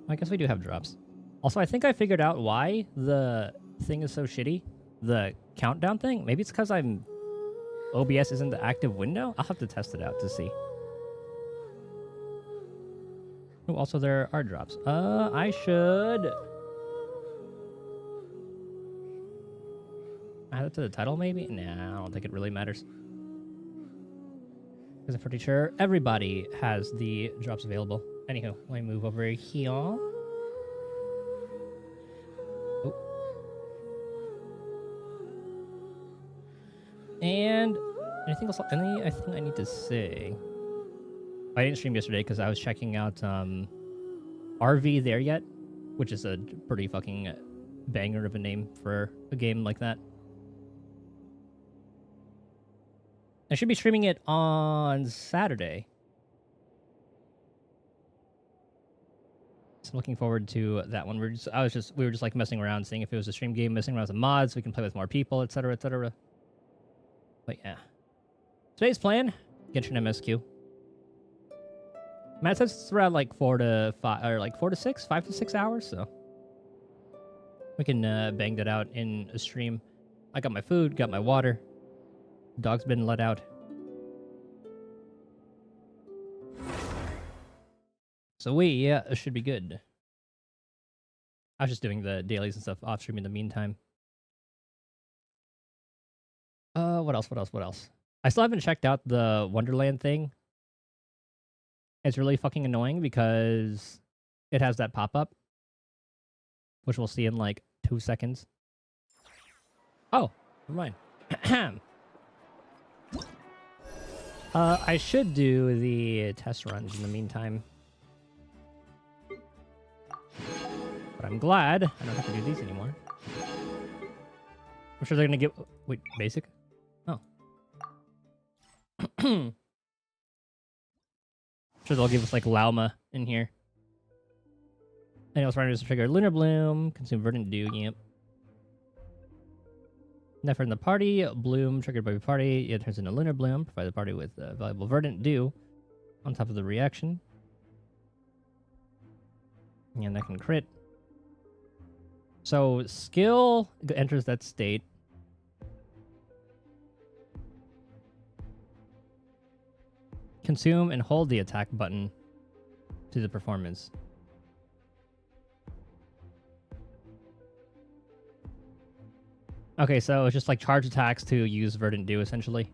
I guess we do have drops. Also, I think I figured out why the thing is so shitty. The countdown thing. Maybe it's because OBS isn't the active window? I'll have to test it out to see. Oh, also there are drops. I should add it to the title maybe? Nah, I don't think it really matters. Because I'm pretty sure everybody has the drops available. Anywho, let me move over here. Oh. And anything else? Anything I need to say? I didn't stream yesterday because I was checking out RV There Yet, which is a pretty fucking banger of a name for a game like that. I should be streaming it on Saturday. So I'm looking forward to that one. We were just like messing around, seeing if it was a stream game, messing around with the mods, so we can play with more people, etc., etc. But yeah. Today's plan, Genshin MSQ. Matt says it's around like 4 to 5, or like 4 to 6, 5 to 6 hours, so we can bang that out in a stream. I got my food, got my water. Dog's been let out. So it should be good. I was just doing the dailies and stuff off stream in the meantime. What else? I still haven't checked out the Wonderland thing. It's really fucking annoying because it has that pop-up, which we'll see in like 2 seconds. Oh, never mind. I should do the test runs in the meantime. But I'm glad I don't have to do these anymore. I'm sure they're gonna give... Wait, basic? Oh. I'm sure they'll give us like Lauma in here. And else running to trigger Lunar Bloom, consume Verdant Dew, yep. Never in the party, Bloom triggered by the party, it turns into Lunar Bloom, provide the party with valuable Verdant Dew on top of the reaction. And that can crit. So skill enters that state. Consume and hold the attack button to the performance. Okay, so it's just like charge attacks to use Verdant Dew, essentially.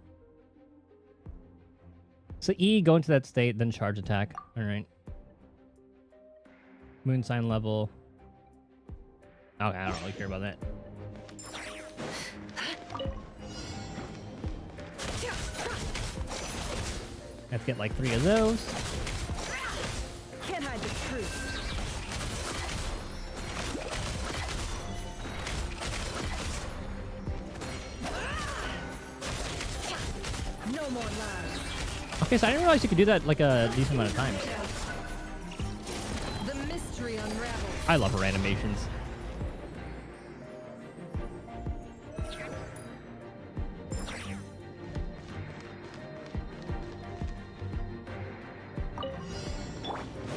So E, go into that state, then charge attack. Alright. Moon sign level. Okay, I don't really care about that. I have to get like 3 of those. Can't hide the truth. No more lies. Okay, so I didn't realize you could do that like a decent amount of times. The mystery unravels. I love her animations.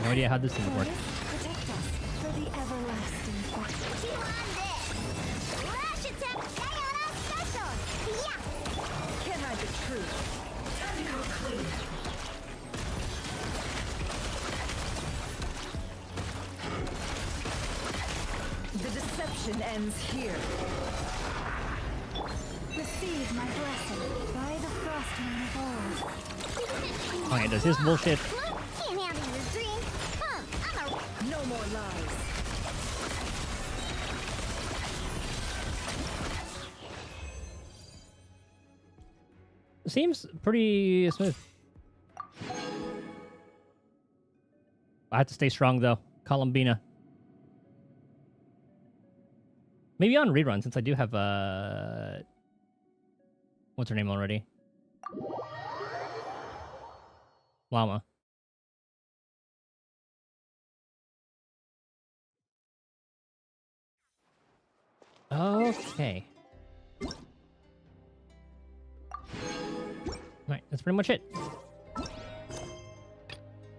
No idea how this thing would work. Protect us for the everlasting Can't hide the truth. The deception ends here. Receive my blessing by the Frostman of old. Okay, does this bullshit. Can't handle your dream. No more lies. Seems pretty smooth. I have to stay strong though. Columbina. Maybe on rerun since I do have what's her name already? Llama. Okay. Alright, that's pretty much it.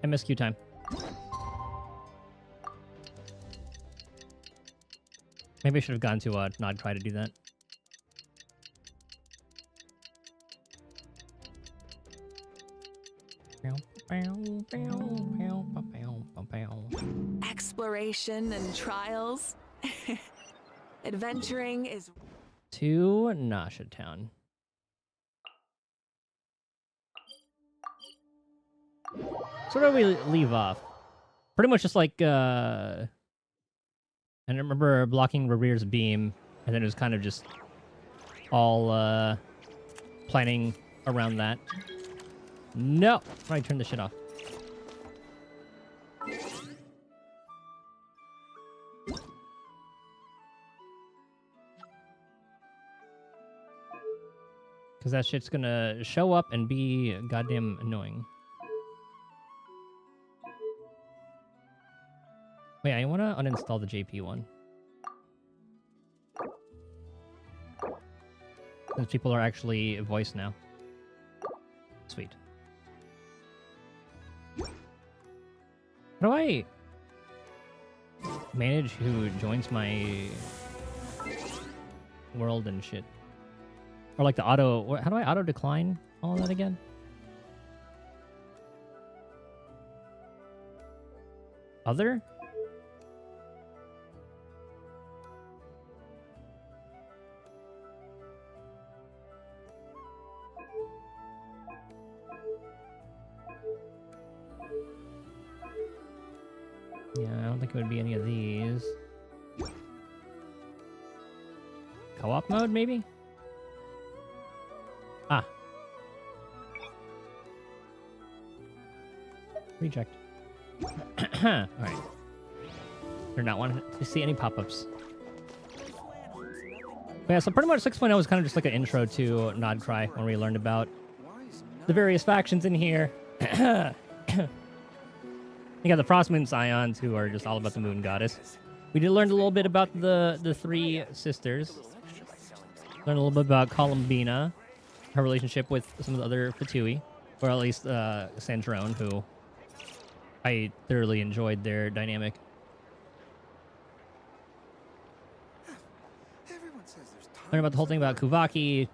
MSQ time. Maybe I should have gone to not try to do that. Exploration and trials. Adventuring is... To Nasha Town. So where do we leave off? Pretty much just like, and I remember blocking Rerear's beam, and then it was kind of just all, planning around that. No! Right, turn this shit off. Because that shit's gonna show up and be goddamn annoying. Wait, I wanna uninstall the JP one. Since people are actually voiced now. Sweet. How do I manage who joins my world and shit? Or like the auto... How do I auto decline all of that again? Other? Yeah, I don't think it would be any of these. Co-op mode, maybe? Ah. Reject. Alright. You're not wanting to see any pop-ups. Yeah, so pretty much 6.0 was kind of just like an intro to Nod Cry when we learned about the various factions in here. You got the Frost Moon Scions, who are just all about the Moon Goddess. We did learn a little bit about the three sisters. Learned a little bit about Columbina, her relationship with some of the other Fatui, or at least Sandrone, who I thoroughly enjoyed their dynamic. Learned about the whole thing about Kuvaki.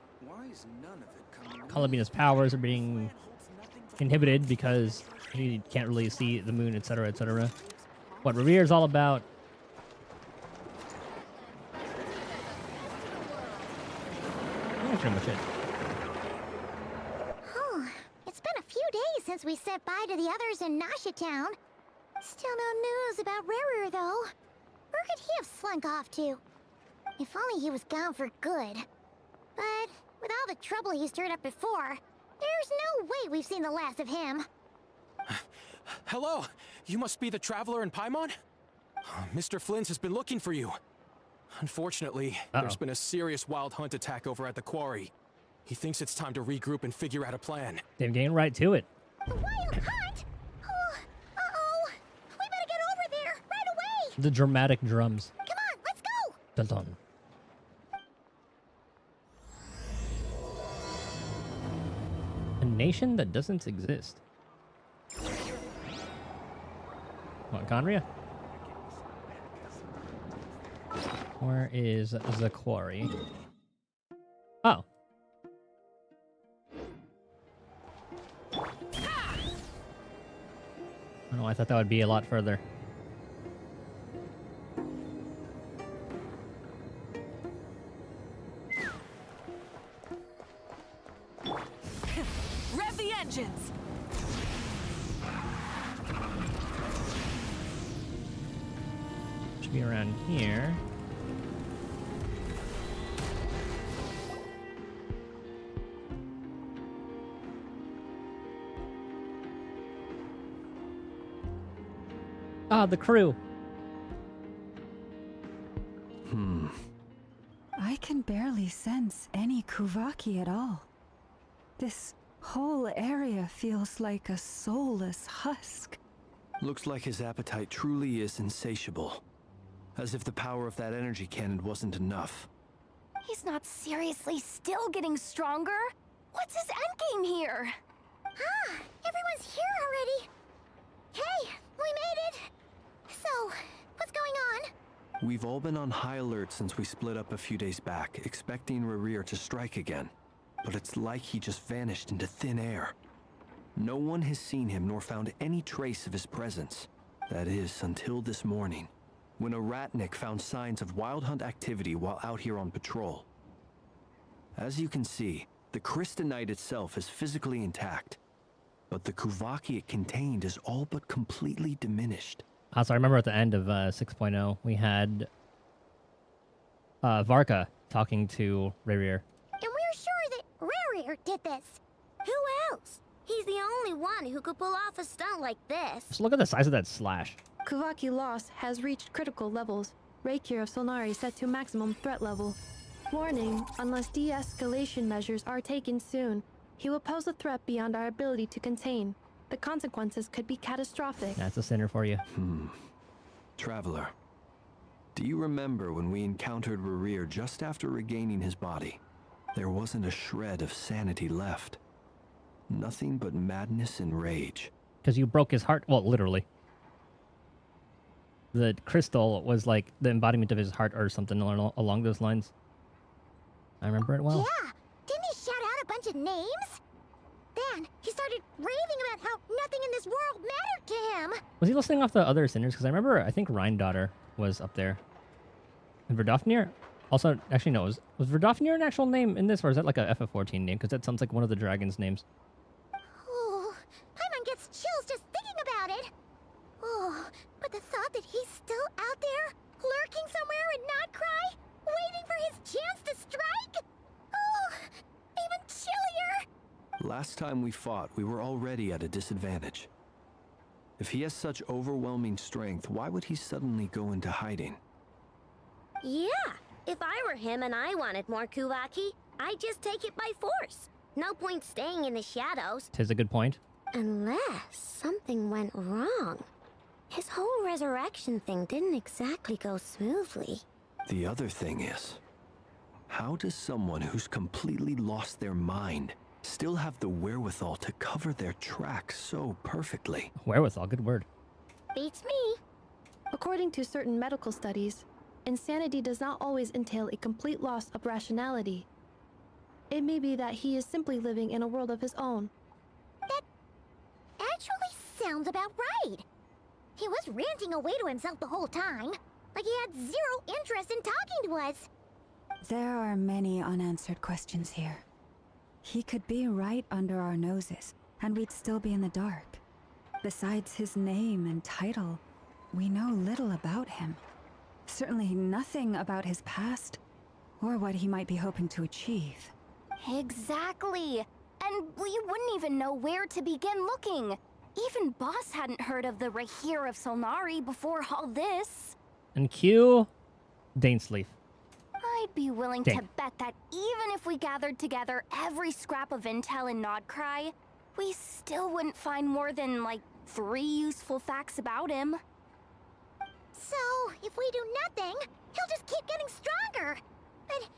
Columbina's powers are being inhibited because he can't really see the moon, etc., etc. What Revere is all about. That's pretty much it. Oh, it's been a few days since we said bye to the others in Nasha Town. Still no news about Rerer, though. Where could he have slunk off to? If only he was gone for good. But with all the trouble he stirred up before, there's no way we've seen the last of him. Hello, you must be the traveler in Paimon? Mr. Flynn has been looking for you. Unfortunately, there's been a serious wild hunt attack over at the quarry. He thinks it's time to regroup and figure out a plan. They're getting right to it. The wild hunt? Oh, uh-oh. We better get over there, right away! The dramatic drums. Come on, let's go! Dun dun. A nation that doesn't exist. What, Conria? Where is the quarry? Oh. Oh, I thought that would be a lot further. Rev the engines! Should be around here. Ah, the crew. I can barely sense any Kuvaki at all. This whole area feels like a soulless husk. Looks like his appetite truly is insatiable. As if the power of that energy cannon wasn't enough. He's not seriously still getting stronger? What's his endgame here? Ah, everyone's here already. Hey, we made it! So, what's going on? We've all been on high alert since we split up a few days back, expecting Rerir to strike again. But it's like he just vanished into thin air. No one has seen him nor found any trace of his presence. That is, until this morning, when a ratnik found signs of wild hunt activity while out here on patrol. As you can see, the Crystonite itself is physically intact, but the Kuvaki it contained is all but completely diminished. So I remember at the end of 6.0, we had Varka talking to Rerir. And we're sure that Rerir did this. Who else? He's the only one who could pull off a stunt like this. Just look at the size of that slash. Kuvaki loss has reached critical levels. Reikir of Solnari set to maximum threat level. Warning, unless de-escalation measures are taken soon, he will pose a threat beyond our ability to contain. The consequences could be catastrophic. That's a sinner for you. Traveler, do you remember when we encountered Rerir just after regaining his body? There wasn't a shred of sanity left. Nothing but madness and rage. Because you broke his heart. Well, literally. The crystal was like the embodiment of his heart or something along those lines. I remember it well. Yeah, didn't he shout out a bunch of names? Then he started raving about how nothing in this world mattered to him. Was he listing off the other sinners? Because I remember, I think Rhine-Daughter was up there. And Verdofnir? Also, actually, no. Was Verdofnir an actual name in this, or is that like a FF14 name? Because that sounds like one of the dragon's names. Oh, Paimon gets chills just thinking about it. Oh, but the thought that he's still out there, lurking somewhere in Notcry, waiting for his chance to strike? Oh, even chillier. Last time we fought, we were already at a disadvantage. If he has such overwhelming strength, why would he suddenly go into hiding? Yeah, if I were him and I wanted more Kuvaki, I'd just take it by force. No point staying in the shadows. 'Tis a good point. Unless something went wrong. His whole resurrection thing didn't exactly go smoothly. The other thing is, how does someone who's completely lost their mind still have the wherewithal to cover their tracks so perfectly? Wherewithal, good word. Beats me. According to certain medical studies, insanity does not always entail a complete loss of rationality. It may be that he is simply living in a world of his own. That actually sounds about right. He was ranting away to himself the whole time, like he had zero interest in talking to us. There are many unanswered questions here. He could be right under our noses, and we'd still be in the dark. Besides his name and title, we know little about him. Certainly nothing about his past, or what he might be hoping to achieve. Exactly. And we wouldn't even know where to begin looking. Even Boss hadn't heard of the Reikir of Solnari before all this. And Q, Dainsleaf. I'd be willing Dang. to bet that even if we gathered together every scrap of intel in Nodcry, we still wouldn't find more than, like, 3 useful facts about him. So, if we do nothing, he'll just keep getting stronger. But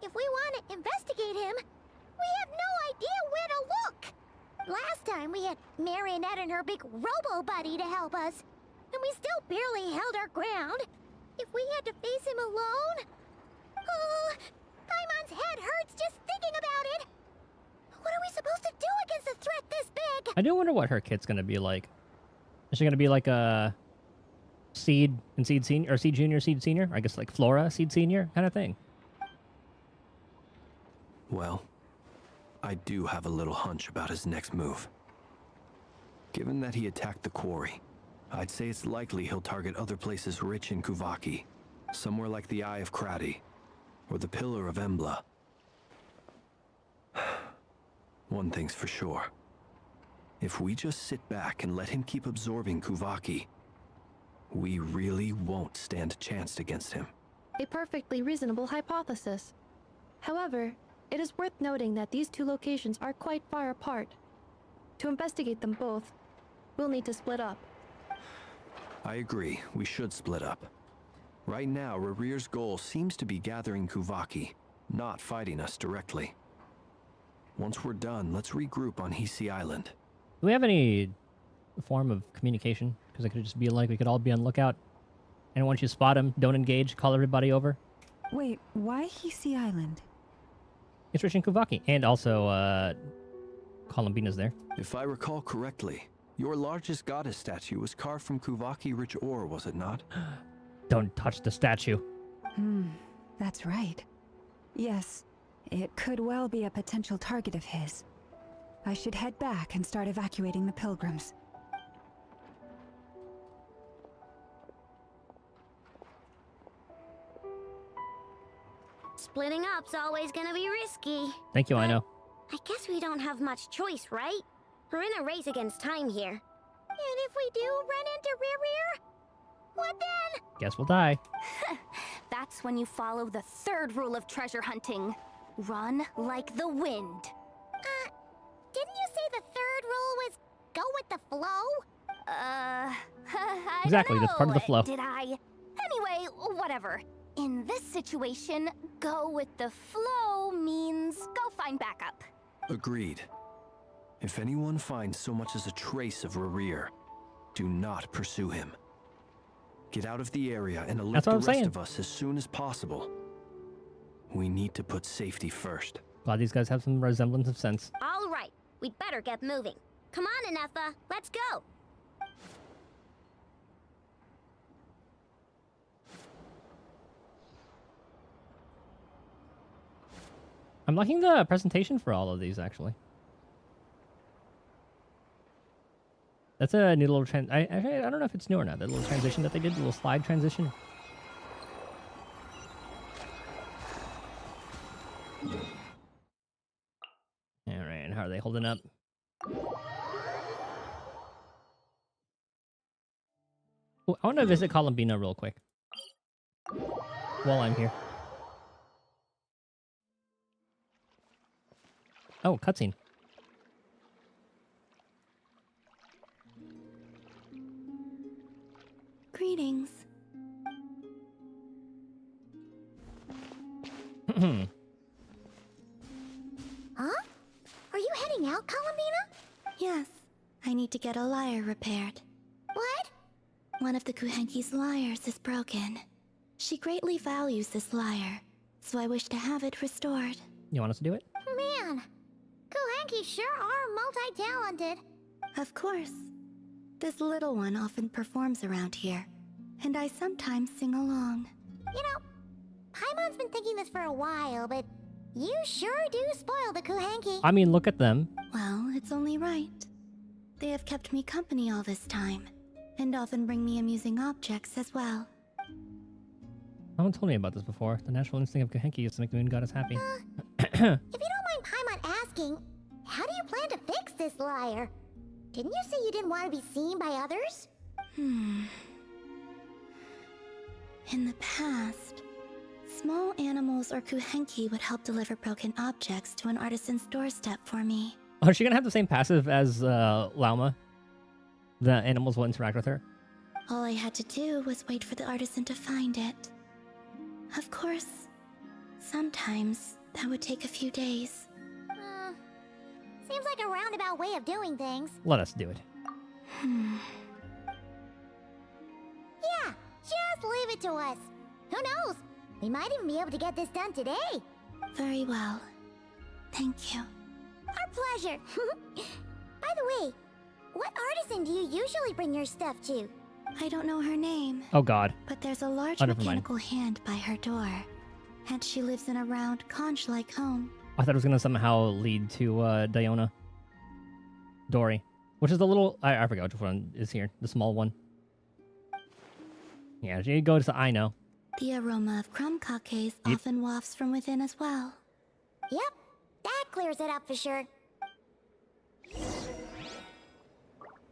if we want to investigate him, we have no idea where to look. Last time we had Marionette and her big robo-buddy to help us, and we still barely held our ground. If we had to face him alone... Oh, Paimon's head hurts just thinking about it. What are we supposed to do against a threat this big? I do wonder what her kit's gonna be like. Is she gonna be like a Seed and Seed Senior, or Seed Junior, Seed Senior? I guess like Flora, Seed Senior kind of thing. Well, I do have a little hunch about his next move. Given that he attacked the quarry, I'd say it's likely he'll target other places rich in Kuvaki. Somewhere like the Eye of Krati, or the Pillar of Embla. One thing's for sure. If we just sit back and let him keep absorbing Kuvaki, we really won't stand a chance against him. A perfectly reasonable hypothesis. However, it is worth noting that these two locations are quite far apart. To investigate them both, we'll need to split up. I agree, we should split up. Right now, Rerir's goal seems to be gathering Kuvaki, not fighting us directly. Once we're done, let's regroup on Hisi Island. Do we have any form of communication? Because it could just be like we could all be on lookout And once you spot him, don't engage. Call everybody over. Wait, why Hisi Island? It's rich in Kuvaki. And also, Columbina's there. If I recall correctly, your largest goddess statue was carved from Kuvaki rich ore, was it not? Don't touch the statue. That's right. Yes, it could well be a potential target of his. I should head back and start evacuating the pilgrims. Splitting up's always gonna be risky. Thank you, I know. I guess we don't have much choice, right? We're in a race against time here. And if we do run into Rear, what then? Guess we'll die. That's when you follow the third rule of treasure hunting. Run like the wind. Didn't you say the third rule was go with the flow? I Exactly, don't that's part of the know. flow. Did I? Anyway, whatever. In this situation, go with the flow means go find backup. Agreed. If anyone finds so much as a trace of Rerir, do not pursue him. Get out of the area and alert That's the what rest I'm saying. of us as soon as possible. We need to put safety first. Glad these guys have some resemblance of sense. All right, we'd better get moving. Come on, Inefa, let's go. I'm liking the presentation for all of these, actually. That's a new little I don't know if it's new or not. That little transition that they did, the little slide transition. All right, how are they holding up? Ooh, I want to visit Columbina real quick while I'm here. Oh, cutscene. Greetings. Huh? Are you heading out, Columbina? Yes, I need to get a lyre repaired. What? One of the Kuhenki's lyres is broken. She greatly values this lyre, so I wish to have it restored. You want us to do it? Man, Kuhenki sure are multi-talented. Of course. This little one often performs around here, and I sometimes sing along. You know, Paimon's been thinking this for a while, but you sure do spoil the Kuhenki. I mean, look at them. Well, it's only right. They have kept me company all this time, and often bring me amusing objects as well. No one told me about this before. The natural instinct of Kuhenki is to make the moon goddess happy. If you don't mind Paimon asking, how do you plan to fix this lyre? Didn't you say you didn't want to be seen by others? In the past, small animals or Kuhenki would help deliver broken objects to an artisan's doorstep for me. Oh, is she gonna have the same passive as Lauma? The animals will interact with her? All I had to do was wait for the artisan to find it. Of course, sometimes that would take a few days. Seems like a roundabout way of doing things. Let us do it. Yeah, just leave it to us. Who knows? We might even be able to get this done today. Very well. Thank you. Our pleasure. By the way, what artisan do you usually bring your stuff to? I don't know her name, Oh god. but there's a large Oh, never mind. mechanical hand by her door, and she lives in a round, conch-like home. I thought it was gonna somehow lead to Diona. Dory. Which is the little... I forgot which one is here. The small one. Yeah, she goes to I know. The aroma of crumb kakes Yep. often wafts from within as well. Yep, that clears it up for sure.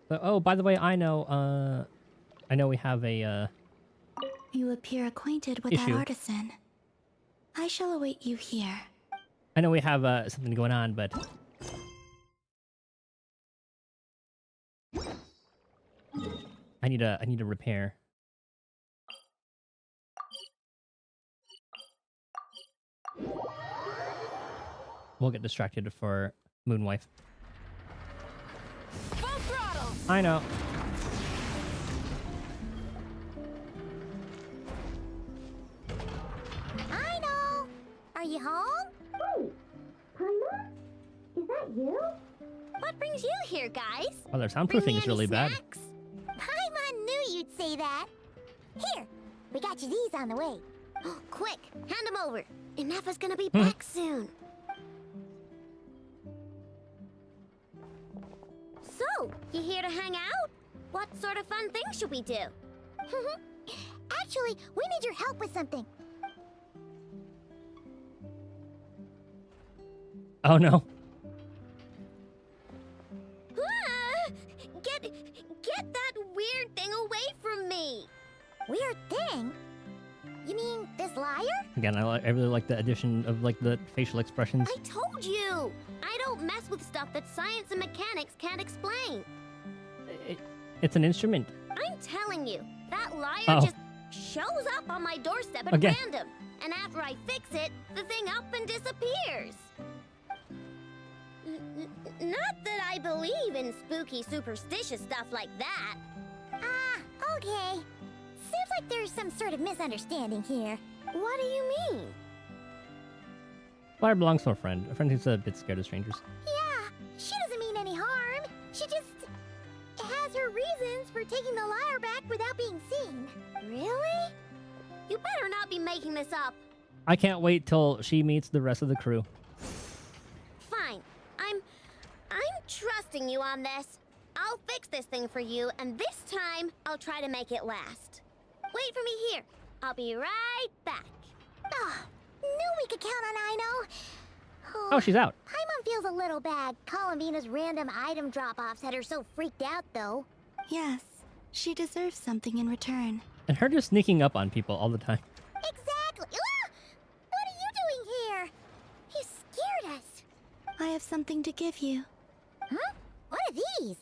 But, oh, by the way, I know we have a, You appear acquainted with Issue. that artisan. I shall await you here. I know we have, something going on, but... I need a repair. We'll get distracted for Moonwife. Full throttle! I know. you home? Wait, Paimon? Is that you? What brings you here, guys? Oh, their Bring soundproofing me is any really bad. snacks? Paimon knew you'd say that. Here, we got you these on the way. Quick, hand them over. Inefa's gonna be Hmm. back soon. So, you here to hang out? What sort of fun things should we do? Actually, we need your help with something. Oh no. Ah! Get that weird thing away from me! Weird thing? You mean this liar? Again, I really like the addition of like the facial expressions. I told you! I don't mess with stuff that science and mechanics can't explain. It's an instrument. I'm telling you, that liar Uh-oh. just shows up on my doorstep at Again. random. And after I fix it, the thing up and disappears. Not that I believe in spooky, superstitious stuff like that. Ah, okay. Seems like there's some sort of misunderstanding here. What do you mean? Flyer belongs to a friend who's a bit scared of strangers. Yeah, she doesn't mean any harm. She just has her reasons for taking the liar back without being seen. Really? You better not be making this up. I can't wait till she meets the rest of the crew. Fine. I'm trusting you on this. I'll fix this thing for you, and this time I'll try to make it last. Wait for me here. I'll be right back. Ah, knew we could count on Aino. Oh, she's out. Paimon feels a little bad. Columbina's random item drop-offs had her so freaked out, though. Yes, she deserves something in return. And her just sneaking up on people all the time. Exactly. Ah! What are you doing here? You scared us. I have something to give you. Huh? What are these?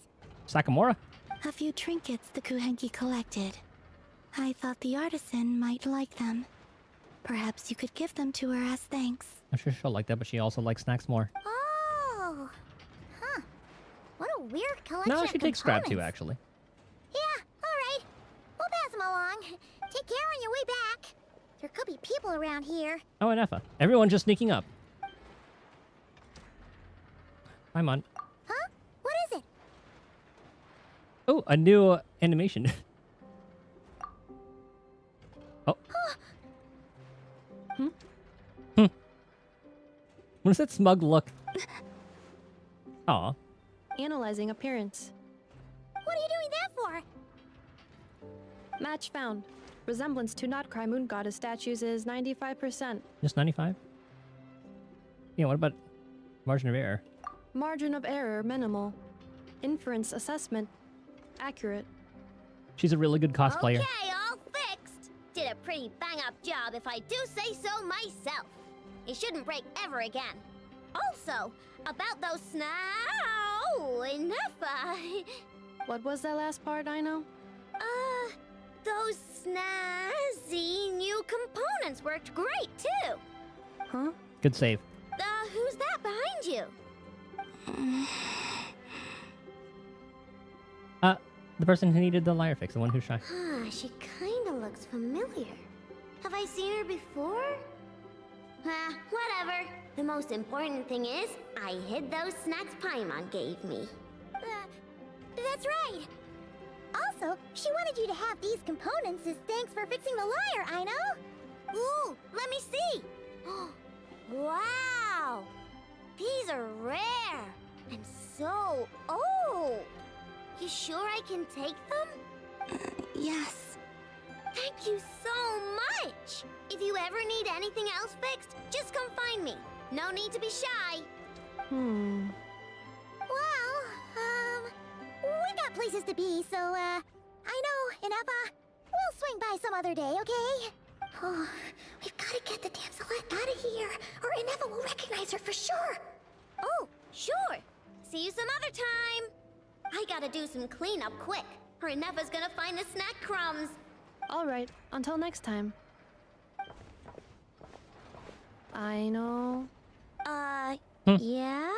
Sakamura? A few trinkets the Kuhenki collected. I thought the artisan might like them. Perhaps you could give them to her as thanks. I'm sure she'll like that, but she also likes snacks more. Oh. Huh. What a weird collection No, of she takes scrap too, components. actually. Yeah, alright. We'll pass them along. Take care on your way back. There could be people around here. Oh, and Effa. Everyone just sneaking up. Paimon. Huh? What is it? Oh, a new animation. Oh. What is that smug look? Aw. Analyzing appearance. What are you doing that for? Match found. Resemblance to not cry moon goddess statues is 95%. Just 95? Yeah, what about margin of error? Margin of error minimal. Inference assessment accurate. She's a really good cosplayer. Okay, all fixed. Did a pretty bang-up job if I do say so myself. It shouldn't break ever again. Also, about those enough. What was that last part, Aino? Those snazzy new components worked great too. Huh? Good save. Who's that behind you? The person who needed the liar fix, the one who's shy. She kinda looks familiar. Have I seen her before? Whatever. The most important thing is, I hid those snacks Paimon gave me. That's right. Also, she wanted you to have these components as thanks for fixing the liar, Aino. Ooh, let me see. Wow! These are rare and so old. You sure I can take them? Yes. Thank you so much! If you ever need anything else fixed, just come find me. No need to be shy. Well, we got places to be, so, Aino and Eva, we'll swing by some other day, okay? Oh, we've got to get the damselette out of here, or Ineva will recognize her for sure. Oh, sure. See you some other time. I gotta do some cleanup quick, or Ineva's gonna find the snack crumbs. All right. Until next time. Aino. Yeah?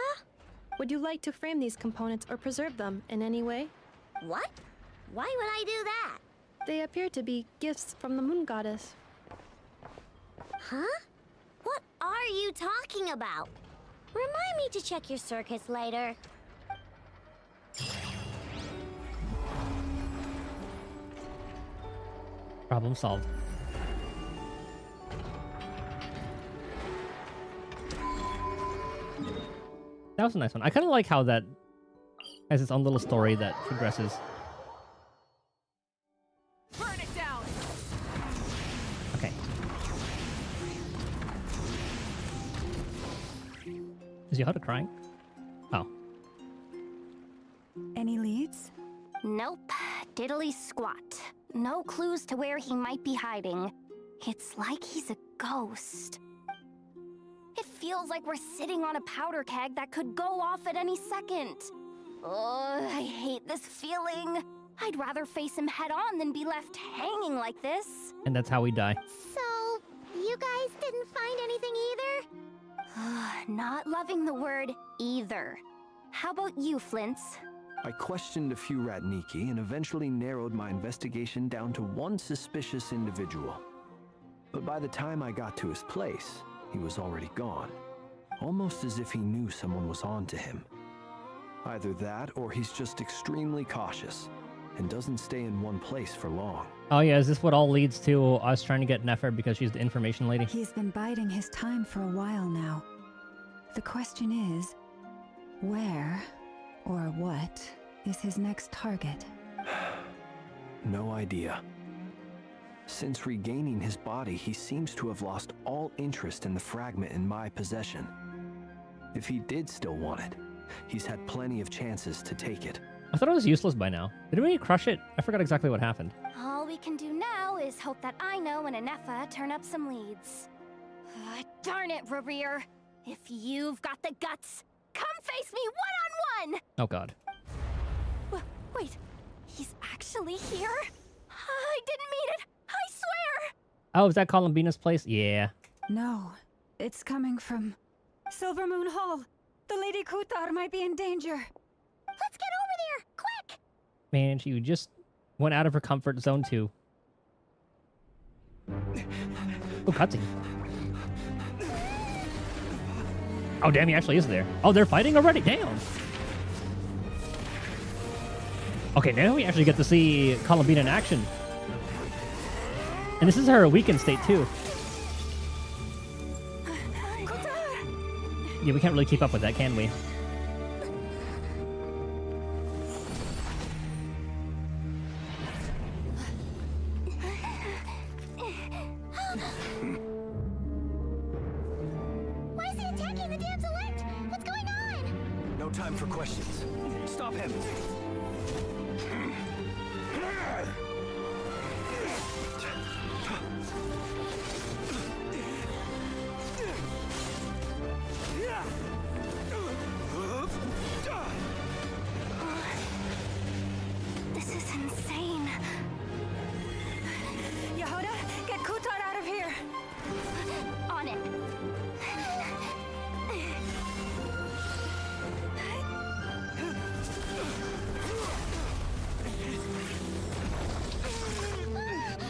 Would you like to frame these components or preserve them in any way? What? Why would I do that? They appear to be gifts from the moon goddess. Huh? What are you talking about? Remind me to check your circuits later. Problem solved. That was a nice one. I kind of like how that has its own little story that progresses. Burn it down. Okay. Is Yoda crying? Oh. Any leads? Nope. Diddly squat. No clues to where he might be hiding. It's like he's a ghost. It feels like we're sitting on a powder keg that could go off at any second. Oh, I hate this feeling. I'd rather face him head on than be left hanging like this. And that's how we die. So, you guys didn't find anything either? Not loving the word either. How about you, Flints? I questioned a few Ratniki and eventually narrowed my investigation down to one suspicious individual. But by the time I got to his place, he was already gone. Almost as if he knew someone was on to him. Either that, or he's just extremely cautious and doesn't stay in one place for long. Oh yeah, is this what all leads to us trying to get Nefer because she's the information lady? He's been biding his time for a while now. The question is, where or what is his next target? No idea. Since regaining his body, he seems to have lost all interest in the fragment in my possession. If he did still want it, he's had plenty of chances to take it. I thought it was useless by now. Did we crush it? I forgot exactly what happened. All we can do now is hope that Ino and Anefa turn up some leads. Darn it, Rarir. If you've got the guts, come face me one-on-one! Oh god. Wait, he's actually here? I didn't mean it! I swear! Oh, is that Columbina's place? Yeah. No, it's coming from Silver Moon Hall. The Lady Kutar might be in danger. Let's get over there, quick! Man, she just went out of her comfort zone too. Oh, cutscene. Oh, damn, he actually is there. Oh, they're fighting already? Damn. Okay, now we actually get to see Columbina in action. And this is her weakened state, too. Yeah, we can't really keep up with that, can we? Why is he attacking the damsel elect? What's going on? No time for questions. Stop him! This is insane. Yehoda, get Kutar out of here! On it.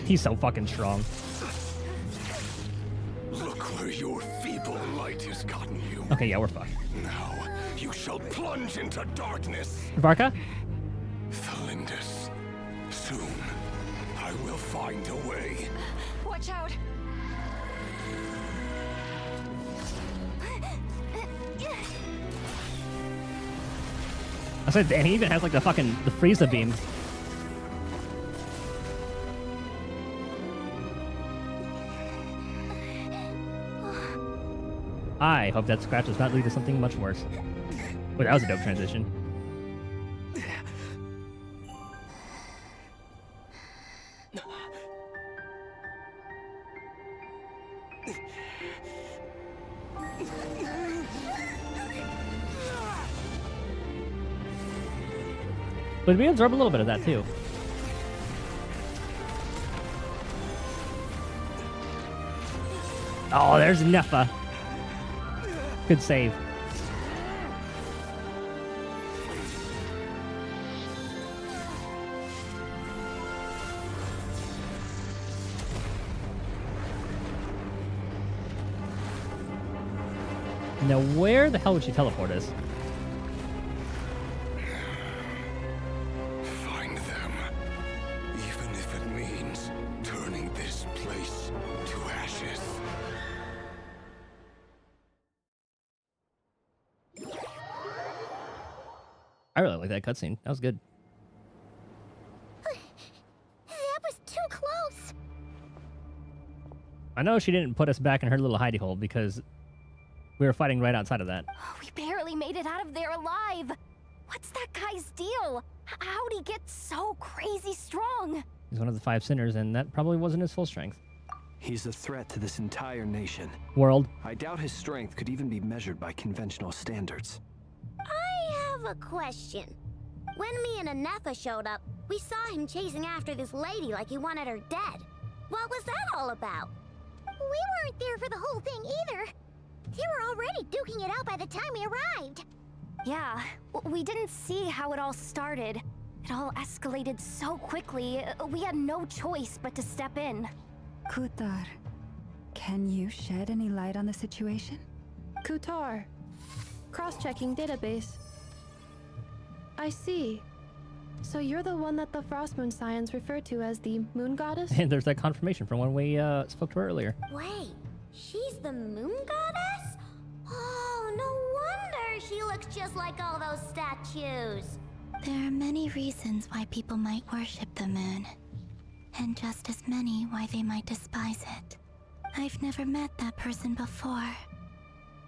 He's so fucking strong. Look where your feeble light has gotten you. Okay, yeah, we're fucked. Now you shall plunge into darkness. Varka? Thalindus, soon I will find a way. Watch out! I said, and he even has like the Frieza beam. I hope that scratch does not lead to something much worse. Wait, that was a dope transition. But we absorb a little bit of that too. Oh, there's Nefa. Good save. Now, where the hell would she teleport us? Find them. Even if it means turning this place to ashes. I really like that cutscene. That was good. That was too close. I know she didn't put us back in her little hidey hole because we were fighting right outside of that. We barely made it out of there alive. What's that guy's deal? How'd he get so crazy strong? He's one of the 5 sinners, and that probably wasn't his full strength. He's a threat to this entire nation. World. I doubt his strength could even be measured by conventional standards. I have a question. When me and Anefa showed up, we saw him chasing after this lady like he wanted her dead. What was that all about? We weren't there for the whole thing either. They were already duking it out by the time we arrived. Yeah, we didn't see how it all started. It all escalated so quickly, we had no choice but to step in. Kutar, can you shed any light on the situation? Kutar. Cross-checking database. I see. So you're the one that the Frost Moon Scions refer to as the Moon Goddess? And there's that confirmation from when we spoke to her earlier. Wait, she's the moon goddess? Oh, no wonder she looks just like all those statues. There are many reasons why people might worship the moon, and just as many why they might despise it. I've never met that person before,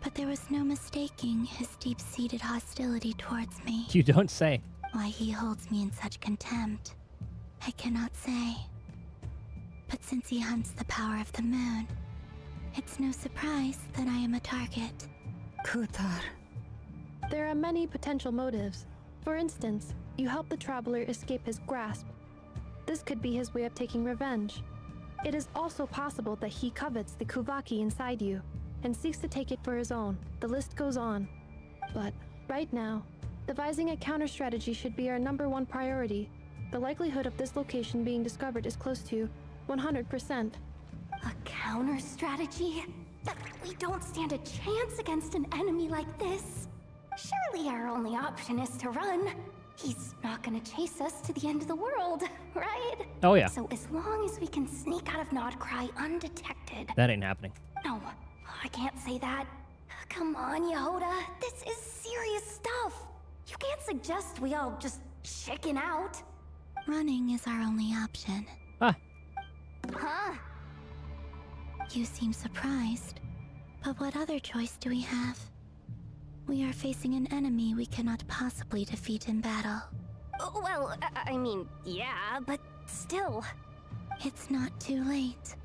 but there was no mistaking his deep-seated hostility towards me. You don't say. Why he holds me in such contempt, I cannot say. But since he hunts the power of the moon, it's no surprise that I am a target. Kutar. There are many potential motives. For instance, you help the traveler escape his grasp. This could be his way of taking revenge. It is also possible that he covets the Kuvaki inside you and seeks to take it for his own. The list goes on. But right now, devising a counter strategy should be our #1 priority. The likelihood of this location being discovered is close to 100%. A counter strategy? We don't stand a chance against an enemy like this. Surely our only option is to run. He's not gonna chase us to the end of the world, right? Oh, yeah. So as long as we can sneak out of Nodcry undetected. That ain't happening. No, I can't say that. Come on, Yehoda. This is serious stuff. You can't suggest we all just chicken out. Running is our only option. Ah. Huh? You seem surprised. But what other choice do we have? We are facing an enemy we cannot possibly defeat in battle. Well, I mean, yeah, but still. It's not too late.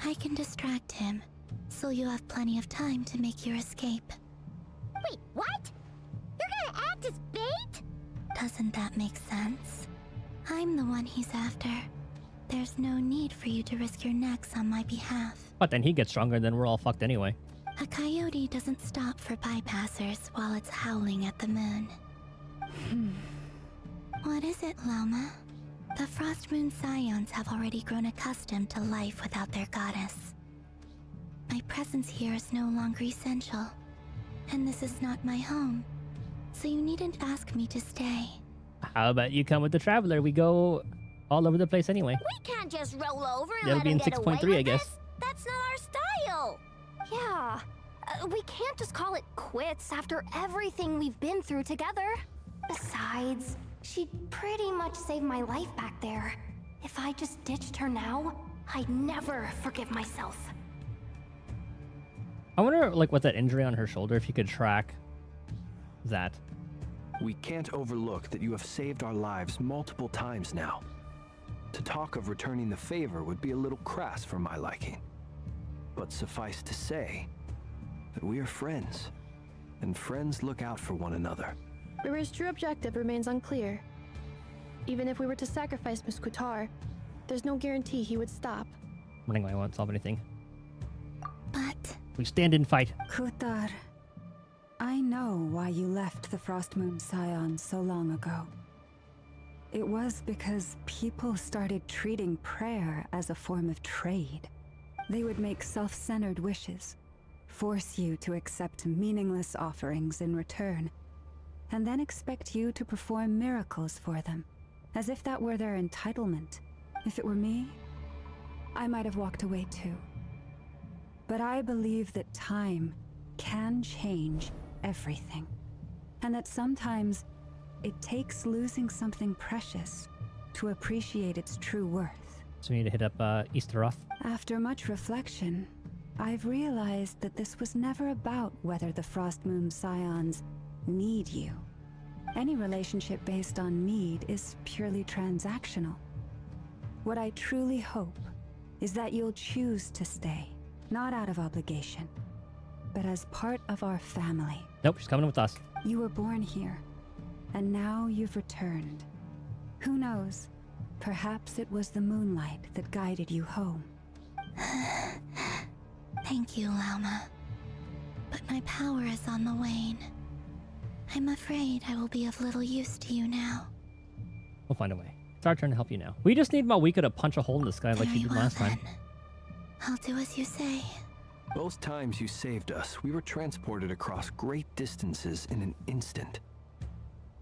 I can distract him, so you'll have plenty of time to make your escape. Wait, what? You're gonna act as bait? Doesn't that make sense? I'm the one he's after. There's no need for you to risk your necks on my behalf. But then he gets stronger, then we're all fucked anyway. A coyote doesn't stop for bypassers while it's howling at the moon. What is it, Loma? The Frost Moon Scions have already grown accustomed to life without their goddess. My presence here is no longer essential, and this is not my home, so you needn't ask me to stay. How about you come with the Traveler? We go all over the place anyway. We can't just roll over and That'll let be him in get away 6.3, I with guess. this. That's not our style. Yeah. We can't just call it quits after everything we've been through together. Besides, she'd pretty much saved my life back there. If I just ditched her now, I'd never forgive myself. I wonder, like, with that injury on her shoulder, if you could track that. We can't overlook that you have saved our lives multiple times now. To talk of returning the favor would be a little crass for my liking. But suffice to say that we are friends, and friends look out for one another. Riri's true objective remains unclear. Even if we were to sacrifice Miss Kutar, there's no guarantee he would stop. Anyway, I won't solve anything. But We stand and fight. Kutar, I know why you left the Frost Moon Scions so long ago. It was because people started treating prayer as a form of trade. They would make self-centered wishes, force you to accept meaningless offerings in return, and then expect you to perform miracles for them, as if that were their entitlement. If it were me, I might have walked away too. But I believe that time can change everything, and that sometimes it takes losing something precious to appreciate its true worth. So we need to hit up Easteroth. After much reflection, I've realized that this was never about whether the Frost Moon Scions need you. Any relationship based on need is purely transactional. What I truly hope is that you'll choose to stay, not out of obligation, but as part of our family. Nope, she's coming with us. You were born here, and now you've returned. Who knows? Perhaps it was the moonlight that guided you home. Thank you, Lauma. But my power is on the wane. I'm afraid I will be of little use to you now. We'll find a way. It's our turn to help you now. We just need Malwika to punch a hole in the sky like she did last time. I'll do as you say. Both times you saved us, we were transported across great distances in an instant.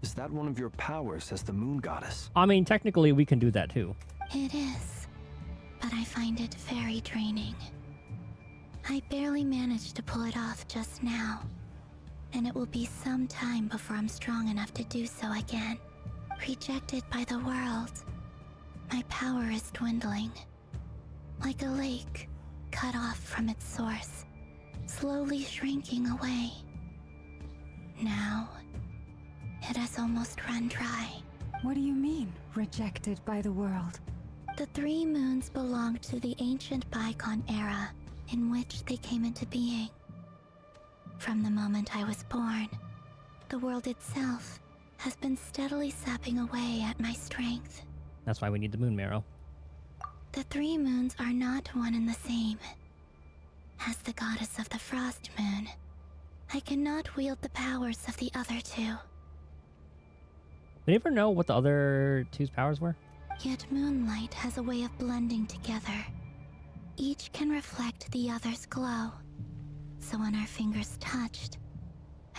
Is that one of your powers as the moon goddess? I mean, technically we can do that too. It is, but I find it very draining. I barely managed to pull it off just now, and it will be some time before I'm strong enough to do so again. Rejected by the world, my power is dwindling. Like a lake cut off from its source, slowly shrinking away. Now, it has almost run dry. What do you mean, rejected by the world? The 3 moons belonged to the ancient bygone era in which they came into being. From the moment I was born, the world itself has been steadily sapping away at my strength. That's why we need the moon marrow. The 3 moons are not one and the same. As the goddess of the Frost Moon, I cannot wield the powers of the other 2. Did you ever know what the other 2's powers were? Yet moonlight has a way of blending together. Each can reflect the other's glow. So when our fingers touched,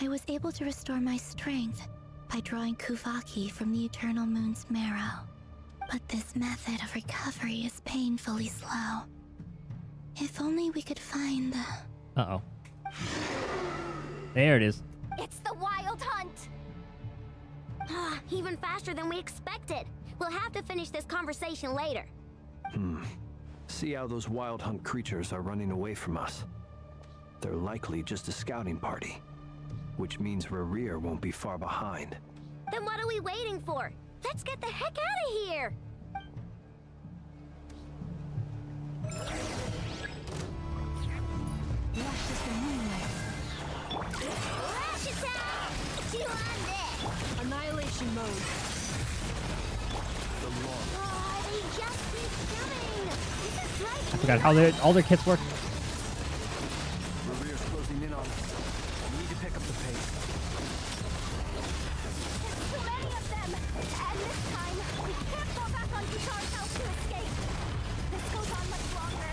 I was able to restore my strength by drawing Kuvaki from the Eternal Moon's marrow. But this method of recovery is painfully slow. If only we could find the... Uh-oh. There it is. It's the Wild Hunt! Ah, even faster than we expected. We'll have to finish this conversation later. See how those Wild Hunt creatures are running away from us. They're likely just a scouting party, which means Rerir won't be far behind. Then what are we waiting for? Let's get the heck out of here! You on this! Annihilation mode. Oh, they just keep coming! This is right. I forgot how all their kits work. Rerir's closing in on us. We need to pick up the pace. There's too many of them! And this time, we can't fall back on Guitar's house to escape! This goes on much longer.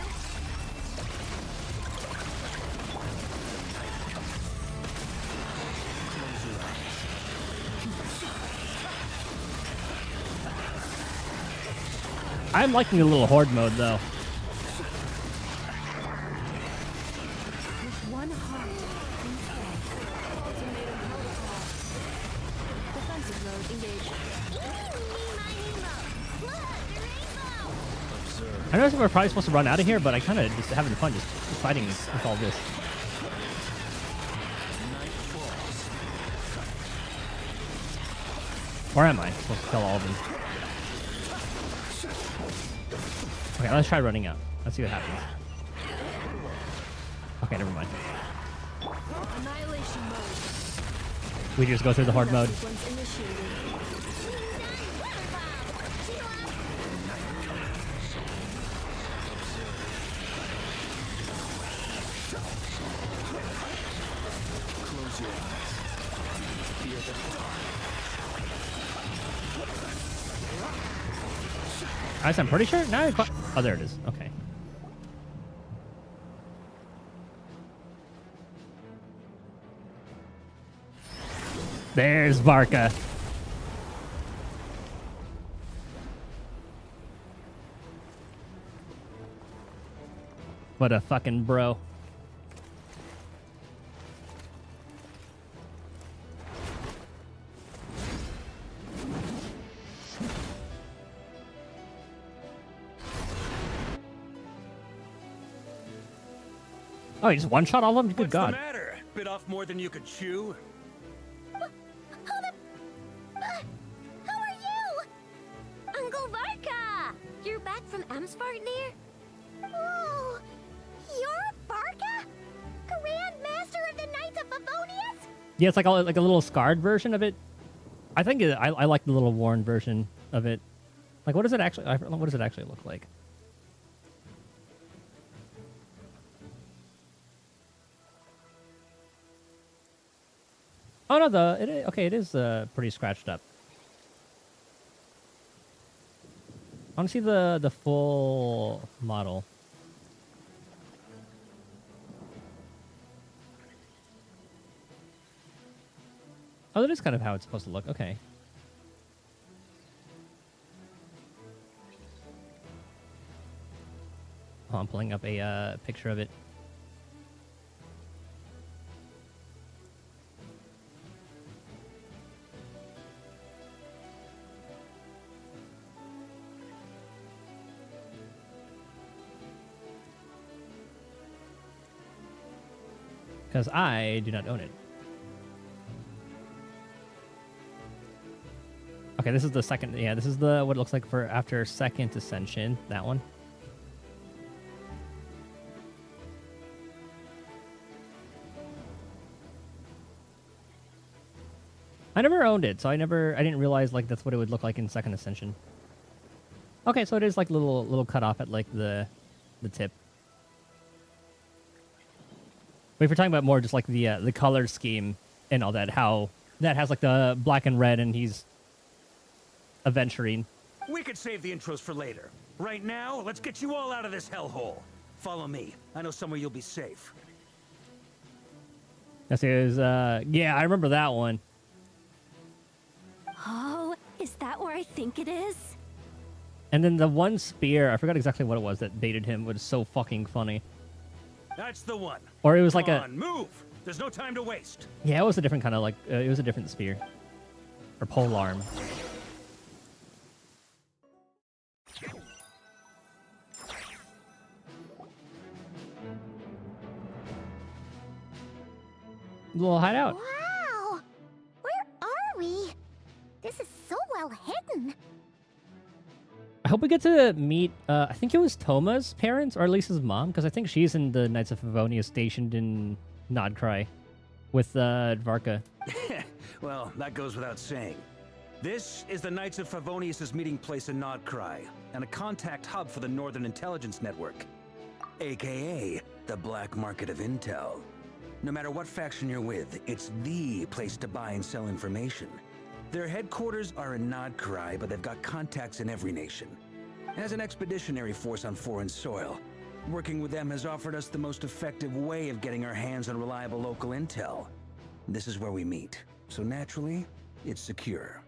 I'm liking the little horde mode though. With one heart, ultimatum protocol. Defensive mode engaged. I know we're probably supposed to run out of here, but I kind of just having fun just fighting with all this. Where am I? Supposed to kill all of them. Okay, let's try running out. Let's see what happens. Okay, never mind. Annihilation mode. We just go through the horde mode. Sequence initiated. Close your eyes. Fear the dark. Guys, I'm pretty sure now. Oh, there it is. Okay. There's Varka. What a fucking bro. Oh, he just one-shot all of them? Good God. What's the matter? Bit off more than you could chew? How are you? Uncle Varka! You're back from Amsvartnir? Whoa! You're Varka? Grand Master of the Knights of Favonius? Yeah, it's like a little scarred version of it. I think I like the little worn version of it. Like, what does it actually? What does it actually look like? Oh no, it is pretty scratched up. I want to see the full model. Oh, that is kind of how it's supposed to look. Okay. Oh, I'm pulling up a picture of it. Because I do not own it. Okay, this is the second. Yeah, this is what it looks like for after second ascension. That one. I never owned it, so I didn't realize like that's what it would look like in second ascension. Okay, so it is like little cut off at like the tip. But if you're talking about more just like the color scheme and all that, how that has like the black and red, and he's aventurine. We could save the intros for later. Right now, let's get you all out of this hellhole. Follow me. I know somewhere you'll be safe. Yes, it was. Yeah, I remember that one. Oh, is that where I think it is? And then the one spear, I forgot exactly what it was that baited him, was so fucking funny. That's the one. Or it was like Come on, move. There's no time to waste. Yeah, it was a different kind of like it was a different spear. Or polearm. Little hideout. Wow! Where are we? This is so well hidden. I hope we get to meet, I think it was Toma's parents, or at least his mom, because I think she's in the Knights of Favonia stationed in Nodcry with Varka. Well, that goes without saying. This is the Knights of Favonius' meeting place in Nodcry, and a contact hub for the Northern Intelligence Network, aka the Black Market of Intel. No matter what faction you're with, it's the place to buy and sell information. Their headquarters are in Nodcry, but they've got contacts in every nation. As an expeditionary force on foreign soil, working with them has offered us the most effective way of getting our hands on reliable local intel. This is where we meet, so naturally, it's secure.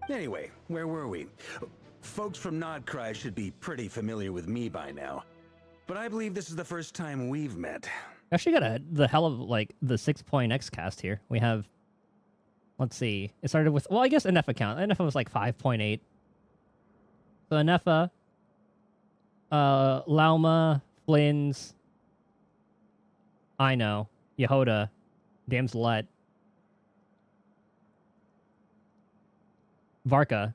Anyway, where were we? Folks from Nodcry should be pretty familiar with me by now, but I believe this is the first time we've met. Actually got the hell of like the 6.x cast here. We have, let's see, it started with, well, I guess Anefa count. Anefa was like 5.8. So Anefa, Lauma, Flynn's, I know, Yehoda, Damselette, Varka.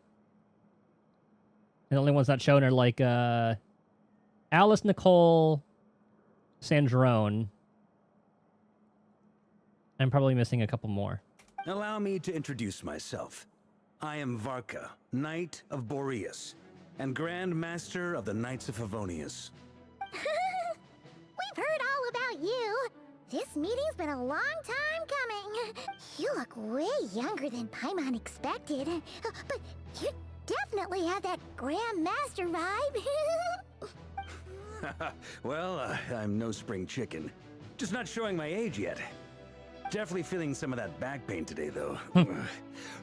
And the only ones not shown are like Alice, Nicole, Sandrone. I'm probably missing a couple more. Allow me to introduce myself. I am Varka, Knight of Boreas, and Grand Master of the Knights of Favonius. We've heard all about you. This meeting's been a long time coming. You look way younger than Paimon expected. But you definitely have that Grand Master vibe. Well, I'm no spring chicken. Just not showing my age yet. Definitely feeling some of that back pain today, though.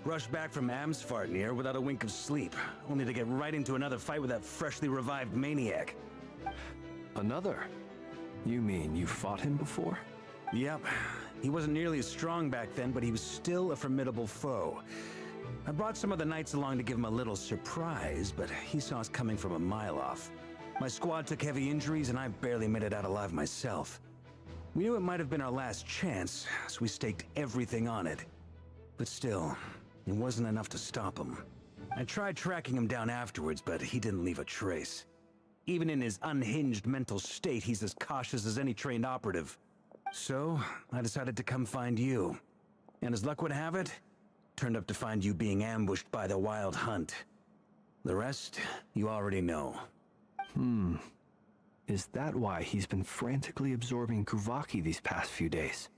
Rushed back from Amsfarnir without a wink of sleep, only to get right into another fight with that freshly revived maniac. Another? You mean you fought him before? Yep. He wasn't nearly as strong back then, but he was still a formidable foe. I brought some of the knights along to give him a little surprise, but he saw us coming from a mile off. My squad took heavy injuries, and I barely made it out alive myself. We knew it might have been our last chance, so we staked everything on it. But still, it wasn't enough to stop him. I tried tracking him down afterwards, but he didn't leave a trace. Even in his unhinged mental state, he's as cautious as any trained operative. So, I decided to come find you. And as luck would have it, turned up to find you being ambushed by the Wild Hunt. The rest, you already know. Is that why he's been frantically absorbing Kuvaki these past few days?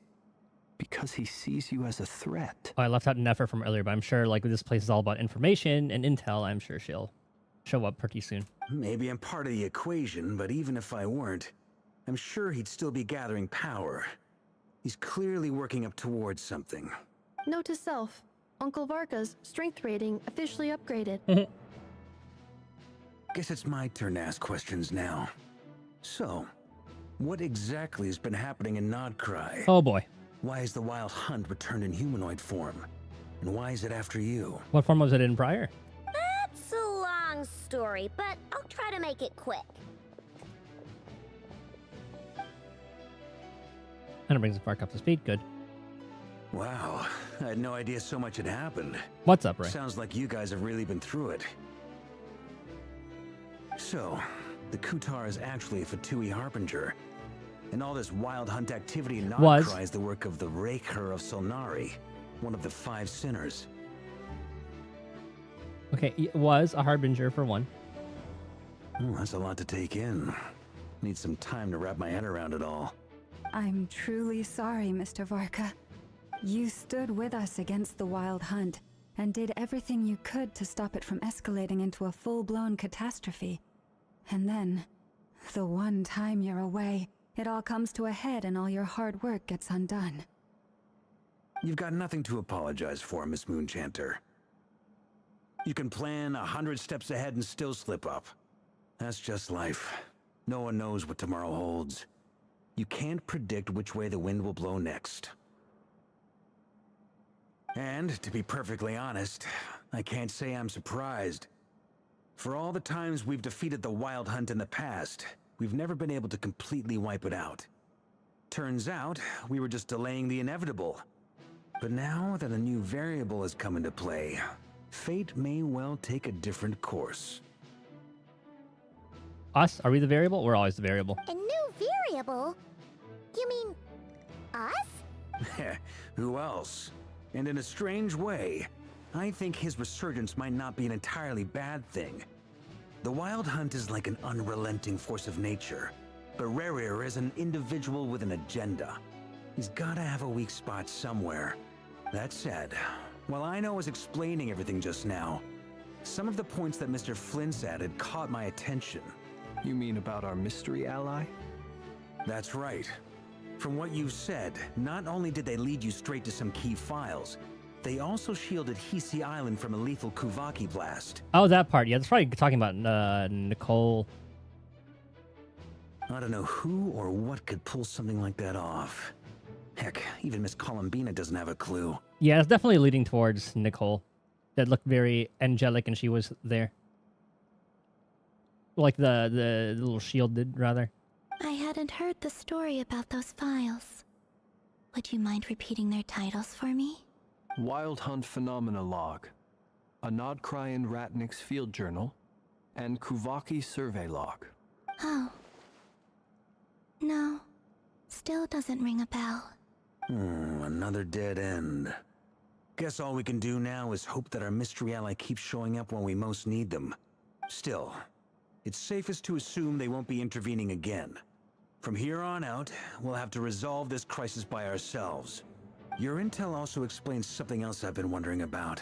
Because he sees you as a threat? Oh, I left out Nefer from earlier, but I'm sure like this place is all about information and intel. I'm sure she'll show up pretty soon. Maybe I'm part of the equation, but even if I weren't, I'm sure he'd still be gathering power. He's clearly working up towards something. Note to self, Uncle Varka's strength rating officially upgraded. Guess it's my turn to ask questions now. So, what exactly has been happening in Nodcry? Oh boy. Why is the Wild Hunt returned in humanoid form? And why is it after you? What form was it in prior? That's a long story, but I'll try to make it quick. And it brings the Vark up to speed. Good. Wow, I had no idea so much had happened. What's up, Ray? Sounds like you guys have really been through it. So, the Kutar is actually a Fatui Harbinger. And all this Wild Hunt activity in Nodcry is the work of the Raker of Solnari, one of the 5 sinners. Okay, it was a Harbinger for one. Oh, that's a lot to take in. Need some time to wrap my head around it all. I'm truly sorry, Mr. Varka. You stood with us against the Wild Hunt and did everything you could to stop it from escalating into a full-blown catastrophe. And then, the one time you're away, it all comes to a head and all your hard work gets undone. You've got nothing to apologize for, Miss Moonchanter. You can plan 100 steps ahead and still slip up. That's just life. No one knows what tomorrow holds. You can't predict which way the wind will blow next. And, to be perfectly honest, I can't say I'm surprised. For all the times we've defeated the Wild Hunt in the past, we've never been able to completely wipe it out. Turns out, we were just delaying the inevitable. But now that a new variable has come into play, fate may well take a different course. Us? Are we the variable? We're always the variable. A new variable? You mean us? Who else? And in a strange way, I think his resurgence might not be an entirely bad thing. The Wild Hunt is like an unrelenting force of nature, but Rerir is an individual with an agenda. He's gotta have a weak spot somewhere. That said, while I was explaining everything just now, some of the points that Mr. Flint's added caught my attention. You mean about our mystery ally? That's right. From what you've said, not only did they lead you straight to some key files, they also shielded Hisi Island from a lethal Kuvaki blast. Oh, that part. Yeah, that's probably talking about Nicole. I don't know who or what could pull something like that off. Heck, even Miss Columbina doesn't have a clue. Yeah, it's definitely leading towards Nicole. That looked very angelic and she was there. Like the little shield did, rather. I hadn't heard the story about those files. Would you mind repeating their titles for me? Wild Hunt Phenomena Log, a Nodcry and Ratnik's Field Journal, and Kuvaki Survey Log. Oh. No. Still doesn't ring a bell. Another dead end. Guess all we can do now is hope that our mystery ally keeps showing up when we most need them. Still, it's safest to assume they won't be intervening again. From here on out, we'll have to resolve this crisis by ourselves. Your intel also explains something else I've been wondering about.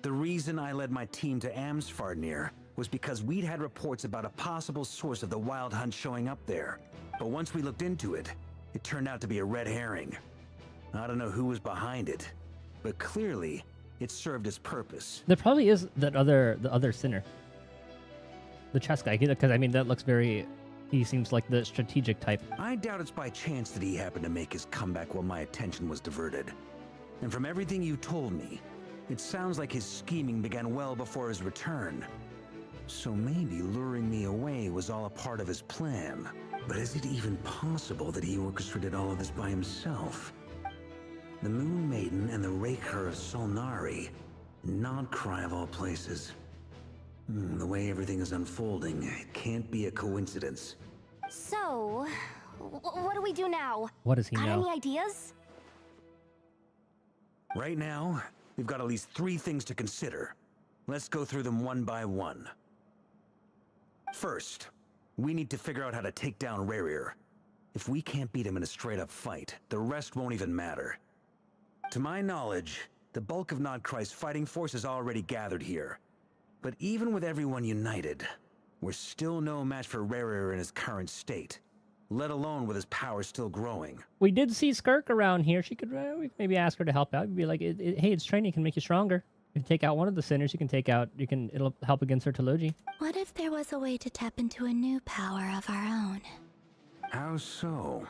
The reason I led my team to Amsfarnir was because we'd had reports about a possible source of the Wild Hunt showing up there. But once we looked into it, it turned out to be a red herring. I don't know who was behind it, but clearly it served its purpose. There probably is the other sinner. The chess guy, because I mean that looks very. He seems like the strategic type. I doubt it's by chance that he happened to make his comeback while my attention was diverted. And from everything you told me, it sounds like his scheming began well before his return. So maybe luring me away was all a part of his plan. But is it even possible that he orchestrated all of this by himself? The Moon Maiden and the Raker of Solnari. Nodcry of all places. The way everything is unfolding, it can't be a coincidence. So, what do we do now? What does he Got know? any ideas? Right now, we've got at least 3 things to consider. Let's go through them one by one. First, we need to figure out how to take down Rerir. If we can't beat him in a straight-up fight, the rest won't even matter. To my knowledge, the bulk of Nodcry's fighting force is already gathered here. But even with everyone united, we're still no match for Rerir in his current state, let alone with his power still growing. We did see Skirk around here. She could maybe ask her to help out. Be like, hey, it's training. It can make you stronger. If you take out one of the sinners, it'll help against her Telogy. What if there was a way to tap into a new power of our own? How so?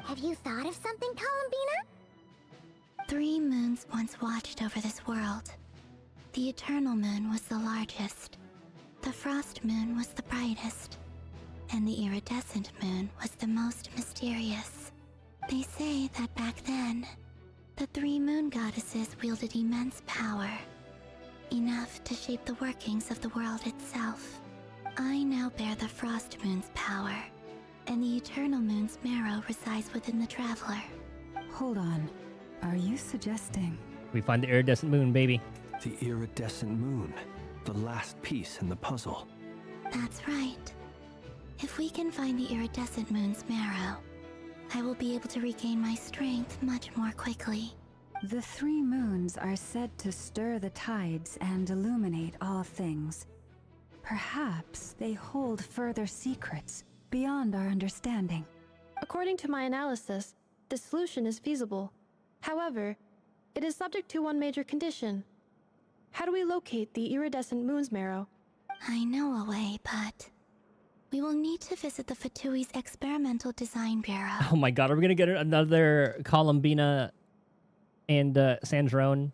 Have you thought of something, Columbina? 3 moons once watched over this world. The Eternal Moon was the largest. The Frost Moon was the brightest. And the Iridescent Moon was the most mysterious. They say that back then, the 3 moon goddesses wielded immense power. Enough to shape the workings of the world itself. I now bear the Frost Moon's power, and the Eternal Moon's marrow resides within the Traveler. Hold on. Are you suggesting? We find the iridescent moon, baby. The iridescent moon. The last piece in the puzzle. That's right. If we can find the Iridescent Moon's marrow, I will be able to regain my strength much more quickly. The 3 moons are said to stir the tides and illuminate all things. Perhaps they hold further secrets beyond our understanding. According to my analysis, this solution is feasible. However, it is subject to one major condition. How do we locate the Iridescent Moon's marrow? I know a way, but we will need to visit the Fatui's Experimental Design Bureau. Oh my god, are we gonna get another Columbina and Sandrone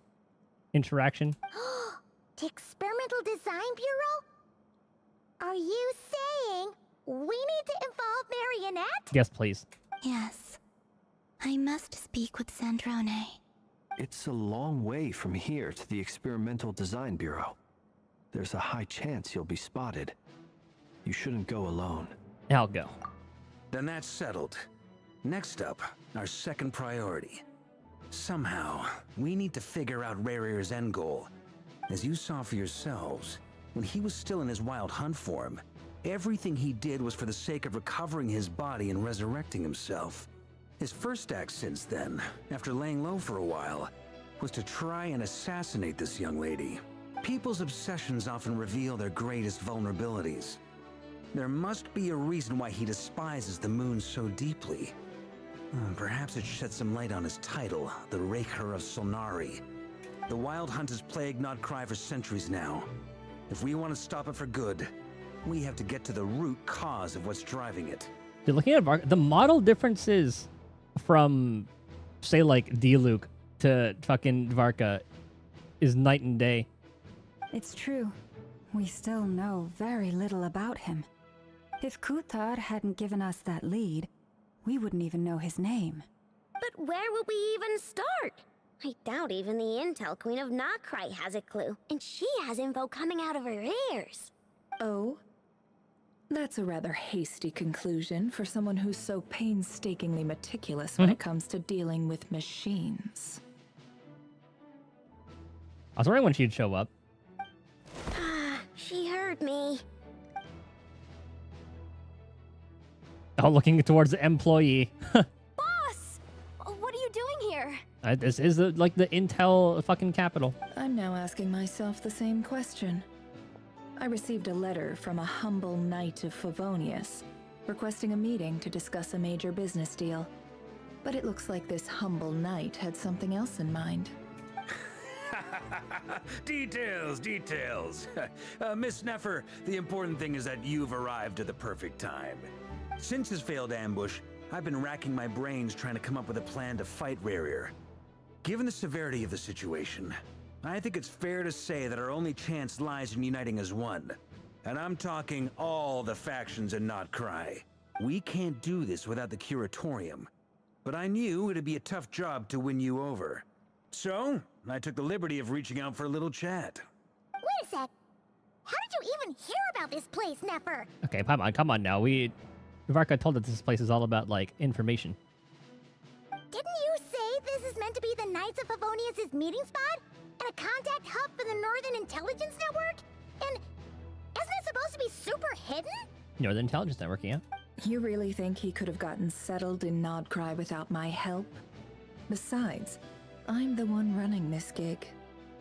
interaction? The Experimental Design Bureau? Are you saying we need to involve Marionette? Yes, please. Yes. I must speak with Sandrone. It's a long way from here to the Experimental Design Bureau. There's a high chance you'll be spotted. You shouldn't go alone. I'll go. Then that's settled. Next up, our second priority. Somehow, we need to figure out Rerir's end goal. As you saw for yourselves, when he was still in his wild hunt form, everything he did was for the sake of recovering his body and resurrecting himself. His first act since then, after laying low for a while, was to try and assassinate this young lady. People's obsessions often reveal their greatest vulnerabilities. There must be a reason why he despises the moon so deeply. Perhaps it sheds some light on his title, the Raker of Solnari. The Wild Hunt has plagued Nodcry for centuries now. If we want to stop it for good, we have to get to the root cause of what's driving it. Dude, looking at the model differences from, say, like Diluc to fucking Varka is night and day. It's true. We still know very little about him. If Kuthar hadn't given us that lead, we wouldn't even know his name. But where would we even start? I doubt even the Intel Queen of Nodcry has a clue, and she has info coming out of her ears. Oh? That's a rather hasty conclusion for someone who's so painstakingly meticulous when it comes to dealing with machines. I was wondering when she'd show up. She heard me. Oh, looking towards the employee. Boss! What are you doing here? This is like the Intel fucking capital. I'm now asking myself the same question. I received a letter from a humble knight of Favonius, requesting a meeting to discuss a major business deal. But it looks like this humble knight had something else in mind. Details. Miss Neffer, the important thing is that you've arrived at the perfect time. Since his failed ambush, I've been racking my brains trying to come up with a plan to fight Rerir. Given the severity of the situation, I think it's fair to say that our only chance lies in uniting as one. And I'm talking all the factions in Notcry. We can't do this without the Curatorium. But I knew it'd be a tough job to win you over. So, I took the liberty of reaching out for a little chat. Wait a sec. How did you even hear about this place, Neffer? Okay, come on now. Varka told us this place is all about, like, information. Didn't you say this is meant to be the Knights of Favonius' meeting spot? And a contact hub for the Northern Intelligence Network? And isn't it supposed to be super hidden? Northern Intelligence Network, yeah. You really think he could have gotten settled in Nodcry without my help? Besides, I'm the one running this gig.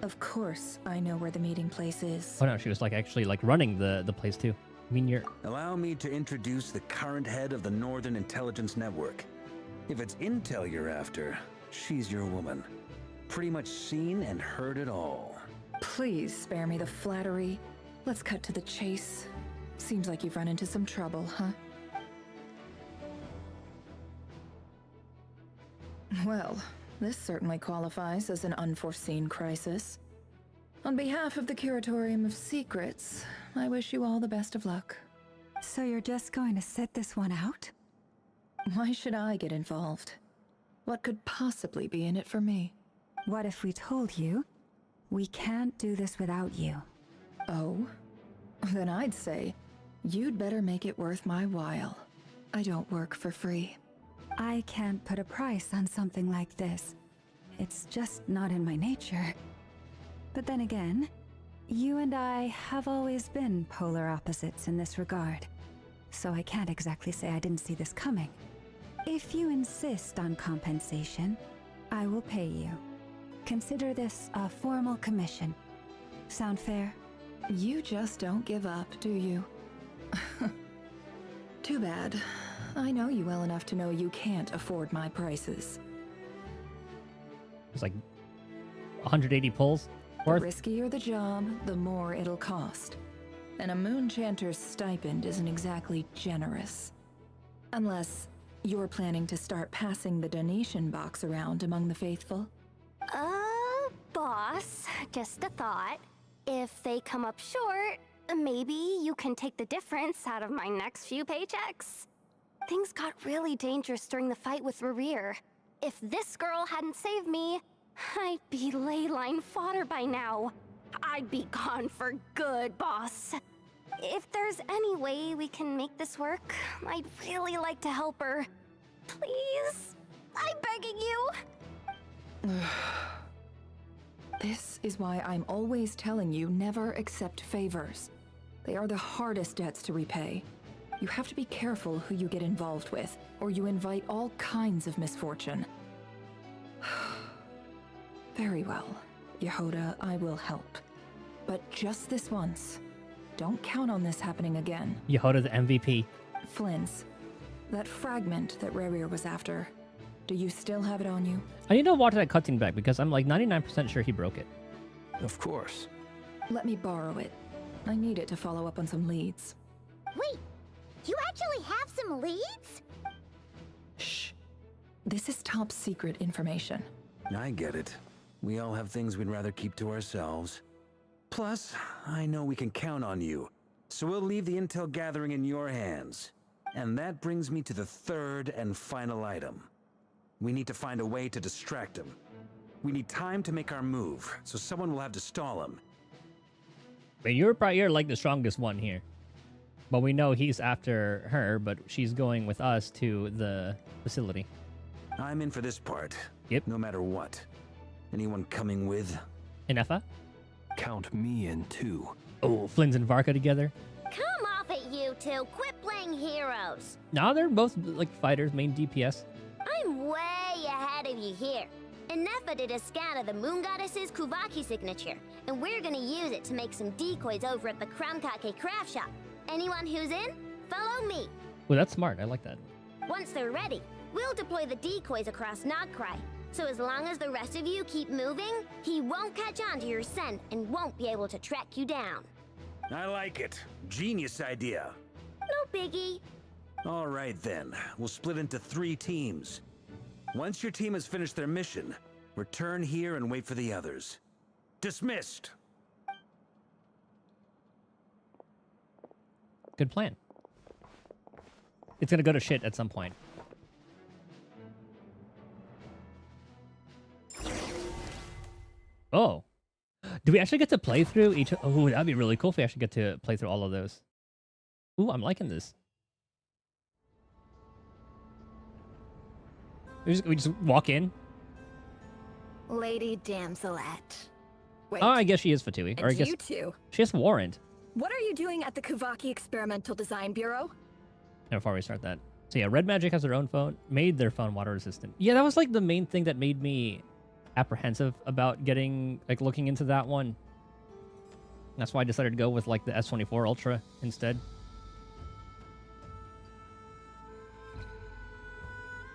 Of course I know where the meeting place is. Oh no, she was like actually like running the place too. I mean, you're... Allow me to introduce the current head of the Northern Intelligence Network. If it's intel you're after, she's your woman. Pretty much seen and heard it all. Please spare me the flattery. Let's cut to the chase. Seems like you've run into some trouble, huh? Well, this certainly qualifies as an unforeseen crisis. On behalf of the Curatorium of Secrets, I wish you all the best of luck. So you're just going to sit this one out? Why should I get involved? What could possibly be in it for me? What if we told you we can't do this without you? Oh? Then I'd say you'd better make it worth my while. I don't work for free. I can't put a price on something like this. It's just not in my nature. But then again, you and I have always been polar opposites in this regard. So I can't exactly say I didn't see this coming. If you insist on compensation, I will pay you. Consider this a formal commission. Sound fair? You just don't give up, do you? Too bad. I know you well enough to know you can't afford my prices. It's like 180 pulls The worth. riskier the job, the more it'll cost. And a Moonchanter's stipend isn't exactly generous. Unless you're planning to start passing the donation box around among the faithful. Boss, just a thought. If they come up short, maybe you can take the difference out of my next few paychecks. Things got really dangerous during the fight with Rerir. If this girl hadn't saved me, I'd be leyline fodder by now. I'd be gone for good, boss. If there's any way we can make this work, I'd really like to help her. Please? I'm begging you. This is why I'm always telling you never accept favors. They are the hardest debts to repay. You have to be careful who you get involved with, or you invite all kinds of misfortune. Very well, Yehoda, I will help. But just this once. Don't count on this happening again. Yehoda the MVP. Flynn's. That fragment that Rerir was after. Do you still have it on you? I need to watch that cutscene back because I'm like 99% sure he broke it. Of course. Let me borrow it. I need it to follow up on some leads. Wait, you actually have some leads? Shh. This is top secret information. I get it. We all have things we'd rather keep to ourselves. Plus, I know we can count on you, so we'll leave the intel gathering in your hands. And that brings me to the third and final item. We need to find a way to distract him. We need time to make our move, so someone will have to stall him. I mean, you're like the strongest one here. But we know he's after her, but she's going with us to the facility. I'm in for this part. Yep. No matter what. Anyone coming with? Inefa? Count me in too. Oh, Flynn's and Varka together. Come off it, you two. Quit playing heroes. Now they're both like fighters, main DPS. I'm way ahead of you here. Inefa did a scan of the Moon Goddess's Kuvaki signature, and we're gonna use it to make some decoys over at the Kramkake craft shop. Anyone who's in, follow me. Well, that's smart. I like that. Once they're ready, We'll deploy the decoys across Nogcry, so as long as the rest of you keep moving, he won't catch on to your scent and won't be able to track you down. I like it. Genius idea. No biggie. All right then, we'll split into 3 teams. Once your team has finished their mission, return here and wait for the others. Dismissed! Good plan. It's gonna go to shit at some point. Oh. Do we actually get to play through each? Oh, that'd be really cool if we actually get to play through all of those. Ooh, I'm liking this. We just walk in. Lady Damselette. Wait. Oh, I guess she is Fatui. Or I guess you two. she has warrant. What are you doing at the Kuvaki Experimental Design Bureau? Before we start that. So yeah, Red Magic has their own phone, made their phone water resistant. Yeah, that was like the main thing that made me apprehensive about getting, like, looking into that one. That's why I decided to go with, like, the S24 Ultra instead.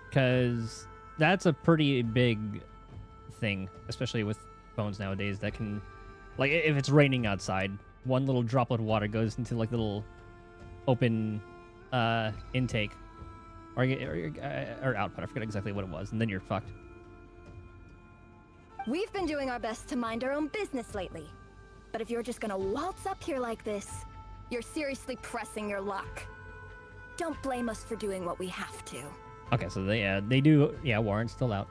Because that's a pretty big thing, especially with phones nowadays that can, like, if it's raining outside, one little droplet of water goes into, like, little open intake or output. I forget exactly what it was, and then you're fucked. We've been doing our best to mind our own business lately. But if you're just gonna waltz up here like this, you're seriously pressing your luck. Don't blame us for doing what we have to. Okay, so they do, yeah, warrant's still out.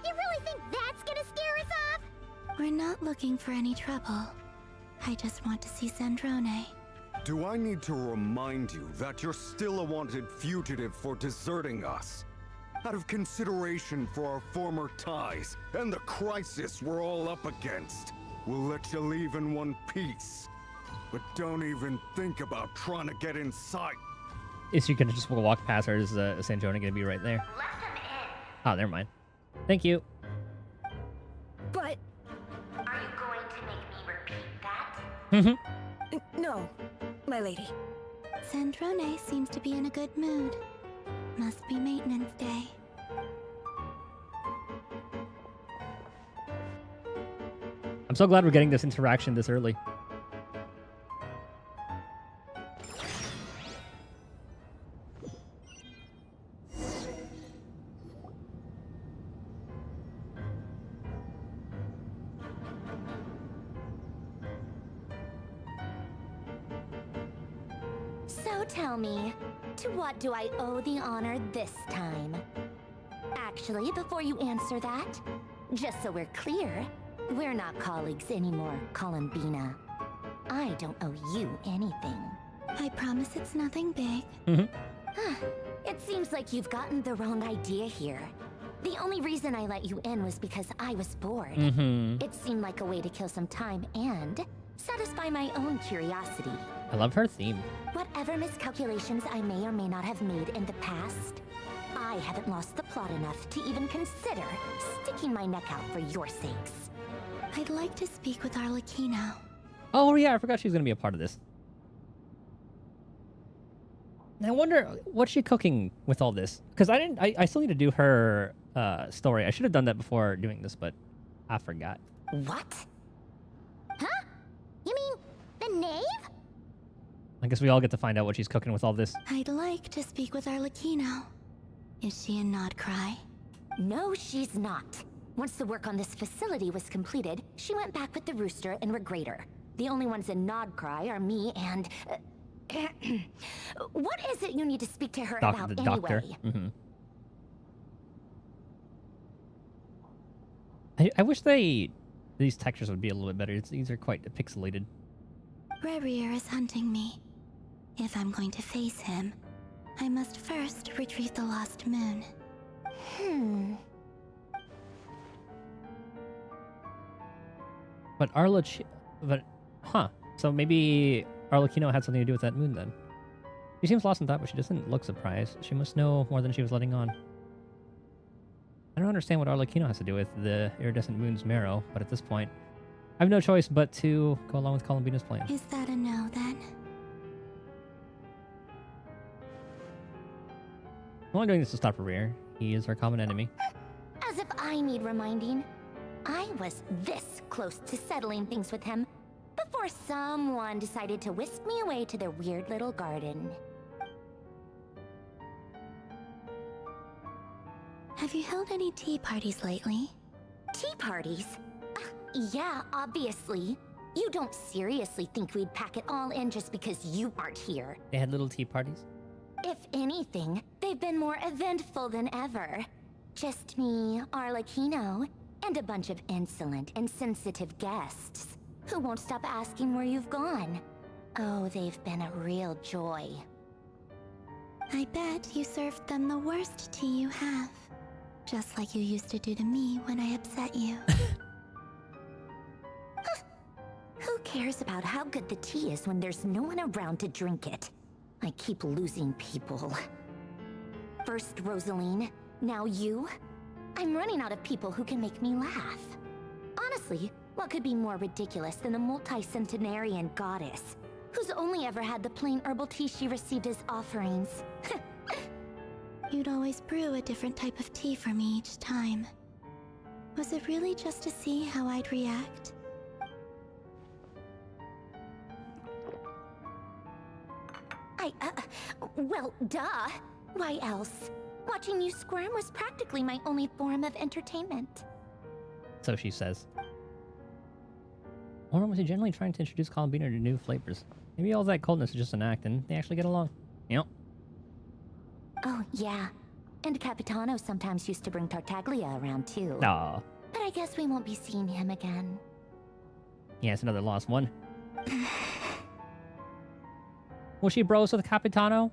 You really think that's gonna scare us off? We're not looking for any trouble. I just want to see Zandrone. Do I need to remind you that you're still a wanted fugitive for deserting us? Out of consideration for our former ties and the crisis we're all up against, we'll let you leave in one piece. But don't even think about trying to get inside. Is you gonna just walk past her? Is Zandrone gonna be right there? Oh, never mind. Thank you. But... Are you going to make me repeat that? No, my lady. Zandrone seems to be in a good mood. Must be maintenance day. I'm so glad we're getting this interaction this early. So tell me, to what do I owe the honor this time? Actually, before you answer that, just so we're clear, we're not colleagues anymore, Columbina. I don't owe you anything. I promise it's nothing big. It seems like you've gotten the wrong idea here. The only reason I let you in was because I was bored. It seemed like a way to kill some time and satisfy my own curiosity. I love her theme. Whatever miscalculations I may or may not have made in the past, I haven't lost the plot enough to even consider sticking my neck out for your sakes. I'd like to speak with Arlecchino. Oh yeah, I forgot she was gonna be a part of this. I wonder what's she cooking with all this? Because I still need to do her story. I should have done that before doing this, but I forgot. What? Huh? You mean the knave? I guess we all get to find out what she's cooking with all this. I'd like to speak with Arlecchino. Is she in Nodcry? No, she's not. Once the work on this facility was completed, she went back with the Rooster and Regrator. The only ones in Nodcry are me and... what is it you need to speak to her about the anyway? doctor. I wish these textures would be a little bit better. These are quite pixelated. Rerir is hunting me. If I'm going to face him, I must first retrieve the lost moon. But huh. So maybe Arlecchino had something to do with that moon then. She seems lost in thought, but she doesn't look surprised. She must know more than she was letting on. I don't understand what Arlecchino has to do with the iridescent moon's marrow, but at this point, I have no choice but to go along with Columbina's plan. Is that a no then? only doing this to stop Rear. He is our common enemy. As if I need reminding. I was this close to settling things with him before someone decided to whisk me away to their weird little garden. Have you held any tea parties lately? Tea parties? Yeah, obviously. You don't seriously think we'd pack it all in just because you aren't here. They had little tea parties? If anything, they've been more eventful than ever. Just me, Arlecchino, and a bunch of insolent and sensitive guests who won't stop asking where you've gone. Oh, they've been a real joy. I bet you served them the worst tea you have. Just like you used to do to me when I upset you. Who cares about how good the tea is when there's no one around to drink it? I keep losing people. First Rosaline, now you. I'm running out of people who can make me laugh. Honestly, what could be more ridiculous than a multi-centenarian goddess who's only ever had the plain herbal tea she received as offerings? You'd always brew a different type of tea for me each time. Was it really just to see how I'd react? Well, duh. Why else? Watching you squirm was practically my only form of entertainment. So she says. Or was he generally trying to introduce Columbina to new flavors? Maybe all that coldness is just an act and they actually get along. Yep. Oh, yeah. And Capitano sometimes used to bring Tartaglia around too. Aw. But I guess we won't be seeing him again. Yeah, it's another lost one. Was she bros with Capitano?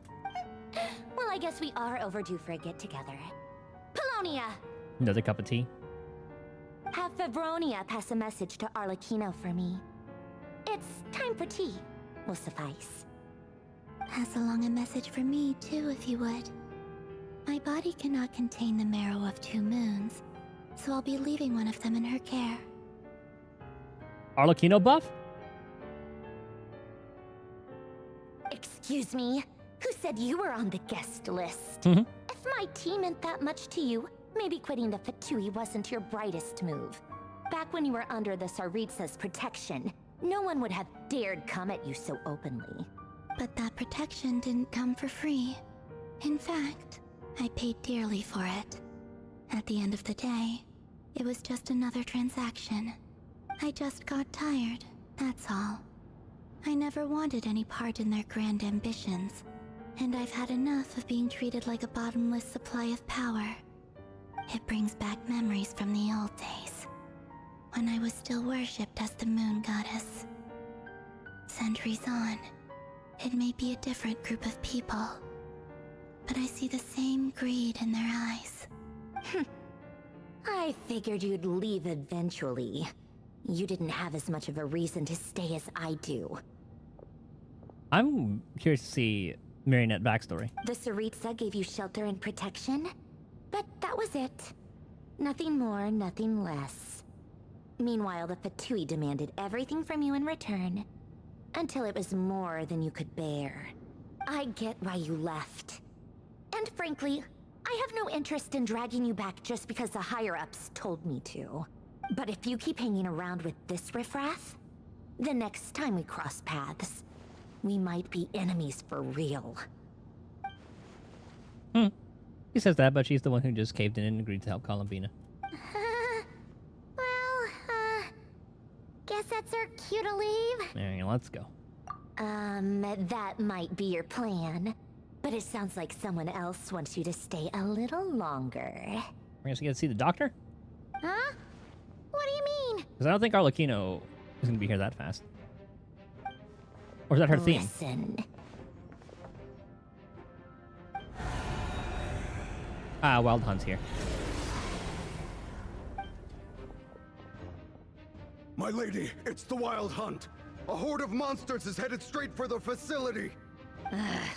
Well, I guess we are overdue for a get-together. Polonia! Another cup of tea? Have Favronia pass a message to Arlecchino for me. It's time for tea. Will suffice. Pass along a message for me, too, if you would. My body cannot contain the marrow of 2 moons, so I'll be leaving one of them in her care. Arlecchino buff? Excuse me? Who said you were on the guest list? Mm-hmm. If my tea meant that much to you, maybe quitting the Fatui wasn't your brightest move. Back when you were under the Tsaritsa's protection, no one would have dared come at you so openly. But that protection didn't come for free. In fact, I paid dearly for it. At the end of the day, it was just another transaction. I just got tired, that's all. I never wanted any part in their grand ambitions, and I've had enough of being treated like a bottomless supply of power. It brings back memories from the old days, when I was still worshipped as the moon goddess. Centuries on, it may be a different group of people, but I see the same greed in their eyes. I figured you'd leave eventually. You didn't have as much of a reason to stay as I do. I'm curious to see Marionette backstory. The Tsaritsa gave you shelter and protection, but that was it. Nothing more, nothing less. Meanwhile, the Fatui demanded everything from you in return, until it was more than you could bear. I get why you left. And frankly, I have no interest in dragging you back just because the higher-ups told me to. But if you keep hanging around with this riffraff, the next time we cross paths, we might be enemies for real. He says that, but she's the one who just caved in and agreed to help Columbina. Guess that's our cue to leave. Alright, let's go. That might be your plan. But it sounds like someone else wants you to stay a little longer. We're gonna get to see the doctor? Huh? What do you mean? Because I don't think Arlecchino is gonna be here that fast. Or is that her theme? Listen. Ah, Wild Hunt's here. My lady, it's the Wild Hunt. A horde of monsters is headed straight for the facility.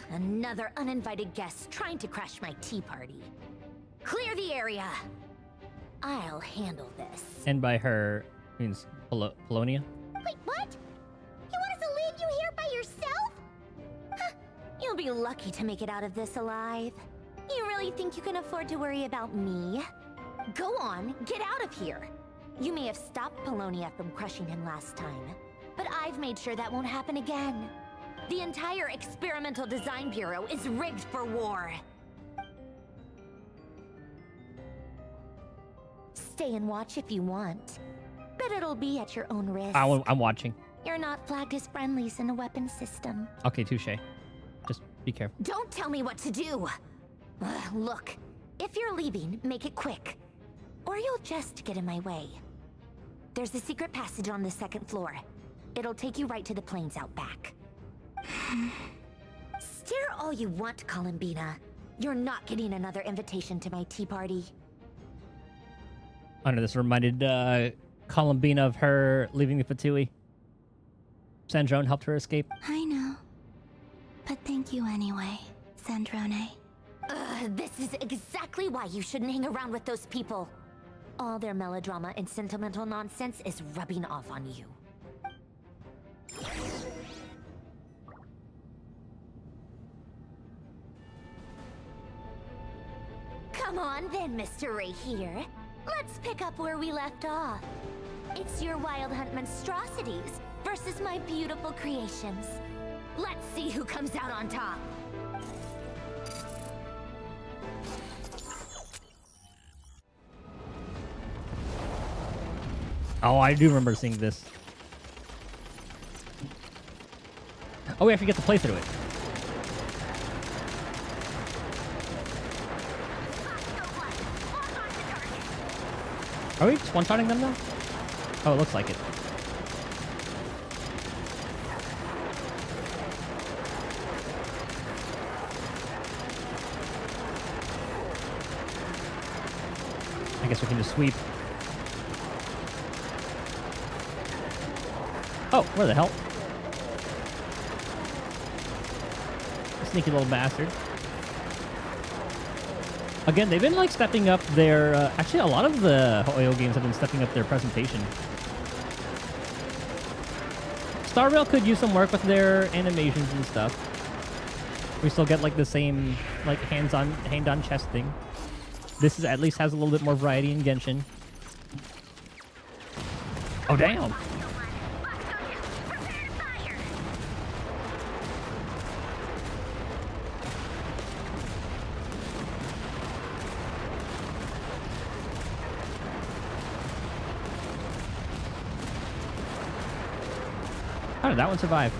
Another uninvited guest trying to crash my tea party. Clear the area. I'll handle this. And by her means Polonia. Wait, what? You want us to leave you here by yourself? Huh, you'll be lucky to make it out of this alive. You really think you can afford to worry about me? Go on, get out of here. You may have stopped Polonia from crushing him last time, but I've made sure that won't happen again. The entire Experimental Design Bureau is rigged for war. Stay and watch if you want, but it'll be at your own risk. I'm watching. You're not flagged as friendlies in the weapon system. Okay, touche. Just be careful. Don't tell me what to do! Look, if you're leaving, make it quick. Or you'll just get in my way. There's a secret passage on the 2nd floor. It'll take you right to the plains out back. Stare all you want, Columbina. You're not getting another invitation to my tea party. I know this reminded Columbina of her leaving the Fatui. Sandrone helped her escape. I know. But thank you anyway, Sandrone. This is exactly why you shouldn't hang around with those people. All their melodrama and sentimental nonsense is rubbing off on you. Come on then, Mr. Ray here. Let's pick up where we left off. It's your Wild Hunt monstrosities versus my beautiful creations. Let's see who comes out on top. Oh, I do remember seeing this. Oh, we have to get to play through it. Are we just one-shotting them now? Oh, it looks like it. I guess we can just sweep. Oh, where the hell? Sneaky little bastard. Again, they've been like stepping up their... actually, a lot of the Hoyo games have been stepping up their presentation. Star Rail could use some work with their animations and stuff. We still get like the same like hand-on chest thing. This is at least has a little bit more variety in Genshin. Oh damn! How did that one survive?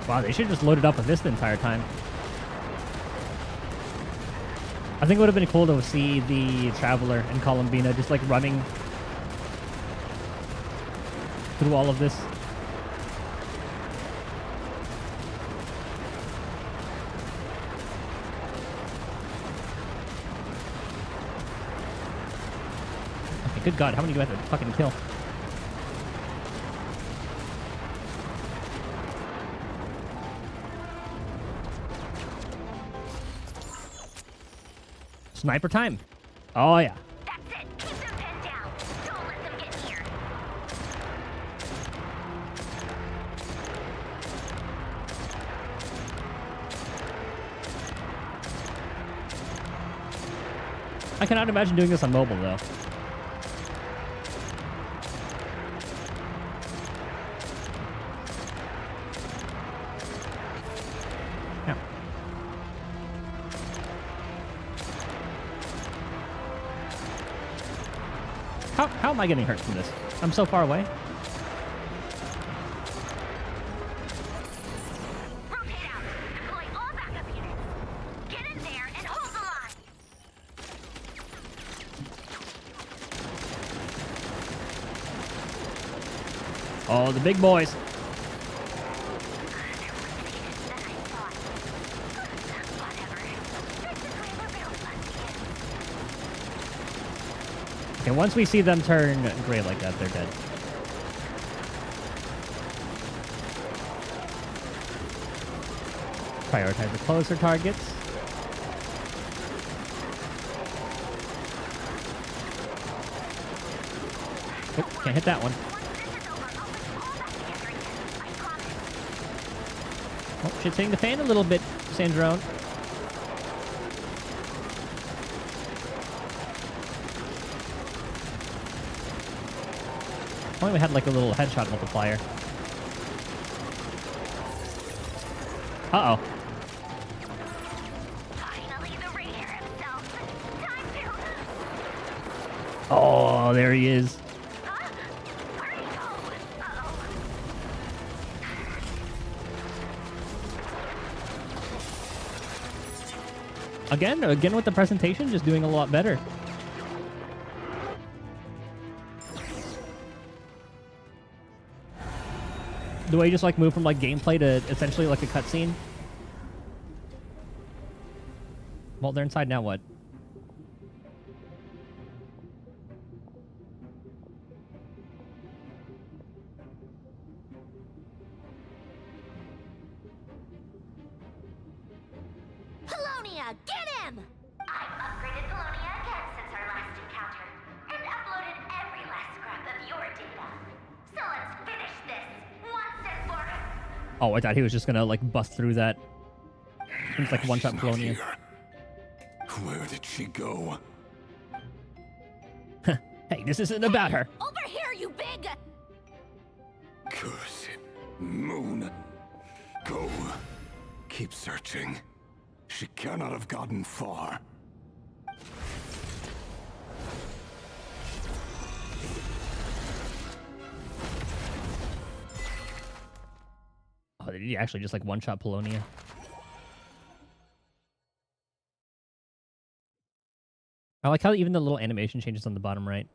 Wow, they should have just loaded up with this the entire time. I think it would have been cool to see the Traveler and Columbina just like running through all of this. Okay, good God, how many do I have to fucking kill? Sniper time. Oh, yeah. That's it. Keep them pinned down. Don't let them get near. I cannot imagine doing this on mobile, though. How am I getting hurt from this? I'm so far away. Rotate out. Deploy all backup units. Get in there and hold the line. Oh, the big boys. Okay, once we see them turn gray like that, they're dead. Prioritize the closer targets. Oh, can't hit that one. Oh, shit's hitting the fan a little bit, Sandrone. Only we had like a little headshot multiplier. Uh-oh. Finally, the Raider himself. Time to... Oh, there he is. Where'd he go? Again with the presentation, just doing a lot better. The way you just like move from like gameplay to essentially like a cutscene. Well, they're inside now. What? Polonia, get him! I've upgraded Polonia again since our last encounter, and uploaded every last scrap of your data. So let's finish this once and for Oh, I thought he was just gonna like bust through that. It's like one shot Polonia. Where did she go? Hey, this isn't about her. Over here, you big... Curse it, Moon. Go. Keep searching. She cannot have gotten far. Oh, did he actually just like one shot Polonia? I like how even the little animation changes on the bottom right.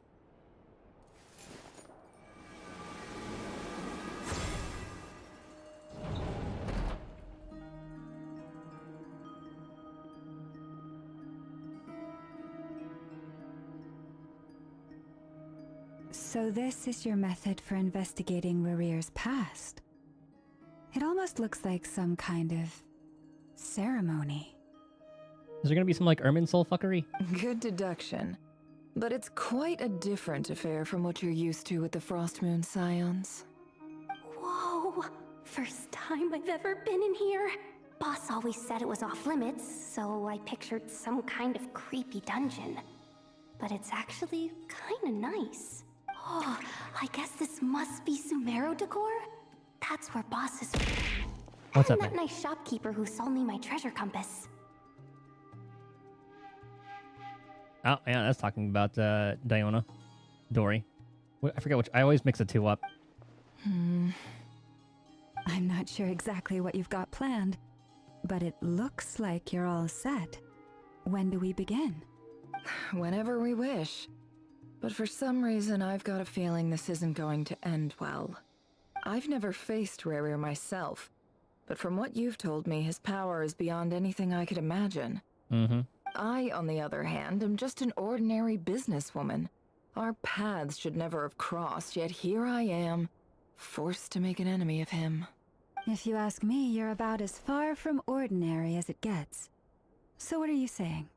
So this is your method for investigating Rarir's past. It almost looks like some kind of ceremony. Is there gonna be some like Ermin soul fuckery? Good deduction. But it's quite a different affair from what you're used to with the Frost Moon Scions. Whoa! First time I've ever been in here. Boss always said it was off limits, so I pictured some kind of creepy dungeon. But it's actually kinda nice. Oh, I guess this must be Sumero decor? That's where Boss is from. What's and up, that man? nice shopkeeper who sold me my treasure compass. Oh, yeah, that's talking about Diona. Dory. I forget which. I always mix the two up. I'm not sure exactly what you've got planned, but it looks like you're all set. When do we begin? Whenever we wish. But for some reason, I've got a feeling this isn't going to end well. I've never faced Rarir myself, but from what you've told me, his power is beyond anything I could imagine. Mm-hmm. I, on the other hand, am just an ordinary businesswoman. Our paths should never have crossed, yet here I am, forced to make an enemy of him. If you ask me, you're about as far from ordinary as it gets. So what are you saying?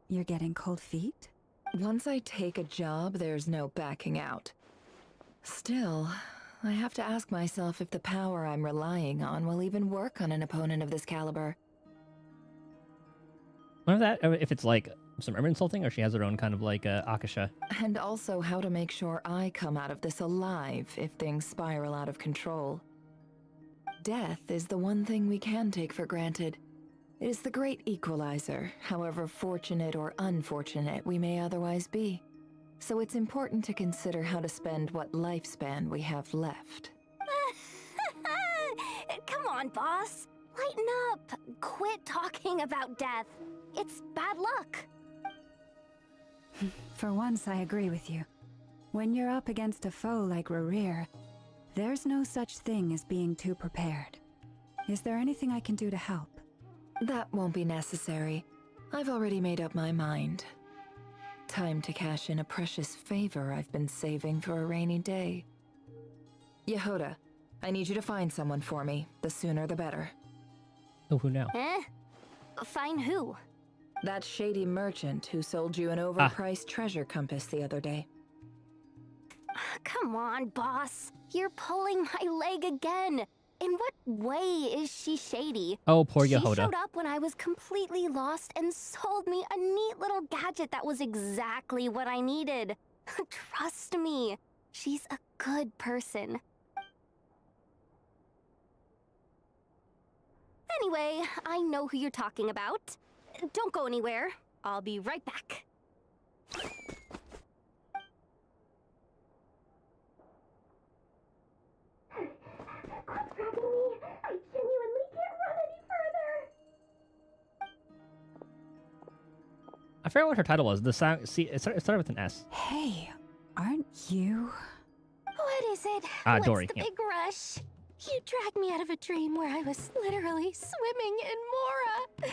You're getting cold feet? Once I take a job, there's no backing out. Still, I have to ask myself if the power I'm relying on will even work on an opponent of this caliber. Wonder if it's like some Ermin soul thing, or she has her own kind of like Akasha. And also how to make sure I come out of this alive if things spiral out of control. Death is the one thing we can take for granted. It is the great equalizer, however fortunate or unfortunate we may otherwise be. So it's important to consider how to spend what lifespan we have left. Come on, boss. Lighten up. Quit talking about death. It's bad luck. For once, I agree with you. When you're up against a foe like Rarir, there's no such thing as being too prepared. Is there anything I can do to help? That won't be necessary. I've already made up my mind. Time to cash in a precious favor I've been saving for a rainy day. Yehoda, I need you to find someone for me. The sooner the better. Oh, who now? Find who? That shady merchant who sold you an overpriced treasure compass the other day. Come on, boss. You're pulling my leg again. In what way is she shady? Oh, poor She Yehoda. showed up when I was completely lost and sold me a neat little gadget that was exactly what I needed. Trust me, she's a good person. Anyway, I know who you're talking about. Don't go anywhere. I'll be right back. Quit dragging me. I genuinely can't run any further. I forgot what her title was. The song. See, it started with an S. Hey, aren't you? What is it? What's Dory. the Yeah. big rush? You dragged me out of a dream where I was literally swimming in Mora.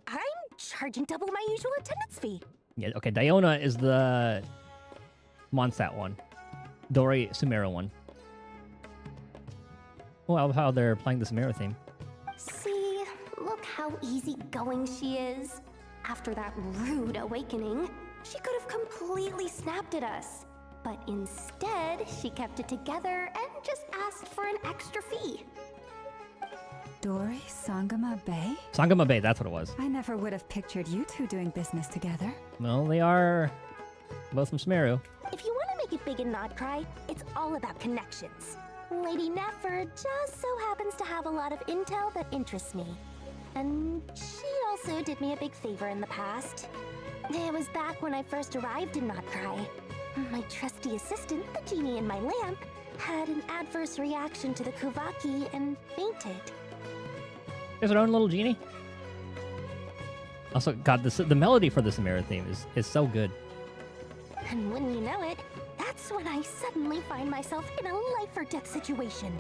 I'm charging double my usual attendance fee. Yeah. Okay. Diona is the Mondstadt one. Dory, Sumeru one. Well, how they're playing the Sumeru theme. See, look how easygoing she is. After that rude awakening, she could have completely snapped at us. But instead, she kept it together and just asked for an extra fee. Dory Sangama Bay? Sangama Bay, that's what it was. I never would have pictured you two doing business together. Well, they are both from Sumeru. If you want to make it big and not cry, it's all about connections. Lady Nefer just so happens to have a lot of intel that interests me. And she also did me a big favor in the past. It was back when I first arrived in Not Cry. My trusty assistant, the genie in my lamp, had an adverse reaction to the Kuvaki and fainted. There's her own little genie. Also, God, the melody for the Sumeru theme is so good. And wouldn't you know it, that's when I suddenly find myself in a life-or-death situation.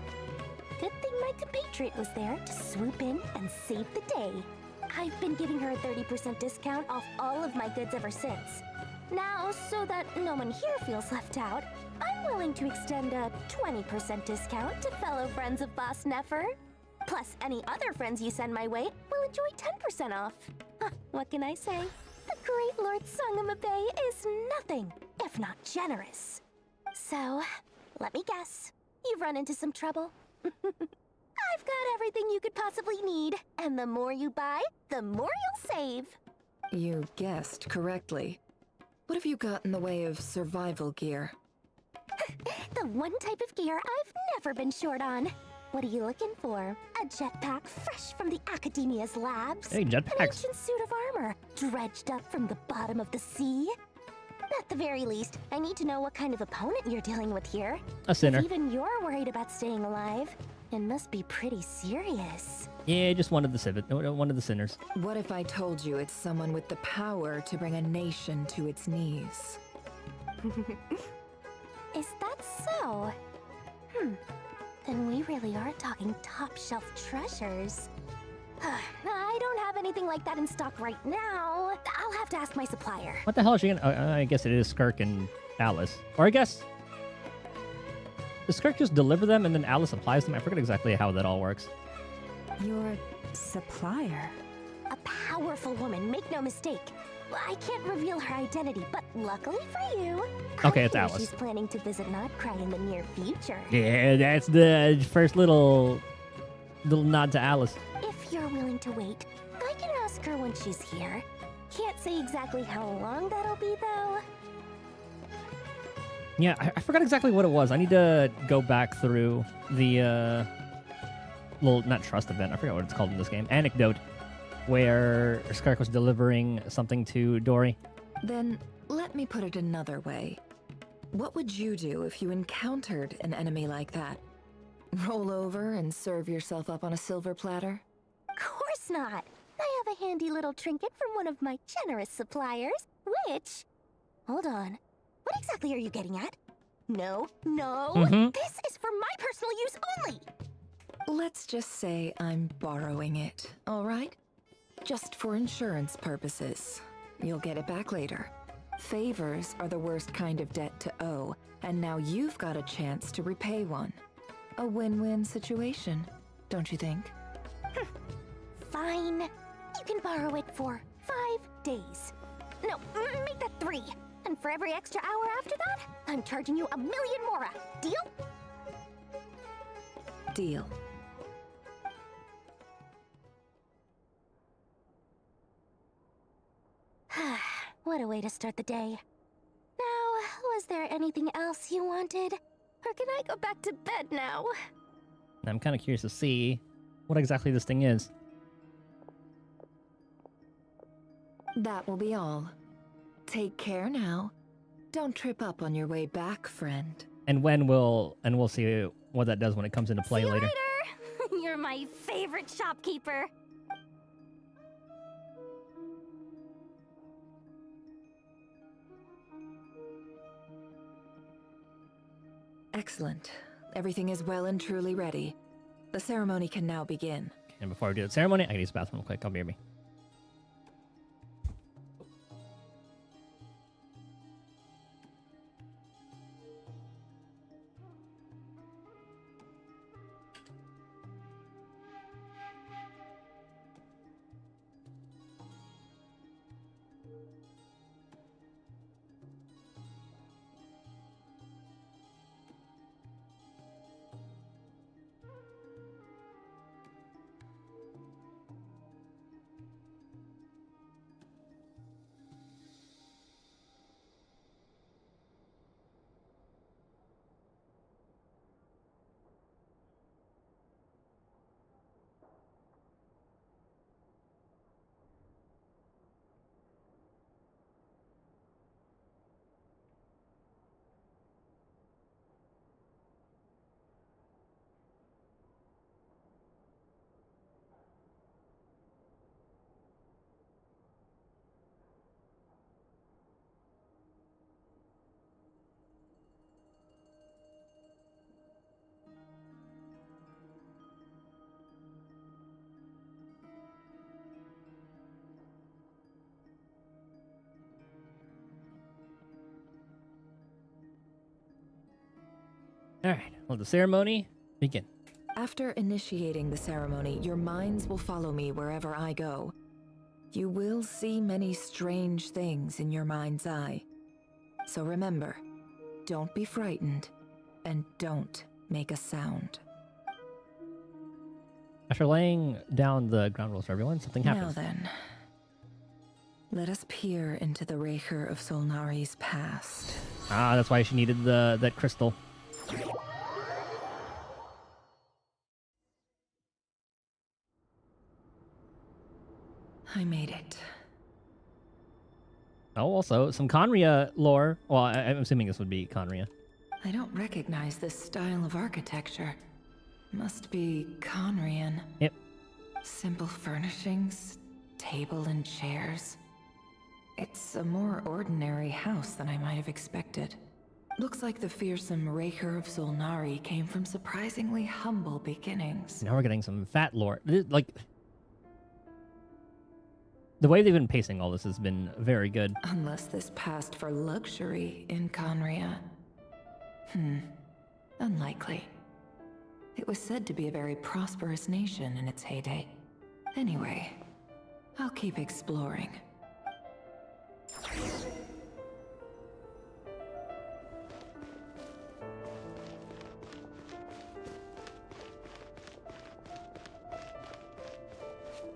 Good thing my compatriot was there to swoop in and save the day. I've been giving her a 30% discount off all of my goods ever since. Now, so that no one here feels left out, I'm willing to extend a 20% discount to fellow friends of Boss Nefer. Plus, any other friends you send my way will enjoy 10% off. Huh, what can I say? The great Lord Sangama Bay is nothing if not generous. So, let me guess. You've run into some trouble? I've got everything you could possibly need, and the more you buy, the more you'll save. You guessed correctly. What have you got in the way of survival gear? The one type of gear I've never been short on. What are you looking for? A jetpack fresh from the Academia's labs? Hey, jetpacks. An ancient suit of armor dredged up from the bottom of the sea? At the very least, I need to know what kind of opponent you're dealing with here. A sinner. If even you're worried about staying alive, it must be pretty serious. Yeah, just one of the sinners. What if I told you it's someone with the power to bring a nation to its knees? Is that so? Then we really are talking top-shelf treasures. I don't have anything like that in stock right now. I'll have to ask my supplier. What the hell is she gonna... I guess it is Skirk and Alice. Or I guess... Does Skirk just deliver them and then Alice applies them? I forget exactly how that all works. Your supplier? A powerful woman, make no mistake. I can't reveal her identity, but luckily for you, Okay, I it's hear Alice. she's planning to visit Not Cry in the near future. Yeah, that's the first little nod to Alice. If you're willing to wait, I can ask her when she's here. Can't say exactly how long that'll be, though. Yeah, I forgot exactly what it was. I need to go back through the little, not trust event, I forgot what it's called in this game, anecdote, where Skirk was delivering something to Dory. Then, let me put it another way. What would you do if you encountered an enemy like that? Roll over and serve yourself up on a silver platter? Of course not. I have a handy little trinket from one of my generous suppliers, which... Hold on. What exactly are you getting at? No. This is for my personal use only! Let's just say I'm borrowing it, all right? Just for insurance purposes. You'll get it back later. Favors are the worst kind of debt to owe, and now you've got a chance to repay one. A win-win situation, don't you think? Fine. You can borrow it for 5 days. No, make that 3. And for every extra hour after that, I'm charging you 1,000,000 mora. Deal? Deal. What a way to start the day. Now, was there anything else you wanted? Or can I go back to bed now? I'm kind of curious to see what exactly this thing is. That will be all. Take care now. Don't trip up on your way back, friend. And we'll see what that does when it comes into play later. You're my favorite shopkeeper. Excellent. Everything is well and truly ready. The ceremony can now begin. And before we do the ceremony, I can use the bathroom real quick. Come near me. Alright, let the ceremony begin. After initiating the ceremony, your minds will follow me wherever I go. You will see many strange things in your mind's eye. So remember, don't be frightened, and don't make a sound. After laying down the ground rules for everyone, something happens. Now then, let us peer into the Raker of Solnari's past. Ah, that's why she needed that crystal. I made it. Oh, also, some Conria lore. Well, I'm assuming this would be Conria. I don't recognize this style of architecture. Must be Conrian. Yep. Simple furnishings, table and chairs. It's a more ordinary house than I might have expected. Looks like the fearsome Raker of Solnari came from surprisingly humble beginnings. Now we're getting some fat lore. Like, the way they've been pacing all this has been very good. Unless this passed for luxury in Conria. Unlikely. It was said to be a very prosperous nation in its heyday. Anyway, I'll keep exploring.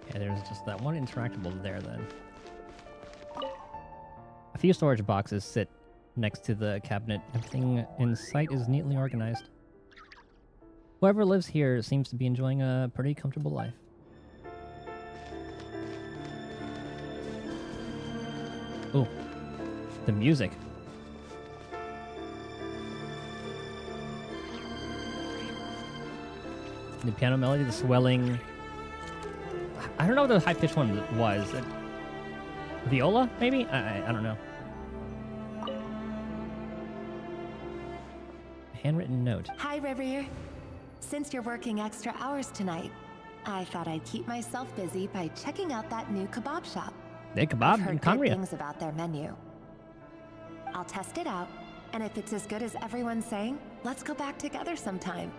Yeah, there's just that one interactable there then. A few storage boxes sit next to the cabinet. Everything in sight is neatly organized. Whoever lives here seems to be enjoying a pretty comfortable life. Ooh, the music. The piano melody, the swelling. I don't know what the high-pitched one was. Viola, maybe? I don't know. Handwritten note. Hi, Reverie. Since you're working extra hours tonight, I thought I'd keep myself busy by checking out that new kebab shop. They kebab I've in heard good Conria. things about their menu. I'll test it out, and if it's as good as everyone's saying, let's go back together sometime.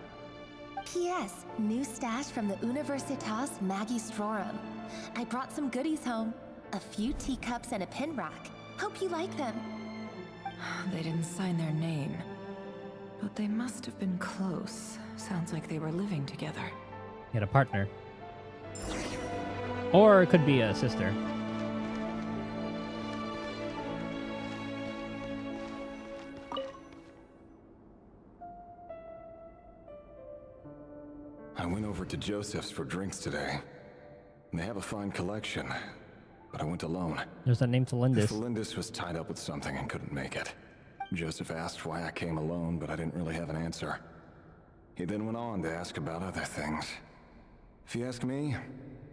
P.S. New stash from the Universitas Magistrorum. I brought some goodies home. A few teacups and a pin rack. Hope you like them. They didn't sign their name. But they must have been close. Sounds like they were living together. He had a partner. Or it could be a sister. I went over to Joseph's for drinks today. They have a fine collection, but I went alone. There's that name Felindis. Felindis was tied up with something and couldn't make it. Joseph asked why I came alone, but I didn't really have an answer. He then went on to ask about other things. If you ask me,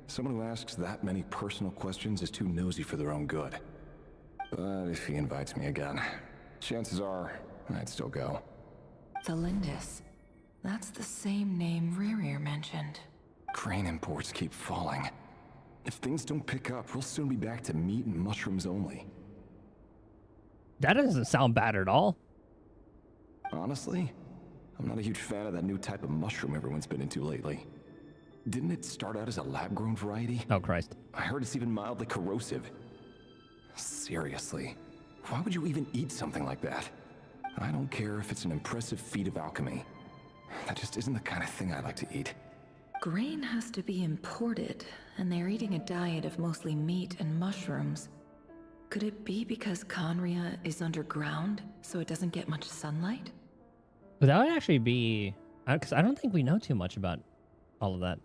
someone who asks that many personal questions is too nosy for their own good. But if he invites me again, chances are I'd still go. Felindis. That's the same name Rerir mentioned. Grain imports keep falling. If things don't pick up, we'll soon be back to meat and mushrooms only. That doesn't sound bad at all. Honestly, I'm not a huge fan of that new type of mushroom everyone's been into lately. Didn't it start out as a lab-grown variety? Oh, Christ. I heard it's even mildly corrosive. Seriously, why would you even eat something like that? I don't care if it's an impressive feat of alchemy. That just isn't the kind of thing I like to eat. Grain has to be imported, and they're eating a diet of mostly meat and mushrooms. Could it be because Conria is underground, so it doesn't get much sunlight? But that would actually be... Because I don't think we know too much about all of that.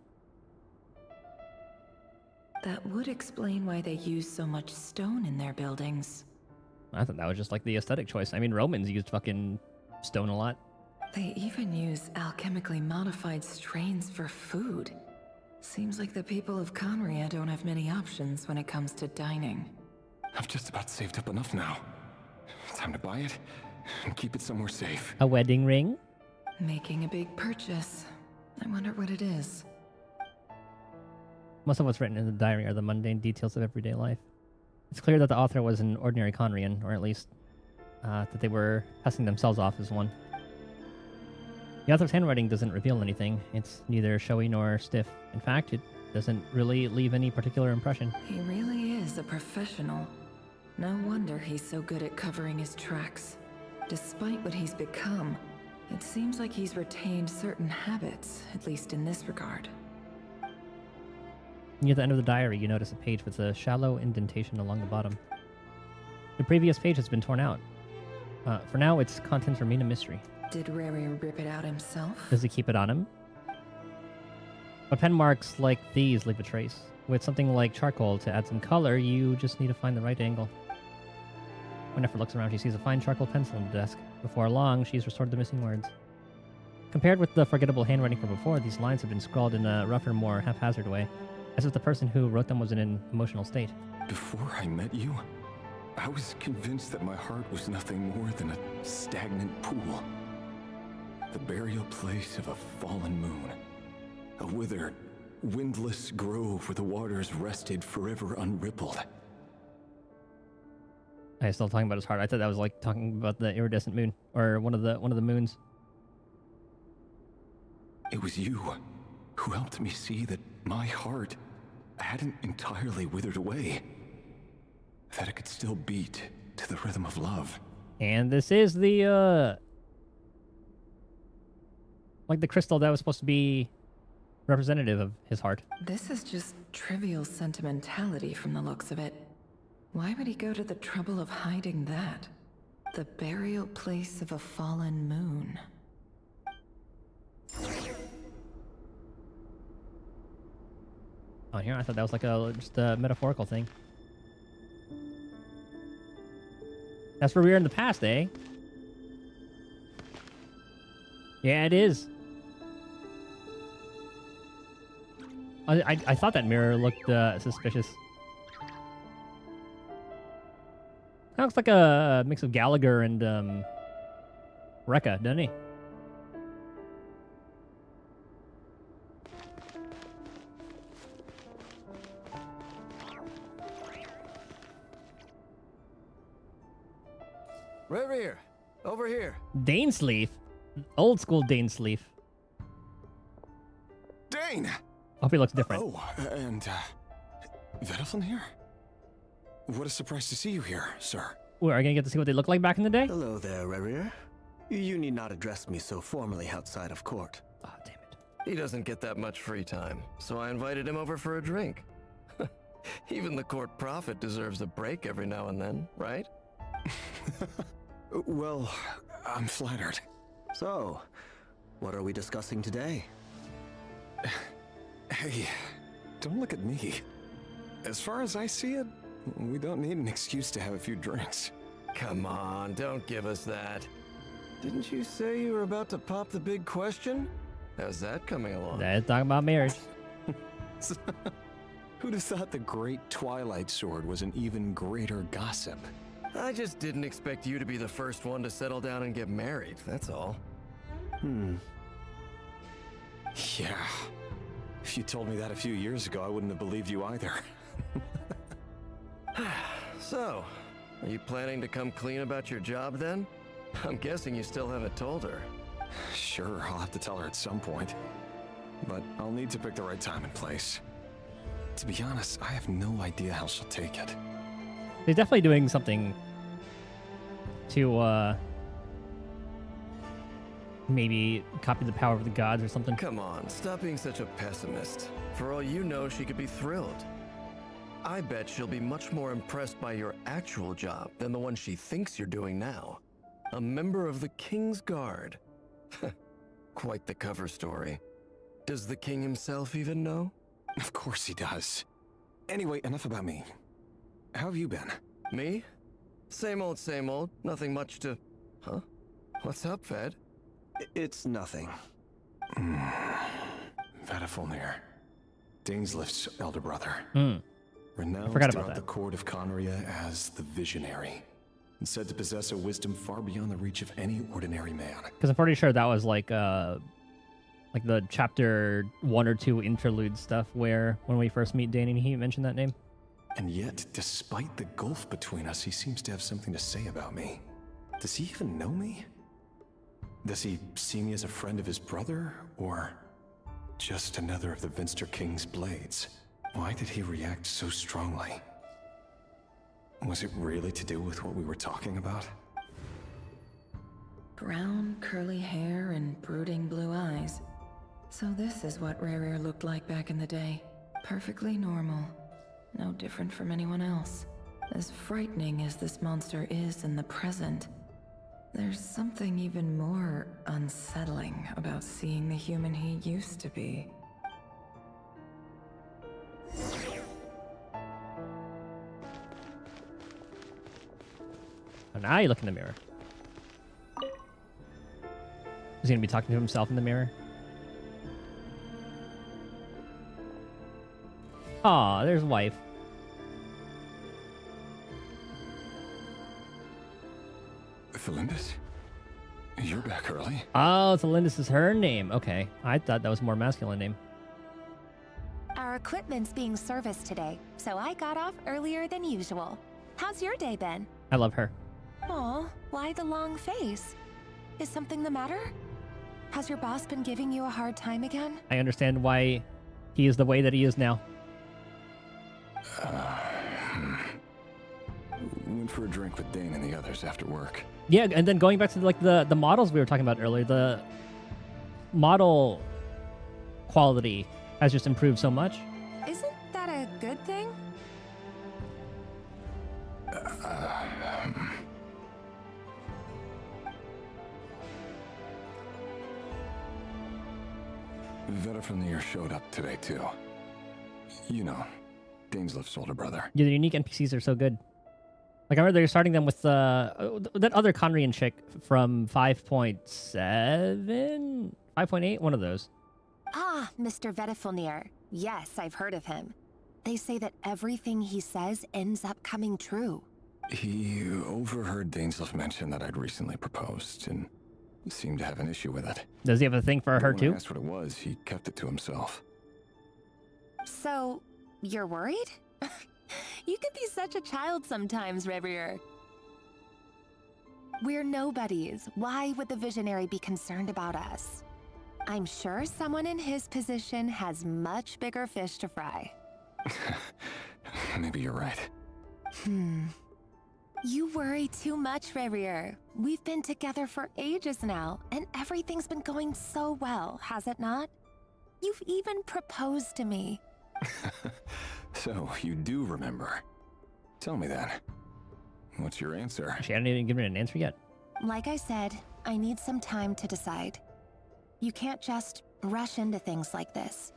That would explain why they use so much stone in their buildings. I thought that was just like the aesthetic choice. I mean, Romans used fucking stone a lot. They even use alchemically modified strains for food. Seems like the people of Conria don't have many options when it comes to dining. I've just about saved up enough now. Time to buy it and keep it somewhere safe. A wedding ring? Making a big purchase. I wonder what it is. Most of what's written in the diary are the mundane details of everyday life. It's clear that the author was an ordinary Conrian, or at least that they were passing themselves off as one. The author's handwriting doesn't reveal anything. It's neither showy nor stiff. In fact, it doesn't really leave any particular impression. He really is a professional. No wonder he's so good at covering his tracks. Despite what he's become, it seems like he's retained certain habits, at least in this regard. Near the end of the diary, you notice a page with a shallow indentation along the bottom. The previous page has been torn out. For now, its contents remain a mystery. Did Rerir rip it out himself? Does he keep it on him? But pen marks like these leave a trace. With something like charcoal to add some color, you just need to find the right angle. When Nefer looks around, she sees a fine charcoal pencil on the desk. Before long, she's restored the missing words. Compared with the forgettable handwriting from before, these lines have been scrawled in a rougher, more haphazard way, as if the person who wrote them was in an emotional state. Before I met you, I was convinced that my heart was nothing more than a stagnant pool. The burial place of a fallen moon. A withered, windless grove where the waters rested forever unrippled. I was still talking about his heart. I thought that was like talking about the iridescent moon, or one of the moons. It was you who helped me see that my heart hadn't entirely withered away. That it could still beat to the rhythm of love. And this is the like the crystal that was supposed to be representative of his heart. This is just trivial sentimentality from the looks of it. Why would he go to the trouble of hiding that? The burial place of a fallen moon. On here, I thought that was like just a metaphorical thing. That's where we were in the past, eh? Yeah, it is. I thought that mirror looked suspicious. That looks like a mix of Gallagher and Rekka, doesn't he? Rerir, over here. Dainsleaf? Old school Dainsleaf. Dane! I hope he looks different. Oh, and, Vedalfin here? What a surprise to see you here, sir. Well, are you gonna get to see what they looked like back in the day? Hello there, Rerir. You need not address me so formally outside of court. Oh, damn it. He doesn't get that much free time, so I invited him over for a drink. Even the court prophet deserves a break every now and then, right? Well, I'm flattered. So, what are we discussing today? Hey, don't look at me. As far as I see it, we don't need an excuse to have a few drinks. Come on, don't give us that. Didn't you say you were about to pop the big question? How's that coming along? That's talking about marriage. Who'd have thought the great Twilight Sword was an even greater gossip? I just didn't expect you to be the first one to settle down and get married, that's all. Yeah. If you told me that a few years ago, I wouldn't have believed you either. So, are you planning to come clean about your job then? I'm guessing you still haven't told her. Sure, I'll have to tell her at some point. But I'll need to pick the right time and place. To be honest, I have no idea how she'll take it. He's definitely doing something to, maybe copy the power of the gods or something. Come on, stop being such a pessimist. For all you know, she could be thrilled. I bet she'll be much more impressed by your actual job than the one she thinks you're doing now. A member of the King's Guard. Quite the cover story. Does the king himself even know? Of course he does. Anyway, enough about me. How have you been? Me? Same old, same old. Nothing much to... Huh? What's up, Ved? It's nothing. Vedifulnir, Dainslift's elder brother. Renowned Forgot about throughout that. the court of Conria as the Visionary, and said to possess a wisdom far beyond the reach of any ordinary man. Because I'm pretty sure that was like the chapter 1 or 2 interlude stuff where when we first meet Danny, he mentioned that name. And yet, despite the gulf between us, he seems to have something to say about me. Does he even know me? Does he see me as a friend of his brother, or just another of the Vinster King's blades? Why did he react so strongly? Was it really to do with what we were talking about? Brown, curly hair and brooding blue eyes. So this is what Rerir looked like back in the day. Perfectly normal. No different from anyone else. As frightening as this monster is in the present, there's something even more unsettling about seeing the human he used to be. And now you look in the mirror. Is he gonna be talking to himself in the mirror? Aw, there's wife. Felindis? You're back early. Oh, Felindis is her name. Okay. I thought that was a more masculine name. Our equipment's being serviced today, so I got off earlier than usual. How's your day been? I love her. Aw, why the long face? Is something the matter? Has your boss been giving you a hard time again? I understand why he is the way that he is now. Went for a drink with Dane and the others after work. Yeah, and then going back to like the models we were talking about earlier, the model quality has just improved so much. Isn't that a good thing? Vedifulnir showed up today too. You know, Dainslift's older brother. Yeah, the unique NPCs are so good. Like I remember they were starting them with that other Conrian chick from 5.7, 5.8, one of those. Ah, Mr. Vedifulnir. Yes, I've heard of him. They say that everything he says ends up coming true. He overheard Dainslift mention that I'd recently proposed and seemed to have an issue with it. Does he have a thing for her When too? I asked what it was, he kept it to himself. So, you're worried? You could be such a child sometimes, Revier. We're nobodies. Why would the Visionary be concerned about us? I'm sure someone in his position has much bigger fish to fry. Maybe you're right. You worry too much, Rerir. We've been together for ages now, and everything's been going so well, has it not? You've even proposed to me. So, you do remember. Tell me then. What's your answer? She hadn't even given an answer yet. Like I said, I need some time to decide. You can't just rush into things like this.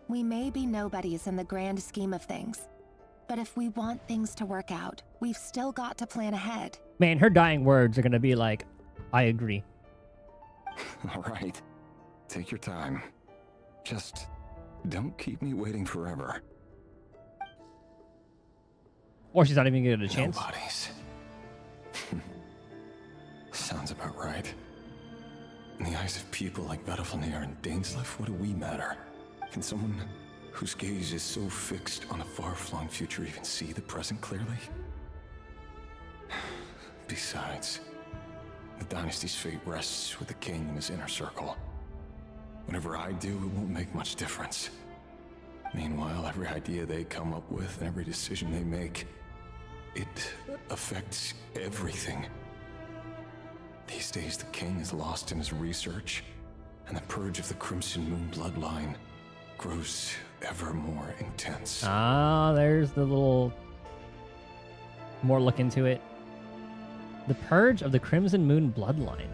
We may be nobodies in the grand scheme of things, but if we want things to work out, we've still got to plan ahead. Man, her dying words are gonna be like, I agree. All right. Take your time. Just don't keep me waiting forever. Or she's not even gonna get a chance. Nobodies. Sounds about right. In the eyes of people like Vedalfnir and Dainsleif, what do we matter? Can someone whose gaze is so fixed on a far-flung future even see the present clearly? Besides, the dynasty's fate rests with the king and his inner circle. Whatever I do, it won't make much difference. Meanwhile, every idea they come up with and every decision they make, it affects everything. These days, the king is lost in his research, and the purge of the Crimson Moon bloodline grows ever more intense. Ah, there's the little more look into it. The purge of the Crimson Moon bloodline.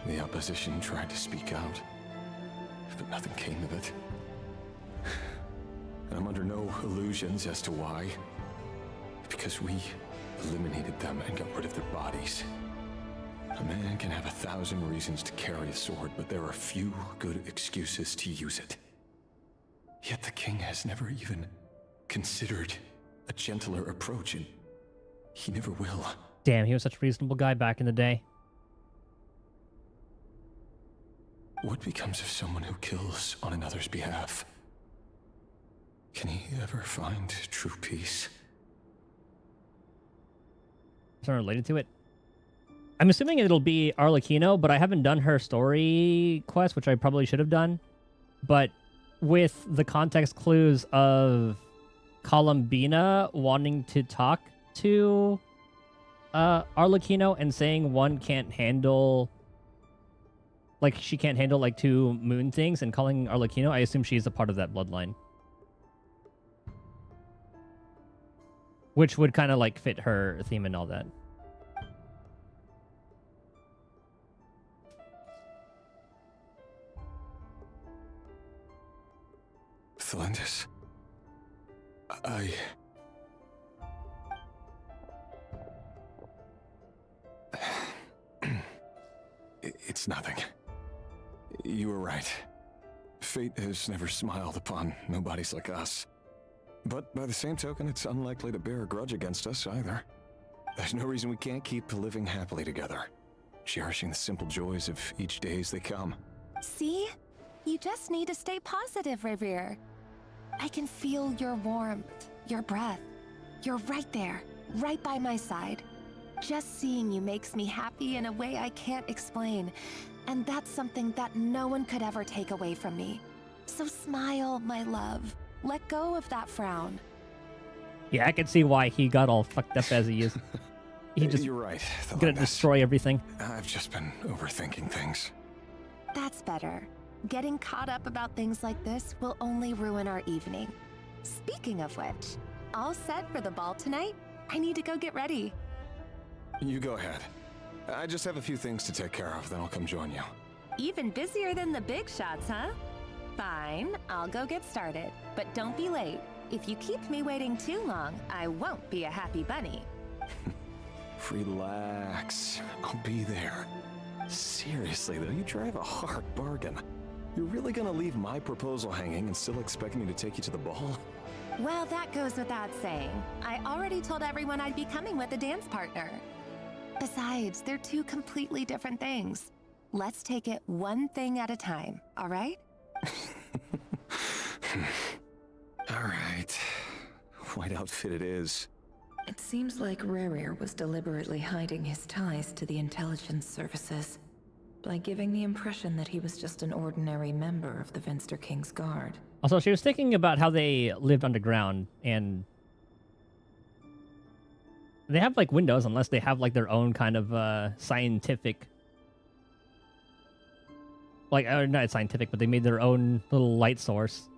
The opposition tried to speak out, but nothing came of it. And I'm under no illusions as to why. Because we eliminated them and got rid of their bodies. A man can have 1,000 reasons to carry a sword, but there are few good excuses to use it. Yet the king has never even considered a gentler approach, and he never will. Damn, he was such a reasonable guy back in the day. What becomes of someone who kills on another's behalf? Can he ever find true peace? Something related to it? I'm assuming it'll be Arlecchino, but I haven't done her story quest, which I probably should have done. But with the context clues of Columbina wanting to talk to Arlecchino and saying one can't handle... Like, she can't handle, like, two moon things, and calling Arlecchino, I assume she's a part of that bloodline. Which would kind of, like, fit her theme and all that. Thelindis, It's nothing. You were right. Fate has never smiled upon nobodies like us. But by the same token, it's unlikely to bear a grudge against us either. There's no reason we can't keep living happily together, cherishing the simple joys of each day as they come. See? You just need to stay positive, Rerir. I can feel your warmth, your breath. You're right there, right by my side. Just seeing you makes me happy in a way I can't explain. And that's something that no one could ever take away from me. So smile, my love. Let go of that frown. Yeah, I can see why he got all fucked up as he is. He just You're right, gonna destroy everything. I've just been overthinking things. That's better. Getting caught up about things like this will only ruin our evening. Speaking of which, all set for the ball tonight? I need to go get ready. You go ahead. I just have a few things to take care of, then I'll come join you. Even busier than the big shots, huh? Fine, I'll go get started. But don't be late. If you keep me waiting too long, I won't be a happy bunny. Relax. I'll be there. Seriously, though, you drive a hard bargain. You're really gonna leave my proposal hanging and still expect me to take you to the ball? Well, that goes without saying. I already told everyone I'd be coming with a dance partner. Besides, they're two completely different things. Let's take it one thing at a time, all right? All right. White outfit it is. It seems like Rerir was deliberately hiding his ties to the intelligence services by giving the impression that he was just an ordinary member of the Venster King's Guard. Also, she was thinking about how they lived underground, and They have like windows unless they have like their own kind of scientific, like not scientific, but they made their own little light source.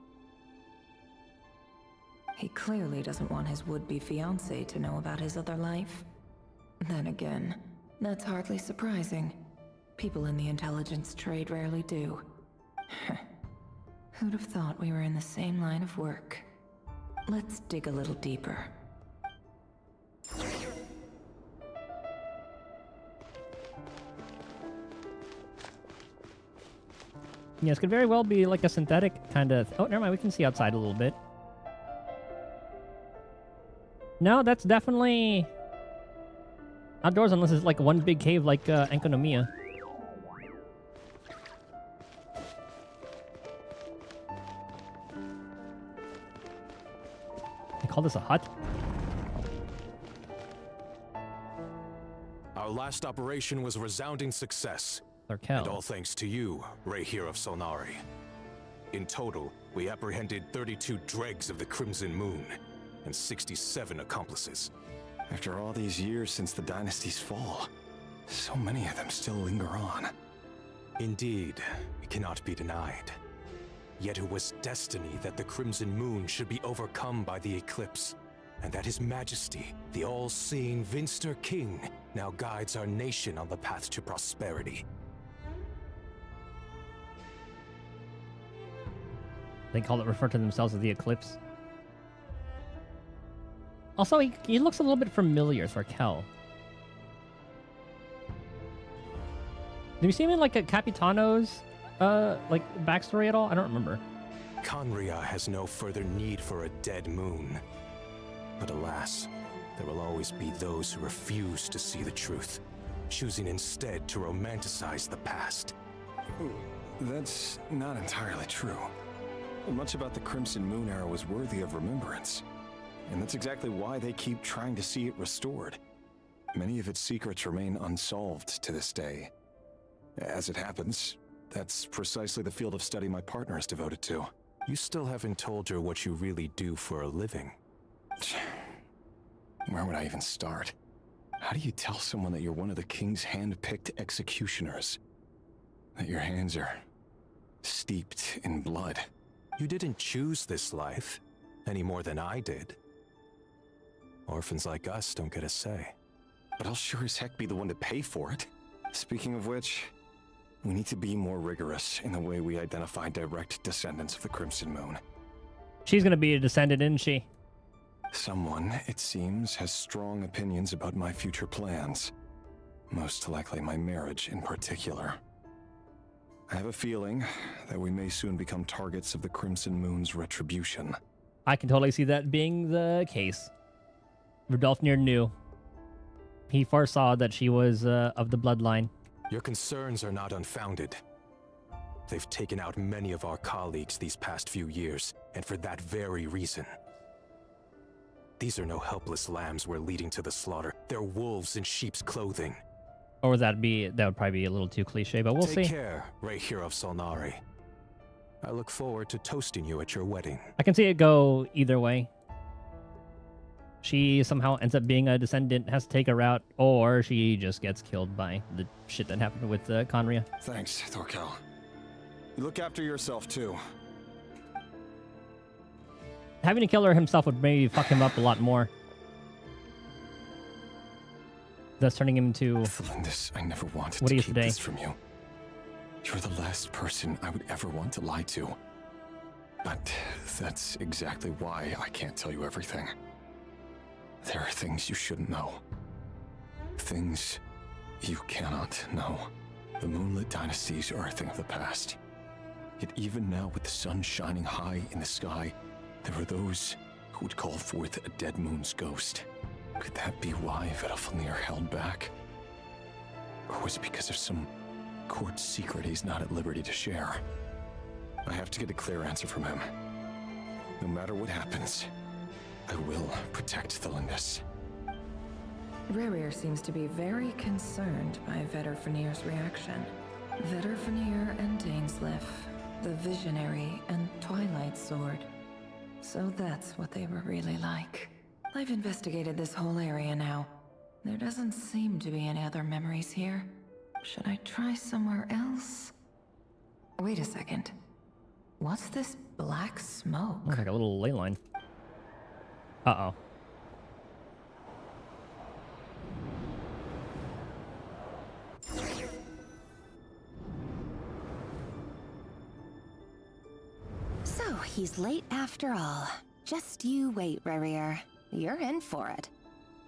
He clearly doesn't want his would-be fiancée to know about his other life. Then again, that's hardly surprising. People in the intelligence trade rarely do. Who'd have thought we were in the same line of work? Let's dig a little deeper. Yeah, this could very well be like a synthetic kind of... Oh, never mind. We can see outside a little bit. No, that's definitely outdoors unless it's like one big cave like Enkonomiya. They call this a hut? Our last operation was a resounding success. Larkel. And all thanks to you, Rayhir of Solnari. In total, we apprehended 32 dregs of the Crimson Moon and 67 accomplices. After all these years since the dynasty's fall, so many of them still linger on. Indeed, it cannot be denied. Yet it was destiny that the Crimson Moon should be overcome by the eclipse, and that His Majesty, the all-seeing Vinster King, now guides our nation on the path to prosperity. They refer to themselves as the Eclipse. Also, he looks a little bit familiar, Thorkel. Did we see him in like a Capitano's like backstory at all? I don't remember. Conria has no further need for a dead moon. But alas, there will always be those who refuse to see the truth, choosing instead to romanticize the past. That's not entirely true. Much about the Crimson Moon era was worthy of remembrance. And that's exactly why they keep trying to see it restored. Many of its secrets remain unsolved to this day. As it happens, that's precisely the field of study my partner is devoted to. You still haven't told her what you really do for a living. Where would I even start? How do you tell someone that you're one of the king's hand-picked executioners? That your hands are steeped in blood? You didn't choose this life, any more than I did. Orphans like us don't get a say. But I'll sure as heck be the one to pay for it. Speaking of which, we need to be more rigorous in the way we identify direct descendants of the Crimson Moon. She's gonna be a descendant, isn't she? Someone, it seems, has strong opinions about my future plans. Most likely my marriage in particular. I have a feeling that we may soon become targets of the Crimson Moon's retribution. I can totally see that being the case. Rudolfnir knew. He foresaw that she was of the bloodline. Your concerns are not unfounded. They've taken out many of our colleagues these past few years, and for that very reason. These are no helpless lambs we're leading to the slaughter. They're wolves in sheep's clothing. Or would that would probably be a little too cliche, but we'll see. Take care, Rayhir of Solnari. I look forward to toasting you at your wedding. I can see it go either way. She somehow ends up being a descendant, has to take a route, or she just gets killed by the shit that happened with Conria. Thanks, Thorkel. You look after yourself, too. Having to kill her himself would maybe fuck him up a lot more. Thus turning him into... Thelindis, I never wanted what to he is keep today. This from you. You're the last person I would ever want to lie to. But that's exactly why I can't tell you everything. There are things you shouldn't know. Things you cannot know. The Moonlit Dynasties are a thing of the past. Yet even now, with the sun shining high in the sky, there are those who would call forth a dead moon's ghost. Could that be why Vedalfnir held back? Or was it because of some court secret he's not at liberty to share? I have to get a clear answer from him. No matter what happens, I will protect Thelindis. Rayhir seems to be very concerned by Vedalfnir's reaction. Vedalfnir and Dainsleif, the Visionary and Twilight Sword. So that's what they were really like. I've investigated this whole area now. There doesn't seem to be any other memories here. Should I try somewhere else? Wait a second. What's this black smoke? Looks like a little ley line. Uh-oh. So, he's late after all. Just you wait, Rarier. You're in for it.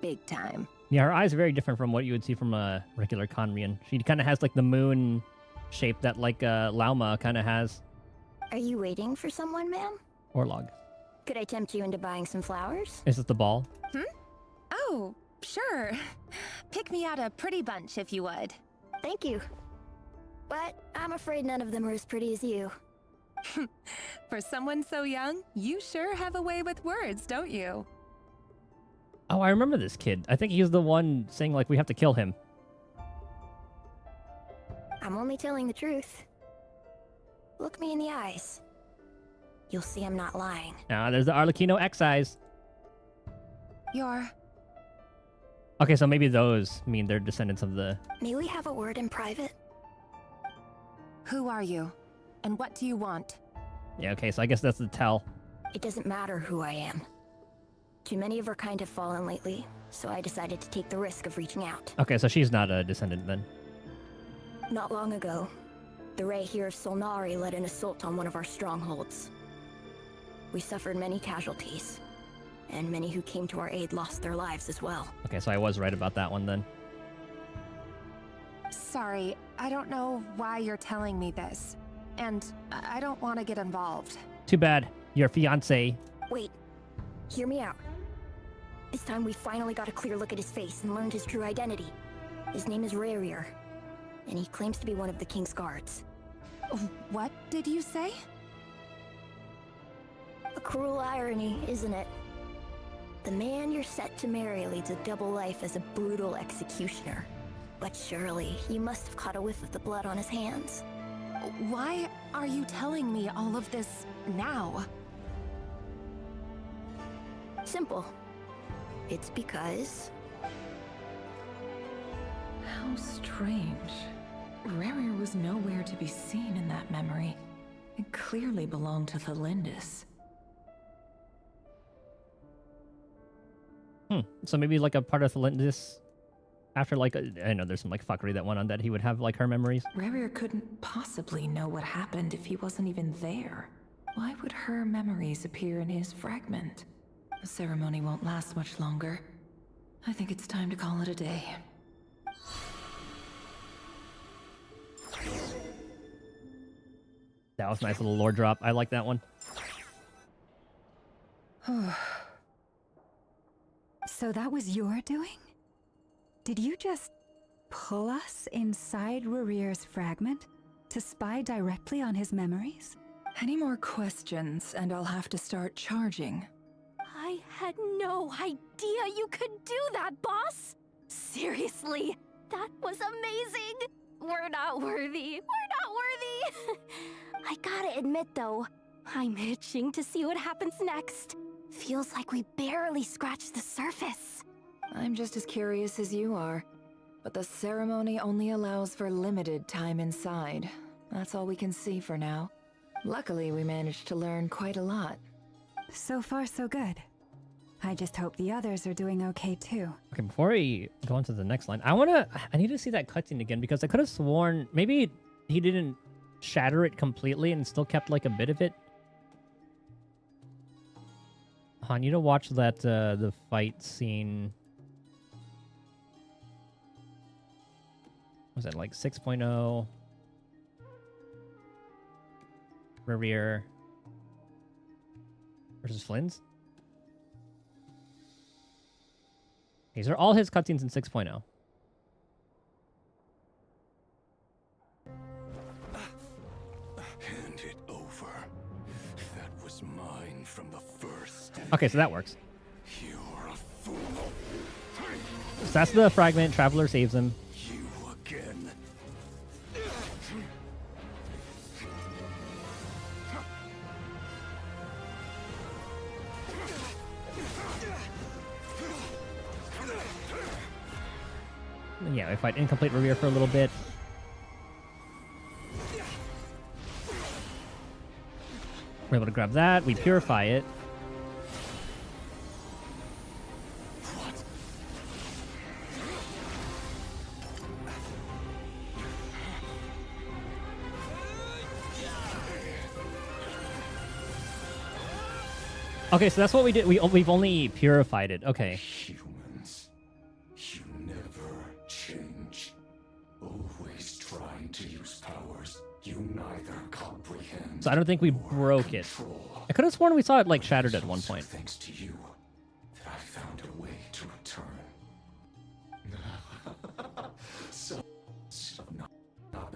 Big time. Yeah, her eyes are very different from what you would see from a regular Conrian. She kind of has like the moon shape that like Lauma kind of has. Are you waiting for someone, ma'am? Orlog. Could I tempt you into buying some flowers? Is this the ball? Oh, sure. Pick me out a pretty bunch if you would. Thank you. But I'm afraid none of them are as pretty as you. For someone so young, you sure have a way with words, don't you? Oh, I remember this kid. I think he's the one saying like we have to kill him. I'm only telling the truth. Look me in the eyes. You'll see I'm not lying. Now there's the Arlecchino X eyes. You're... Okay, so maybe those mean they're descendants of the... May we have a word in private? Who are you? And what do you want? Yeah, okay, so I guess that's the tell. It doesn't matter who I am. Too many of our kind have fallen lately, so I decided to take the risk of reaching out. Okay, so she's not a descendant then. Not long ago, the Ray here of Solnari led an assault on one of our strongholds. We suffered many casualties, and many who came to our aid lost their lives as well. Okay, so I was right about that one then. Sorry, I don't know why you're telling me this. And I don't want to get involved. Too bad. Your fiancé. Wait, hear me out. This time we finally got a clear look at his face and learned his true identity. His name is Rarier, and he claims to be one of the King's guards. What did you say? A cruel irony, isn't it? The man you're set to marry leads a double life as a brutal executioner. But surely, you must have caught a whiff of the blood on his hands. Why are you telling me all of this now? Simple. It's because... How strange. Rarier was nowhere to be seen in that memory. It clearly belonged to the Lindis. So maybe like a part of the Lindis after like, I know there's some like fuckery that went on that he would have like her memories. Rarier couldn't possibly know what happened if he wasn't even there. Why would her memories appear in his fragment? The ceremony won't last much longer. I think it's time to call it a day. That was a nice little lore drop. I like that one. So that was your doing? Did you just pull us inside Rarier's fragment to spy directly on his memories? Any more questions and I'll have to start charging. I had no idea you could do that, boss! Seriously, that was amazing! We're not worthy. We're not worthy! I gotta admit though, I'm itching to see what happens next. Feels like we barely scratched the surface. I'm just as curious as you are. But the ceremony only allows for limited time inside. That's all we can see for now. Luckily, we managed to learn quite a lot. So far, so good. I just hope the others are doing okay too. Okay, before we go on to the next line, I need to see that cutscene again because I could have sworn maybe he didn't shatter it completely and still kept like a bit of it. I need to watch that the fight scene. Was that like 6.0? Rarier versus Flynn's? These are all his cutscenes in 6.0. Hand it over. That was mine from the first. Okay, so that works. You're a fool. So that's the fragment. Traveler saves him. You again. Yeah, we fight incomplete Reverie for a little bit. We're able to grab that. We purify it. Okay, so that's what we did. We've only purified it. Okay. Humans, you never change. Always trying to use powers you neither comprehend. So I don't think we broke it. I could have sworn we saw it like shattered at one point. Thanks to you, that I found a way to return. So, not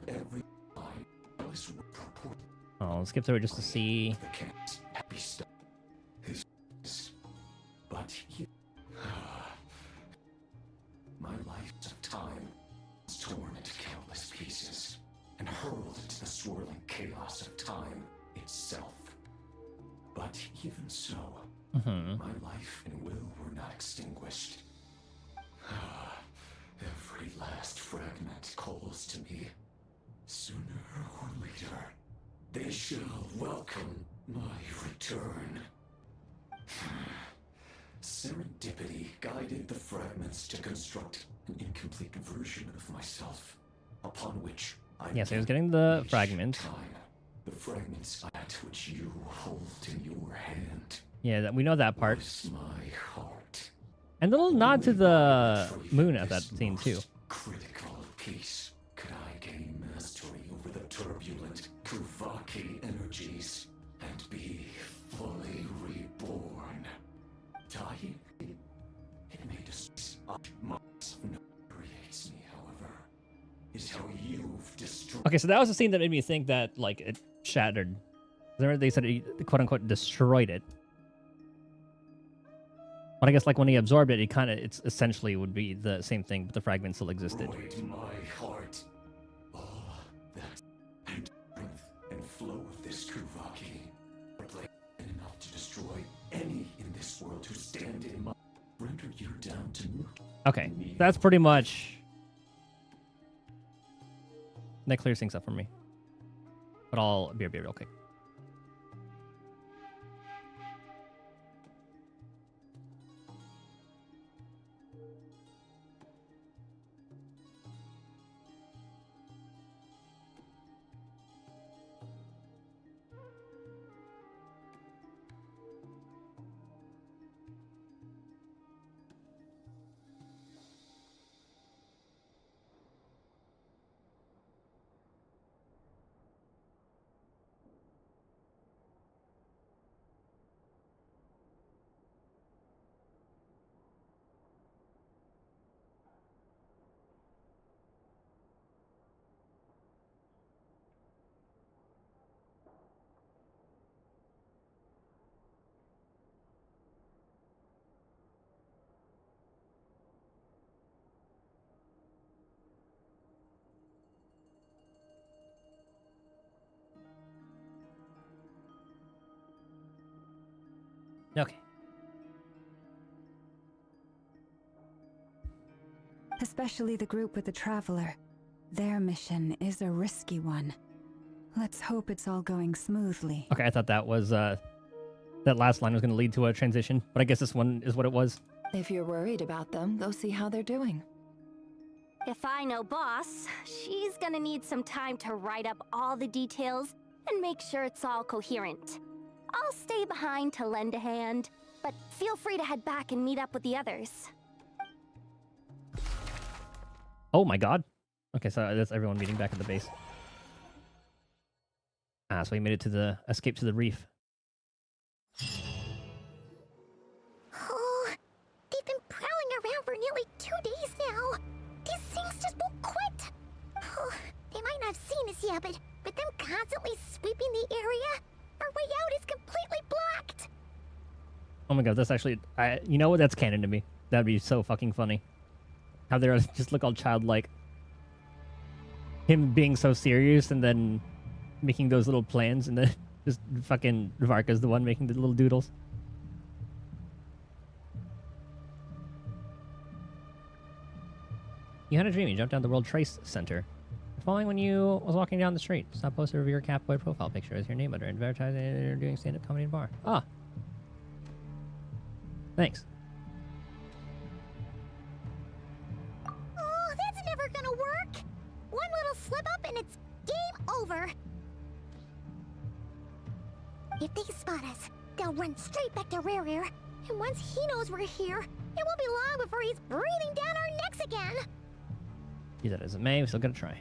every line was purport. Oh, let's skip through it just to see. The camp's happy stuff. But you, my life of time was torn into countless pieces and hurled into the swirling chaos of time itself. But even so, my life and will were not extinguished. Every last fragment calls to me. Sooner or later, they shall welcome my return. Serendipity guided the fragments to construct an incomplete version of myself, upon which I Yes, I was getting the fragments. the fragments at which you hold in your hand. Yeah, we know that part. My heart. And a little nod to the moon at that scene too. Critical piece. Could I gain mastery over the turbulent Kuvaki energies and be fully reborn? Dying? It may destroy creates me, however, is how you've destroyed. Okay, so that was the scene that made me think that like it shattered. Remember they said it quote unquote destroyed it. But I guess like when he absorbed it, it's essentially would be the same thing, but the fragment still existed. My heart. All that and strength and flow of this Kuvaki are enough to destroy any in this world who stand in my render you down to nook. Okay, that's pretty much that clears things up for me. But I'll be real quick. Okay. Especially the group with the Traveler. Their mission is a risky one. Let's hope it's all going smoothly. Okay, I thought that was that last line was going to lead to a transition, but I guess this one is what it was. If you're worried about them, go see how they're doing. If I know Boss, she's gonna need some time to write up all the details and make sure it's all coherent. I'll stay behind to lend a hand, but feel free to head back and meet up with the others. Oh my god. Okay, so that's everyone meeting back at the base. Ah, so we made it to the escape to the reef. Oh, they've been prowling around for nearly 2 days now. These things just won't quit. Oh, they might not have seen us yet, but them constantly sweeping the area, our way out is completely blocked. Oh my god, that's actually... you know what? That's canon to me. That'd be so fucking funny. How they're just look all childlike. Him being so serious and then making those little plans and then just fucking Varka's the one making the little doodles. You had a dream. You jumped down the World Trade Center. Following when you was walking down the street. Stop posted a Revere Catboy profile picture as your name under advertising and doing stand-up comedy in bar. Ah. Thanks. Oh, that's never gonna work. One little slip up and it's game over. If they spot us, they'll run straight back to Rare. And once he knows we're here, it won't be long before he's breathing down our necks again. Be that as it may, we still gotta try.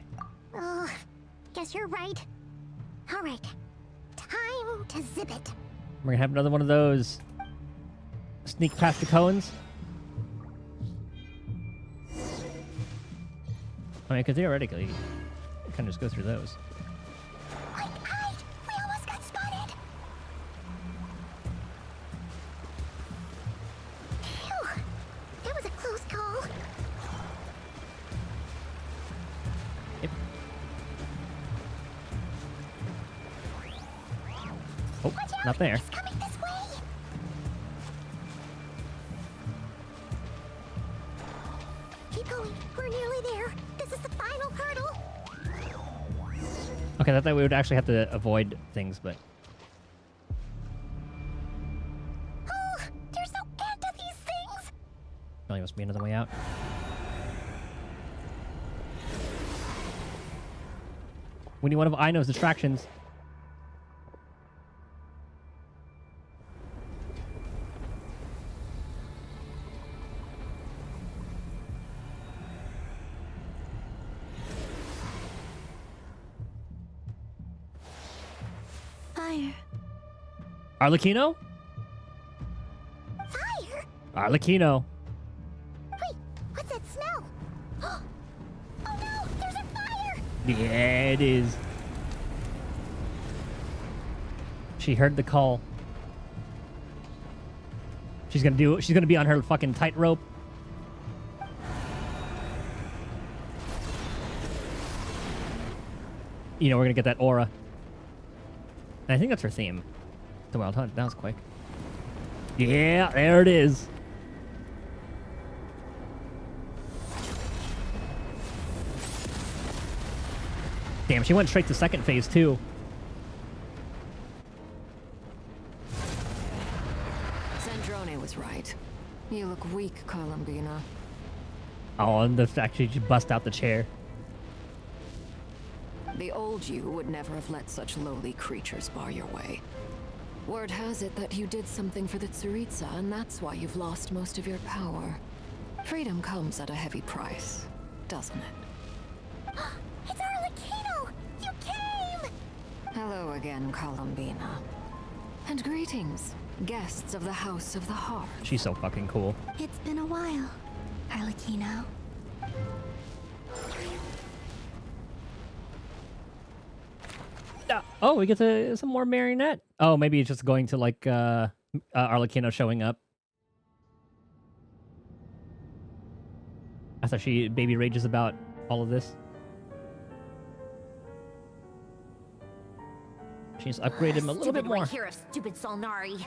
Oh, guess you're right. All right, time to zip it. We're gonna have another one of those sneak past the cones. I mean, because theoretically, you can just go through those. We almost got spotted. Phew, that was a close call. Oh, not there. It's coming this way. Keep going. We're nearly there. This is the final hurdle. Okay, I thought we would actually have to avoid things, but... Oh, there's no end to these things. Really must be another way out. We need one of Aino's distractions. Fire. Arlecchino? Fire? Arlecchino. Wait, what's that smell? Oh no, there's a fire! Yeah, it is. She heard the call. She's gonna be on her fucking tightrope. You know, we're gonna get that aura. And I think that's her theme. The Wild Hunt. That was quick. Yeah, there it is. Damn, she went straight to second phase too. Sandrone was right. You look weak, Columbina. Oh, and the fact she just bust out the chair. The old you would never have let such lowly creatures bar your way. Word has it that you did something for the Tsaritsa, and that's why you've lost most of your power. Freedom comes at a heavy price, doesn't it? It's Arlecchino! You came! Hello again, Columbina. And greetings, guests of the House of the Heart. She's so fucking cool. It's been a while, Arlecchino. Oh, we get some more marionette. Oh, maybe it's just going to like Arlecchino showing up. I thought she baby rages about all of this. She's upgraded him a little bit more. Right here of stupid Solnari.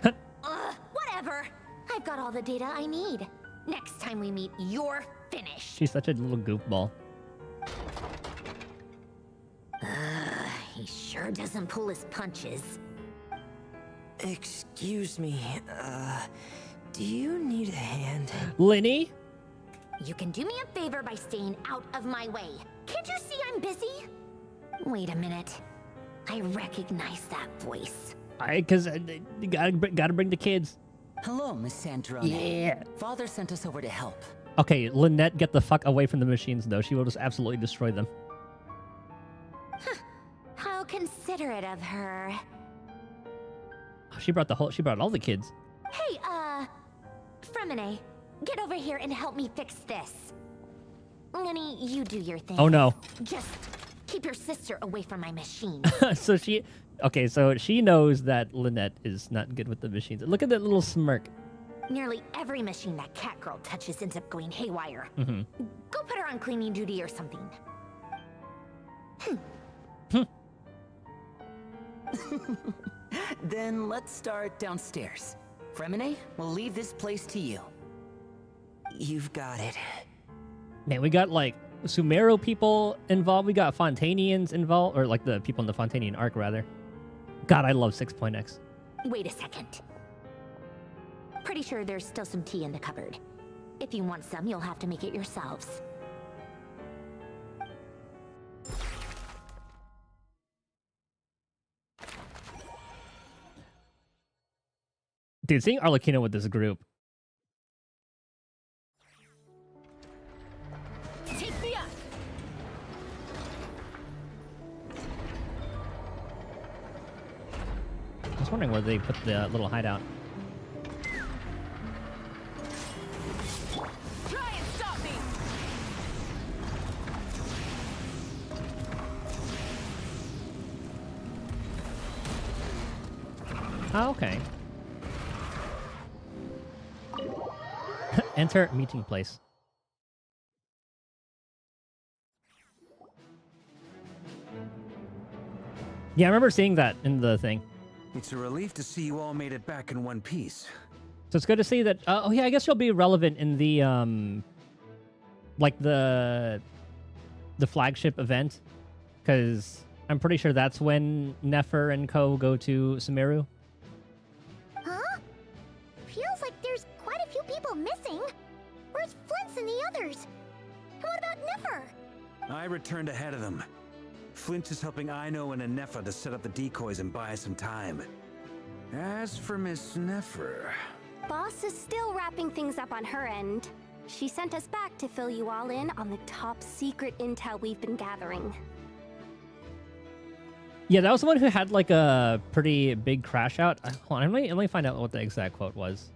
Whatever. I've got all the data I need. Next time we meet, you're finished. She's such a little goofball. He sure doesn't pull his punches. Excuse me, do you need a hand? Lenny? You can do me a favor by staying out of my way. Can't you see I'm busy? Wait a minute. I recognize that voice. Cause you gotta bring the kids. Hello, Miss Sandrone. Yeah. Father sent us over to help. Okay, Lynette, get the fuck away from the machines, though. She will just absolutely destroy them. How considerate of her. She brought all the kids. Hey, Fremine, get over here and help me fix this. Lenny, you do your thing. Oh no. Just keep your sister away from my machine. So she knows that Lynette is not good with the machines. Look at that little smirk. Nearly every machine that Catgirl touches ends up going haywire. Mm-hmm. Go put her on cleaning duty or something. Then let's start downstairs. Fremine, we'll leave this place to you. You've got it. Man, we got like Sumeru people involved. We got Fontanians involved, or like the people in the Fontanian arc, rather. God, I love 6.x. Wait a second. Pretty sure there's still some tea in the cupboard. If you want some, you'll have to make it yourselves. Dude, seeing Arlecchino with this group. Take me up. I was wondering where they put the little hideout. Try and stop me. Oh, okay. Enter meeting place. Yeah, I remember seeing that in the thing. It's a relief to see you all made it back in one piece. So it's good to see that. Oh yeah, I guess you'll be relevant in the like the flagship event, because I'm pretty sure that's when Nefer and Co go to Sumeru. Huh? Feels like there's quite a few people missing. Where's Flint's and the others? And what about Nefer? I returned ahead of them. Flint is helping Aino and Anefa to set up the decoys and buy us some time. As for Miss Nefer... Boss is still wrapping things up on her end. She sent us back to fill you all in on the top secret intel we've been gathering. Yeah, that was the one who had like a pretty big crash out. Hold on, let me find out what the exact quote was.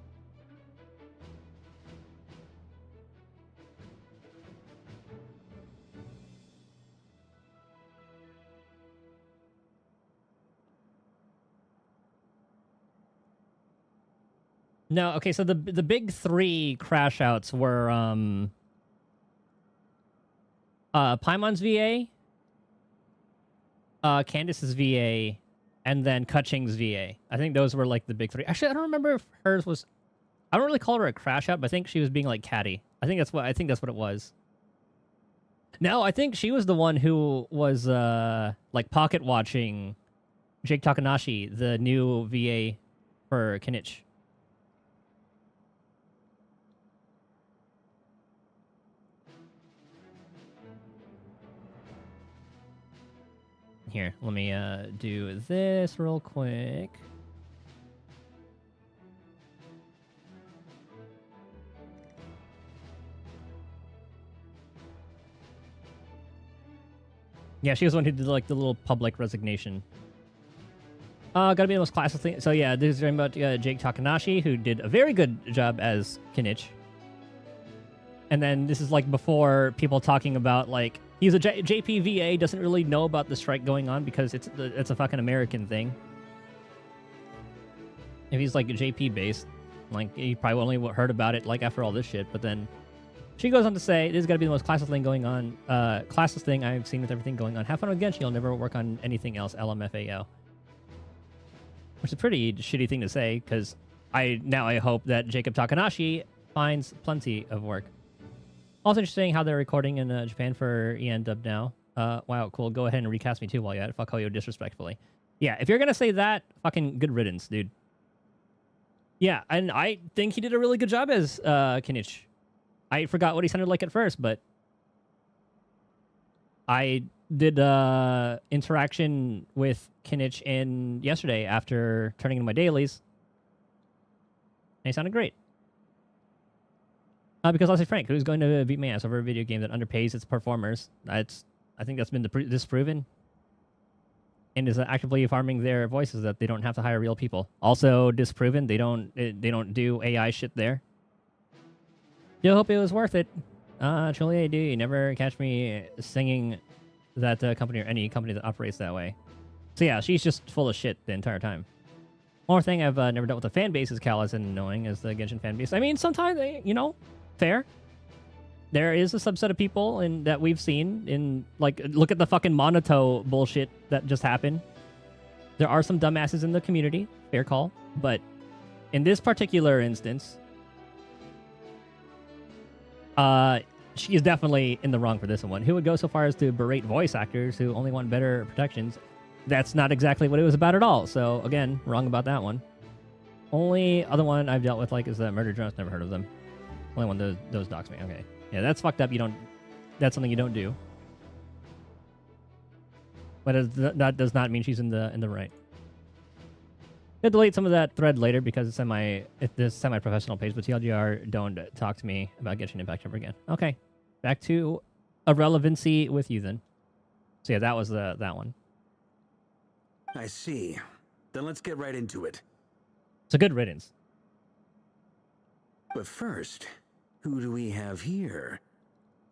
No, okay, so the big three crash outs were Paimon's VA, Candace's VA, and then Kutching's VA. I think those were like the big three. Actually, I don't remember if hers was. I don't really call her a crash out, but I think she was being like catty. I think that's what it was. No, I think she was the one who was like pocket watching Jake Takanashi, the new VA for Kinich. Here, let me do this real quick. Yeah, she was the one who did like the little public resignation. Gotta be the most classic thing. So yeah, this is talking about Jake Takanashi, who did a very good job as Kinich. And then this is like before people talking about like he's a JPVA, doesn't really know about the strike going on because it's a fucking American thing. If he's like JP based, like he probably only heard about it like after all this shit. But then she goes on to say, "This is gotta be the most classist thing going on. Classist thing I've seen with everything going on. Have fun with Genshin. You'll never work on anything else. LMFAO." Which is a pretty shitty thing to say because I hope that Jacob Takanashi finds plenty of work. Also interesting how they're recording in Japan for EN dub now. Wow, cool. Go ahead and recast me too while you're at it. Fuck Hoyo disrespectfully. Yeah, if you're gonna say that, fucking good riddance, dude. Yeah, and I think he did a really good job as Kinich. I forgot what he sounded like at first, but I did interaction with Kinich in yesterday after turning in my dailies. And he sounded great. Because I'll say Frank, who's going to beat my ass over a video game that underpays its performers? I think that's been disproven. And is actively farming their voices that they don't have to hire real people. Also disproven, they don't do AI shit there. Still hope it was worth it. Truly I do. You never catch me singing that company or any company that operates that way. So yeah, she's just full of shit the entire time. One more thing I've never dealt with the fan base as callous and annoying as the Genshin fan base. I mean, sometimes they, fair. There is a subset of people that we've seen in, like, look at the fucking Monato bullshit that just happened. There are some dumbasses in the community, fair call, but in this particular instance, she is definitely in the wrong for this one. Who would go so far as to berate voice actors who only want better protections? That's not exactly what it was about at all. So again, wrong about that one. Only other one I've dealt with like is the murder drones. Never heard of them. Only one those docs me. Okay, yeah, that's fucked up. You don't. That's something you don't do. But that does not mean she's in the right. I'll delete some of that thread later because it's this semi-professional page. But TLDR, don't talk to me about Genshin Impact ever again. Okay, back to irrelevancy with you then. So yeah, that was that one. I see. Then let's get right into it. It's a good riddance. But first, who do we have here?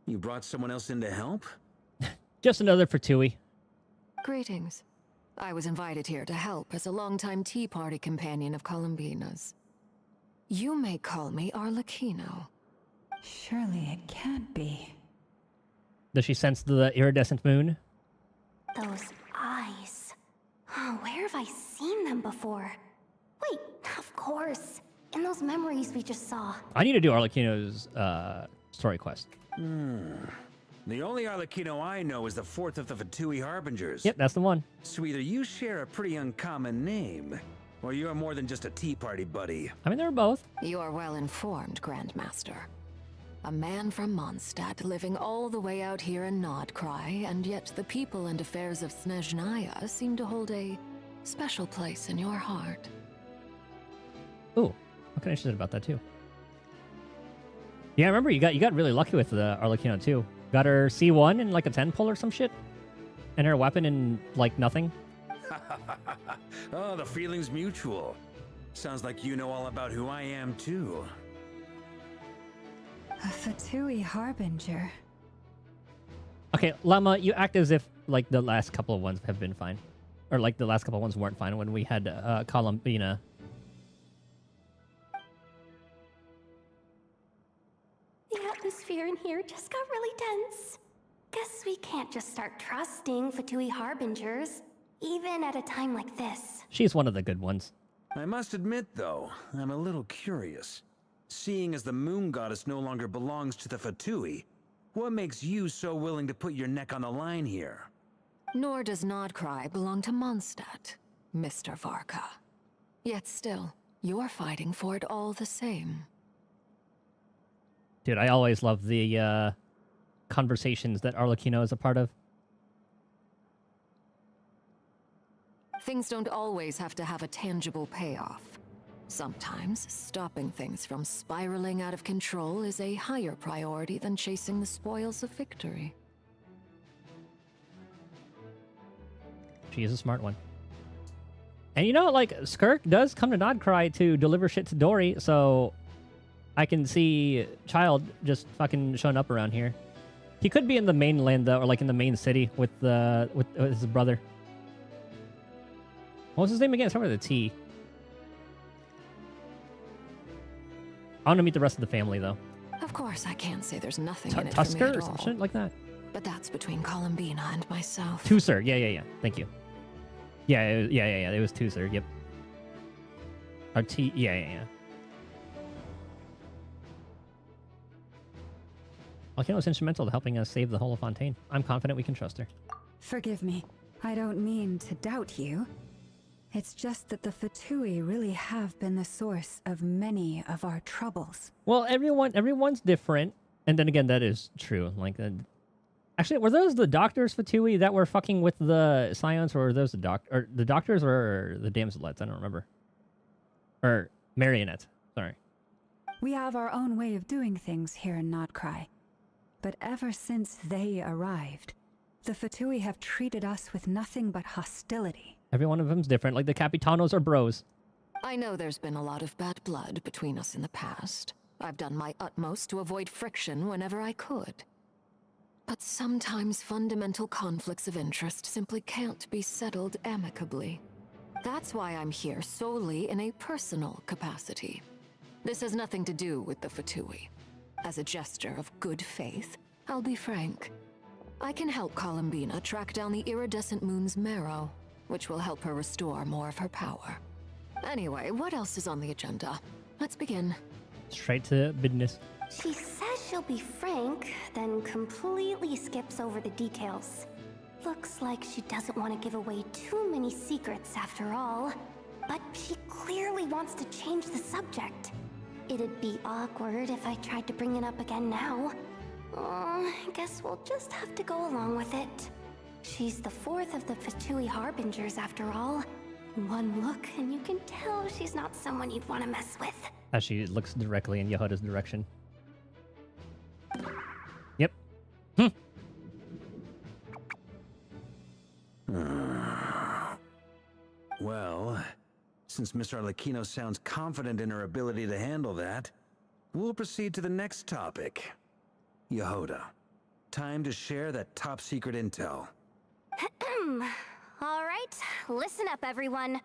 You brought someone else in to help? Just another Fatui. Greetings. I was invited here to help as a longtime Tea Party companion of Columbina's. You may call me Arlecchino. Surely it can't be. Does she sense the iridescent moon? Those eyes. Oh, where have I seen them before? Wait, of course. In those memories we just saw. I need to do Arlecchino's story quest. The only Arlecchino I know is the fourth of the Fatui Harbingers. Yep, that's the one. So either you share a pretty uncommon name, or you're more than just a Tea Party buddy. I mean, they're both. You are well informed, Grandmaster. A man from Mondstadt living all the way out here in Nodcry, and yet the people and affairs of Snezhnaya seem to hold a special place in your heart. Ooh, I'm kind of interested about that too. Yeah, I remember you got really lucky with the Arlecchino too. Got her C1 in like a 10 pull or some shit, and her weapon in like nothing. Oh, the feeling's mutual. Sounds like you know all about who I am too. A Fatui Harbinger. Okay, Llama, you act as if like the last couple of ones have been fine, or like the last couple of ones weren't fine when we had Columbina. The atmosphere in here just got really tense. Guess we can't just start trusting Fatui Harbingers, even at a time like this. She's one of the good ones. I must admit, though, I'm a little curious. Seeing as the moon goddess no longer belongs to the Fatui, what makes you so willing to put your neck on the line here? Nor does Nodcry belong to Mondstadt, Mr. Varka. Yet still, you're fighting for it all the same. Dude, I always love the conversations that Arlecchino is a part of. Things don't always have to have a tangible payoff. Sometimes, stopping things from spiraling out of control is a higher priority than chasing the spoils of victory. She is a smart one. And you know, like, Skirk does come to Nodcry to deliver shit to Dory, so I can see Child just fucking showing up around here. He could be in the mainland, though, or like in the main city with his brother. What was his name again? Somewhere with a T. I want to meet the rest of the family, though. Of course, I can't say there's nothing in it for me Tusker at or some all. shit like that. But that's between Columbina and myself. Tusser. Yeah. Thank you. Yeah. It was Tusser. Yep. Or T. Yeah. Volcano was instrumental to helping us save the whole of Fontaine. I'm confident we can trust her. Forgive me. I don't mean to doubt you. It's just that the Fatui really have been the source of many of our troubles. Well, everyone's different, and then again, that is true. Like, actually, were those the doctors Fatui that were fucking with the Scions, or were those the doctors or the damselettes? I don't remember. Or marionettes. Sorry. We have our own way of doing things here in Nodcry. But ever since they arrived, the Fatui have treated us with nothing but hostility. Every one of them's different. Like the Capitanos are bros. I know there's been a lot of bad blood between us in the past. I've done my utmost to avoid friction whenever I could. But sometimes fundamental conflicts of interest simply can't be settled amicably. That's why I'm here solely in a personal capacity. This has nothing to do with the Fatui. As a gesture of good faith, I'll be frank. I can help Columbina track down the iridescent moon's marrow, which will help her restore more of her power. Anyway, what else is on the agenda? Let's begin. Straight to business. She says she'll be frank, then completely skips over the details. Looks like she doesn't want to give away too many secrets after all. But she clearly wants to change the subject. It'd be awkward if I tried to bring it up again now. I guess we'll just have to go along with it. She's the fourth of the Fatui Harbingers after all. One look and you can tell she's not someone you'd want to mess with. As she looks directly in Yehuda's direction. Yep. Well, since Miss Arlecchino sounds confident in her ability to handle that, we'll proceed to the next topic. Yehuda, time to share that top secret intel. Alright, listen up everyone.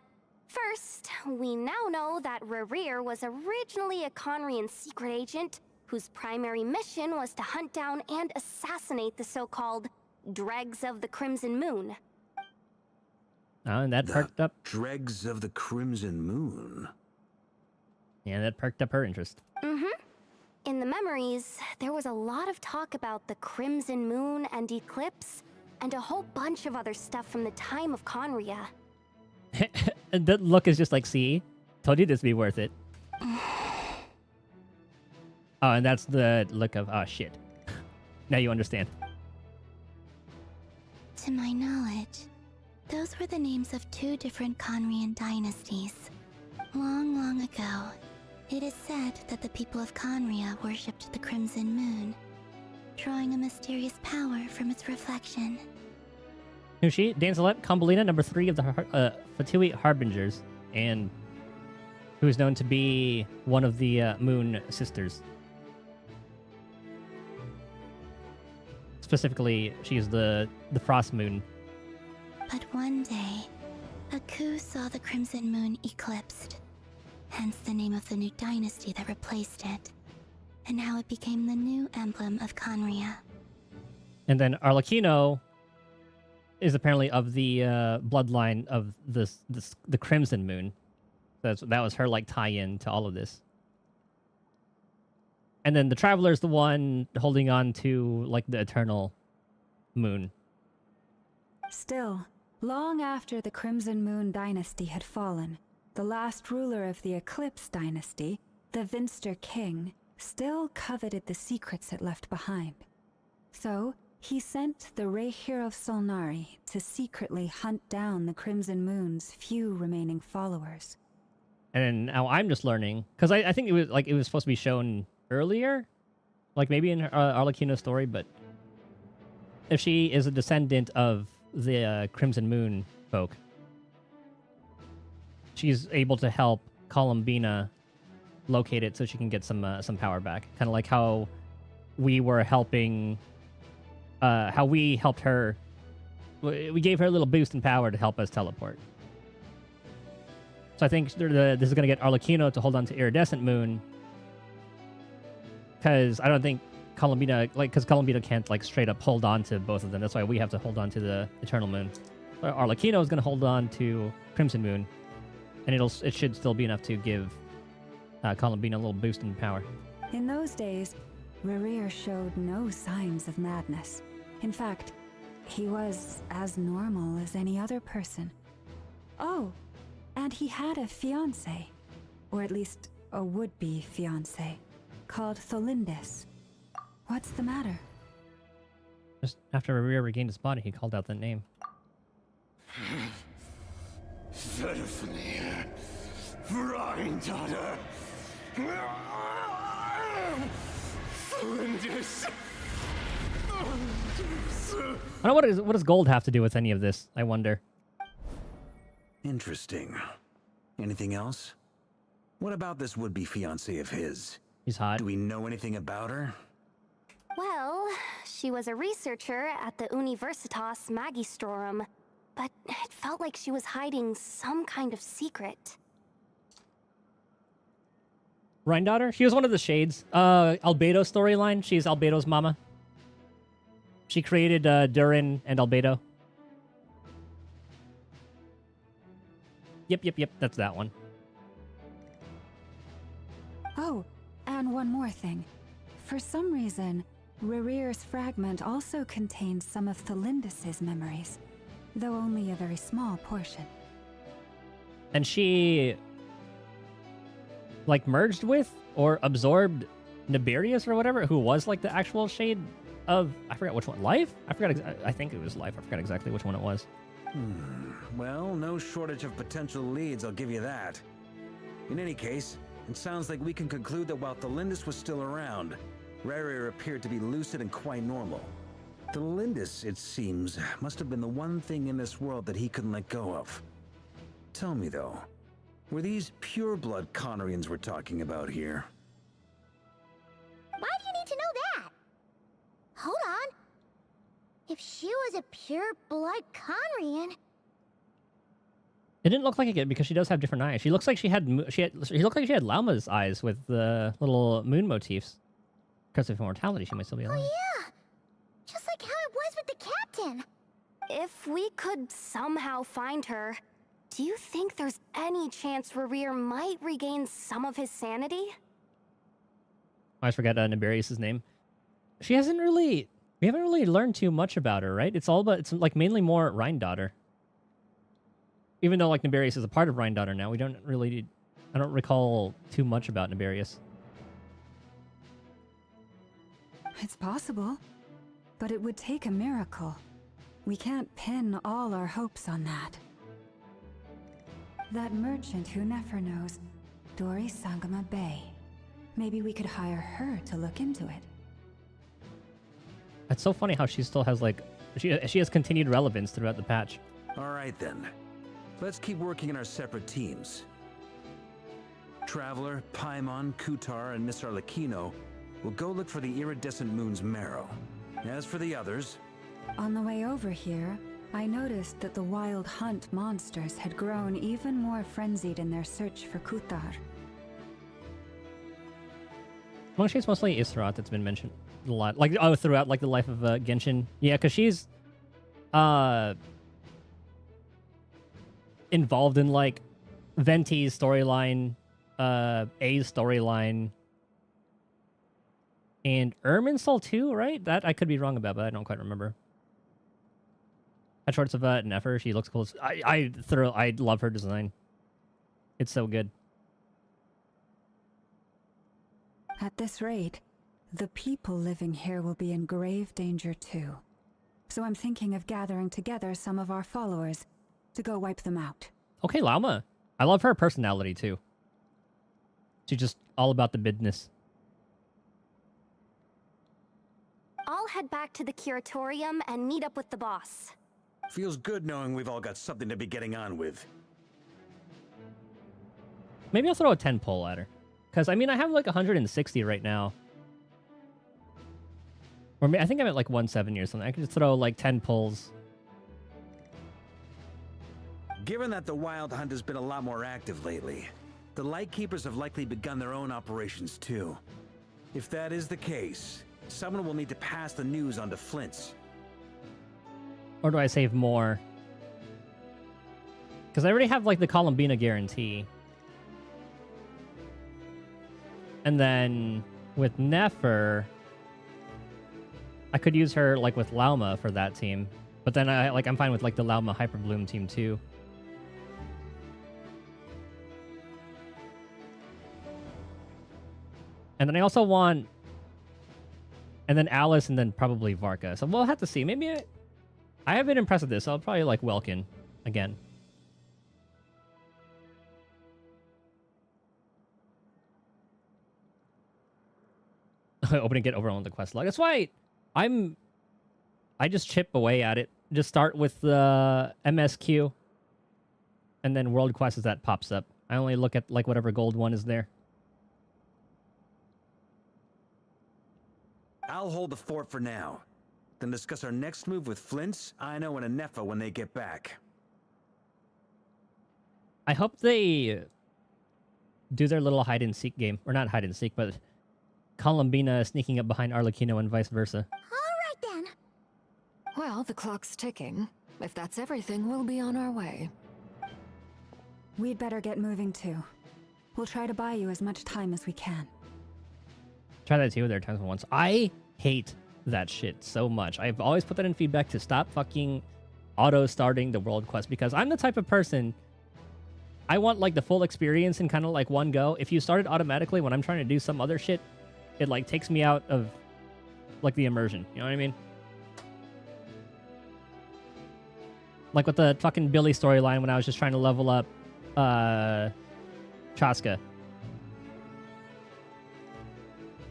First, we now know that Rerir was originally a Conrian secret agent whose primary mission was to hunt down and assassinate the so-called Dregs of the Crimson Moon. Oh, and that perked up. Dregs of the Crimson Moon. Yeah, that perked up her interest. In the memories, there was a lot of talk about the Crimson Moon and Eclipse, and a whole bunch of other stuff from the time of Conria. And that look is just like, see? Told you this would be worth it. Oh, and that's the look of, oh shit. Now you understand. To my knowledge, those were the names of two different Conrian dynasties. Long, long ago, it is said that the people of Conria worshipped the Crimson Moon, drawing a mysterious power from its reflection. Who's she? Danzelette Columbina, number 3 of the Fatui Harbingers, and who is known to be one of the Moon Sisters. Specifically, she is the Frost Moon. But one day, Aku saw the Crimson Moon eclipsed, hence the name of the new dynasty that replaced it, and how it became the new emblem of Conria. And then Arlecchino is apparently of the bloodline of the Crimson Moon. That was her like tie-in to all of this. And then the Traveler's the one holding on to like the Eternal Moon. Still, long after the Crimson Moon dynasty had fallen, the last ruler of the Eclipse dynasty, the Vinster King, still coveted the secrets it left behind. So, he sent the Rehir of Solnari to secretly hunt down the Crimson Moon's few remaining followers. And now I'm just learning, because I think it was supposed to be shown earlier, like maybe in Arlecchino's story, but if she is a descendant of the Crimson Moon folk, she's able to help Columbina locate it so she can get some power back. Kind of like how we were helping, how we helped her. We gave her a little boost in power to help us teleport. So I think this is going to get Arlecchino to hold on to Iridescent Moon, because I don't think Columbina, because Columbina can't straight up hold on to both of them. That's why we have to hold on to the Eternal Moon. Arlecchino is going to hold on to Crimson Moon, and it should still be enough to give Columbina a little boost in power. In those days, Rerir showed no signs of madness. In fact, he was as normal as any other person. Oh, and he had a fiancé, or at least a would-be fiancé, called Tholindis. What's the matter? Just after Rerir regained his body, he called out that name. Verifnia, Rhine-daughter. Tholindis. I don't know what does gold have to do with any of this, I wonder. Interesting. Anything else? What about this would-be fiancé of his? He's hot. Do we know anything about her? Well, she was a researcher at the Universitas Magistrorum, but it felt like she was hiding some kind of secret. Rhine-daughter? She was one of the Shades. Albedo storyline. She's Albedo's mama. She created Durin and Albedo. Yep. That's that one. Oh, and one more thing. For some reason, Rerear's fragment also contains some of Thelindis' memories, though only a very small portion. And she, like, merged with or absorbed Nibirius or whatever, who was like the actual shade of, I forgot which one, Life? I forgot, I think it was Life. I forgot exactly which one it was. Well, no shortage of potential leads, I'll give you that. In any case, it sounds like we can conclude that while Thelindis was still around, Rerir appeared to be lucid and quite normal. Thelindis, it seems, must have been the one thing in this world that he couldn't let go of. Tell me though, were these pure-blood Conorians we're talking about here? Why do you need to know that? Hold on. If she was a pure-blood Conrian... It didn't look like it because she does have different eyes. She looks like she looked like she had Lauma's eyes with the little moon motifs. Because of immortality, she might still be alive. Oh yeah! Just like how it was with the captain! If we could somehow find her, do you think there's any chance Rerir might regain some of his sanity? I always forget Nibirius' name. We haven't really learned too much about her, right? It's like mainly more Rhine-daughter. Even though like Nibirius is a part of Rhine-daughter now, I don't recall too much about Nibirius. It's possible, but it would take a miracle. We can't pin all our hopes on that. That merchant who Nefer knows, Dori Sangama Bay. Maybe we could hire her to look into it. It's so funny how she still has like she has continued relevance throughout the patch. All right then, let's keep working in our separate teams. Traveler, Paimon, Kutar, and Miss Arlecchino will go look for the iridescent moon's marrow. As for the others... On the way over here, I noticed that the Wild Hunt monsters had grown even more frenzied in their search for Kutar. Well, she's mostly Israt that's been mentioned a lot. Like, throughout like the life of Genshin. Yeah, because she's involved in like Venti's storyline, A's storyline, and Irminsul too, right? That I could be wrong about, but I don't quite remember. At shorts of Nefer, she looks cool. I love her design. It's so good. At this rate, the people living here will be in grave danger too. So I'm thinking of gathering together some of our followers to go wipe them out. Okay, Lauma. I love her personality too. She's just all about the business. I'll head back to the curatorium and meet up with the boss. Feels good knowing we've all got something to be getting on with. Maybe I'll throw a 10 pull at her. Because, I mean, I have like 160 right now. Or I think I'm at like 170 or something. I could just throw like 10 pulls. Given that the Wild Hunt has been a lot more active lately, the Lightkeepers have likely begun their own operations too. If that is the case, someone will need to pass the news on to Flint's. Or do I save more? Because I already have like the Columbina guarantee. And then with Nefer, I could use her like with Lauma for that team. But then I'm fine with like the Lauma Hyperbloom team too. And then I also want... And then Alice and then probably Varka. So we'll have to see. Maybe I have been impressed with this. So I'll probably like Welkin again. Opening, get overwhelmed with the quest log. That's why I just chip away at it. Just start with the MSQ. And then world quest as that pops up. I only look at like whatever gold one is there. I'll hold the fort for now. Then discuss our next move with Flint's, Ino, and Anefa when they get back. I hope they do their little hide-and-seek game. Or not hide-and-seek, but Columbina sneaking up behind Arlecchino and vice versa. All right, then. Well, the clock's ticking. If that's everything, we'll be on our way. We'd better get moving too. We'll try to buy you as much time as we can. Try that too. There are times when once I hate that shit so much. I've always put that in feedback to stop fucking auto starting the world quest because I'm the type of person I want like the full experience in kind of like one go. If you start it automatically when I'm trying to do some other shit, it like takes me out of like the immersion. You know what I mean? Like with the fucking Billy storyline when I was just trying to level up Chaska.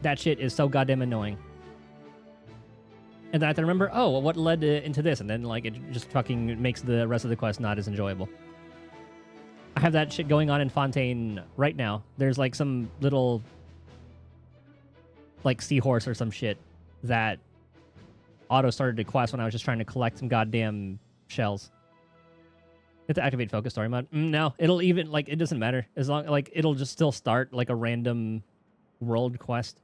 That shit is so goddamn annoying. And then I have to remember, oh, well, what led into this? And then like it just fucking makes the rest of the quest not as enjoyable. I have that shit going on in Fontaine right now. There's like some little like seahorse or some shit that auto started a quest when I was just trying to collect some goddamn shells. You have to activate focus story mode. No, it'll even like it doesn't matter as long like it'll just still start like a random world quest.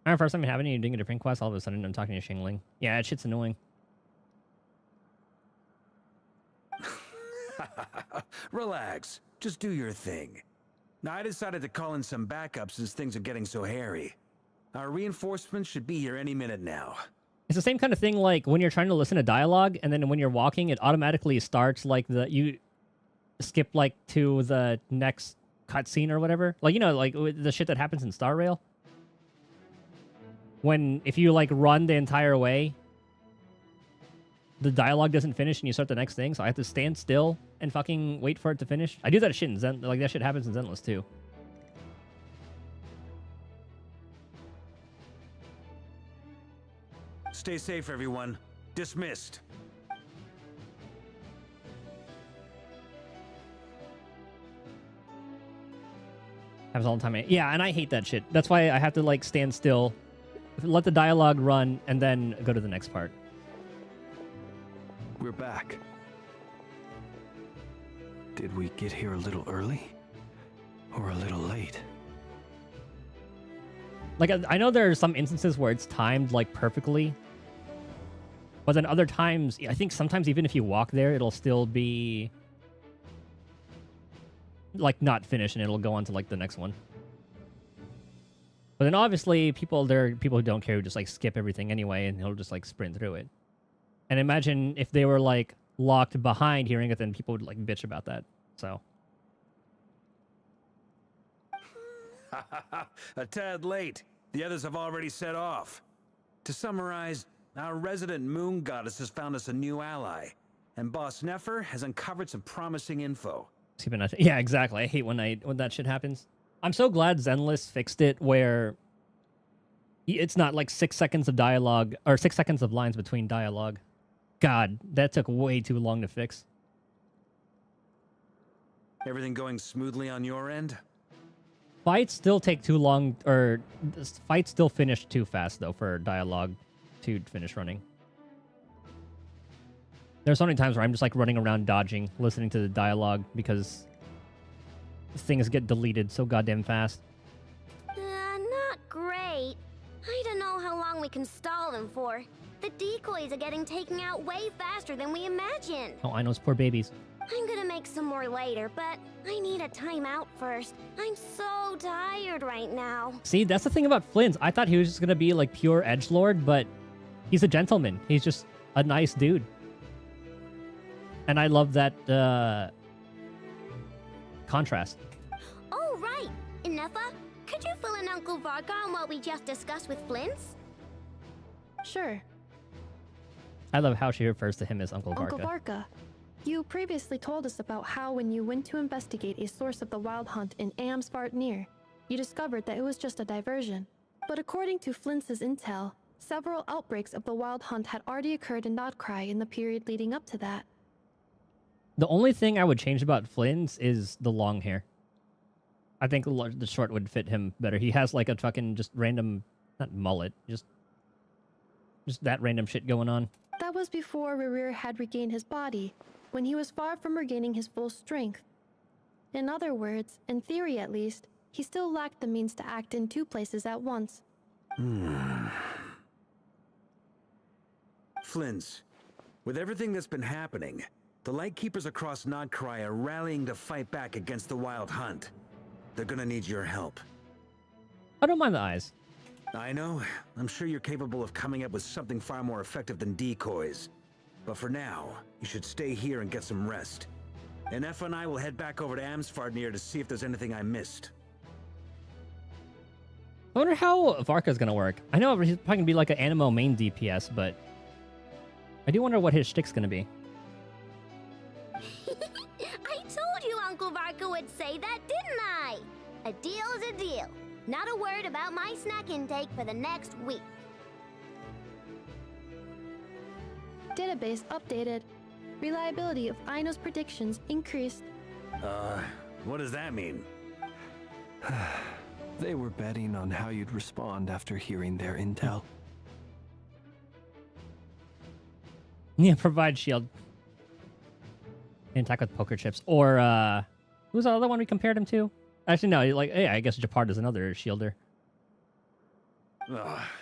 I remember first time having you doing a different quest, all of a sudden I'm talking to Xingling. Yeah, that shit's annoying. Relax. Just do your thing. Now, I decided to call in some backup since things are getting so hairy. Our reinforcements should be here any minute now. It's the same kind of thing like when you're trying to listen to dialogue and then when you're walking, it automatically starts like you skip like to the next cutscene or whatever. Like, you know, like the shit that happens in Star Rail. If you like run the entire way, the dialogue doesn't finish and you start the next thing, so I have to stand still and fucking wait for it to finish. I do that shit in Zen, like that shit happens in Zenless too. Stay safe, everyone. Dismissed. Happens all the time. Yeah, and I hate that shit. That's why I have to like stand still, let the dialogue run, and then go to the next part. We're back. Did we get here a little early? Or a little late? Like, I know there are some instances where it's timed, like, perfectly. But then other times, I think sometimes even if you walk there, it'll still be, like, not finished, and it'll go on to, like, the next one. But then obviously, there are people who don't care who just, like, skip everything anyway, and he'll just, like, sprint through it. And imagine if they were, like, locked behind hearing it, then people would, like, bitch about that. So. A tad late. The others have already set off. To summarize, our resident moon goddess has found us a new ally. And Boss Nefer has uncovered some promising info. Yeah, exactly. I hate when that shit happens. I'm so glad Zenless fixed it where it's not like 6 seconds of dialogue, or 6 seconds of lines between dialogue. God, that took way too long to fix. Everything going smoothly on your end? Fights still take too long, or fights still finish too fast, though, for dialogue to finish running. There's so many times where I'm just, like, running around dodging, listening to the dialogue, because things get deleted so goddamn fast. Not great. I don't know how long we can stall them for. The decoys are getting taken out way faster than we imagined. Oh, I know, it's poor babies. I'm gonna make some more later, but I need a timeout first. I'm so tired right now. See, that's the thing about Flynn's. I thought he was just gonna be, like, pure edgelord, but he's a gentleman. He's just a nice dude. And I love that, contrast. Oh, right. Inefa, could you fill in Uncle Varka on what we just discussed with Flynn's? Sure. I love how she refers to him as Uncle Varka. Uncle Varka, you previously told us about how when you went to investigate a source of the Wild Hunt in Amsvartnir, you discovered that it was just a diversion. But according to Flynn's intel, several outbreaks of the Wild Hunt had already occurred in Nodcry in the period leading up to that. The only thing I would change about Flynn's is the long hair. I think the short would fit him better. He has like a fucking just random, not mullet, just that random shit going on. That was before Rerir had regained his body, when he was far from regaining his full strength. In other words, in theory at least, he still lacked the means to act in 2 places at once. Flynn's, with everything that's been happening, the Lightkeepers across Nodcry are rallying to fight back against the Wild Hunt. they're gonna need your help. I don't mind the eyes. I know. I'm sure you're capable of coming up with something far more effective than decoys. But for now, you should stay here and get some rest. And Effa and I will head back over to Amsfarnir to see if there's anything I missed. I wonder how Varka's gonna work. I know he's probably gonna be like an Animo main DPS, but I do wonder what his shtick's gonna be. I told you Uncle Varka would say that, didn't I? A deal's a deal. Not a word about my snack intake for the next week. Database updated. Reliability of Aino's predictions increased. What does that mean? They were betting on how you'd respond after hearing their intel. Yeah, provide shield. Attack with poker chips. Or, who's the other one we compared him to? Actually, no, like, yeah, I guess Japard is another shielder.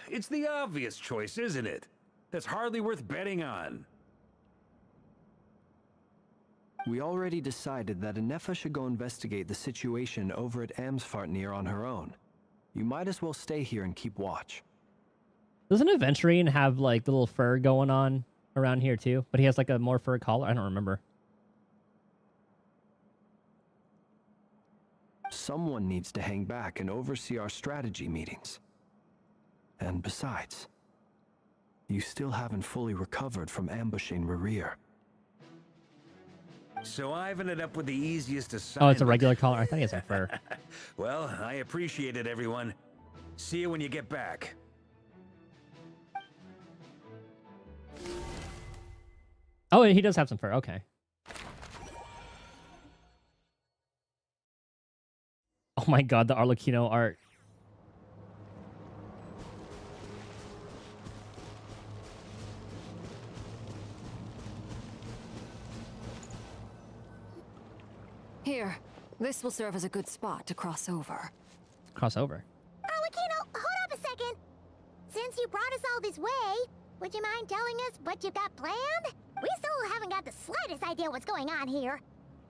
It's the obvious choice, isn't it? That's hardly worth betting on. We already decided that Anefa should go investigate the situation over at Amsfarnir on her own. You might as well stay here and keep watch. Doesn't Aventurine have, like, the little fur going on around here, too? But he has, like, a more fur collar? I don't remember. Someone needs to hang back and oversee our strategy meetings. And besides, you still haven't fully recovered from ambushing Rerir. So I've ended up with the easiest assignment. Oh, it's a regular collar? I thought he has some fur. Well, I appreciate it, everyone. See you when you get back. Oh, he does have some fur. Okay. Oh my god, the Arlecchino art. Here, this will serve as a good spot to cross over. Cross over? Arlecchino, hold up a second. Since you brought us all this way, would you mind telling us what you got planned? We still haven't got the slightest idea what's going on here.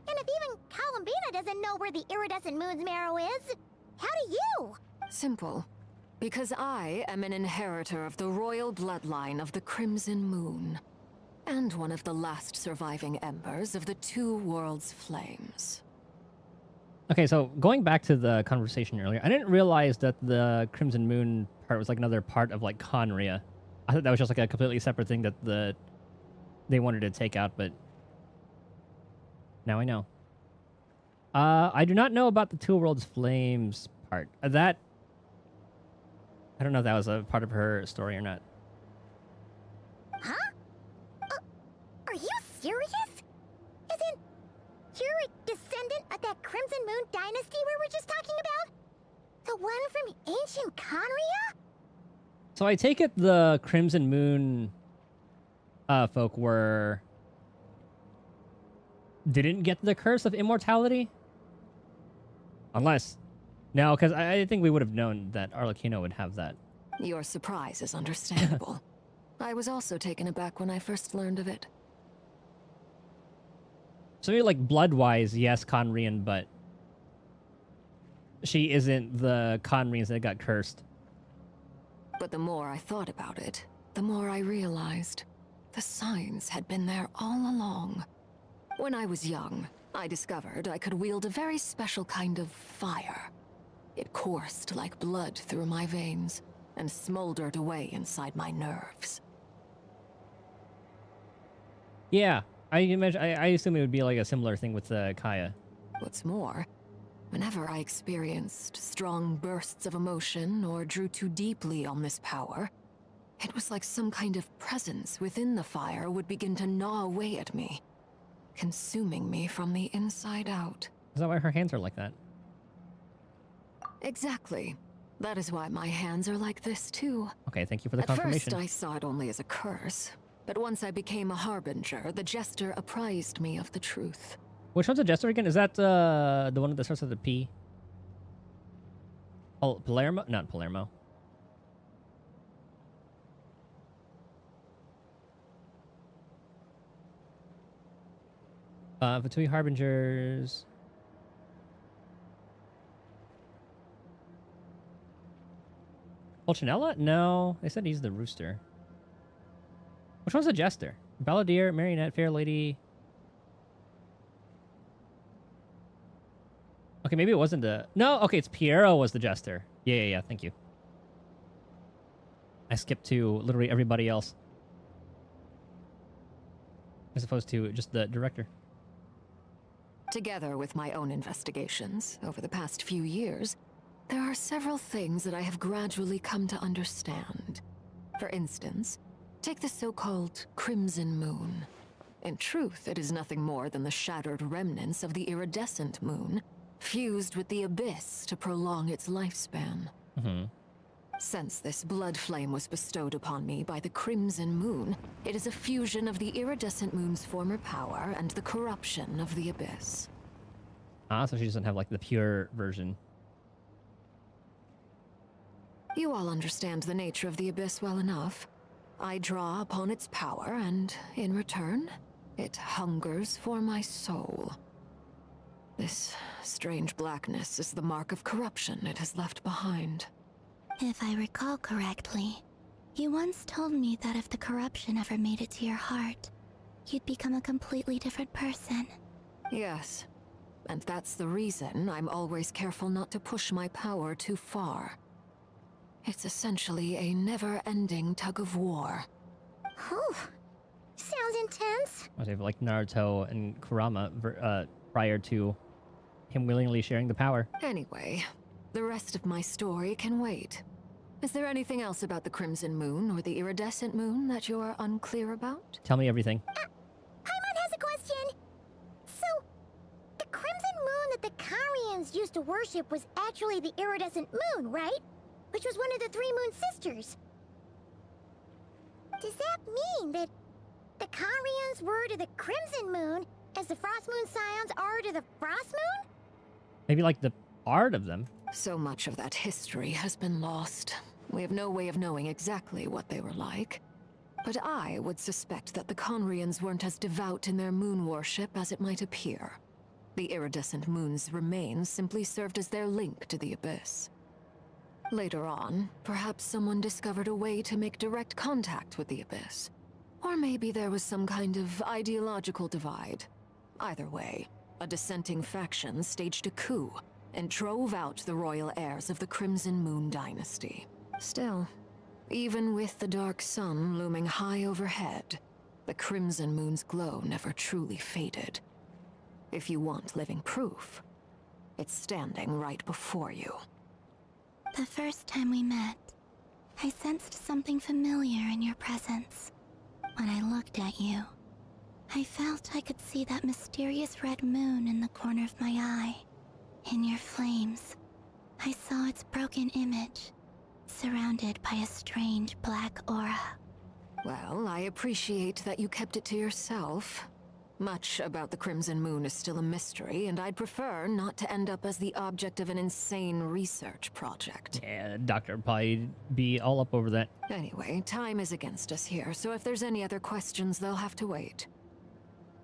And if even Columbina doesn't know where the iridescent moon's marrow is, how do you? Simple. Because I am an inheritor of the royal bloodline of the Crimson Moon. And one of the last surviving embers of the Two Worlds' flames. Okay, so going back to the conversation earlier, I didn't realize that the Crimson Moon part was like another part of like Conria. I thought that was just like a completely separate thing that they wanted to take out, but now I know. I do not know about the Two Worlds Flames part. That I don't know if that was a part of her story or not. Huh? Are you serious? Isn't you're a descendant of that Crimson Moon dynasty we were just talking about? The one from ancient Conria? So I take it the Crimson Moon folk didn't get the curse of immortality? Unless... No, because I think we would have known that Arlecchino would have that. Your surprise is understandable. I was also taken aback when I first learned of it. So maybe like blood-wise, yes, Conrian, but she isn't the Conrians that got cursed. But the more I thought about it, the more I realized the signs had been there all along. When I was young, I discovered I could wield a very special kind of fire. It coursed like blood through my veins and smoldered away inside my nerves. Yeah, I imagine. I assume it would be like a similar thing with Kaya. What's more, whenever I experienced strong bursts of emotion or drew too deeply on this power, it was like some kind of presence within the fire would begin to gnaw away at me, consuming me from the inside out. Is that why her hands are like that? Exactly. That is why my hands are like this too. Okay, thank you for the confirmation. At first I saw it only as a curse, but once I became a harbinger, the jester apprised me of the truth. Which one's a jester again? Is that the one that starts with a P? Oh, Palermo? Not Palermo. Between harbingers. Pulcinella? No, they said he's the rooster. Which one's the jester? Balladeer, marionette, fair lady. Okay, maybe it wasn't the... No, okay, it's Piero was the jester. Yeah, thank you. I skipped to literally everybody else. As opposed to just the director. Together with my own investigations over the past few years, there are several things that I have gradually come to understand. For instance, take the so-called Crimson Moon. In truth, it is nothing more than the shattered remnants of the iridescent moon, fused with the abyss to prolong its lifespan. Since this blood flame was bestowed upon me by the Crimson Moon, it is a fusion of the iridescent moon's former power and the corruption of the abyss. Ah, so she doesn't have like the pure version. You all understand the nature of the abyss well enough. I draw upon its power, and in return, it hungers for my soul. This strange blackness is the mark of corruption it has left behind. If I recall correctly, you once told me that if the corruption ever made it to your heart, you'd become a completely different person. Yes, and that's the reason I'm always careful not to push my power too far. It's essentially a never-ending tug of war. Oh, sounds intense. I was like Naruto and Kurama prior to him willingly sharing the power. Anyway, the rest of my story can wait. Is there anything else about the Crimson Moon or the Iridescent Moon that you're unclear about? Tell me everything. Paimon has a question. So, the Crimson Moon that the Karians used to worship was actually the Iridescent Moon, right? Which was one of the three Moon Sisters. Does that mean that the Karians were to the Crimson Moon as the Frost Moon Scions are to the Frost Moon? Maybe like the art of them. So much of that history has been lost. We have no way of knowing exactly what they were like. But I would suspect that the Conrians weren't as devout in their moon worship as it might appear. The iridescent moon's remains simply served as their link to the abyss. Later on, perhaps someone discovered a way to make direct contact with the abyss. Or maybe there was some kind of ideological divide. Either way, a dissenting faction staged a coup and drove out the royal heirs of the Crimson Moon dynasty. Still, even with the dark sun looming high overhead, the Crimson Moon's glow never truly faded. If you want living proof, it's standing right before you. The first time we met, I sensed something familiar in your presence. When I looked at you, I felt I could see that mysterious red moon in the corner of my eye. In your flames, I saw its broken image, surrounded by a strange black aura. Well, I appreciate that you kept it to yourself. Much about the Crimson Moon is still a mystery, and I'd prefer not to end up as the object of an insane research project. Yeah, Doctor would probably be all up over that. Anyway, time is against us here, so if there's any other questions, they'll have to wait.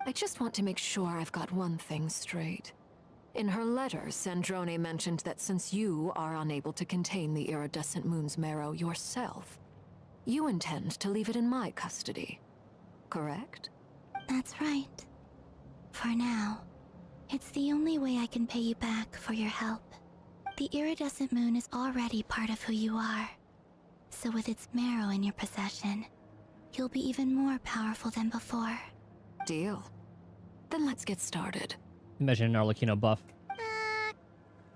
I just want to make sure I've got one thing straight. In her letter, Sandrone mentioned that since you are unable to contain the iridescent moon's marrow yourself, you intend to leave it in my custody. Correct? That's right. For now, it's the only way I can pay you back for your help. The iridescent moon is already part of who you are. So with its marrow in your possession, you'll be even more powerful than before. Deal. Then let's get started. Imagine an Arlecchino buff.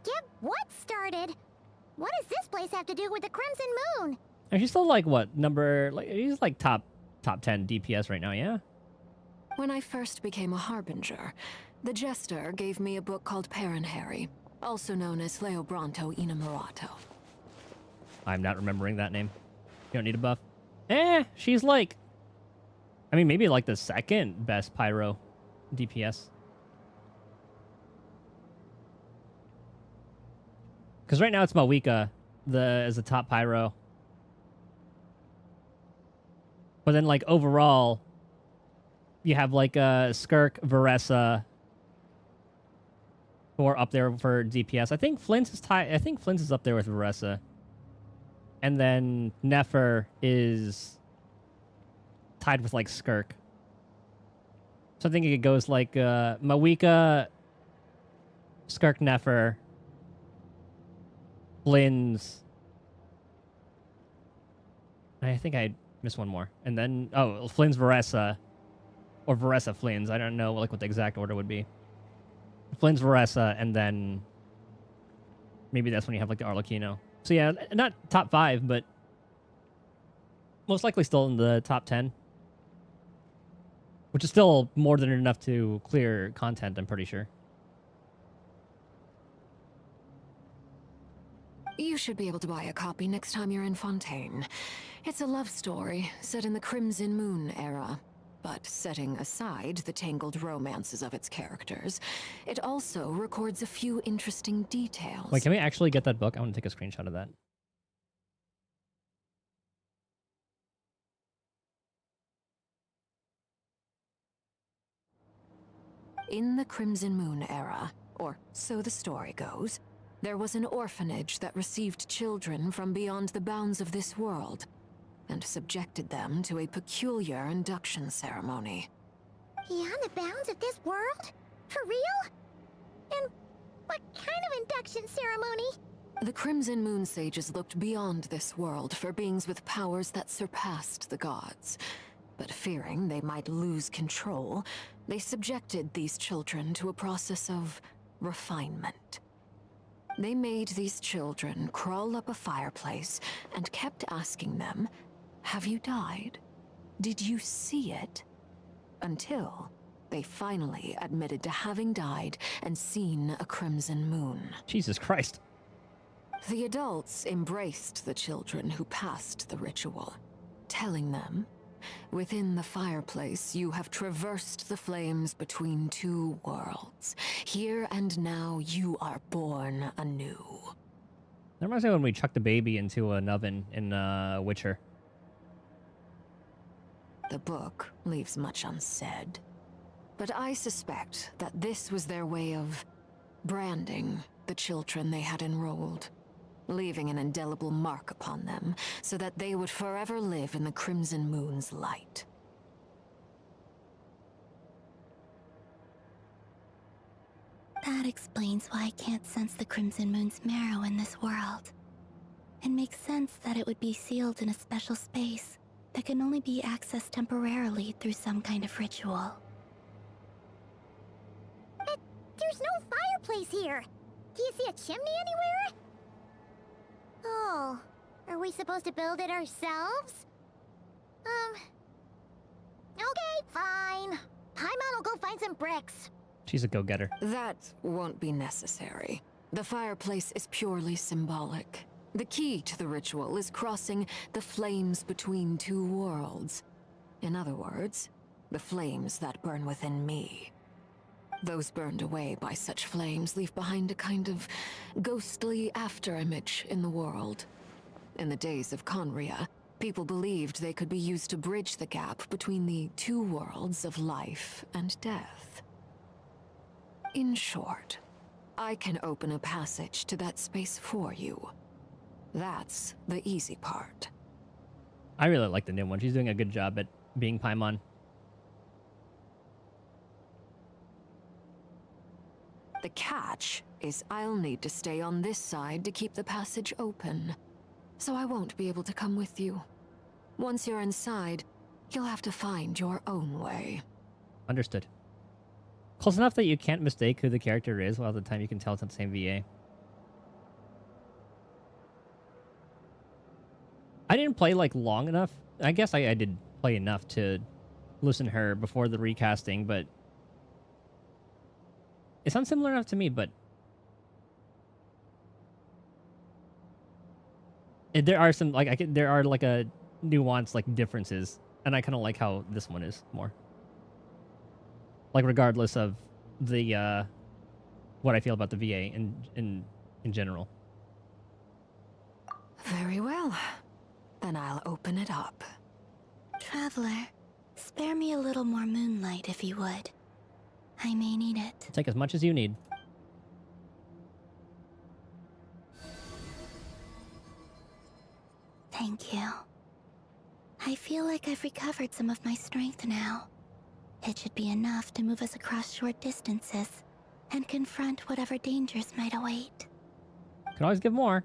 Get what started? What does this place have to do with the Crimson Moon? And she's still like what number? Like he's like top 10 DPS right now, yeah. When I first became a Harbinger, the Jester gave me a book called Paranhari, also known as Leobranto Inamorato. I'm not remembering that name. You don't need a buff. She's like... I mean, maybe like the second best Pyro DPS. Because right now it's Malwika as the top Pyro. But then like overall... You have like Skirk, Varessa, who are up there for DPS. I think Flint is up there with Varessa. and then Nefer is tied with like Skirk. So I think it goes like Mawika, Skirk, Nefer, Flynn's. I think I missed one more. And then, oh, Flynn's Varessa. Or Varessa Flynn's. I don't know like what the exact order would be. Flynn's Varessa, and then maybe that's when you have like the Arlecchino. So yeah, not top 5, but most likely still in the top 10. Which is still more than enough to clear content, I'm pretty sure. You should be able to buy a copy next time you're in Fontaine. It's a love story set in the Crimson Moon era. But setting aside the tangled romances of its characters, it also records a few interesting details. Wait, can we actually get that book? I want to take a screenshot of that. In the Crimson Moon era, or so the story goes, there was an orphanage that received children from beyond the bounds of this world, and subjected them to a peculiar induction ceremony. Beyond the bounds of this world? For real? And what kind of induction ceremony? The Crimson Moon Sages looked beyond this world for beings with powers that surpassed the gods. But fearing they might lose control, they subjected these children to a process of refinement. They made these children crawl up a fireplace and kept asking them, "Have you died? Did you see it?" Until they finally admitted to having died and seen a crimson moon. Jesus Christ. The adults embraced the children who passed the ritual, telling them, "Within the fireplace, you have traversed the flames between two worlds. Here and now, you are born anew." That reminds me when we chucked the baby into an oven in Witcher. The book leaves much unsaid, but I suspect that this was their way of branding the children they had enrolled, leaving an indelible mark upon them so that they would forever live in the Crimson Moon's light. That explains why I can't sense the Crimson Moon's marrow in this world. It makes sense that it would be sealed in a special space that can only be accessed temporarily through some kind of ritual. But there's no fireplace here. Do you see a chimney anywhere? Oh, are we supposed to build it ourselves? Okay, fine. Paimon will go find some bricks. She's a go-getter. That won't be necessary. The fireplace is purely symbolic. The key to the ritual is crossing the flames between two worlds. In other words, the flames that burn within me. Those burned away by such flames leave behind a kind of ghostly afterimage in the world. In the days of Conria, people believed they could be used to bridge the gap between the two worlds of life and death. In short, I can open a passage to that space for you. That's the easy part. I really like the new one. She's doing a good job at being Paimon. The catch is I'll need to stay on this side to keep the passage open, so I won't be able to come with you. Once you're inside, you'll have to find your own way. Understood. Close enough that you can't mistake who the character is, while at the time you can tell it's not the same VA. I didn't play like long enough. I guess I did play enough to listen to her before the recasting, but it sounds similar enough to me, but there are some there are like a nuance like differences, and I kind of like how this one is more. Like regardless of the what I feel about the VA in general. Very well. Then I'll open it up. Traveler, spare me a little more moonlight if you would. I may need it. Take as much as you need. Thank you. I feel like I've recovered some of my strength now. It should be enough to move us across short distances and confront whatever dangers might await. Can always give more.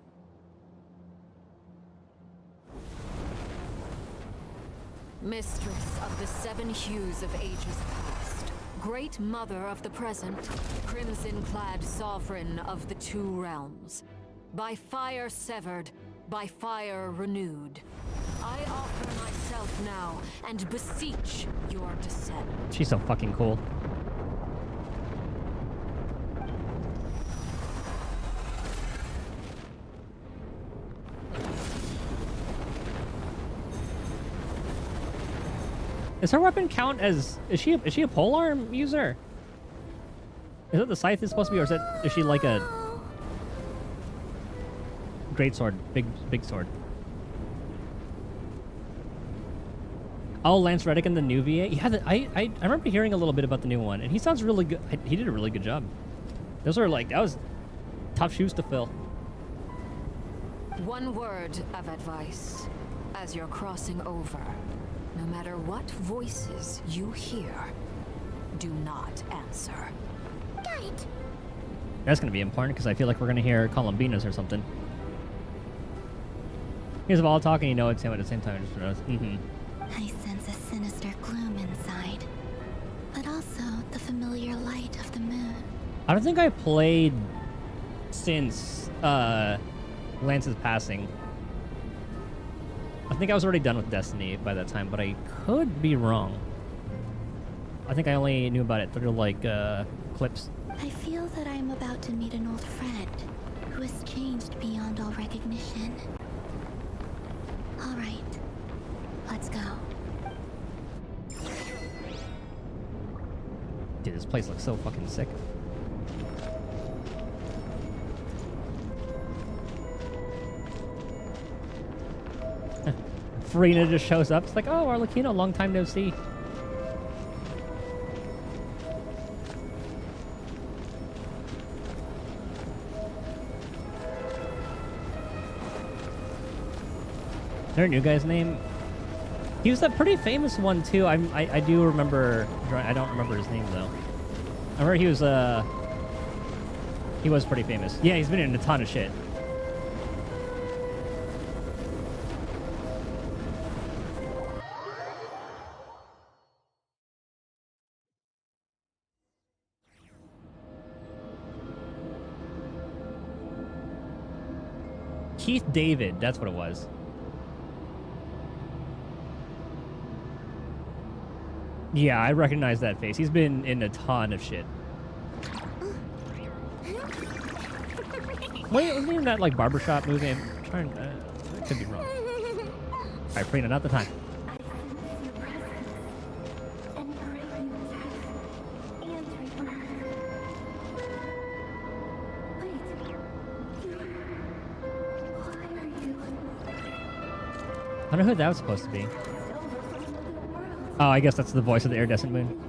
Mistress of the seven hues of ages past, great mother of the present, crimson-clad sovereign of the two realms, by fire severed, by fire renewed, I offer myself now and beseech your descent. She's so fucking cool. Does her weapon count as... Is she a polearm user? Is that the scythe is supposed to be, or is she like a... Great sword, big sword? Oh, Lance Reddick in the new VA? Yeah, I remember hearing a little bit about the new one, and he sounds really good. He did a really good job. Those are like, that was tough shoes to fill. One word of advice as you're crossing over. No matter what voices you hear, do not answer. Got it. That's going to be important because I feel like we're going to hear Columbinas or something. Here's all talking, you know it's him at the same time. I sense a sinister gloom inside, but also the familiar light of the moon. I don't think I played since Lance's passing. I think I was already done with Destiny by that time, but I could be wrong. I think I only knew about it through like clips. I feel that I am about to meet an old friend who has changed beyond all recognition. All right, let's go. Dude, this place looks so fucking sick. Farina just shows up. It's like, oh, Arlecchino, long time no see. Is there a new guy's name? He was that pretty famous one too. I do remember. I don't remember his name though. I remember he was pretty famous. Yeah, he's been in a ton of shit. Keith David, that's what it was. Yeah, I recognize that face. He's been in a ton of shit. Wait, wasn't he in that like barbershop movie? I'm trying. I could be wrong. Alright, Farina, not the time. I don't know who that was supposed to be. Oh, I guess that's the voice of the iridescent moon.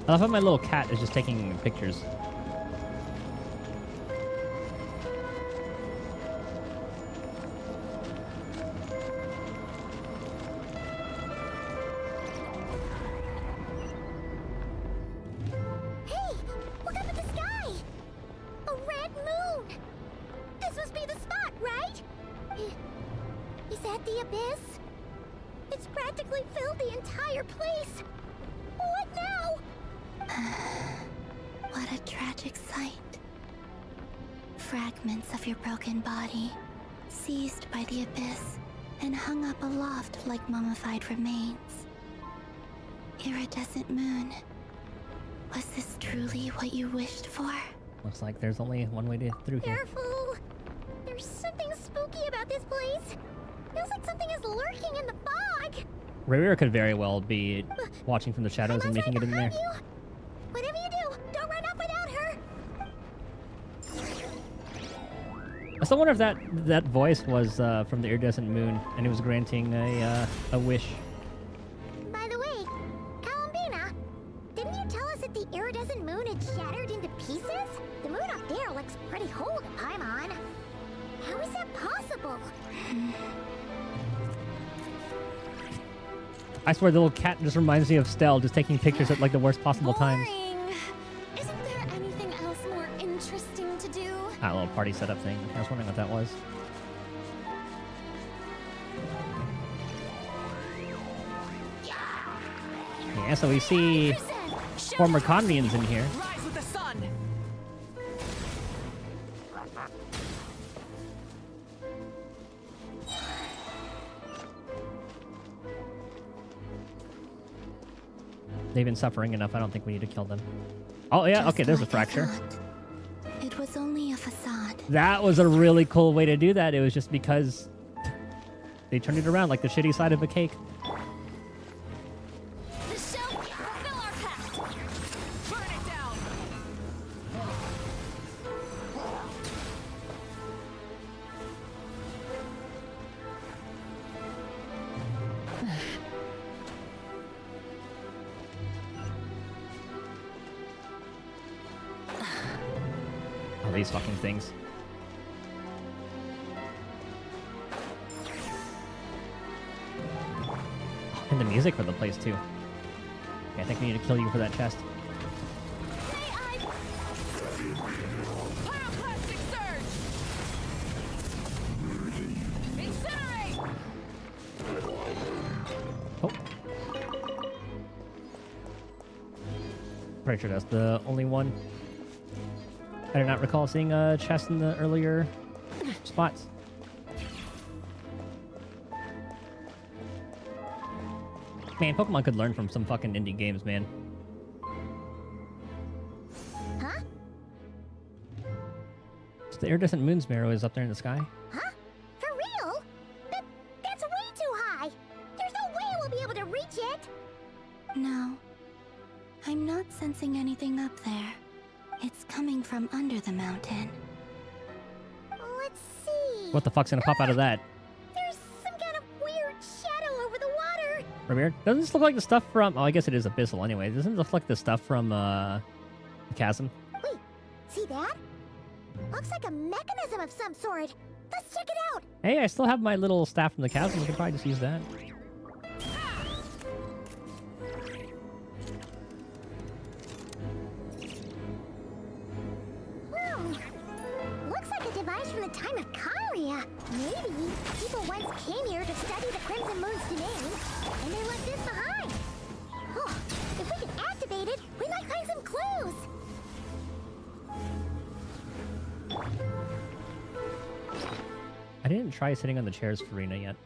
I love how my little cat is just taking pictures. Remains. Iridescent moon. Was this truly what you wished for? Looks like there's only one way to through here. Careful! There's something spooky about this place. Feels like something is lurking in the fog. Rhaenyra could very well be watching from the shadows and making it in there. You. Whatever you do, don't run off without her. I still wonder if that voice was from the iridescent moon, and he was granting a wish. By the way, Columbina, didn't you tell us that the iridescent moon had shattered into pieces? The moon up there looks pretty whole to Paimon. How is that possible? I swear, the little cat just reminds me of Stell, just taking pictures at like the worst possible times. Isn't there anything else more interesting to do? Ah, a little party setup thing. I was wondering what that was. Yeah, so we see former Convians in here. Rise with the sun. They've been suffering enough. I don't think we need to kill them. Oh, yeah. Okay, there's a fracture. It was only a facade. That was a really cool way to do that. It was just because they turned it around like the shitty side of a cake. The shell will fulfill our pact. Burn it down. Oh, these fucking things. And the music for the place, too. Okay, I think we need to kill you for that chest. Pyroclastic surge. Incinerate. Oh. Pretty sure that's the only one. I do not recall seeing a chest in the earlier spots. Man, Pokemon could learn from some fucking indie games, man. Huh? So the iridescent moon's marrow is up there in the sky. Huh? For real? That's way too high. There's no way we'll be able to reach it. No. I'm not sensing anything up there. It's coming from under the mountain. Let's see. What the fuck's gonna pop out of that? There's some kind of weird shadow over the water. Ramir? Doesn't this look like the stuff from... Oh, I guess it is Abyssal anyway. Doesn't it look like the stuff from, the Chasm? Wait, see that? Looks like a mechanism of some sort. Let's check it out. Hey, I still have my little staff from the Chasm. We could probably just use that. Looks like a device from the time of Kalia. Maybe people once came here to study the Crimson Moon's domain, and they left this behind. Oh, if we can activate it, we might find some clues. I didn't try sitting on the chairs for Rena yet.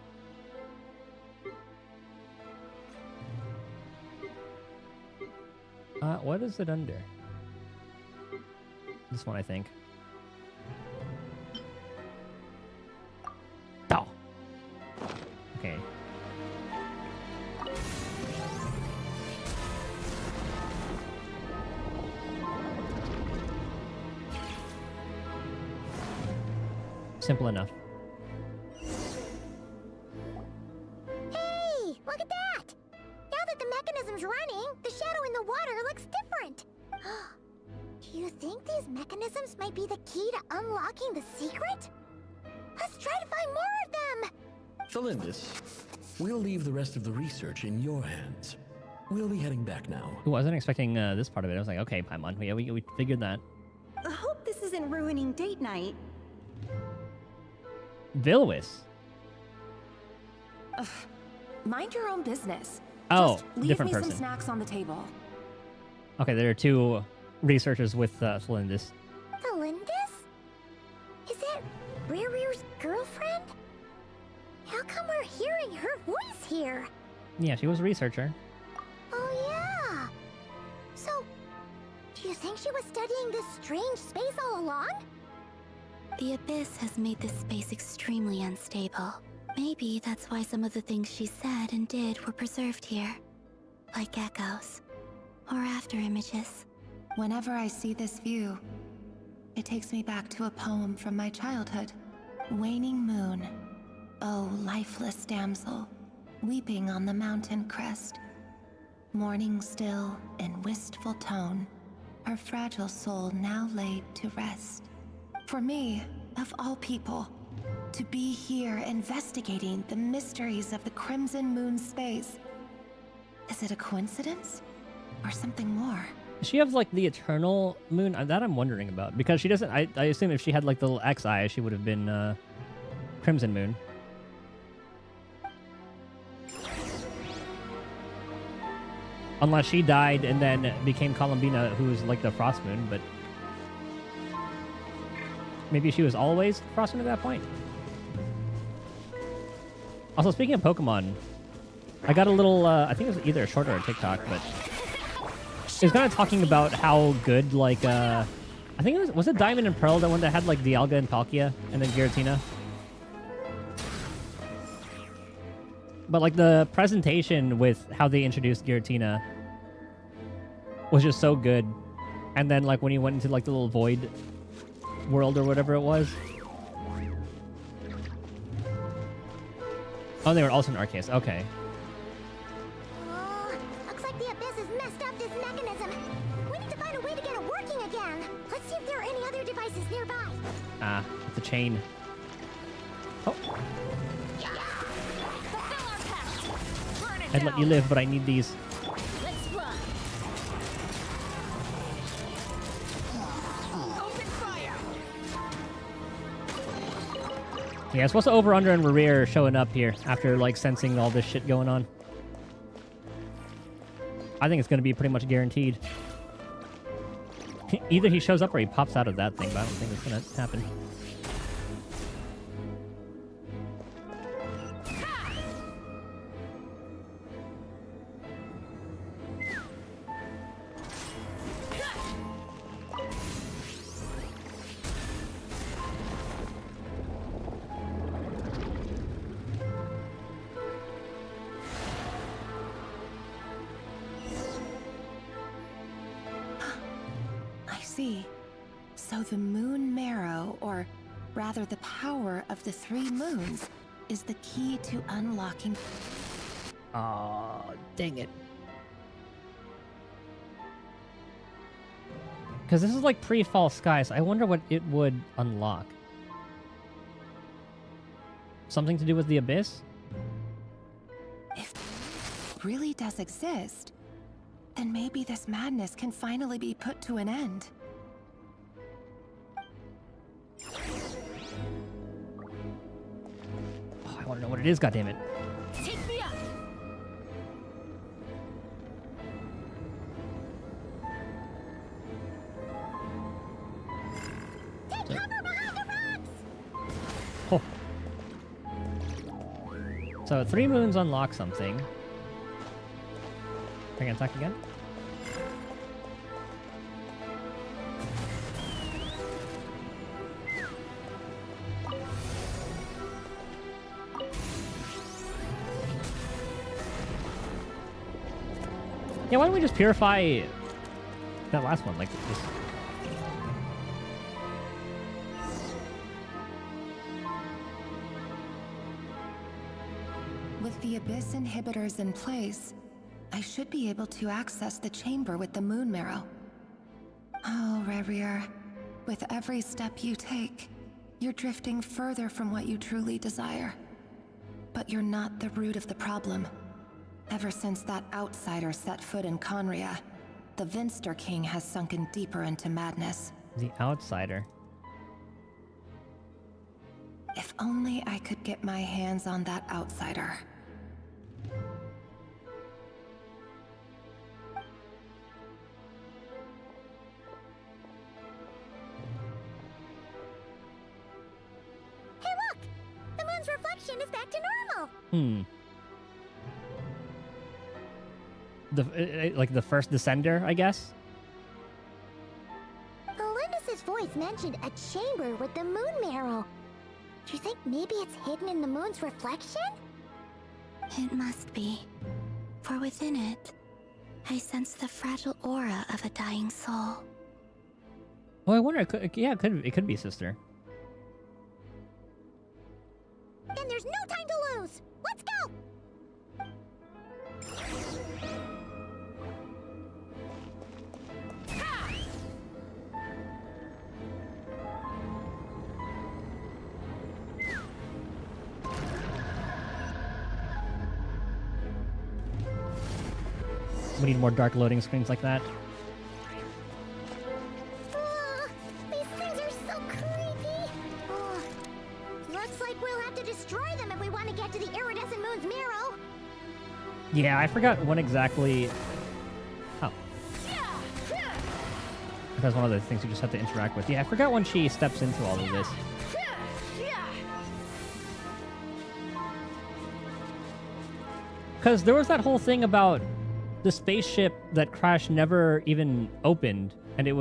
What is it under? This one, I think. Oh. Okay. Simple enough. Hey, look at that! Now that the mechanism's running, the shadow in the water looks different. Do you think these mechanisms might be the key to unlocking the secret? Let's try to find more of them! Felindis, we'll leave the rest of the research in your hands. We'll be heading back now. I wasn't expecting this part of it. I was like, okay, Paimon, we figured that. I hope this isn't ruining date night. Vilwis. Ugh. Mind your own business. Oh, Just leave different me person. some snacks on the table. Okay, there are two researchers with Felindis. Felindis? Is that Rear's girlfriend? How come we're hearing her voice here? Yeah, she was a researcher. Oh yeah! So, do you think she was studying this strange space all along? The Abyss has made this space extremely unstable. Maybe that's why some of the things she said and did were preserved here. Like echoes. Or after images. Whenever I see this view, it takes me back to a poem from my childhood. Waning moon, oh lifeless damsel, weeping on the mountain crest. Mourning still in wistful tone, her fragile soul now laid to rest. For me, of all people, to be here investigating the mysteries of the Crimson Moon space. Is it a coincidence? Or something more? Does she have like the eternal moon? That I'm wondering about. Because she doesn't... I assume if she had like the little X eye, she would have been Crimson Moon. Unless she died and then became Columbina, who's like the Frost Moon, but... Maybe she was always Frost Moon at that point? Also, speaking of Pokemon, I got a little, I think it was either a short or a TikTok, but... It was kind of talking about how good, like, I think it was it Diamond and Pearl, the one that had, like, Dialga and Palkia, and then Giratina? But, like, the presentation with how they introduced Giratina was just so good. And then, like, when you went into, like, the little void world or whatever it was. Oh, they were also in Arceus. Okay. Oh, looks like the Abyss has messed up this mechanism. We need to find a way to get it working again. Let's see if there are any other devices nearby. Ah, it's a chain. Oh. I'd let you live, but I need these. Let's fly. Open fire. Yeah, it's supposed to over under and Rear showing up here after like sensing all this shit going on. I think it's going to be pretty much guaranteed. Either he shows up or he pops out of that thing, but I don't think it's going to happen. So the moon marrow, or rather the power of the 3 moons, is the key to unlocking... Aw, dang it. Because this is like pre-fall skies. I wonder what it would unlock. Something to do with the Abyss? If it really does exist, then maybe this madness can finally be put to an end. Oh, I want to know what it is, goddammit. Take me up. Take cover behind the rocks. Oh. So 3 moons unlock something. Can I attack again? Yeah, why don't we just purify that last one? Like, just... With the Abyss inhibitors in place, I should be able to access the chamber with the moon marrow. Oh, Rerir, with every step you take, you're drifting further from what you truly desire. But you're not the root of the problem. Ever since that outsider set foot in Conria, the Vinster King has sunken deeper into madness. The outsider. If only I could get my hands on that outsider. Hey, look! The moon's reflection is back to normal. Like the first Descender, I guess? Olympus's voice mentioned a chamber with the moon marrow. Do you think maybe it's hidden in the moon's reflection? It must be. For within it, I sense the fragile aura of a dying soul. Oh, I wonder. It could be Sister. Then there's no time to lose! Let's go! We need more dark loading screens like that. These things are so creepy! Looks like we'll have to destroy them if we want to get to the iridescent moon's marrow. Yeah, I forgot when exactly... Oh. That's one of the things you just have to interact with. Yeah, I forgot when she steps into all of this. Because there was that whole thing about the spaceship that crashed never even opened, and it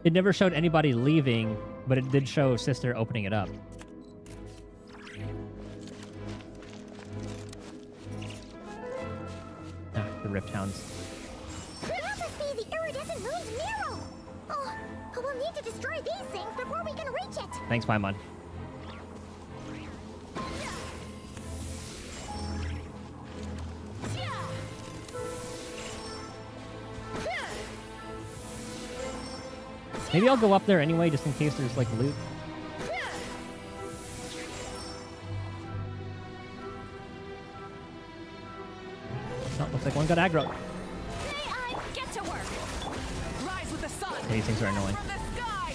never showed anybody leaving, but it did show Sister opening it up. Ah, the Rift Hounds. That must be the iridescent moon's marrow! Oh, we'll need to destroy these things before we can reach it! Thanks, Paimon. Maybe I'll go up there anyway, just in case there's, like, loot. Oh, looks like one got aggro. May I get to work? Rise with the sun. Yeah, these things are annoying. From the sky.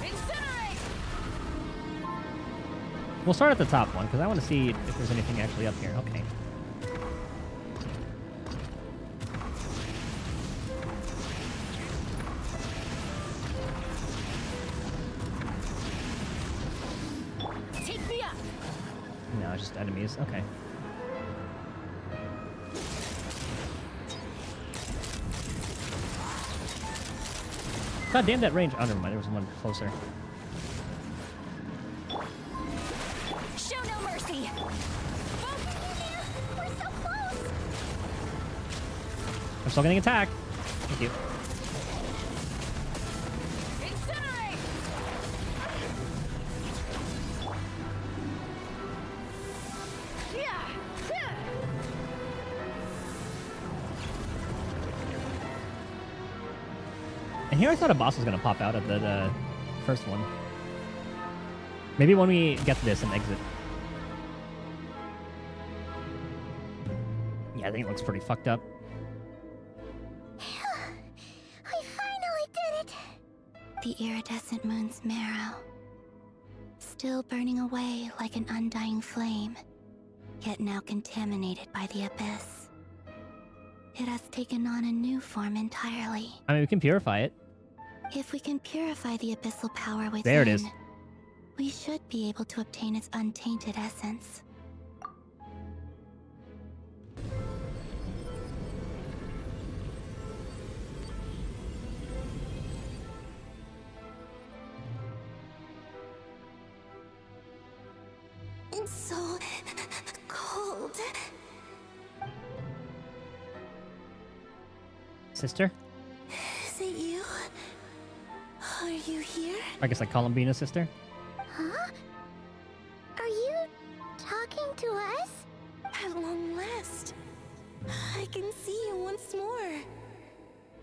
Incinerate. We'll start at the top one, because I want to see if there's anything actually up here. Okay. No, it's just enemies. Okay. God damn that range. Oh, never mind. There was one closer. Show no mercy. We're so close! I'm still getting attacked. Thank you. Incinerate. And here I thought a boss was going to pop out at the first one. Maybe when we get to this and exit. Yeah, I think it looks pretty fucked up. We finally did it! The iridescent moon's marrow. Still burning away like an undying flame, yet now contaminated by the abyss. It has taken on a new form entirely. I mean, we can purify it. If we can purify the abyssal power within, There it is. we should be able to obtain its untainted essence. It's so cold. Sister? Is it you? Are you here? I guess like Columbina sister? Huh? Are you talking to us? At long last, I can see you once more.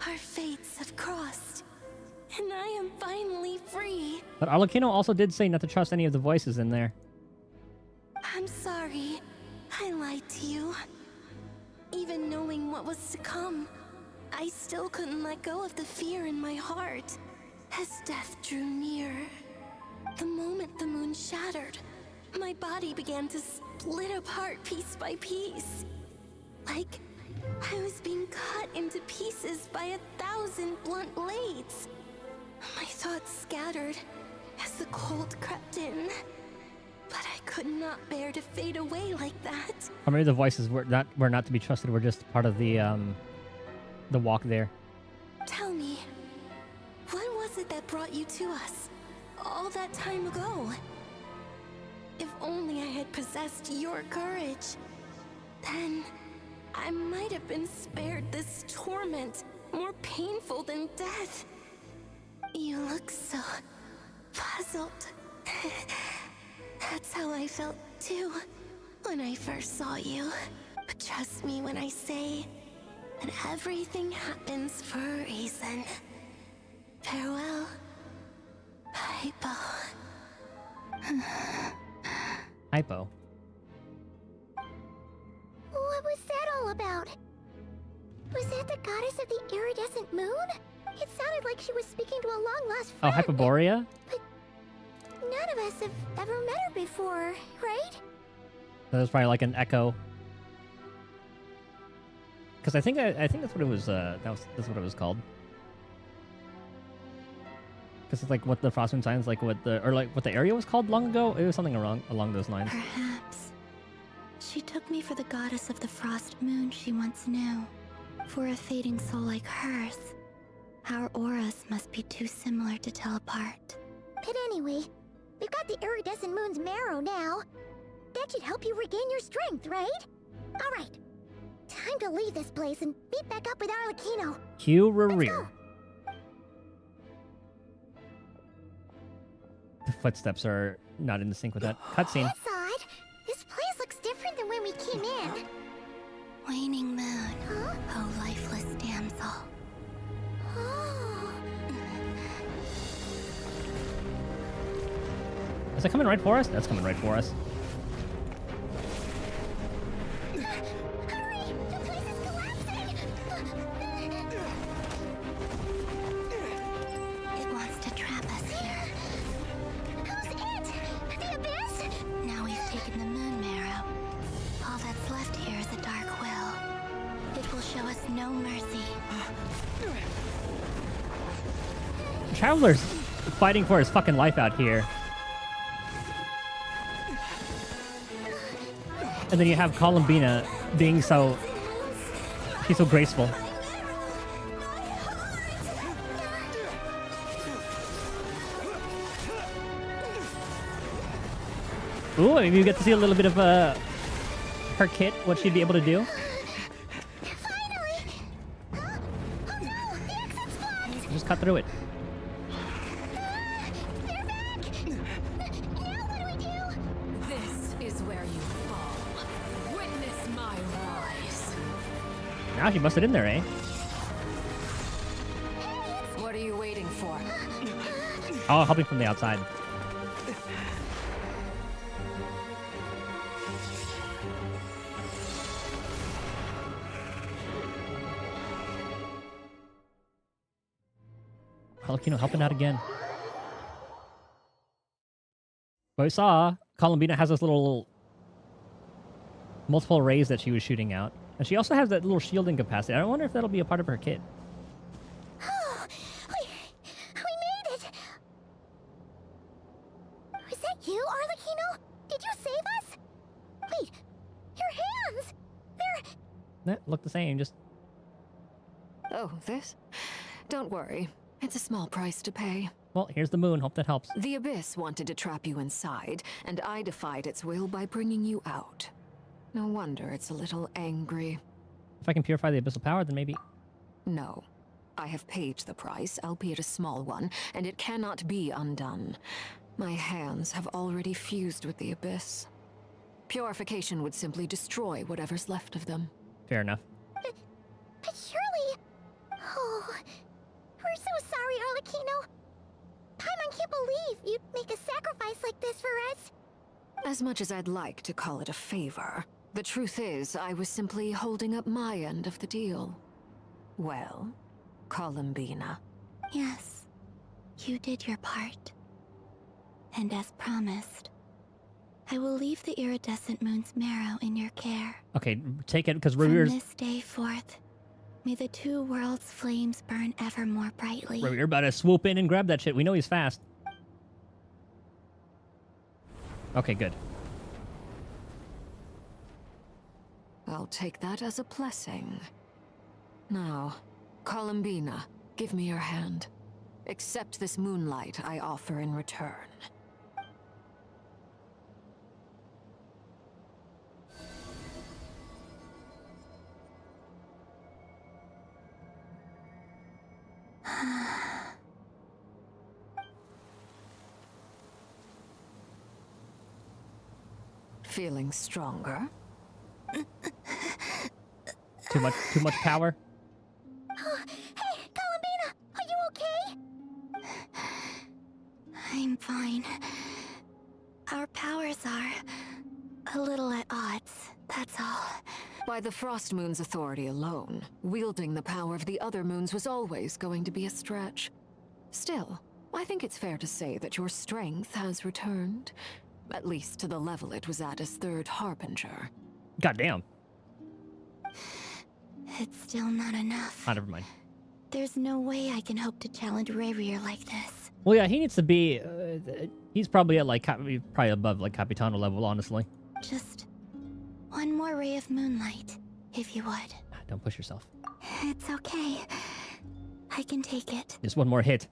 Our fates have crossed, and I am finally free. But Arlecchino also did say not to trust any of the voices in there. I'm sorry. I lied to you. Even knowing what was to come, I still couldn't let go of the fear in my heart. As death drew near, the moment the moon shattered, my body began to split apart piece by piece. Like I was being cut into pieces by 1,000 blunt blades. My thoughts scattered as the cold crept in. But I could not bear to fade away like that. Or maybe the voices were not to be trusted, were just part of the walk there. Tell me, what was it that brought you to us all that time ago? If only I had possessed your courage, then I might have been spared this torment more painful than death. You look so puzzled. That's how I felt too when I first saw you. But trust me when I say that everything happens for a reason. Farewell, Hypo. Hypo. What was that all about? Was that the goddess of the iridescent moon? It sounded like she was speaking to a long-lost Oh, friend. Hyperborea? None of us have ever met her before, right? That was probably like an echo. Because I think that's what it was. That's what it was called. Because it's like what the Frost Moon signs, like what the area was called long ago. It was something along those lines. Perhaps she took me for the goddess of the Frost Moon she once knew. For a fading soul like hers, our auras must be too similar to tell apart. But anyway, we've got the iridescent moon's marrow now. That should help you regain your strength, right? All right. Time to leave this place and meet back up with Arlecchino. Cue Rear. The footsteps are not in sync with that cutscene. That's odd. This place looks different than when we came in. Waning moon, oh lifeless damsel. Oh. Is that coming right for us? That's coming right for us. Hurry! The place is collapsing! It wants to trap us here. Who's it? The Abyss? Now we've taken the moon marrow. All that's left here is a dark will. It will show us no mercy. Traveler's fighting for his fucking life out here. And then you have Columbina being so... She's so graceful. Ooh, maybe you get to see a little bit of her kit, what she'd be able to do. Just cut through it. This is where you fall. Witness my rise. Now she busted in there, eh? What are you waiting for? Oh, helping from the outside. Arlecchino helping out again. But we saw Columbina has this little multiple rays that she was shooting out. And she also has that little shielding capacity. I wonder if that'll be a part of her kit. Oh, we made it! Was that you, Arlecchino? Did you save us? Wait, your hands! They're... That look the same, just... Oh, this? Don't worry. It's a small price to pay. Well, here's the moon. Hope that helps. The Abyss wanted to trap you inside, and I defied its will by bringing you out. No wonder it's a little angry. If I can purify the abyssal power, then maybe... No. I have paid the price, albeit a small one, and it cannot be undone. My hands have already fused with the Abyss. Purification would simply destroy whatever's left of them. Fair enough. But surely... Oh... We're so sorry, Arlecchino. Paimon can't believe you'd make a sacrifice like this for us. As much as I'd like to call it a favor, the truth is I was simply holding up my end of the deal. Well, Columbina. Yes, you did your part. And as promised, I will leave the iridescent moon's marrow in your care. Okay, take it, because From Revere's... this day forth, may the two worlds' flames burn ever more brightly. Revere about to swoop in and grab that shit. We know he's fast. Okay, good. I'll take that as a blessing. Now, Columbina, give me your hand. Accept this moonlight I offer in return. Feeling stronger? Too much power? Hey, Columbina! Are you okay? I'm fine. Our powers are a little at odds, that's all. By the Frost Moon's authority alone, wielding the power of the other moons was always going to be a stretch. Still, I think it's fair to say that your strength has returned. At least to the level it was at as Third Harbinger. Goddamn. It's still not enough. Ah, never mind. There's no way I can hope to challenge Rayrier like this. Well, yeah, he needs to be... he's probably at, like, probably above, like, Capitano level, honestly. Just one more ray of moonlight, if you would. Don't push yourself. It's okay. I can take it. Just one more hit.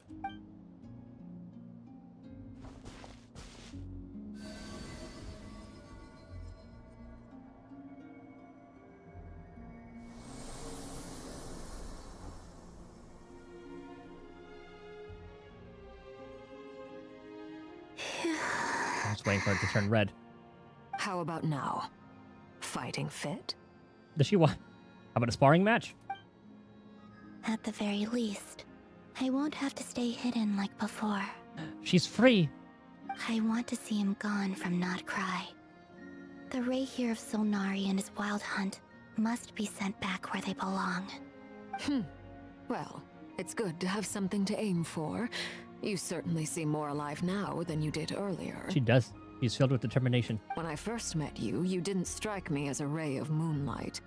I'm just waiting for it to turn red. How about now? Fighting fit? Does she want... How about a sparring match? At the very least, I won't have to stay hidden like before. She's free! I want to see him gone from Not Cry. The Ray here of Solnari and his wild hunt must be sent back where they belong. Well, it's good to have something to aim for. You certainly seem more alive now than you did earlier. She does. She's filled with determination. When I first met you, you didn't strike me as a ray of moonlight.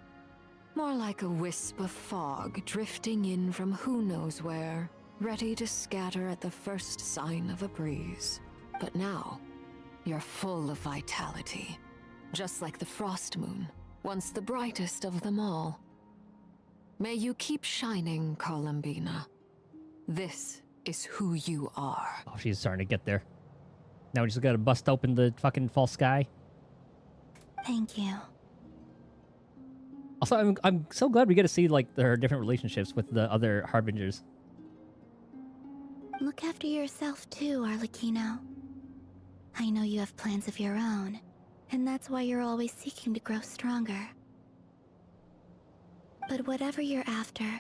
More like a wisp of fog drifting in from who knows where, ready to scatter at the first sign of a breeze. But now, you're full of vitality. Just like the Frost Moon, once the brightest of them all. May you keep shining, Columbina. This is who you are. Oh, she's starting to get there. Now we just gotta bust open the fucking false sky. Thank you. Also, I'm so glad we get to see, like, her different relationships with the other Harbingers. Look after yourself too, Arlecchino. I know you have plans of your own, and that's why you're always seeking to grow stronger. But whatever you're after,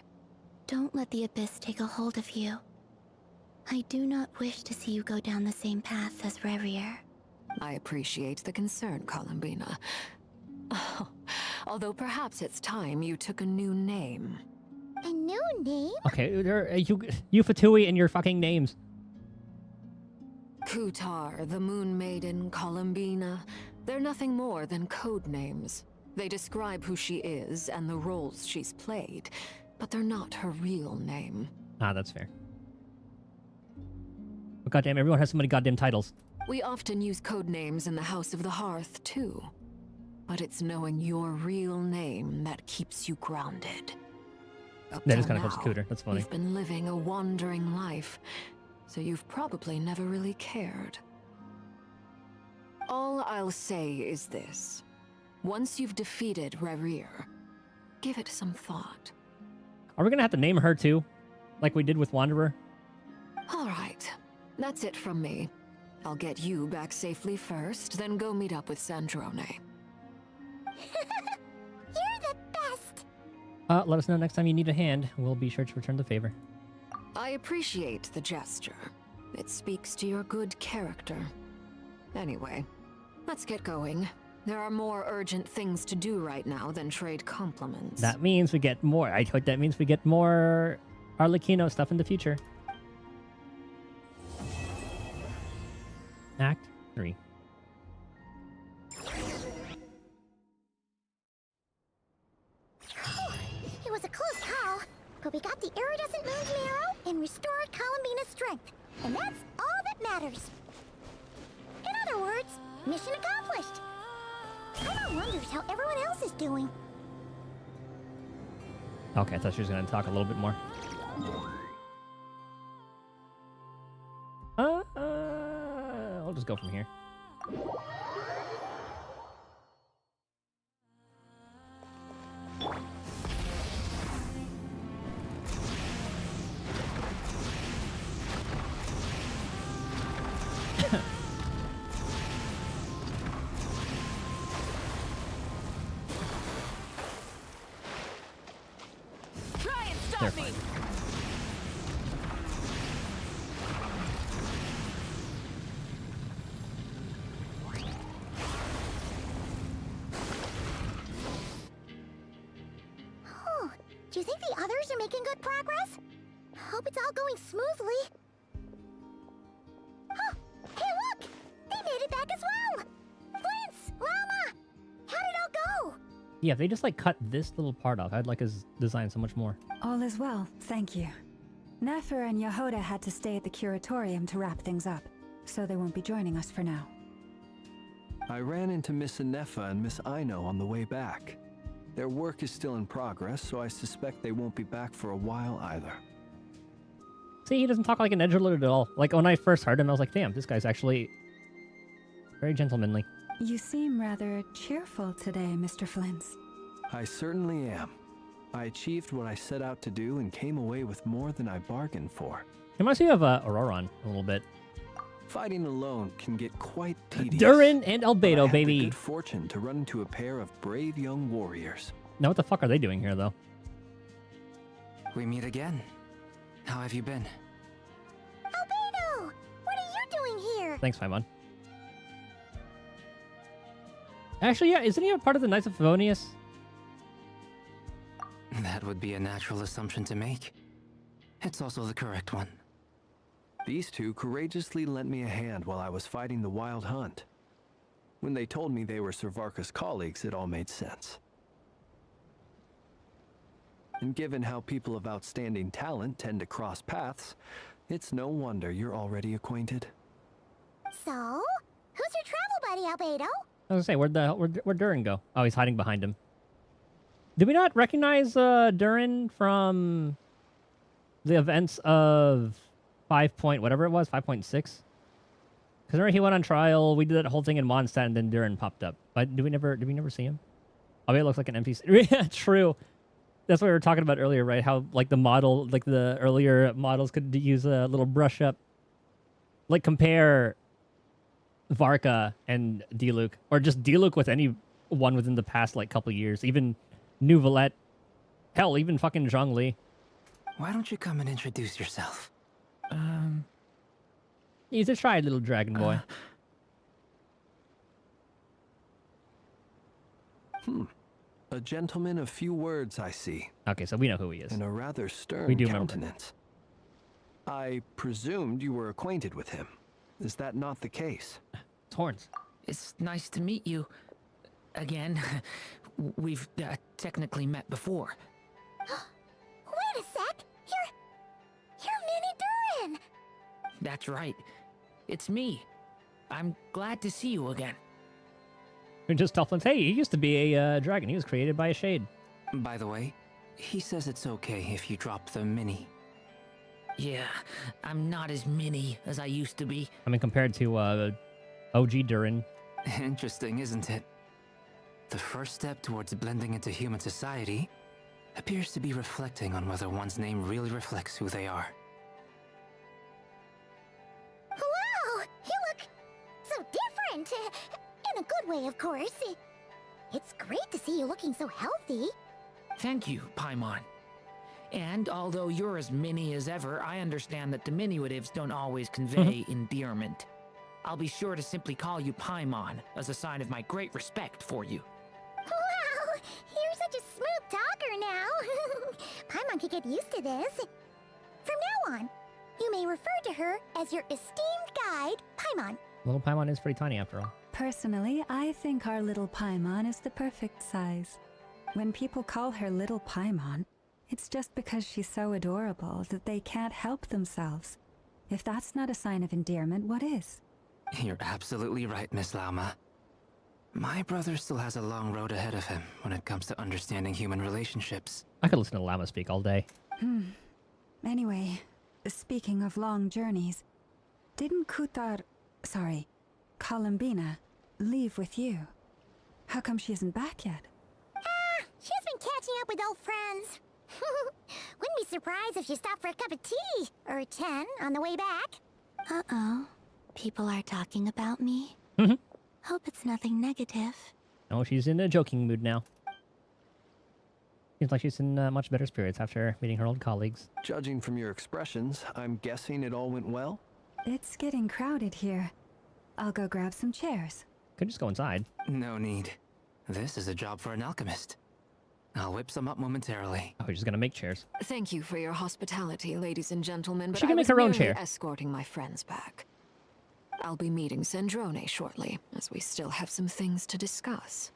don't let the Abyss take a hold of you. I do not wish to see you go down the same path as Rayrier. I appreciate the concern, Columbina. Although perhaps it's time you took a new name. A new name? Okay, you Fatui and your fucking names. Kutar, the Moon Maiden, Columbina. They're nothing more than code names. They describe who she is and the roles she's played, but they're not her real name. Ah, that's fair. But goddamn, everyone has so many goddamn titles. We often use code names in the House of the Hearth, too. But it's knowing your real name that keeps you grounded. That is kind of close to Cooter. That's funny. You've been living a wandering life, so you've probably never really cared. All I'll say is this. Once you've defeated Rayrier, give it some thought. Are we gonna have to name her too? Like we did with Wanderer? All right. That's it from me. I'll get you back safely first, then go meet up with Sandrone. You're the best! Let us know next time you need a hand. We'll be sure to return the favor. I appreciate the gesture. It speaks to your good character. Anyway, let's get going. There are more urgent things to do right now than trade compliments. That means we get more. I hope that means we get more Arlecchino stuff in the future. Act 3. It was a close call, but we got the iridescent moon's marrow and restored Columbina's strength. And that's all that matters. In other words, mission accomplished. Paimon wonders how everyone else is doing. Okay, I thought she was going to talk a little bit more. I'll just go from here. They're fine. Oh, do you think the others are making good progress? Hope it's all going smoothly. Oh, hey look! They made it back as well! Prince! Llama! How did it all go? Yeah, if they just like cut this little part off, I'd like his design so much more. All is well, thank you. Nefer and Yehoda had to stay at the curatorium to wrap things up, so they won't be joining us for now. I ran into Miss Anefa and Miss Aino on the way back. Their work is still in progress, so I suspect they won't be back for a while either. See, he doesn't talk like an edgelord at all. Like, when I first heard him, I was like, damn, this guy's actually very gentlemanly. You seem rather cheerful today, Mr. Flint's. I certainly am. I achieved what I set out to do and came away with more than I bargained for. It reminds me of Auroron a little bit. Fighting alone can get quite tedious. Durin and Albedo, but I had baby. the good fortune to run into a pair of brave young warriors. Now, what the fuck are they doing here, though? We meet again. How have you been? Albedo! What are you doing here? Thanks, Paimon. Actually, yeah, isn't he a part of the Knights of Favonius? That would be a natural assumption to make. It's also the correct one. These two courageously lent me a hand while I was fighting the Wild Hunt. When they told me they were Servarka's colleagues, it all made sense. And given how people of outstanding talent tend to cross paths, it's no wonder you're already acquainted. So, who's your travel buddy, Albedo? I was gonna say, where'd Durin go? Oh, he's hiding behind him. Did we not recognize Durin from the events of 5 point whatever it was, 5.6? Because remember he went on trial, we did that whole thing in Mondstadt, and then Durin popped up. But did we never see him? Oh, it looks like an NPC. Yeah, true. That's what we were talking about earlier, right? How like the earlier models could use a little brush up. Like compare Varka and Diluc, or just Diluc with any one within the past like couple years, even New Valette, hell, even fucking Zhongli. Why don't you come and introduce yourself? He's a shy little dragon boy. A gentleman of few words, I see. Okay, so we know who he is. And a rather stern We do countenance. I presumed you were acquainted with him. Is that not the case? It's Horns. It's nice to meet you. Again. We've technically met before. Wait a sec! You're Mini Durin! That's right. It's me. I'm glad to see you again. And just tell Flint, hey, he used to be a dragon. He was created by a shade. By the way, he says it's okay if you drop the mini. Yeah, I'm not as mini as I used to be. I mean, compared to OG Durin. Interesting, isn't it? The first step towards blending into human society appears to be reflecting on whether one's name really reflects who they are. Wow! You look so different! In a good way, of course. It's great to see you looking so healthy. Thank you, Paimon. And although you're as mini as ever, I understand that diminutives don't always convey endearment. I'll be sure to simply call you Paimon as a sign of my great respect for you. Wow! You're such a smooth talker now. Paimon could get used to this. From now on, you may refer to her as your esteemed guide, Paimon. Little Paimon is pretty tiny after all. Personally, I think our little Paimon is the perfect size. When people call her Little Paimon, it's just because she's so adorable that they can't help themselves. If that's not a sign of endearment, what is? You're absolutely right, Miss Lauma. My brother still has a long road ahead of him when it comes to understanding human relationships. I could listen to Llama speak all day. Anyway, speaking of long journeys, didn't Columbina, leave with you? How come she isn't back yet? She's been catching up with old friends. Wouldn't be surprised if she stopped for a cup of tea or 10 on the way back. Uh-oh. People are talking about me. Hope it's nothing negative. Oh, she's in a joking mood now. Seems like she's in much better spirits after meeting her old colleagues. Judging from your expressions, I'm guessing it all went well? It's getting crowded here. I'll go grab some chairs. Could just go inside. No need. This is a job for an alchemist. I'll whip some up momentarily. Oh, she's gonna make chairs. Thank you for your hospitality, ladies and gentlemen, but She can I make was her own merely chair. escorting my friends back. I'll be meeting Sandrone shortly, as we still have some things to discuss.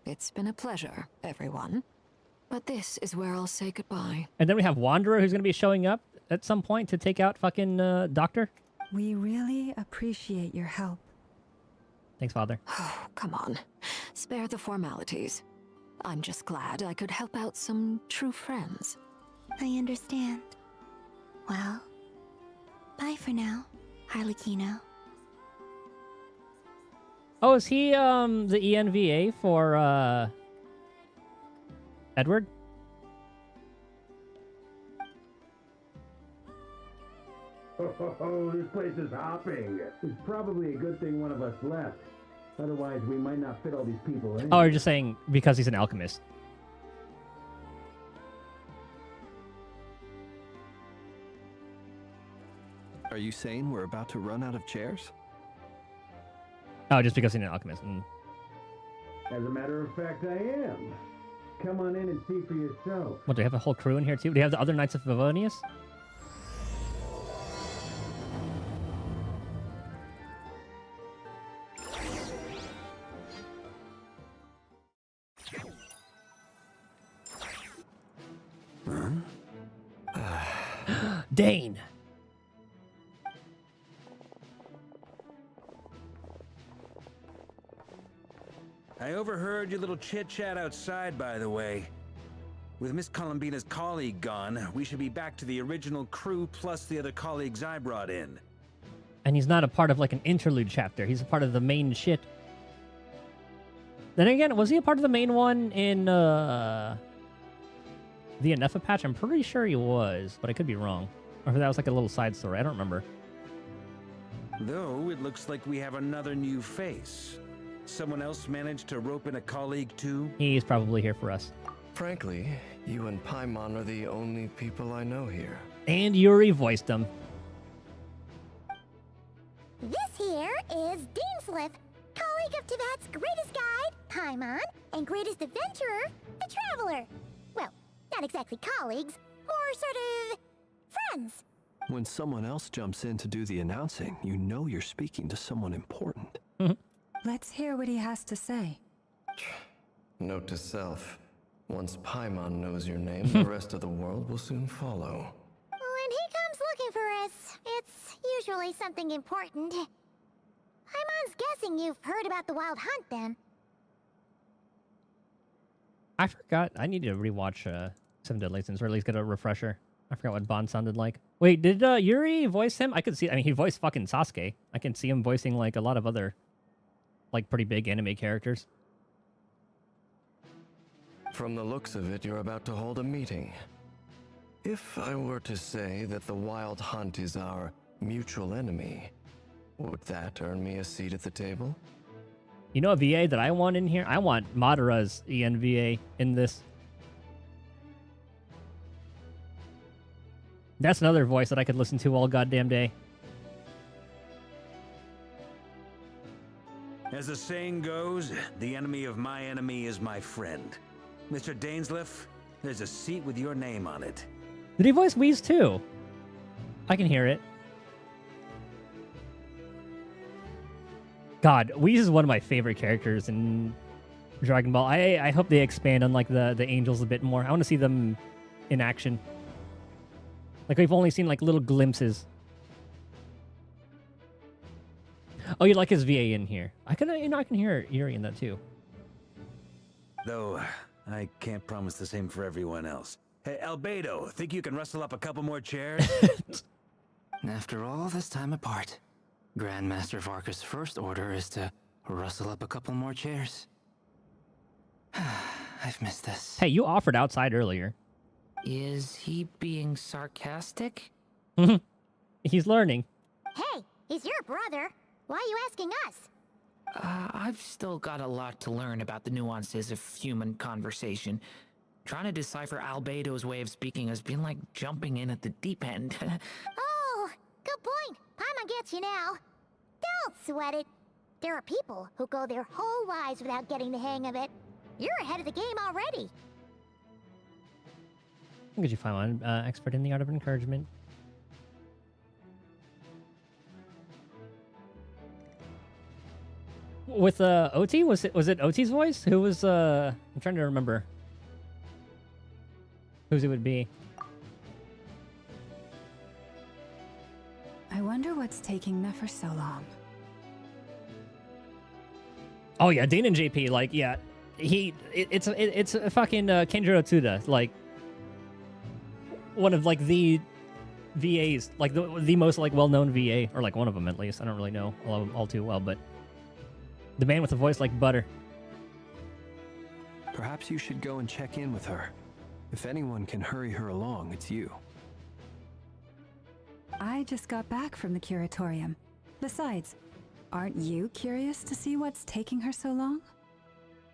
It's been a pleasure, everyone. But this is where I'll say goodbye. And then we have Wanderer, who's gonna be showing up at some point to take out fucking Doctor. We really appreciate your help. Thanks, Father. Oh, come on. Spare the formalities. I'm just glad I could help out some true friends. I understand. Well, bye for now, Harlequino. Oh, is he the ENVA for Edward? Oh, this place is hopping. It's probably a good thing one of us left. Otherwise, we might not fit all these people in. Oh, you're just saying because he's an alchemist. Are you saying we're about to run out of chairs? Oh, just because he's an alchemist. As a matter of fact, I am. Come on in and see for yourself. What, do we have a whole crew in here too? Do we have the other Knights of Favonius? Dane! I overheard your little chit-chat outside, by the way. With Miss Columbina's colleague gone, we should be back to the original crew plus the other colleagues I brought in. And he's not a part of like an interlude chapter. He's a part of the main shit. Then again, was he a part of the main one in the Anefa patch? I'm pretty sure he was, but I could be wrong. Or if that was like a little side story. I don't remember. Though, it looks like we have another new face. Someone else managed to rope in a colleague too? He's probably here for us. Frankly, you and Paimon are the only people I know here. And Yuri voiced him. This here is Deansliff, colleague of Tibet's greatest guide, Paimon, and greatest adventurer, the Traveler. Well, not exactly colleagues, more sort of friends. When someone else jumps in to do the announcing, you know you're speaking to someone important. Let's hear what he has to say. Note to self. Once Paimon knows your name, the rest of the world will soon follow. When he comes looking for us, it's usually something important. Paimon's guessing you've heard about the Wild Hunt, then. I forgot. I need to rewatch Seven Deadly Sins, or at least get a refresher. I forgot what Bond sounded like. Wait, did Yuri voice him? I could see. I mean, he voiced fucking Sasuke. I can see him voicing like a lot of other, like pretty big anime characters. From the looks of it, you're about to hold a meeting. If I were to say that the Wild Hunt is our mutual enemy, would that earn me a seat at the table? You know a VA that I want in here? I want Madara's ENVA in this. That's another voice that I could listen to all goddamn day. As the saying goes, the enemy of my enemy is my friend. Mr. Dainsliff, there's a seat with your name on it. Did he voice Whis too? I can hear it. God, Whis is one of my favorite characters in Dragon Ball. I hope they expand on like the angels a bit more. I want to see them in action. Like we've only seen like little glimpses. Oh, you like his VA in here? I can hear Yuri in that too. Though, I can't promise the same for everyone else. Hey, Albedo, think you can rustle up a couple more chairs? After all this time apart, Grandmaster Varka's first order is to rustle up a couple more chairs. I've missed this. Hey, you offered outside earlier. Is he being sarcastic? He's learning. Hey, he's your brother. Why are you asking us? I've still got a lot to learn about the nuances of human conversation. Trying to decipher Albedo's way of speaking has been like jumping in at the deep end. Oh, good point. Paimon gets you now. Don't sweat it. There are people who go their whole lives without getting the hang of it. You're ahead of the game already. Look at you, Paimon, expert in the art of encouragement. With OT, was it OT's voice? Who was I'm trying to remember whose it would be. I wonder what's taking Nefer so long. Oh yeah, Dane and JP, like, yeah, it's a fucking Kenjiro Tsuda, like one of like the VAs, like the most like well-known VA, or like one of them at least. I don't really know all of them all too well, but the man with a voice like butter. Perhaps you should go and check in with her. If anyone can hurry her along, it's you. I just got back from the curatorium. Besides, aren't you curious to see what's taking her so long?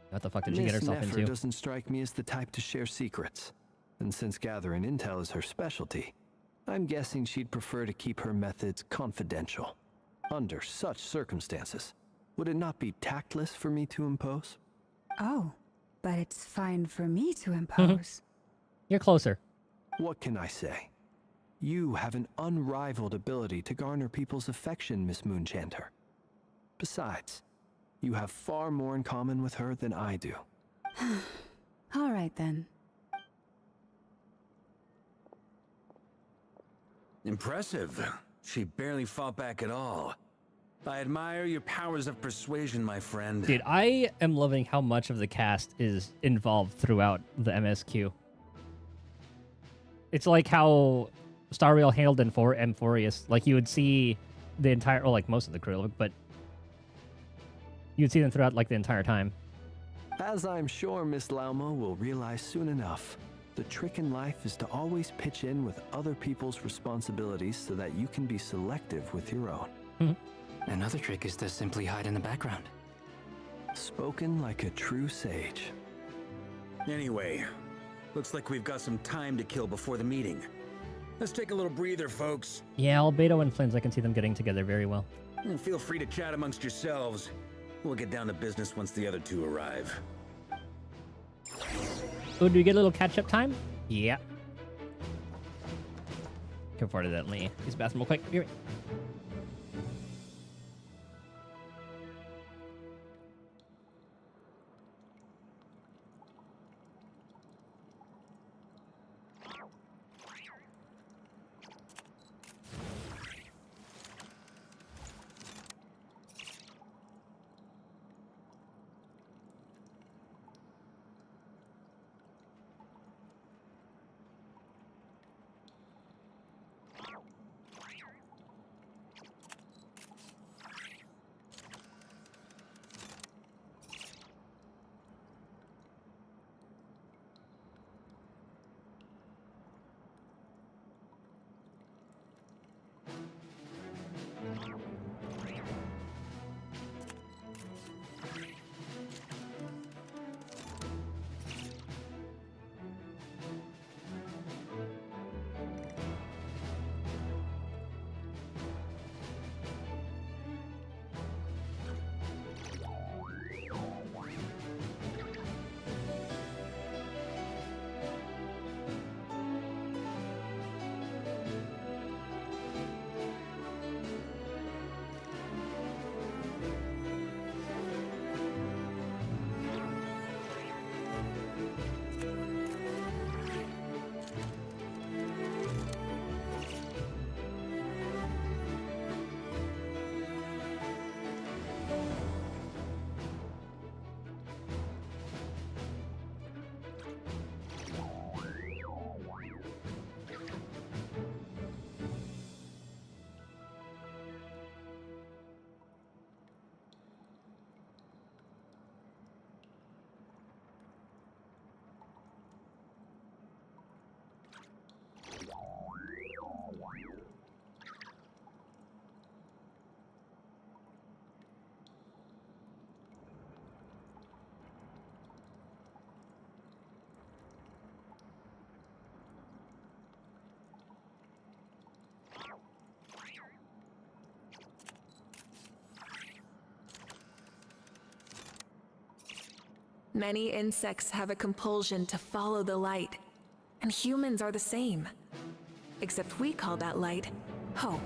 What the fuck did she get herself Nefer into? doesn't strike me as the type to share secrets. And since gathering intel is her specialty, I'm guessing she'd prefer to keep her methods confidential. Under such circumstances, would it not be tactless for me to impose? Oh, but it's fine for me to impose. You're closer. What can I say? You have an unrivaled ability to garner people's affection, Miss Moonchanter. Besides, you have far more in common with her than I do. All right then. Impressive. She barely fought back at all. I admire your powers of persuasion, my friend. Dude, I am loving how much of the cast is involved throughout the MSQ. It's like how Star Rail handled Amphorius. Like, you would see the entire, or like most of the crew, but you'd see them throughout like the entire time. As I'm sure Miss Lauma will realize soon enough, the trick in life is to always pitch in with other people's responsibilities so that you can be selective with your own. Another trick is to simply hide in the background. Spoken like a true sage. Anyway, looks like we've got some time to kill before the meeting. Let's take a little breather, folks. Yeah, Albedo and Flames, I can see them getting together very well. And feel free to chat amongst yourselves. We'll get down to business once the other two arrive. Oh, do we get a little catch-up time? Yeah. Looking forward to that, Lee. Use the bathroom real quick. Here. Many insects have a compulsion to follow the light, and humans are the same. Except we call that light hope.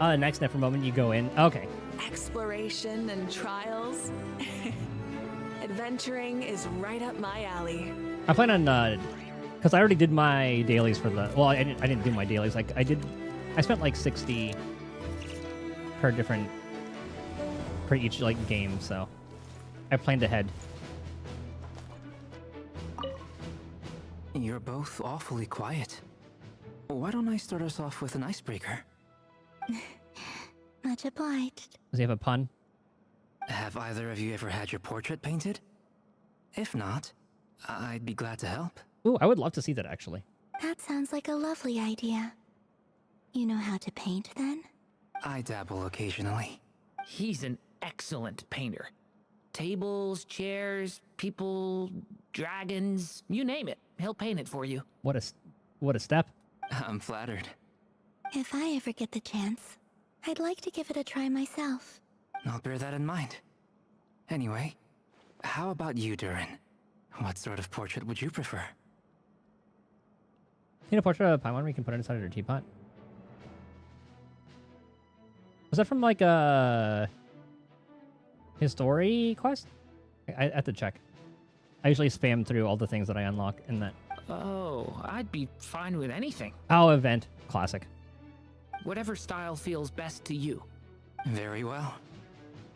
Alright. Next for a moment you go in. Okay. Exploration and trials. Adventuring is right up my alley. I plan on, because I already did my dailies for the, well, I didn't do my dailies. Like, I spent like 60 per each, like, game, so I planned ahead. You're both awfully quiet. Why don't I start us off with an icebreaker? Much obliged. Does he have a pun? Have either of you ever had your portrait painted? If not, I'd be glad to help. Ooh, I would love to see that, actually. That sounds like a lovely idea. You know how to paint, then? I dabble occasionally. He's an excellent painter. Tables, chairs, people, dragons, you name it. He'll paint it for you. What a step. I'm flattered. If I ever get the chance, I'd like to give it a try myself. I'll bear that in mind. Anyway, how about you, Durin? What sort of portrait would you prefer? You know, a portrait of Paimon we can put inside of your teapot? Was that from, like, his story quest? I have to check. I usually spam through all the things that I unlock in that. Oh, I'd be fine with anything. Oh, event. Classic. Whatever style feels best to you. Very well.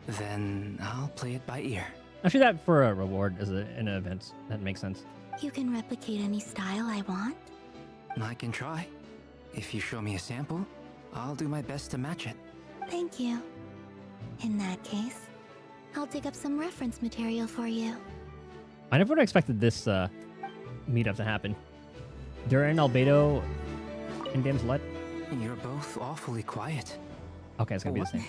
Then I'll play it by ear. Actually, that for a reward as an event. That makes sense. You can replicate any style I want? I can try. If you show me a sample, I'll do my best to match it. Thank you. In that case, I'll dig up some reference material for you. I never would have expected this meetup to happen. Durin, Albedo, and Damselet. You're both awfully quiet. Okay, it's gonna be the same.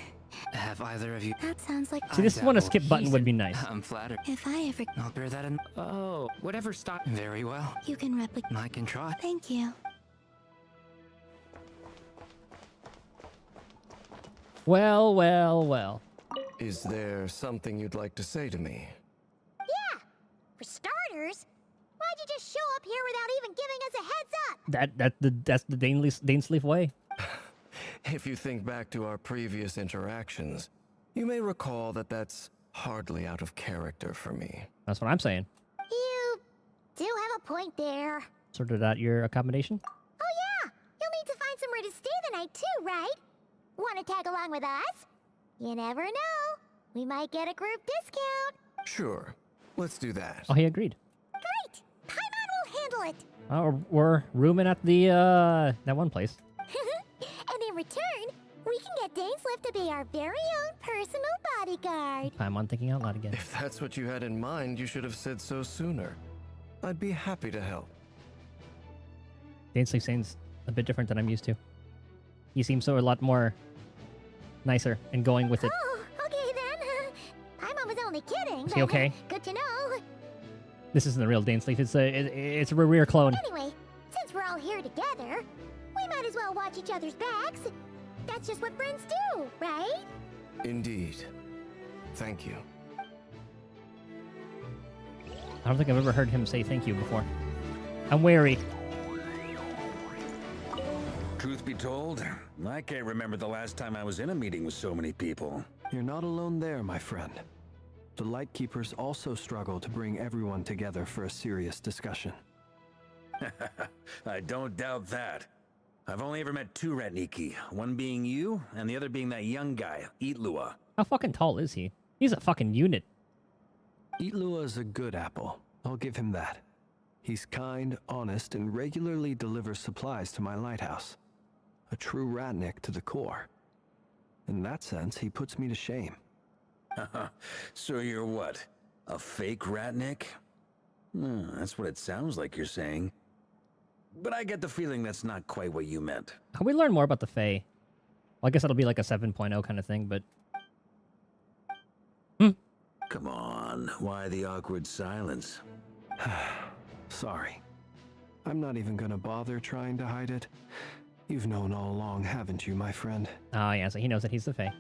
Have either of you... That sounds like... See, this one, a skip button would be nice. I'm flattered. If I ever... I'll bear that in... Oh, whatever style... Very well. You can replicate... I can try. Thank you. Well, well, well. Is there something you'd like to say to me? Yeah! For starters, why'd you just show up here without even giving us a heads up? That's the Dainsleif way. If you think back to our previous interactions, you may recall that that's hardly out of character for me. That's what I'm saying. You do have a point there. Sorted out your accommodation? Oh yeah! You'll need to find somewhere to stay the night too, right? Want to tag along with us? You never know. We might get a group discount. Sure. Let's do that. Oh, he agreed. Great! Paimon will handle it. Oh, we're rooming at the, that one place. And in return, we can get Dainsleif to be our very own personal bodyguard. Paimon thinking out loud again. If that's what you had in mind, you should have said so sooner. I'd be happy to help. Dainsleif seems a bit different than I'm used to. He seems so a lot more nicer and going with it. Oh, okay then. Paimon was only kidding. Is he okay? Good to know. This isn't the real Dainsleif. It's a Rerear clone. Anyway, since we're all here together, we might as well watch each other's backs. That's just what friends do, right? Indeed. Thank you. I don't think I've ever heard him say thank you before. I'm wary. Truth be told, I can't remember the last time I was in a meeting with so many people. You're not alone there, my friend. The Lightkeepers also struggle to bring everyone together for a serious discussion. I don't doubt that. I've only ever met two Ratniki, one being you, and the other being that young guy, Itlua. How fucking tall is he? He's a fucking unit. Itlua is a good apple. I'll give him that. He's kind, honest, and regularly delivers supplies to my lighthouse. A true Ratnik to the core. In that sense, he puts me to shame. So you're what? A fake Ratnik? That's what it sounds like you're saying. But I get the feeling that's not quite what you meant. How we learn more about the Fae? Well, I guess that'll be like a 7.0 kind of thing, but... Come on, why the awkward silence? Sorry. I'm not even gonna bother trying to hide it. You've known all along, haven't you, my friend? Oh, yeah, so he knows that he's the Fae.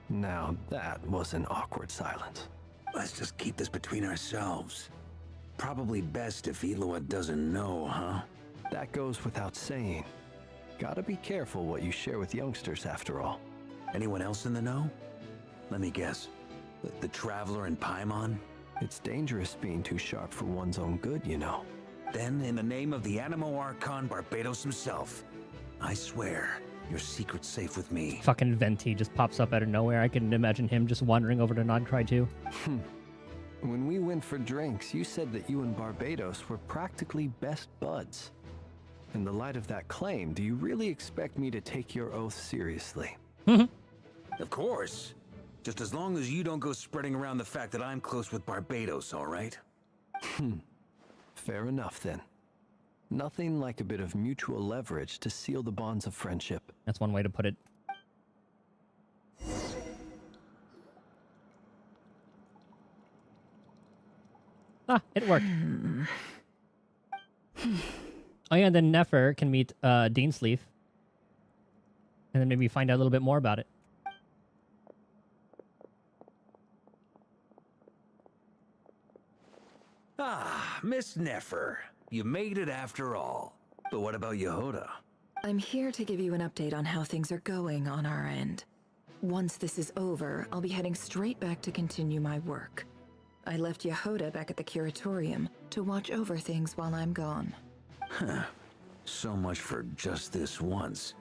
Now, that was an awkward silence. Let's just keep this between ourselves. Probably best if Eloa doesn't know, huh? That goes without saying. Gotta be careful what you share with youngsters, after all. Anyone else in the know? Let me guess. The Traveler and Paimon? It's dangerous being too sharp for one's own good, you know. Then, in the name of the Animo Archon Barbados himself, I swear, your secret's safe with me. Fucking Venti just pops up out of nowhere. I can imagine him just wandering over to Nodcry too. When we went for drinks, you said that you and Barbados were practically best buds. In the light of that claim, do you really expect me to take your oath seriously? Of course. Just as long as you don't go spreading around the fact that I'm close with Barbados, all right? Fair enough, then. Nothing like a bit of mutual leverage to seal the bonds of friendship. That's one way to put it. Ah, it worked. Oh yeah, and then Nefer can meet Deansleaf. And then maybe find out a little bit more about it. Ah, Miss Nefer. You made it after all. But what about Yehoda? I'm here to give you an update on how things are going on our end. Once this is over, I'll be heading straight back to continue my work. I left Yehoda back at the Curatorium to watch over things while I'm gone. Huh. So much for just this once.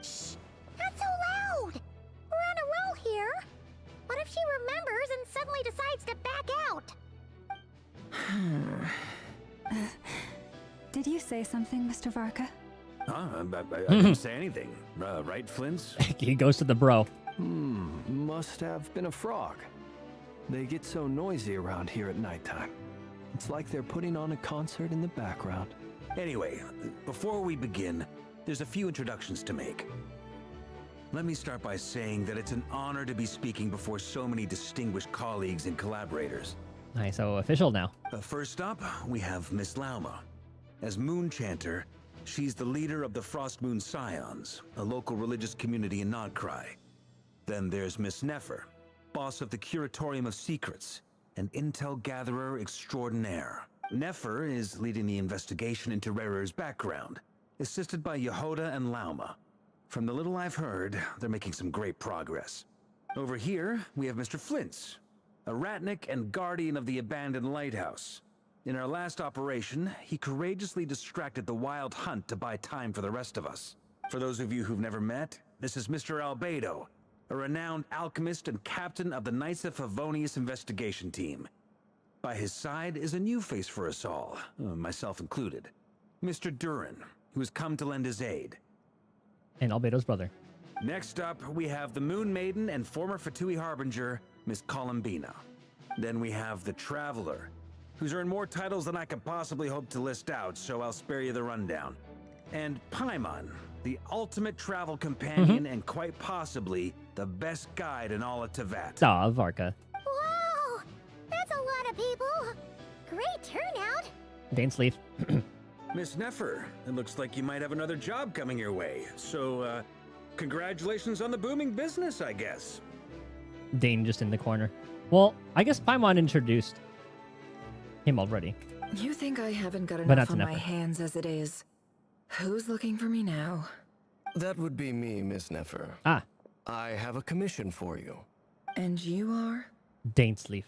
Shh! Not so loud! We're on a roll here. What if she remembers and suddenly decides to back out? Did you say something, Mr. Varka? Huh? I didn't say anything. Right, Flint's? He goes to the bro. Must have been a frog. They get so noisy around here at nighttime. It's like they're putting on a concert in the background. Anyway, before we begin, there's a few introductions to make. Let me start by saying that it's an honor to be speaking before so many distinguished colleagues and collaborators. Nice, so official now. First up, we have Miss Lauma. As Moon Chanter, she's the leader of the Frost Moon Scions, a local religious community in Nodcry. Then there's Miss Nefer, boss of the Curatorium of Secrets, an intel gatherer extraordinaire. Nefer is leading the investigation into Rerer's background, assisted by Yehoda and Lauma. From the little I've heard, they're making some great progress. Over here, we have Mr. Flint's, a ratnik and guardian of the abandoned lighthouse. In our last operation, he courageously distracted the Wild Hunt to buy time for the rest of us. For those of you who've never met, this is Mr. Albedo, a renowned alchemist and captain of the Knights of Favonius investigation team. By his side is a new face for us all, myself included. Mr. Durin, who has come to lend his aid. And Albedo's brother. Next up, we have the Moon Maiden and former Fatui Harbinger, Miss Columbina. Then we have the Traveler, who's earned more titles than I could possibly hope to list out, so I'll spare you the rundown. And Paimon, the ultimate travel companion and quite possibly the best guide in all of Tevat. Aw, Varka. Whoa! That's a lot of people! Great turnout! Deansleaf. Miss Nefer, it looks like you might have another job coming your way. So, congratulations on the booming business, I guess. Dane just in the corner. Well, I guess Paimon introduced him already. You think I haven't got But enough not on to my Nefer. hands as it is? Who's looking for me now? That would be me, Miss Nefer. Ah. I have a commission for you. And you are? Deansleaf.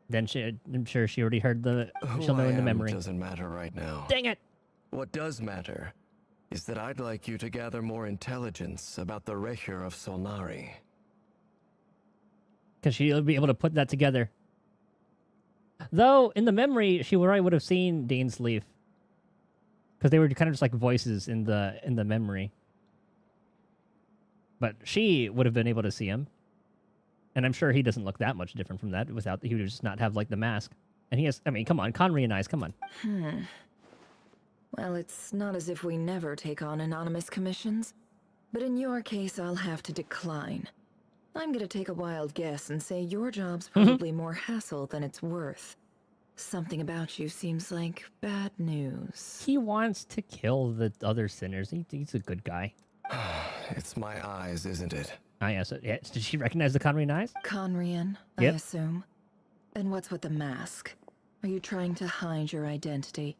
Then I'm sure she already heard the. Who She'll know I in the am memory. doesn't matter right now. Dang it! What does matter is that I'd like you to gather more intelligence about the Recher of Solnari. Because she'll be able to put that together. Though, in the memory, she already would have seen Deansleaf. Because they were kind of just like voices in the memory. But she would have been able to see him. And I'm sure he doesn't look that much different from that without, he would just not have, like, the mask. And he has, I mean, come on, Conry and eyes, come on. Well, it's not as if we never take on anonymous commissions. But in your case, I'll have to decline. I'm gonna take a wild guess and say your job's probably more hassle than it's worth. Something about you seems like bad news. He wants to kill the other sinners. He's a good guy. It's my eyes, isn't it? Yes. Did she recognize the Conrian eyes? Conrian, Yep. I assume. And what's with the mask? Are you trying to hide your identity?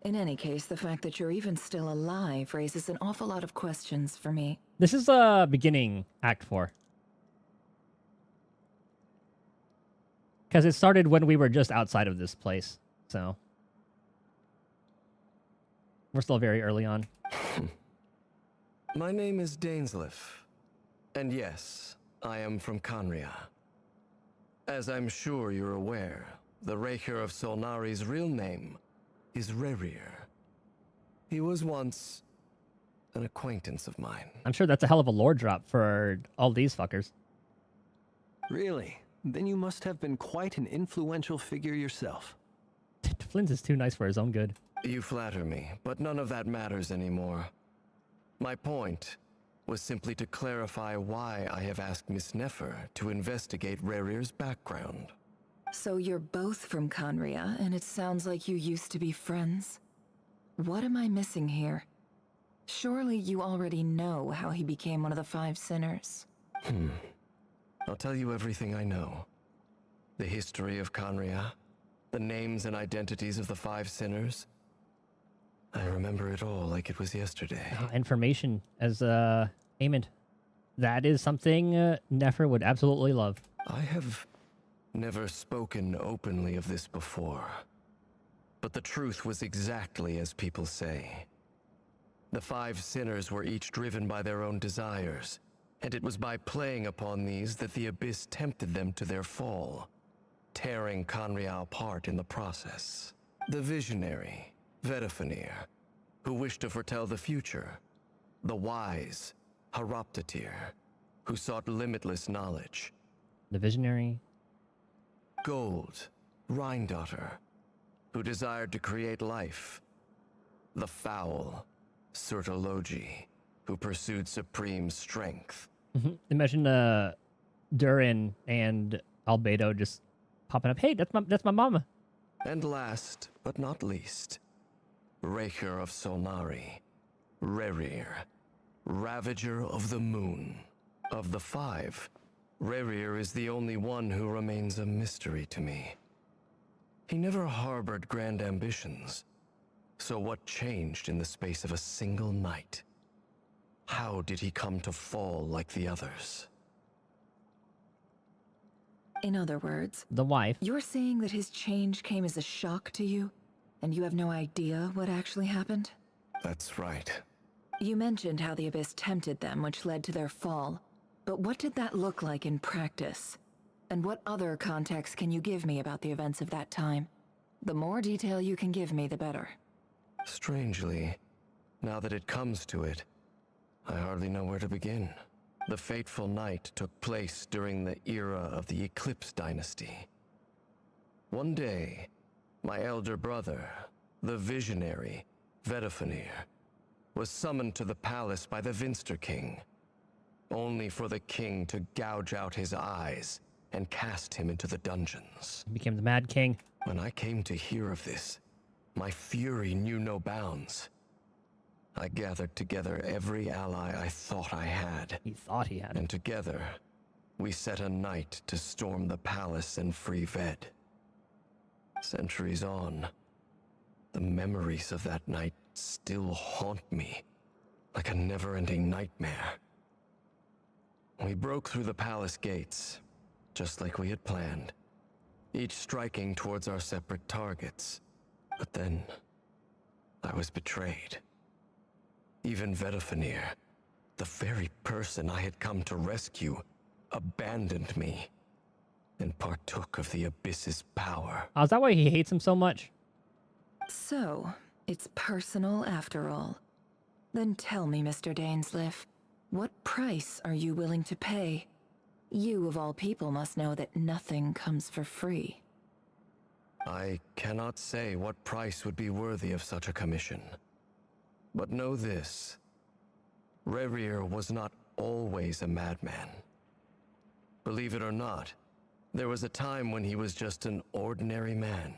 In any case, the fact that you're even still alive raises an awful lot of questions for me. This is beginning Act 4. Because it started when we were just outside of this place, so we're still very early on. My name is Dainsleif, and yes, I am from Conria. As I'm sure you're aware, the Raker of Solnari's real name is Rerir. He was once an acquaintance of mine. I'm sure that's a hell of a lore drop for all these fuckers. Really? Then you must have been quite an influential figure yourself. Flint is too nice for his own good. You flatter me, but none of that matters anymore. My point was simply to clarify why I have asked Miss Nefer to investigate Rerir's background. So you're both from Conria, and it sounds like you used to be friends? What am I missing here? Surely you already know how he became one of the 5 sinners. I'll tell you everything I know. The history of Conria, the names and identities of the 5 sinners. I remember it all like it was yesterday. Information as Aemond. That is something Nefer would absolutely love. I have never spoken openly of this before. But the truth was exactly as people say. The 5 sinners were each driven by their own desires, and it was by playing upon these that the Abyss tempted them to their fall, tearing Conria apart in the process. The visionary, Vedifenir, who wished to foretell the future. The wise, Haroptatir, who sought limitless knowledge. The visionary. Gold, Rhindaughter, who desired to create life. The foul, Surtologi, who pursued supreme strength. Imagine Durin and Albedo just popping up. Hey, that's my mama. And last but not least, Raker of Solnari, Rerir, Ravager of the Moon. Of the 5, Rerir is the only one who remains a mystery to me. He never harbored grand ambitions. So what changed in the space of a single night? How did he come to fall like the others? In other words, the wife. You're saying that his change came as a shock to you, and you have no idea what actually happened? That's right. You mentioned how the Abyss tempted them, which led to their fall. But what did that look like in practice? And what other context can you give me about the events of that time? The more detail you can give me, the better. Strangely, now that it comes to it, I hardly know where to begin. The fateful night took place during the era of the Eclipse Dynasty. One day, my elder brother, the visionary, Vedifenir, was summoned to the palace by the Vinster King, only for the king to gouge out his eyes and cast him into the dungeons. He became the Mad King. When I came to hear of this, my fury knew no bounds. I gathered together every ally I thought I had. He thought he had. And together, we set a night to storm the palace and free Ved. Centuries on, the memories of that night still haunt me, like a never-ending nightmare. We broke through the palace gates, just like we had planned, each striking towards our separate targets. But then, I was betrayed. Even Vedifenir, the very person I had come to rescue, abandoned me and partook of the Abyss's power. Oh, is that why he hates him so much? So, it's personal after all. Then tell me, Mr. Dainsleif, what price are you willing to pay? You, of all people, must know that nothing comes for free. I cannot say what price would be worthy of such a commission. But know this. Rerir was not always a madman. Believe it or not, there was a time when he was just an ordinary man,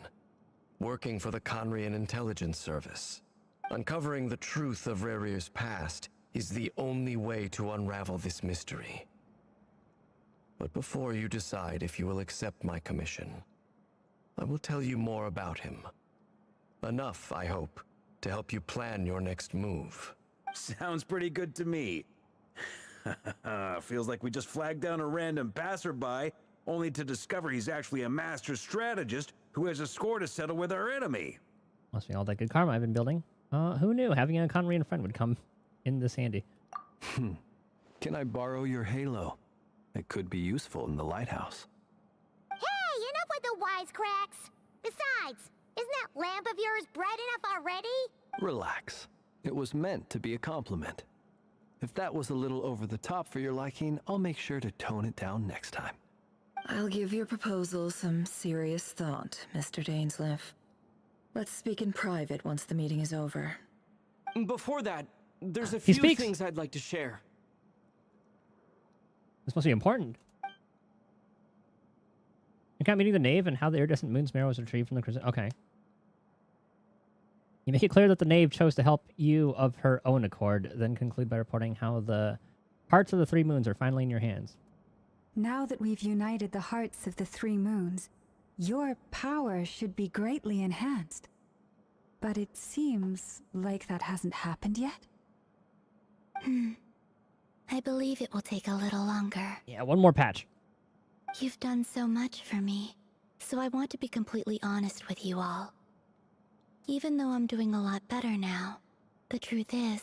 working for the Conrian Intelligence Service. Uncovering the truth of Rerir's past is the only way to unravel this mystery. But before you decide if you will accept my commission, I will tell you more about him. Enough, I hope, to help you plan your next move. Sounds pretty good to me. Feels like we just flagged down a random passerby, only to discover he's actually a master strategist who has a score to settle with our enemy. Must be all that good karma I've been building. Who knew having a Conrian friend would come in this handy? Can I borrow your halo? It could be useful in the lighthouse. Hey, enough with the wisecracks! Besides, isn't that lamp of yours bright enough already? Relax. It was meant to be a compliment. If that was a little over the top for your liking, I'll make sure to tone it down next time. I'll give your proposal some serious thought, Mr. Dainsleif. Let's speak in private once the meeting is over. Before that, there's a He few speaks. things I'd like to share. This must be important. You got meeting the Knave and how the iridescent moon's marrow was retrieved from the crescent. Okay. You make it clear that the Knave chose to help you of her own accord, then conclude by reporting how the hearts of the three moons are finally in your hands. Now that we've united the hearts of the three moons, your power should be greatly enhanced. But it seems like that hasn't happened yet. I believe it will take a little longer. Yeah, one more patch. You've done so much for me, so I want to be completely honest with you all. Even though I'm doing a lot better now, the truth is,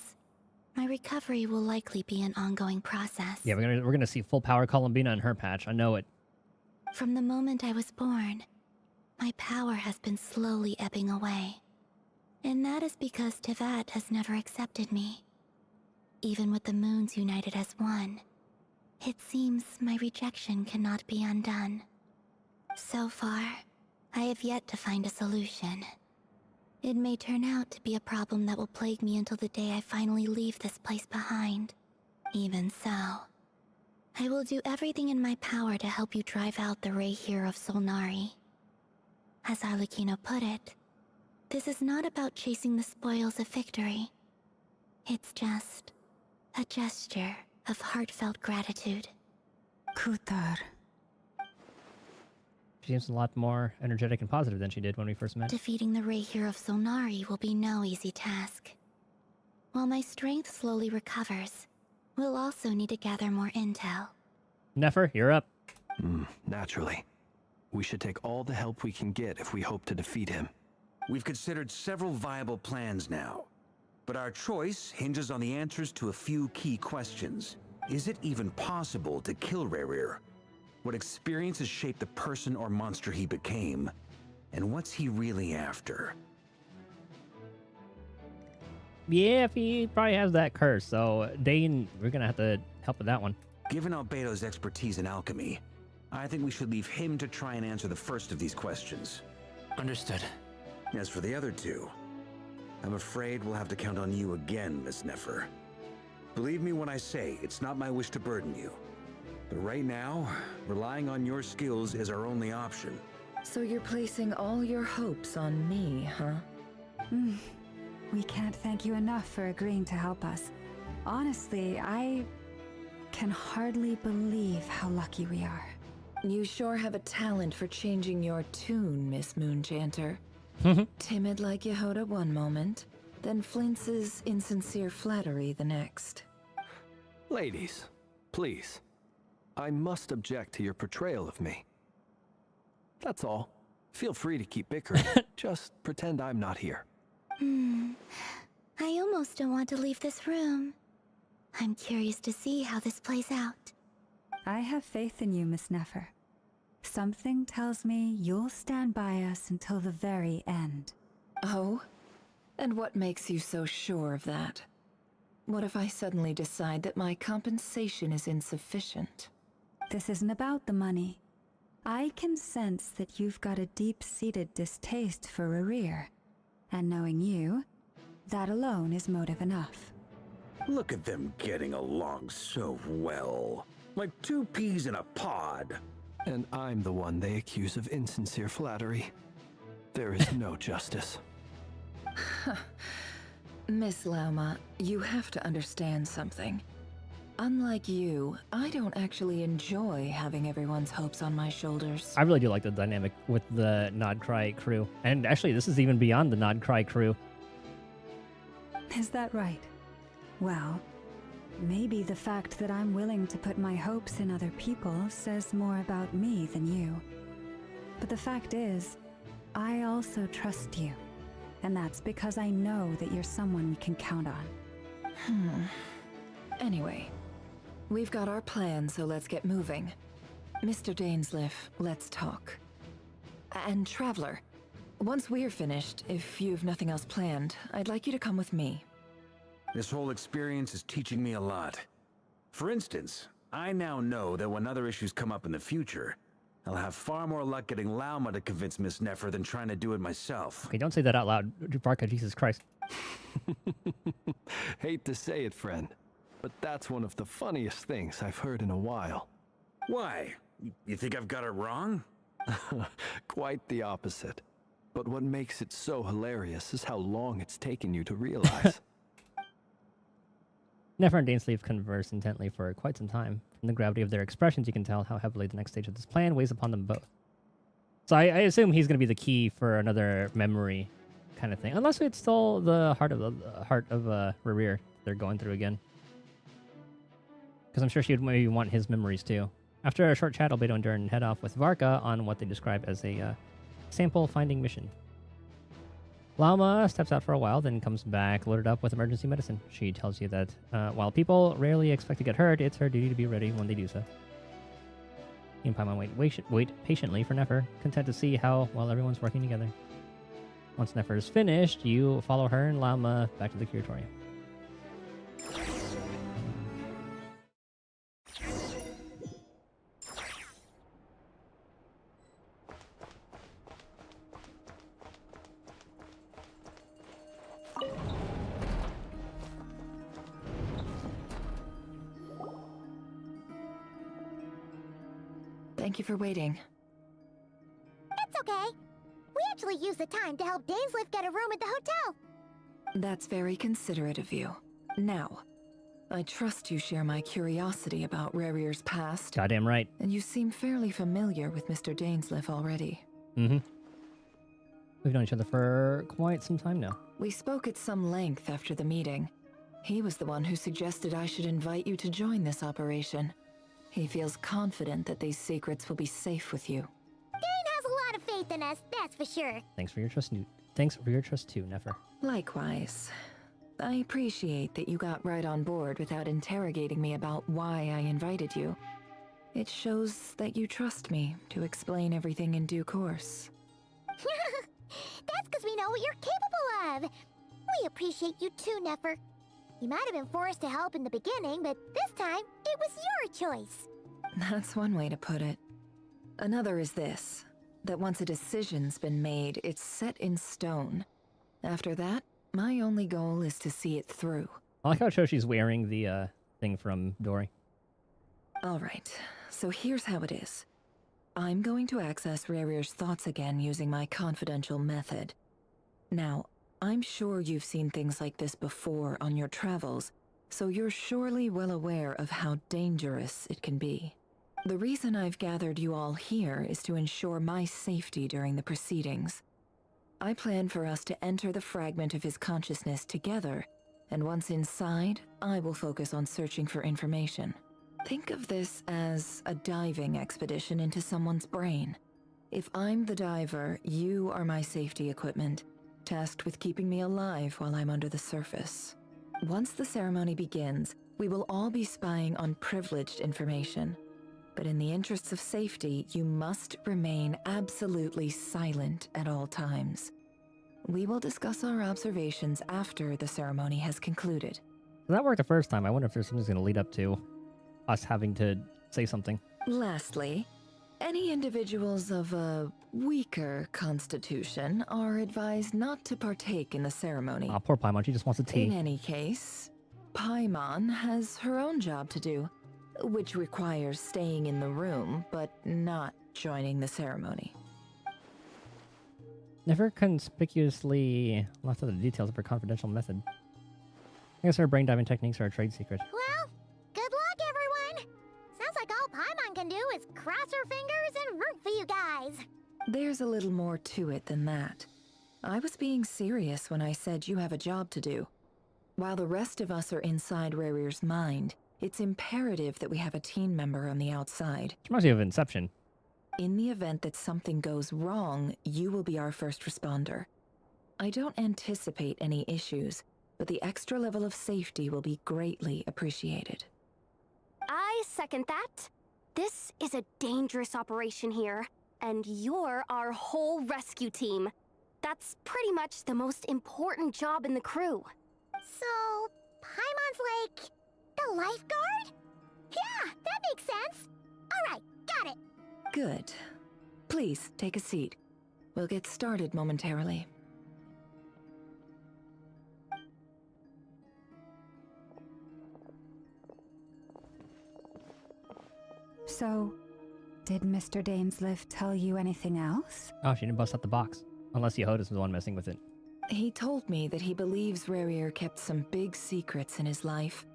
my recovery will likely be an ongoing process. Yeah, we're gonna see full power Columbina in her patch. I know it. From the moment I was born, my power has been slowly ebbing away. And that is because Tevat has never accepted me. Even with the moons united as one, it seems my rejection cannot be undone. So far, I have yet to find a solution. It may turn out to be a problem that will plague me until the day I finally leave this place behind. Even so, I will do everything in my power to help you drive out the Reihir of Solnari. As Arlecchino put it, this is not about chasing the spoils of victory. It's just a gesture of heartfelt gratitude. Kutar. She seems a lot more energetic and positive than she did when we first met. Defeating the Reihir of Solnari will be no easy task. While my strength slowly recovers, we'll also need to gather more intel. Nefer, you're up. Naturally. We should take all the help we can get if we hope to defeat him. We've considered several viable plans now, but our choice hinges on the answers to a few key questions. Is it even possible to kill Rerir? What experiences shaped the person or monster he became? And what's he really after? Yeah, if he probably has that curse, so Dane, we're gonna have to help with that one. Given Albedo's expertise in alchemy, I think we should leave him to try and answer the first of these questions. Understood. As for the other two, I'm afraid we'll have to count on you again, Miss Nefer. Believe me when I say it's not my wish to burden you. But right now, relying on your skills is our only option. So you're placing all your hopes on me, huh? We can't thank you enough for agreeing to help us. Honestly, I can hardly believe how lucky we are. You sure have a talent for changing your tune, Miss Moonchanter. Timid like Yehoda one moment, then flinches insincere flattery the next. Ladies, please. I must object to your portrayal of me. That's all. Feel free to keep bickering. Just pretend I'm not here. I almost don't want to leave this room. I'm curious to see how this plays out. I have faith in you, Miss Nefer. Something tells me you'll stand by us until the very end. Oh? And what makes you so sure of that? What if I suddenly decide that my compensation is insufficient? This isn't about the money. I can sense that you've got a deep-seated distaste for Rerir. And knowing you, that alone is motive enough. Look at them getting along so well. Like two peas in a pod. And I'm the one they accuse of insincere flattery. There is no justice. Miss Lauma, you have to understand something. Unlike you, I don't actually enjoy having everyone's hopes on my shoulders. I really do like the dynamic with the Nod Cry crew. And actually, this is even beyond the Nod Cry crew. Is that right? Well, maybe the fact that I'm willing to put my hopes in other people says more about me than you. But the fact is, I also trust you. And that's because I know that you're someone we can count on. Anyway, we've got our plan, so let's get moving. Mr. Dainsleif, let's talk. And Traveler, once we're finished, if you've nothing else planned, I'd like you to come with me. This whole experience is teaching me a lot. For instance, I now know that when other issues come up in the future, I'll have far more luck getting Lauma to convince Miss Nefer than trying to do it myself. Okay, don't say that out loud, Barca, Jesus Christ. Hate to say it, friend, but that's one of the funniest things I've heard in a while. Why? You think I've got it wrong? Quite the opposite. But what makes it so hilarious is how long it's taken you to realize. Nefer and Dainsleif converse intently for quite some time. From the gravity of their expressions, you can tell how heavily the next stage of this plan weighs upon them both. So I assume he's going to be the key for another memory kind of thing. Unless it's still the heart of Rerir they're going through again. Because I'm sure she would maybe want his memories too. After a short chat, Albedo and Dern head off with Varka on what they describe as a sample finding mission. Lauma steps out for a while, then comes back loaded up with emergency medicine. She tells you that while people rarely expect to get hurt, it's her duty to be ready when they do so. You and Paimon wait patiently for Nefer, content to see how well everyone's working together. Once Nefer is finished, you follow her and Lauma back to the curatorium. Thank you for waiting. It's okay. We actually used the time to help Dainsleif get a room at the hotel. That's very considerate of you. Now, I trust you share my curiosity about Rerir's past. Goddamn right. And you seem fairly familiar with Mr. Dainsleif already. Mm-hmm. We've known each other for quite some time now. We spoke at some length after the meeting. He was the one who suggested I should invite you to join this operation. He feels confident that these secrets will be safe with you. Dane has a lot of faith in us, that's for sure. Thanks for your trust, Thanks for your trust too, Nefer. Likewise. I appreciate that you got right on board without interrogating me about why I invited you. It shows that you trust me to explain everything in due course. That's because we know what you're capable of. We appreciate you too, Nefer. You might have been forced to help in the beginning, but this time, it was your choice. That's one way to put it. Another is this, that once a decision's been made, it's set in stone. After that, my only goal is to see it through. I like how Choshi's wearing the thing from Dory. Alright, so here's how it is. I'm going to access Rerir's thoughts again using my confidential method. Now, I'm sure you've seen things like this before on your travels, so you're surely well aware of how dangerous it can be. The reason I've gathered you all here is to ensure my safety during the proceedings. I plan for us to enter the fragment of his consciousness together, and once inside, I will focus on searching for information. Think of this as a diving expedition into someone's brain. If I'm the diver, you are my safety equipment, tasked with keeping me alive while I'm under the surface. Once the ceremony begins, we will all be spying on privileged information. But in the interests of safety, you must remain absolutely silent at all times. We will discuss our observations after the ceremony has concluded. That worked the first time. I wonder if there's something going to lead up to us having to say something. Lastly, any individuals of a weaker constitution are advised not to partake in the ceremony. Poor Paimon, she just wants a tea. In any case, Paimon has her own job to do, which requires staying in the room but not joining the ceremony. Never conspicuously left out the details of her confidential method. I guess her brain diving techniques are a trade secret. Well, good luck, everyone. Sounds like all Paimon can do is cross her fingers and root for you guys. There's a little more to it than that. I was being serious when I said you have a job to do. While the rest of us are inside Rarir's mind, it's imperative that we have a team member on the outside. It reminds me of Inception. In the event that something goes wrong, you will be our first responder. I don't anticipate any issues, but the extra level of safety will be greatly appreciated. I second that. This is a dangerous operation here, and you're our whole rescue team. That's pretty much the most important job in the crew. So, Paimon's like the lifeguard? Yeah, that makes sense. All right, got it. Good. Please, take a seat. We'll get started momentarily. So, did Mr. Dainsliff tell you anything else? Oh, she didn't bust out the box. Unless Yehoda's was the one messing with it. He told me that he believes Rarir kept some big secrets in his life.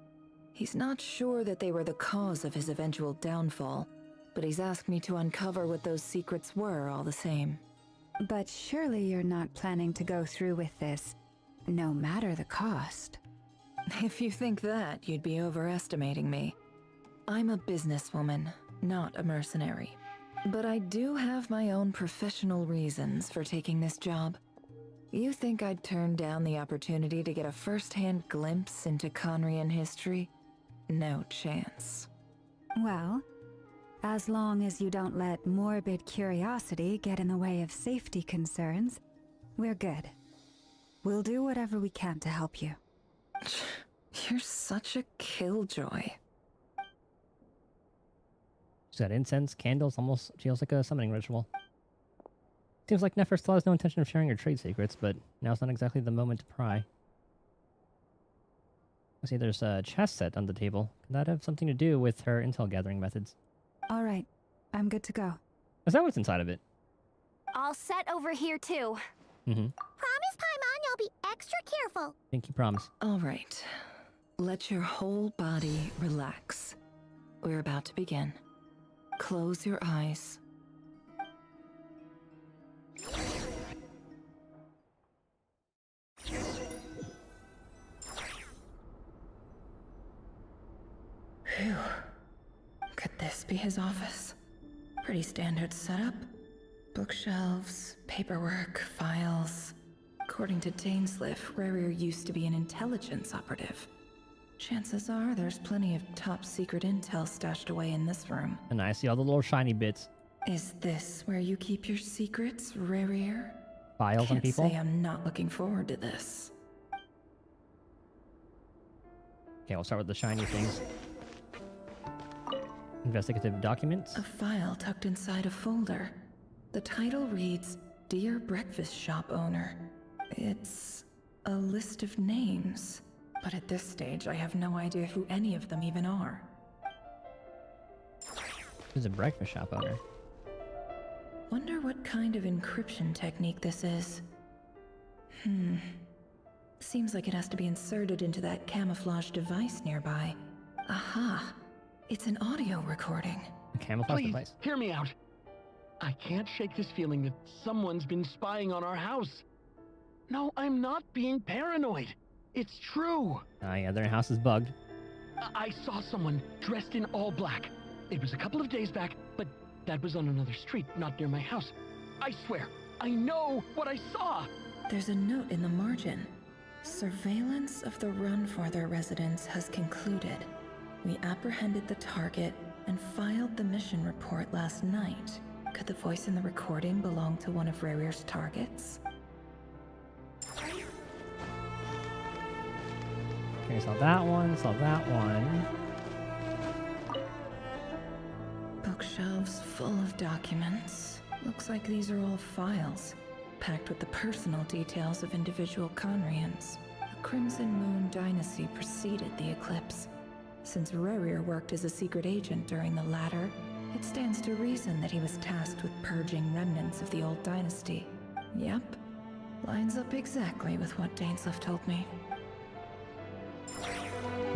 He's not sure that they were the cause of his eventual downfall, but he's asked me to uncover what those secrets were all the same. But surely you're not planning to go through with this, no matter the cost. If you think that, you'd be overestimating me. I'm a businesswoman, not a mercenary. But I do have my own professional reasons for taking this job. You think I'd turn down the opportunity to get a first-hand glimpse into Conrian history? No chance. Well, as long as you don't let morbid curiosity get in the way of safety concerns, we're good. We'll do whatever we can to help you. You're such a killjoy. She's got incense, candles, almost feels like a summoning ritual. Seems like Nefertiti has no intention of sharing her trade secrets, but now's not exactly the moment to pry. I see there's a chest set on the table. Could that have something to do with her intel gathering methods? All right, I'm good to go. Is that what's inside of it? All set over here too. Mm-hmm. Promise, Paimon, you'll be extra careful. Pinky promise. All right. Let your whole body relax. We're about to begin. Close your eyes. Phew. Could this be his office? Pretty standard setup. Bookshelves, paperwork, files. According to Dainsliff, Rarir used to be an intelligence operative. Chances are there's plenty of top-secret intel stashed away in this room. And I see all the little shiny bits. Is this where you keep your secrets, Rarir? Files on people? Can't say I'm not looking forward to this. Okay, we'll start with the shiny things. Investigative documents. A file tucked inside a folder. The title reads, Dear Breakfast Shop Owner. It's a list of names. But at this stage, I have no idea who any of them even are. Who's a breakfast shop owner? Wonder what kind of encryption technique this is. Seems like it has to be inserted into that camouflage device nearby. Aha! It's an audio recording. A camouflage Please, device? hear me out. I can't shake this feeling that someone's been spying on our house. No, I'm not being paranoid. It's true. Ah, yeah, their house is bugged. I saw someone dressed in all black. It was a couple of days back, but that was on another street, not near my house. I swear, I know what I saw. There's a note in the margin. Surveillance of the run for their residence has concluded. We apprehended the target and filed the mission report last night. Could the voice in the recording belong to one of Rarir's targets? Okay, saw that one, saw that one. Bookshelves full of documents. Looks like these are all files, packed with the personal details of individual Conrians. The Crimson Moon dynasty preceded the eclipse. Since Rerir worked as a secret agent during the latter, it stands to reason that he was tasked with purging remnants of the old dynasty. Yep. Lines up exactly with what Dainsleif told me.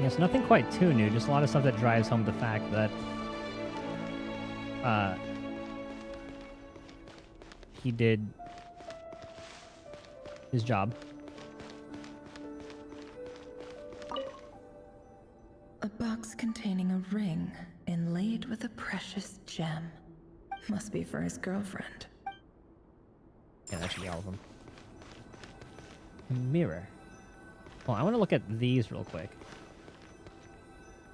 Yes, nothing quite too new, just a lot of stuff that drives home the fact that he did his job. A box containing a ring inlaid with a precious gem. Must be for his girlfriend. Yeah, that should be all of them. A mirror. Well, I want to look at these real quick.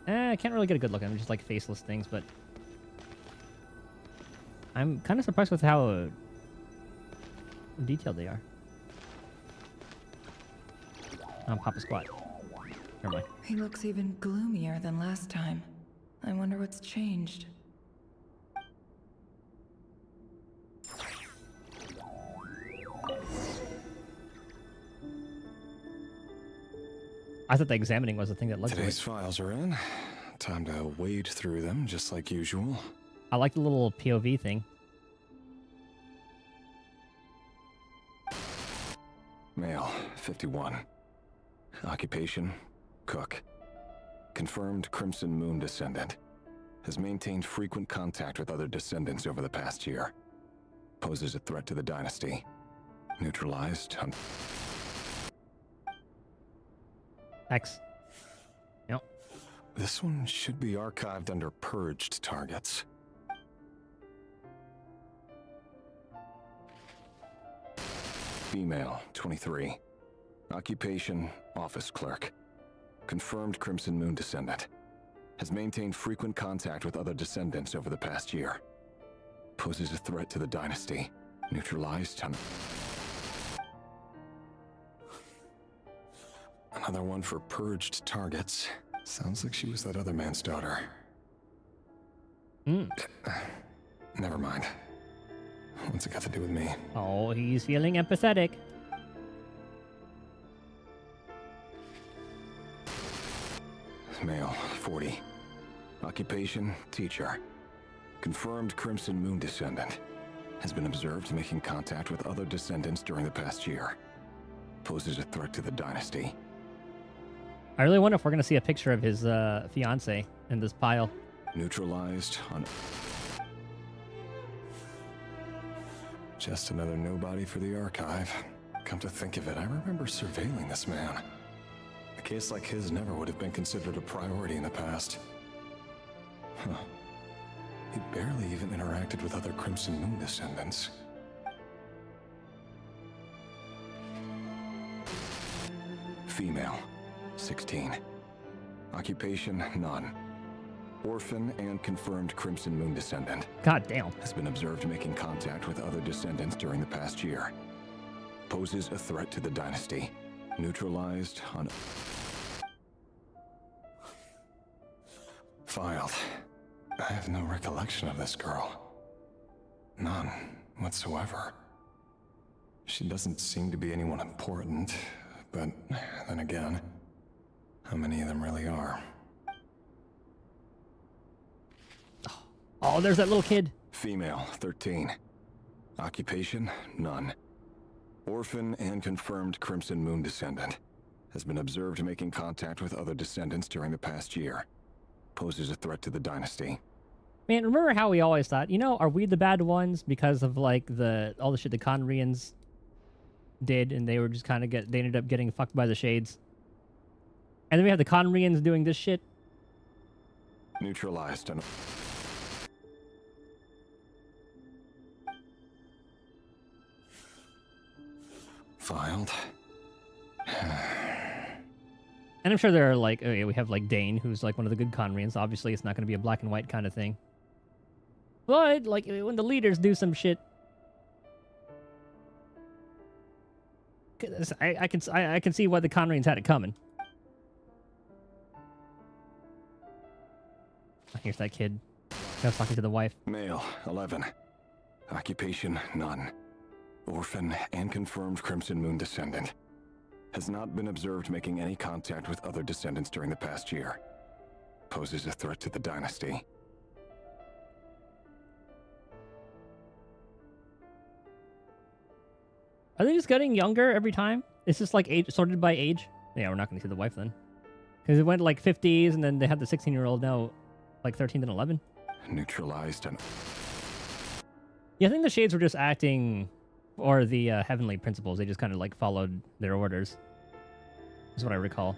I can't really get a good look at them, just like faceless things, but I'm kind of surprised with how detailed they are. Papa Squat. Never mind. He looks even gloomier than last time. I wonder what's changed. I thought the examining was the thing that looked Today's files are in. Time to wade through them just like usual. I like the little POV thing. Male, 51. Occupation, cook. Confirmed Crimson Moon descendant. Has maintained frequent contact with other descendants over the past year. Poses a threat to the dynasty. Neutralized. X. Yep. This one should be archived under purged targets. Female, 23. Occupation, office clerk. Confirmed Crimson Moon descendant. Has maintained frequent contact with other descendants over the past year. Poses a threat to the dynasty. Neutralized. Another one for purged targets. Sounds like she was that other man's daughter. Never mind. What's it got to do with me? Oh, he's feeling empathetic. Male, 40. Occupation, teacher. Confirmed Crimson Moon descendant. Has been observed making contact with other descendants during the past year. Poses a threat to the dynasty. I really wonder if we're going to see a picture of his fiance in this pile. Neutralized on... Just another nobody for the archive. Come to think of it, I remember surveilling this man. A case like his never would have been considered a priority in the past. Huh. He barely even interacted with other Crimson Moon descendants. Female, 16. Occupation, none. Orphan and confirmed Crimson Moon descendant. God damn. Has been observed making contact with other descendants during the past year. Poses a threat to the dynasty. Neutralized on... Filed. I have no recollection of this girl. None whatsoever. She doesn't seem to be anyone important, but then again, how many of them really are? Oh, there's that little kid. Female, 13. Occupation, none. Orphan and confirmed Crimson Moon descendant. Has been observed making contact with other descendants during the past year. Poses a threat to the dynasty. Man, remember how we always thought, you know, are we the bad ones because of like all the shit the Conrians did, and they were just kind of they ended up getting fucked by the shades. And then we have the Conrians doing this shit. Neutralized on... Filed. And I'm sure there are like, okay, we have like Dane, who's like one of the good Conrians. Obviously, it's not going to be a black and white kind of thing. But like when the leaders do some shit, I can see why the Conrians had it coming. Here's that kid. I was talking to the wife. Male, 11. Occupation, none. Orphan and confirmed Crimson Moon descendant. Has not been observed making any contact with other descendants during the past year. Poses a threat to the dynasty. Are they just getting younger every time? It's just like age sorted by age? Yeah, we're not going to see the wife then. Because it went like 50s and then they had the 16-year-old now like 13 and 11. Neutralized and... Yeah, I think the Shades were just acting for the heavenly principles. They just kind of like followed their orders. Is what I recall.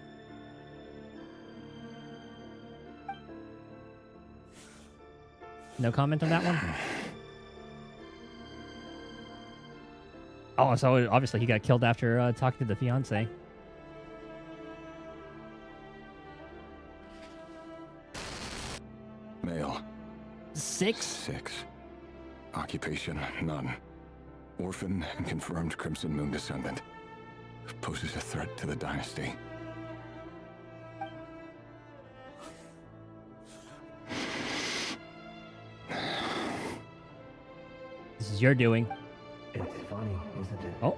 No comment on that one? Oh, so obviously he got killed after talking to the fiance. Male. 6? 6. Occupation, none. Orphan and confirmed Crimson Moon descendant. Poses a threat to the dynasty. This is your doing. It's funny, isn't it? Oh.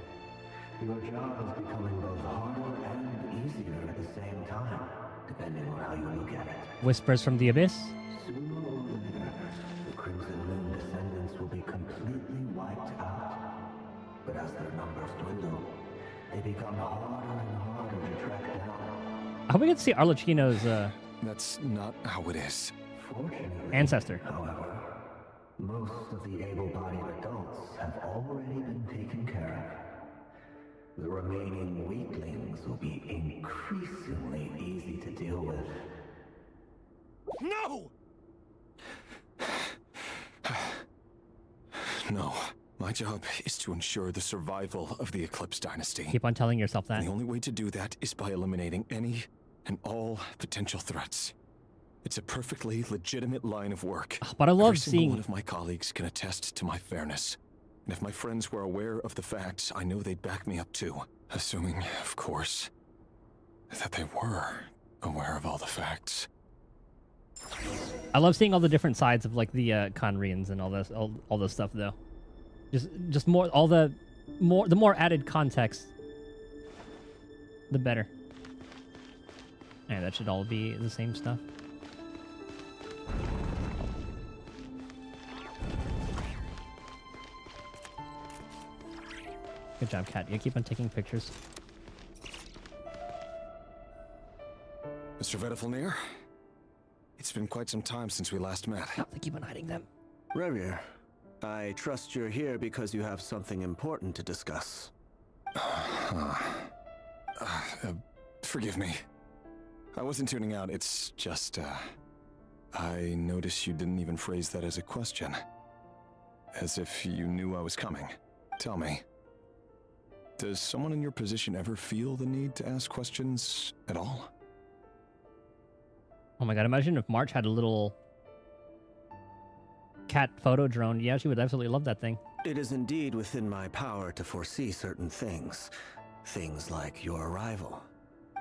Your job is becoming both harder and easier at the same time, depending on how you look at it. Whispers from the abyss. Sooner or later, the Crimson Moon descendants will be completely wiped out. But as their numbers dwindle, they become harder and harder to track down. I hope we get to see Arlecchino's That's not how it is. Fortunately, ancestor. however, most of the able-bodied adults have already been taken care of. The remaining weaklings will be increasingly easy to deal with. No! No. My job is to ensure the survival of the Eclipse Dynasty. Keep on telling yourself that. And the only way to do that is by eliminating any and all potential threats. It's a perfectly legitimate line of work. But I love Every single seeing... one of my colleagues can attest to my fairness. And if my friends were aware of the facts, I know they'd back me up too. Assuming, of course, that they were aware of all the facts. I love seeing all the different sides of like the Conrians and all this, all this stuff though. Just more, the more added context, the better. And that should all be the same stuff. Good job, Kat. You keep on taking pictures. Mr. Vedifalnir, it's been quite some time since we last met. They keep on hiding them. Rerir, I trust you're here because you have something important to discuss. Forgive me. I wasn't tuning out, it's just, I noticed you didn't even phrase that as a question. As if you knew I was coming. Tell me, does someone in your position ever feel the need to ask questions at all? Oh my god, imagine if March had a little cat photo drone. Yeah, she would absolutely love that thing. It is indeed within my power to foresee certain things. Things like your arrival.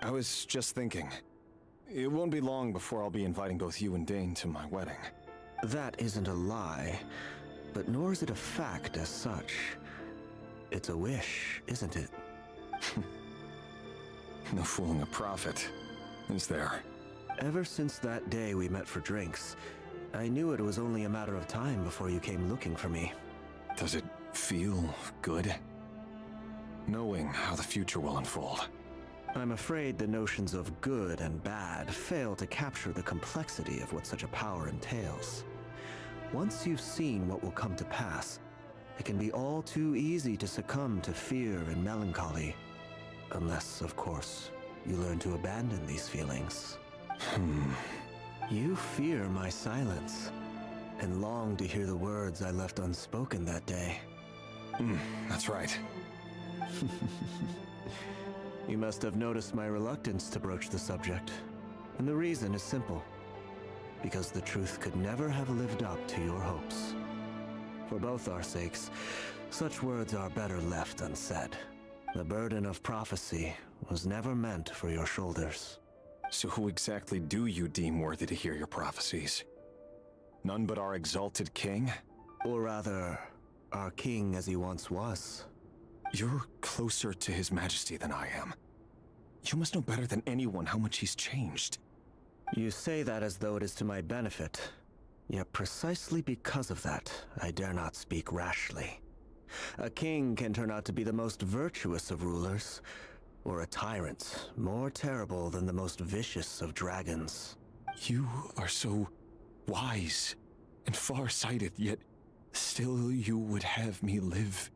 I was just thinking, it won't be long before I'll be inviting both you and Dane to my wedding. That isn't a lie, but nor is it a fact as such. It's a wish, isn't it? No fooling a prophet, is there? Ever since that day we met for drinks, I knew it was only a matter of time before you came looking for me. Does it feel good? Knowing how the future will unfold. I'm afraid the notions of good and bad fail to capture the complexity of what such a power entails. Once you've seen what will come to pass, it can be all too easy to succumb to fear and melancholy. Unless, of course, you learn to abandon these feelings. You fear my silence, and long to hear the words I left unspoken that day. That's right. You must have noticed my reluctance to broach the subject. And the reason is simple. Because the truth could never have lived up to your hopes. For both our sakes, such words are better left unsaid. The burden of prophecy was never meant for your shoulders. So who exactly do you deem worthy to hear your prophecies? None but our exalted king? Or rather, our king as he once was. You're closer to his majesty than I am. You must know better than anyone how much he's changed. You say that as though it is to my benefit. Yet precisely because of that, I dare not speak rashly. A king can turn out to be the most virtuous of rulers, or a tyrant more terrible than the most vicious of dragons. You are so wise and far-sighted, yet still you would have me live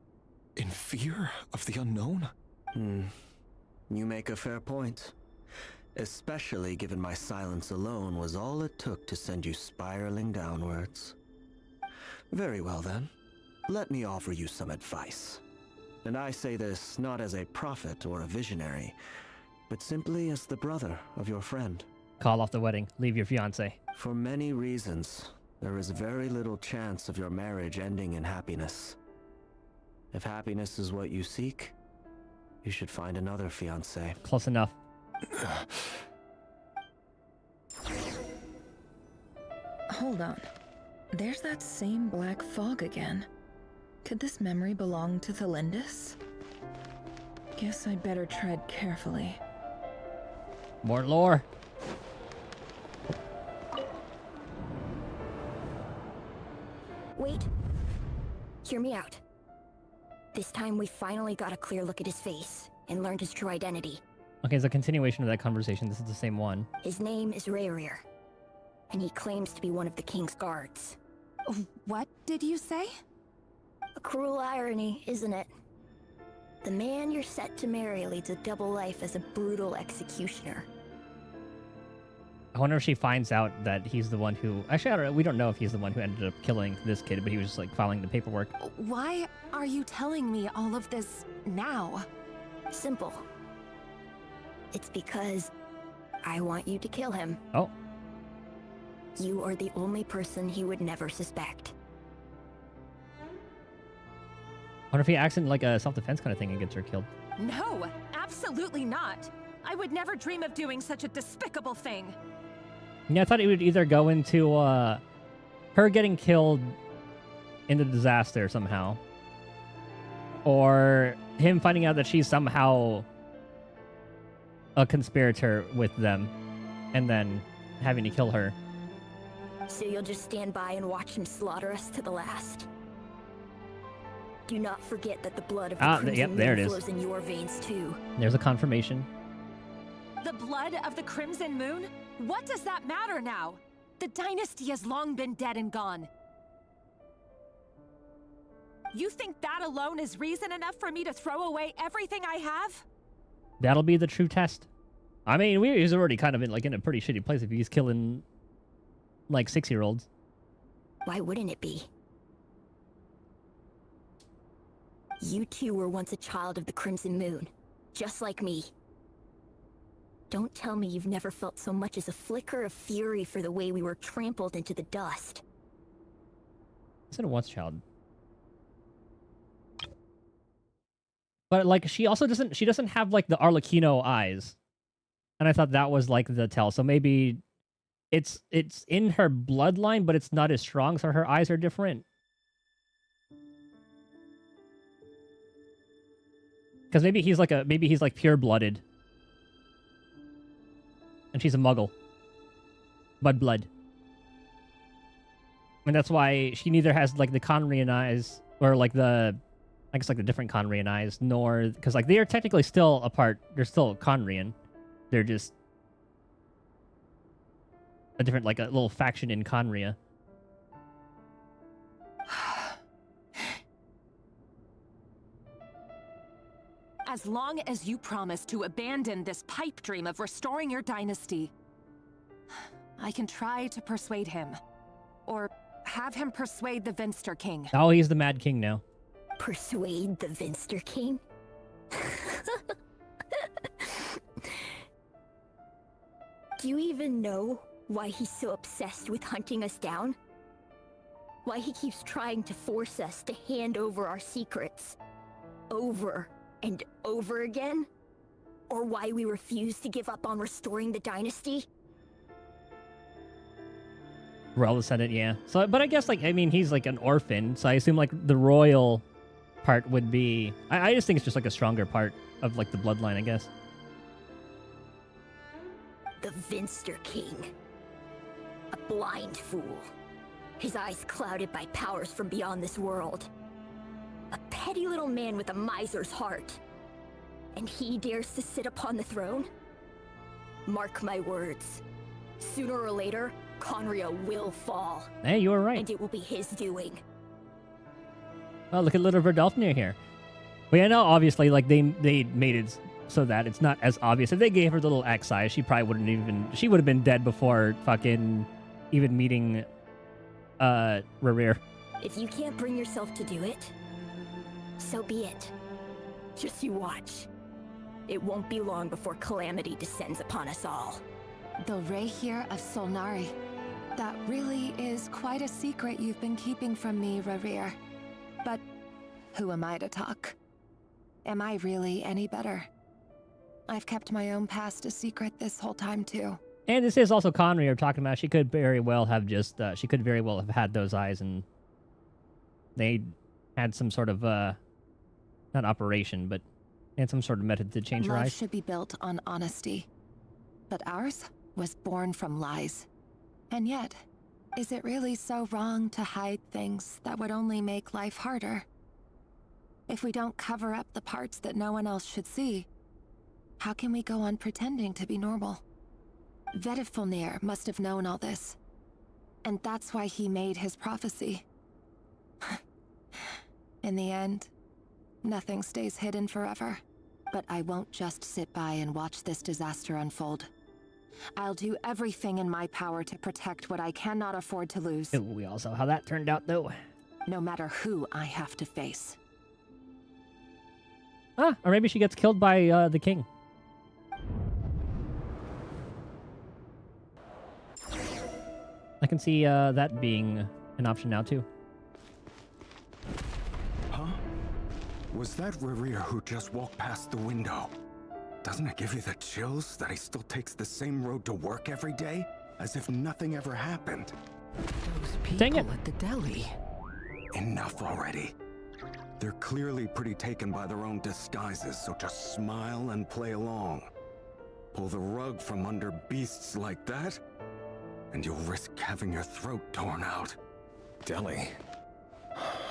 in fear of the unknown? You make a fair point. Especially given my silence alone was all it took to send you spiraling downwards. Very well then. Let me offer you some advice. And I say this not as a prophet or a visionary, but simply as the brother of your friend. Call off the wedding. Leave your fiancé. For many reasons, there is very little chance of your marriage ending in happiness. If happiness is what you seek, you should find another fiancé. Close enough. Hold on. There's that same black fog again. Could this memory belong to Thelindis? Guess I'd better tread carefully. More lore. Wait. Hear me out. This time we finally got a clear look at his face and learned his true identity. Okay, it's a continuation of that conversation. This is the same one. His name is Rerir, and he claims to be one of the king's guards. What did you say? A cruel irony, isn't it? The man you're set to marry leads a double life as a brutal executioner. I wonder if she finds out that he's the one who... Actually, I don't know. We don't know if he's the one who ended up killing this kid, but he was just, like, filing the paperwork. Why are you telling me all of this now? Simple. It's because I want you to kill him. Oh. You are the only person he would never suspect. I wonder if he acts in like a self-defense kind of thing and gets her killed. No, absolutely not. I would never dream of doing such a despicable thing. Yeah, I thought it would either go into her getting killed in the disaster somehow, or him finding out that she's somehow a conspirator with them, and then having to kill her. So you'll just stand by and watch him slaughter us to the last. Do not forget that the blood of the Crimson Moon flows in your veins too. There's a confirmation. The blood of the Crimson Moon? What does that matter now? The dynasty has long been dead and gone. You think that alone is reason enough for me to throw away everything I have? That'll be the true test. I mean, he's already kind of in a pretty shitty place if he's killing like 6-year-olds. Why wouldn't it be? You two were once a child of the Crimson Moon, just like me. Don't tell me you've never felt so much as a flicker of fury for the way we were trampled into the dust. I said a once child. But like she doesn't have like the Arlecchino eyes. And I thought that was like the tell. So maybe it's in her bloodline, but it's not as strong, so her eyes are different. Because maybe he's like pure-blooded. And she's a muggle. Mudblood. And that's why she neither has like the Conrian eyes, or like the, I guess like the different Conrian eyes, nor, because like they are technically still apart. They're still Conrian. They're just a different, like a little faction in Conria. As long as you promise to abandon this pipe dream of restoring your dynasty, I can try to persuade him. Or have him persuade the Vinster King. Oh, he's the Mad King now. Persuade the Vinster King? Do you even know why he's so obsessed with hunting us down? Why he keeps trying to force us to hand over our secrets? Over and over again? Or why we refuse to give up on restoring the dynasty? Royal descendant, yeah. So, but I guess, like, I mean, he's like an orphan, so I assume like the royal part would be. I just think it's just like a stronger part of like the bloodline, I guess. The Vinster King. A blind fool. His eyes clouded by powers from beyond this world. A petty little man with a miser's heart. And he dares to sit upon the throne? Mark my words. Sooner or later, Conria will fall. Hey, you were right. And it will be his doing. Oh, look at little Verdolfnir here. Well, yeah, no, obviously, like, they made it so that it's not as obvious. If they gave her the little X eye, she probably wouldn't even... She would have been dead before fucking even meeting Rerir. If you can't bring yourself to do it, so be it. Just you watch. It won't be long before calamity descends upon us all. The Reir of Solnari. That really is quite a secret you've been keeping from me, Rerir. But who am I to talk? Am I really any better? I've kept my own past a secret this whole time, too. And this is also Conry we're talking about. She could very well have just... she could very well have had those eyes, and they had some sort of... not operation, but had some sort of method to change her Love eyes. should be built on honesty. But ours was born from lies. And yet, is it really so wrong to hide things that would only make life harder? If we don't cover up the parts that no one else should see, how can we go on pretending to be normal? Vedifulnir must have known all this. And that's why he made his prophecy. In the end, nothing stays hidden forever. But I won't just sit by and watch this disaster unfold. I'll do everything in my power to protect what I cannot afford to lose. Ooh, we all saw how that turned out, though. No matter who I have to face. Ah, or maybe she gets killed by the king. I can see that being an option now, too. Huh? Was that Rerir who just walked past the window? Doesn't it give you the chills that he still takes the same road to work every day? As if nothing ever happened. Those people Dang it. at the deli. Enough already. They're clearly pretty taken by their own disguises, so just smile and play along. Pull the rug from under beasts like that, and you'll risk having your throat torn out. Deli?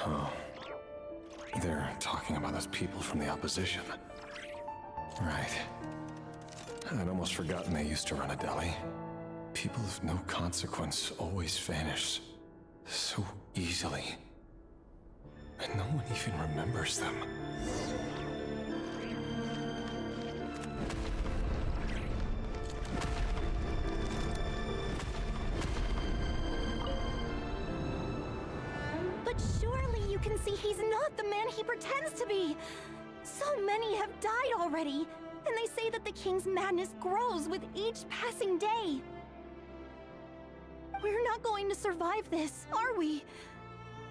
Oh. They're talking about those people from the opposition. Right. I'd almost forgotten they used to run a deli. People of no consequence always vanish so easily. And no one even remembers them. But surely you can see he's not the man he pretends to be. So many have died already, and they say that the king's madness grows with each passing day. We're not going to survive this, are we?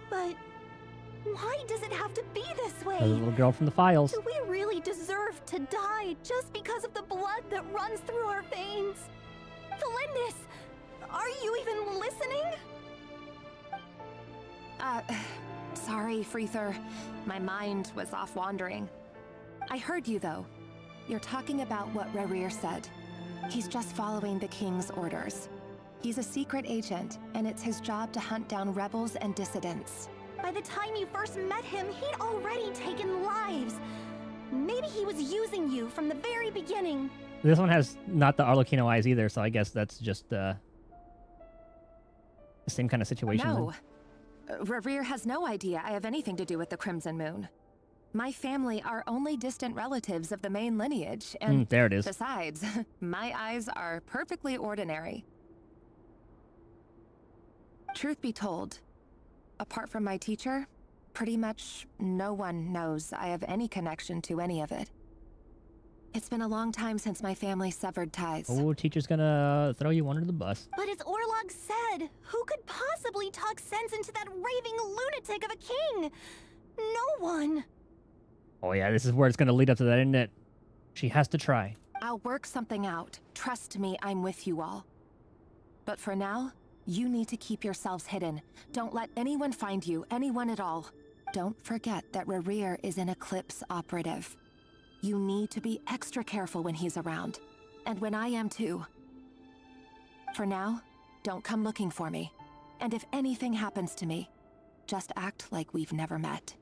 But why does it have to be this way? The little girl from the files. Do we really deserve to die just because of the blood that runs through our veins? Felindis, are you even listening? Sorry, Freether. My mind was off wandering. I heard you, though. You're talking about what Rerir said. He's just following the king's orders. He's a secret agent, and it's his job to hunt down rebels and dissidents. By the time you first met him, he'd already taken lives. Maybe he was using you from the very beginning. This one has not the Arlecchino eyes either, so I guess that's just the same kind of situation. No. Rerir has no idea I have anything to do with the Crimson Moon. My family are only distant relatives of the main lineage, and there it is. Besides, my eyes are perfectly ordinary. Truth be told, apart from my teacher, pretty much no one knows I have any connection to any of it. It's been a long time since my family severed ties. Oh, teacher's gonna throw you under the bus. But as Orlog said, who could possibly talk sense into that raving lunatic of a king? No one. Oh yeah, this is where it's gonna lead up to that, isn't it? She has to try. I'll work something out. Trust me, I'm with you all. But for now, You need to keep yourselves hidden. Don't let anyone find you, anyone at all. Don't forget that Rerir is an Eclipse operative. You need to be extra careful when he's around. And when I am too. For now, don't come looking for me. And if anything happens to me, just act like we've never met.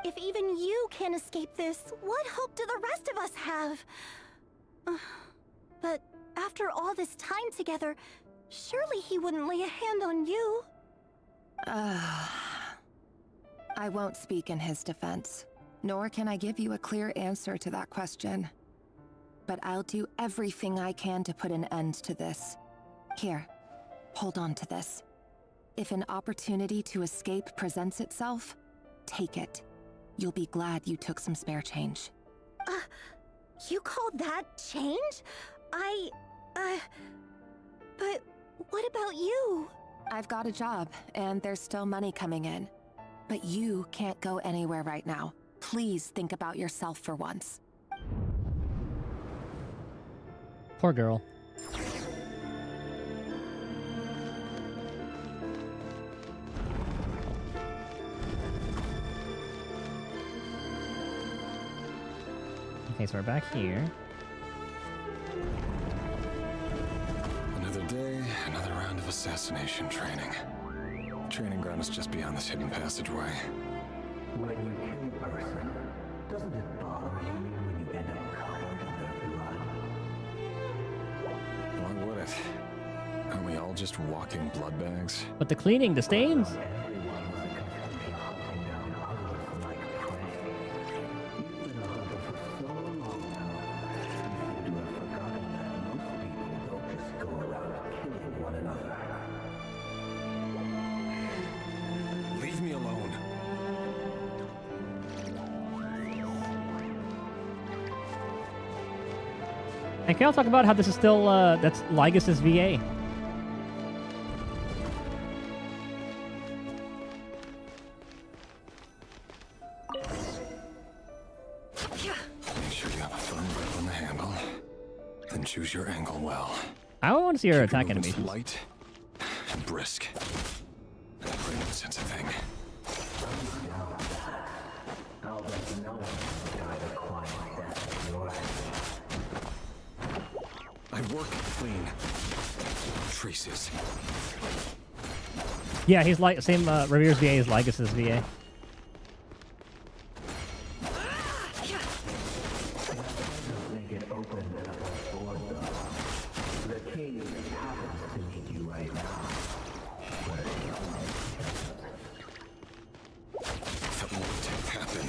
If even you can't escape this, what hope do the rest of us have? But after all this time together, surely he wouldn't lay a hand on you. I won't speak in his defense, nor can I give you a clear answer to that question. But I'll do everything I can to put an end to this. Here, hold on to this. If an opportunity to escape presents itself, take it. You'll be glad you took some spare change. You call that change? But what about you? I've got a job, and there's still money coming in. But you can't go anywhere right now. Please think about yourself for once. Poor girl. Okay, so we're back here. Another day, another round of assassination training. The training ground is just beyond this hidden passageway. When you kill a person, doesn't it bother you when you end up covered in their blood? Why would it? Aren't we all just walking blood bags? But the cleaning, the stains. Everyone was accustomed to hunting down others like prey. You've been a hunter for so long now, you seem to have forgotten that most people don't just go around killing one another. Leave me alone. And can y'all talk about how this is still, that's Lygus' VA? Make sure you have a firm grip on the handle. Then choose your angle well. I want to see her Keep your attack movements animations. light and brisk. And bring no sense of thing. I'll bet no one can die the quiet death of your hand. I work clean. Traces. Yeah, he's like same Revere's VA as Lygus' VA. Make it open and above board though. The king happens to need you right now. That won't happen.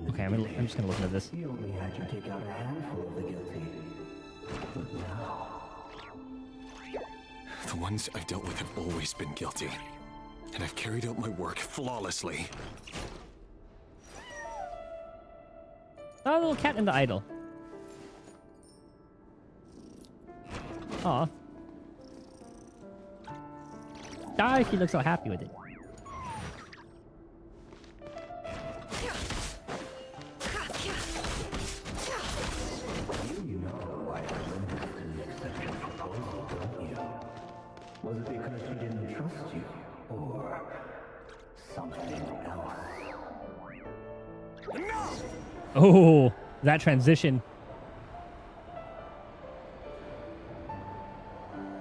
Okay, I'm just gonna listen to this. You only had to take out a handful of the guilty. But now, The ones I've dealt with have always been guilty. And I've carried out my work flawlessly. Oh, little cat in the idol. Aw. Ah, she looks so happy with it. you know why Olympus didn't accept your proposal, don't you? Was it because she didn't trust you? Or something else? Oh, that transition.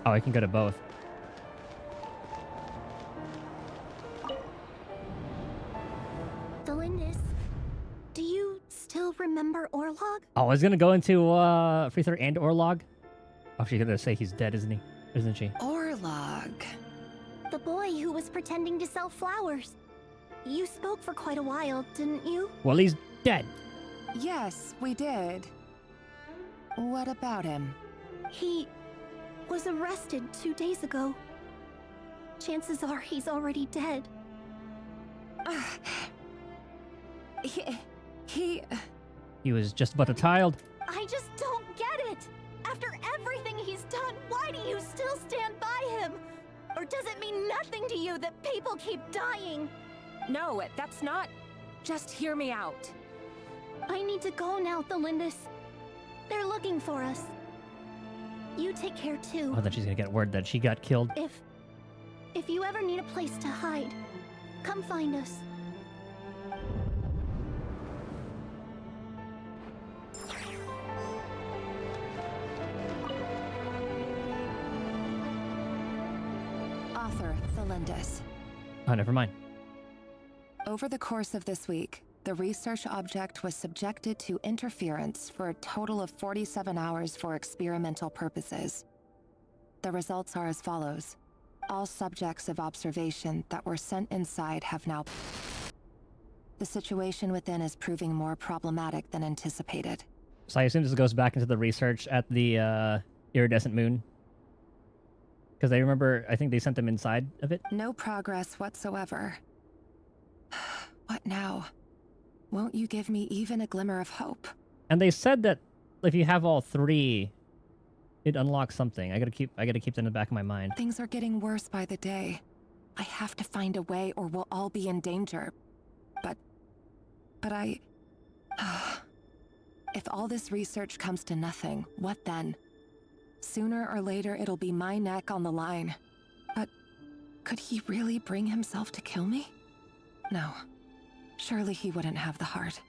Oh, I can go to both. Delindis, do you still remember Orlog? Oh, I was gonna go into Freether and Orlog. Oh, she's gonna say he's dead, isn't he? Isn't she? Orlog. The boy who was pretending to sell flowers. You spoke for quite a while, didn't you? Well, he's dead. Yes, we did. What about him? He was arrested 2 days ago. Chances are he's already dead. He was just but a child. I just don't get it! After everything he's done, why do you still stand by him? Or does it mean nothing to you that people keep dying? No, that's not... Just hear me out. I need to go now, Thelindis. They're looking for us. You take care too. Oh, then she's gonna get word that she got killed. If you ever need a place to hide, come find us. Author Thelindis. Oh, never mind. Over the course of this week, the research object was subjected to interference for a total of 47 hours for experimental purposes. The results are as follows. All subjects of observation that were sent inside have now... The situation within is proving more problematic than anticipated. So I assume this goes back into the research at the iridescent moon. Because I remember, I think they sent them inside of it. No progress whatsoever. What now? Won't you give me even a glimmer of hope? And they said that if you have all three, it unlocks something. I gotta keep that in the back of my mind. Things are getting worse by the day. I have to find a way or we'll all be in danger. But I... If all this research comes to nothing, what then? Sooner or later, it'll be my neck on the line. But could he really bring himself to kill me? No. Surely he wouldn't have the heart.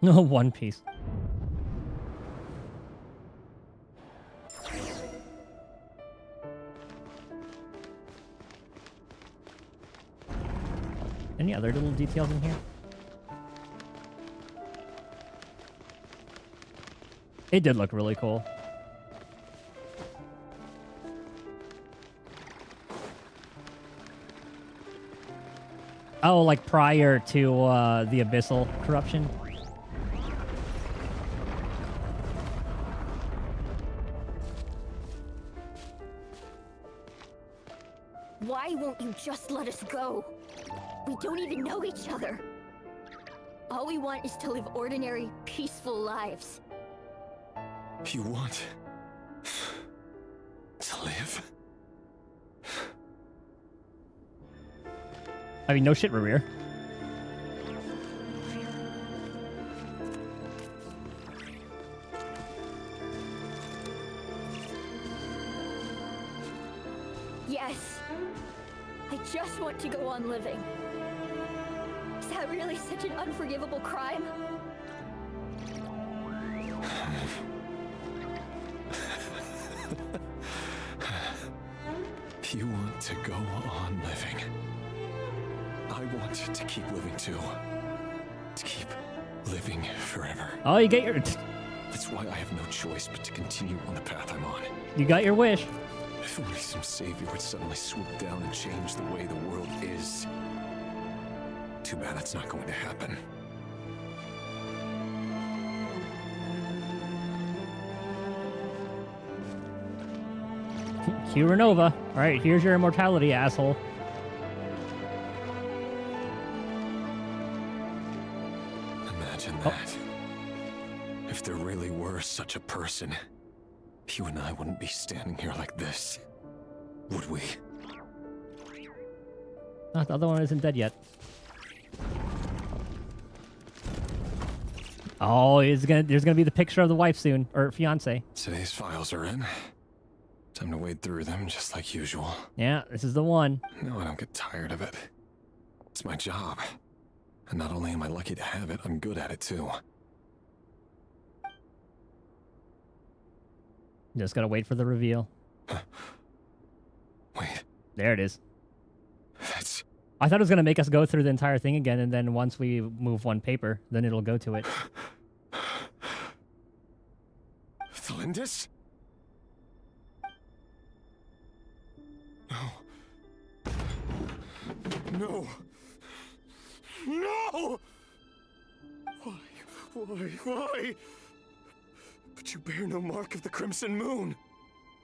No, One Piece. Any other little details in here? It did look really cool. Oh, like prior to the abyssal corruption? Why won't you just let us go? We don't even know each other. All we want is to live ordinary, peaceful lives. You want to live? I mean, no shit, Rerear. Yes. I just want to go on living. Is that really such an unforgivable crime? You want to go on living. I want to keep living too. To keep living forever. Oh, you get your... That's why I have no choice but to continue on the path I'm on. You got your wish. If only some savior would suddenly swoop down and change the way the world is. Too bad that's not going to happen. Q Renova. Alright, here's your immortality, asshole. Imagine that. If there really were such a person, you and I wouldn't be standing here like this, would we? Oh, the other one isn't dead yet. Oh, there's gonna be the picture of the wife soon, or fiance. Today's files are in. Time to wade through them just like usual. Yeah, this is the one. No, I don't get tired of it. It's my job. And not only am I lucky to have it, I'm good at it too. Just gotta wait for the reveal. Wait. There it is. That's... I thought it was gonna make us go through the entire thing again, and then once we move one paper, then it'll go to it. Thelindis? No. No! Why? But you bear no mark of the Crimson Moon.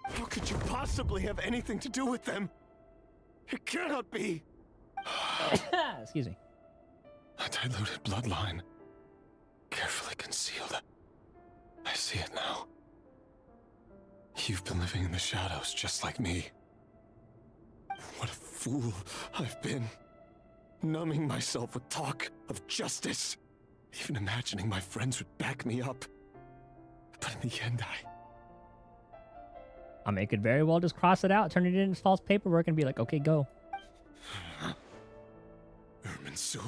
How could you possibly have anything to do with them? It cannot be. Excuse me. A diluted bloodline. Carefully concealed. I see it now. You've been living in the shadows just like me. What a fool I've been. Numbing myself with talk of justice. Even imagining my friends would back me up. But in the end, I mean, it could very well just cross it out, turn it in as false paperwork, and be like, okay, go. Irminsul.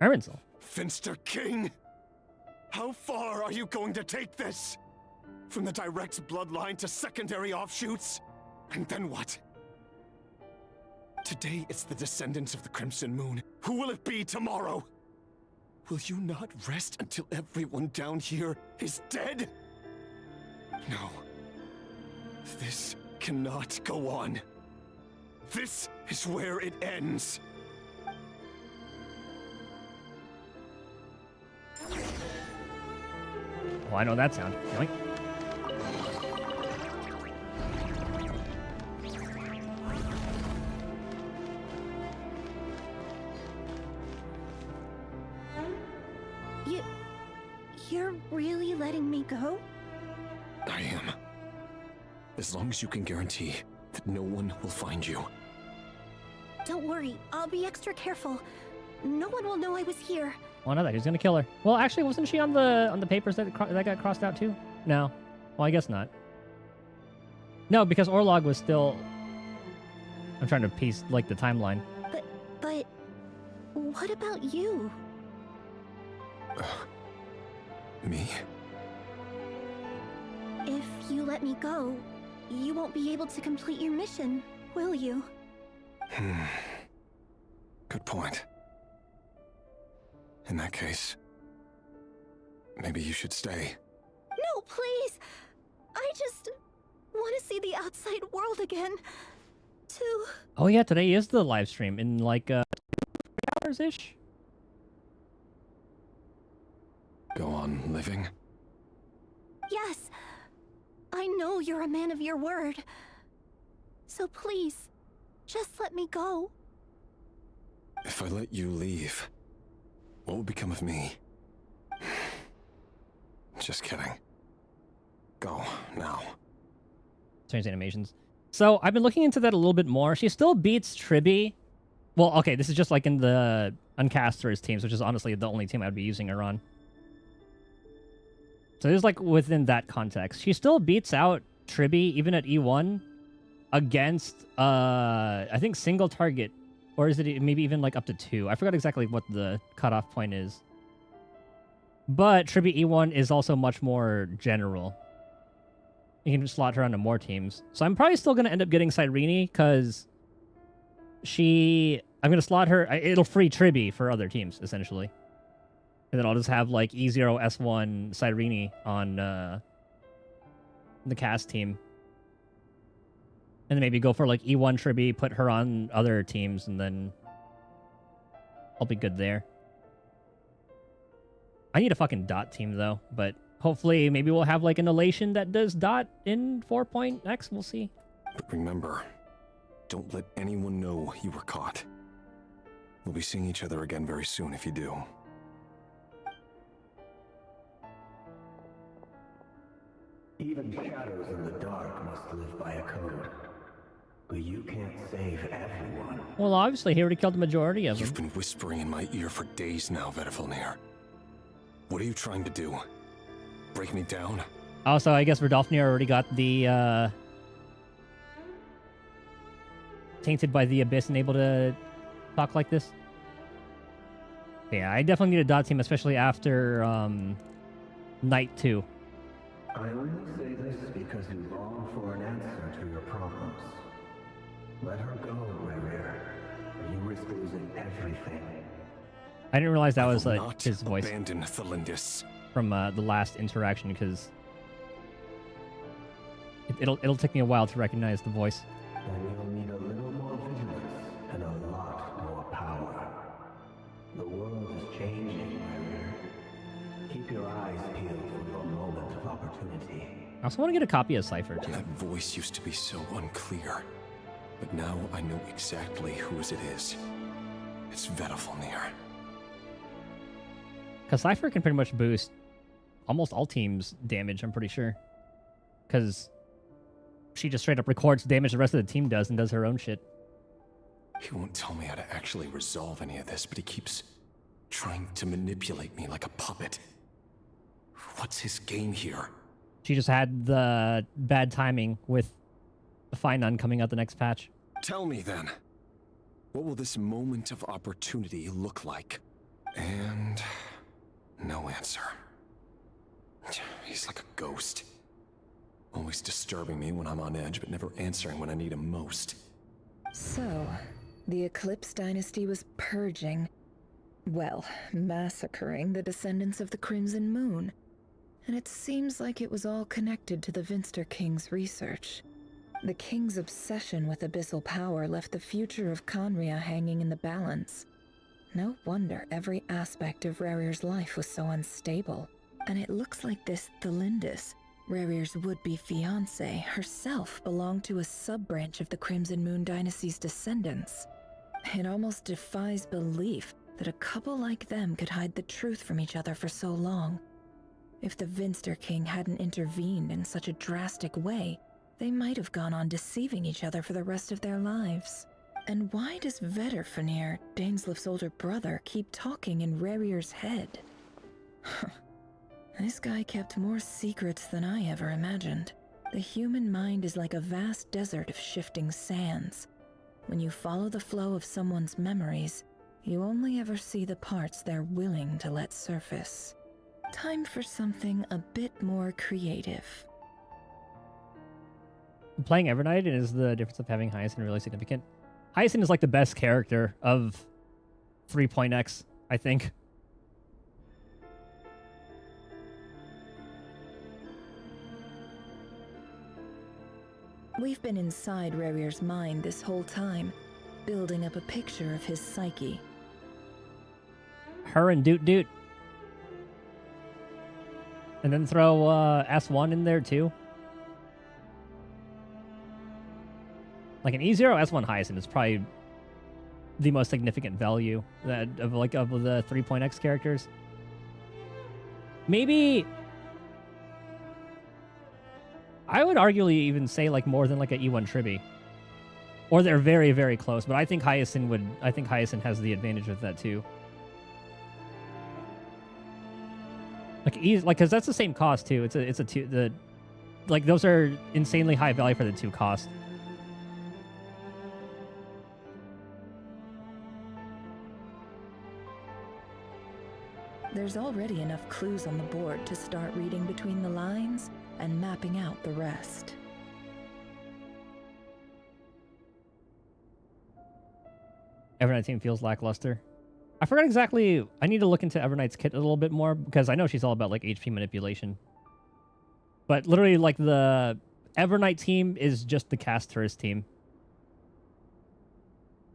Irminsul? Finster King! How far are you going to take this? From the direct bloodline to secondary offshoots? And then what? Today it's the descendants of the Crimson Moon. Who will it be tomorrow? Will you not rest until everyone down here is dead? No. This cannot go on. This is where it ends. Oh, I know that sound. Yoink. You're really letting me go? I am. As long as you can guarantee that no one will find you. Don't worry, I'll be extra careful. No one will know I was here. Oh, no, that he's gonna kill her. Well, actually, wasn't she on the papers that got crossed out too? No. Well, I guess not. No, because Orlog was still. I'm trying to piece like the timeline. But what about you? Me? If you let me go, you won't be able to complete your mission, will you? Good point. In that case, maybe you should stay. No, please! I just want to see the outside world again. Oh yeah, today is the live stream in like 3 hours-ish. Go on living? Yes. I know you're a man of your word. So please, just let me go. If I let you leave, what will become of me? Just kidding. Go, now. Strange animations. So, I've been looking into that a little bit more. She still beats Tribby. Well, okay, this is just like in the Uncasters teams, which is honestly the only team I'd be using her on. So, it's like within that context. She still beats out Tribby, even at E1, against, I think, single target. Or is it maybe even like up to 2? I forgot exactly what the cutoff point is. But Tribby E1 is also much more general. You can just slot her onto more teams. So I'm probably still going to end up getting Cyrene because I'm going to slot her. It'll free Tribby for other teams, essentially. And then I'll just have like E0, S1, Cyrene on the cast team. And then maybe go for like E1 Tribby, put her on other teams, and then I'll be good there. I need a fucking dot team though, but hopefully maybe we'll have like an Elation that does dot in 4.x. We'll see. But remember, don't let anyone know you were caught. We'll be seeing each other again very soon if you do. Even shadows in the dark must live by a code. But you can't save everyone. Well, obviously he already killed the majority of them. You've been whispering in my ear for days now, Vedifilnir. What are you trying to do? Break me down? Also, I guess Rodolfnir already got the tainted by the abyss and able to talk like this. Yeah, I definitely need a dot team, especially after Night 2. I only say this because you long for an answer to your problems. Let her go, Rerir, or you risk losing everything. I didn't realize that was like his voice abandon Thelindis from the last interaction because it'll take me a while to recognize the voice. Then you'll need a little more vigilance and a lot more power. The world is changing, Rerir. Keep your eyes peeled for your moment of opportunity. I also want to get a copy of Cypher too. That voice used to be so unclear, but now I know exactly whose it is. It's Vedifilnir. Because Cypher can pretty much boost almost all teams' damage, I'm pretty sure. Because she just straight up records damage the rest of the team does and does her own shit. He won't tell me how to actually resolve any of this, but he keeps trying to manipulate me like a puppet. What's his game here? She just had the bad timing with Finon coming out the next patch. Tell me then, what will this moment of opportunity look like? And no answer. He's like a ghost. Always disturbing me when I'm on edge, but never answering when I need him most. So, the Eclipse Dynasty was purging, well, massacring the descendants of the Crimson Moon. And it seems like it was all connected to the Vinster King's research. The King's obsession with abyssal power left the future of Conria hanging in the balance. No wonder every aspect of Rarir's life was so unstable. And it looks like this Thelindis, Rarir's would-be fiancé, herself belonged to a sub-branch of the Crimson Moon Dynasty's descendants. It almost defies belief that a couple like them could hide the truth from each other for so long. If the Vinster King hadn't intervened in such a drastic way, they might have gone on deceiving each other for the rest of their lives. And why does Vedderfanir, Daneslif's older brother, keep talking in Rarir's head? This guy kept more secrets than I ever imagined. The human mind is like a vast desert of shifting sands. When you follow the flow of someone's memories, you only ever see the parts they're willing to let surface. Time for something a bit more creative. Playing Evernight is the difference of having Hyacinth really significant. Hyacinth is like the best character of 3.x, I think. We've been inside Rarir's mind this whole time, building up a picture of his psyche. Her and Doot Doot. And then throw S1 in there too. Like an E0 S1 Hyacinth is probably the most significant value that of the 3.x characters. Maybe I would arguably even say like more than like an E1 Tribi. Or they're very, very close, but I think Hyacinth has the advantage with that too. Because that's the same cost too. It's a two, those are insanely high value for the 2 cost. There's already enough clues on the board to start reading between the lines and mapping out the rest. Evernight team feels lackluster. I forgot exactly. I need to look into Evernight's kit a little bit more because I know she's all about like HP manipulation. But literally, like the Evernight team is just the caster's team.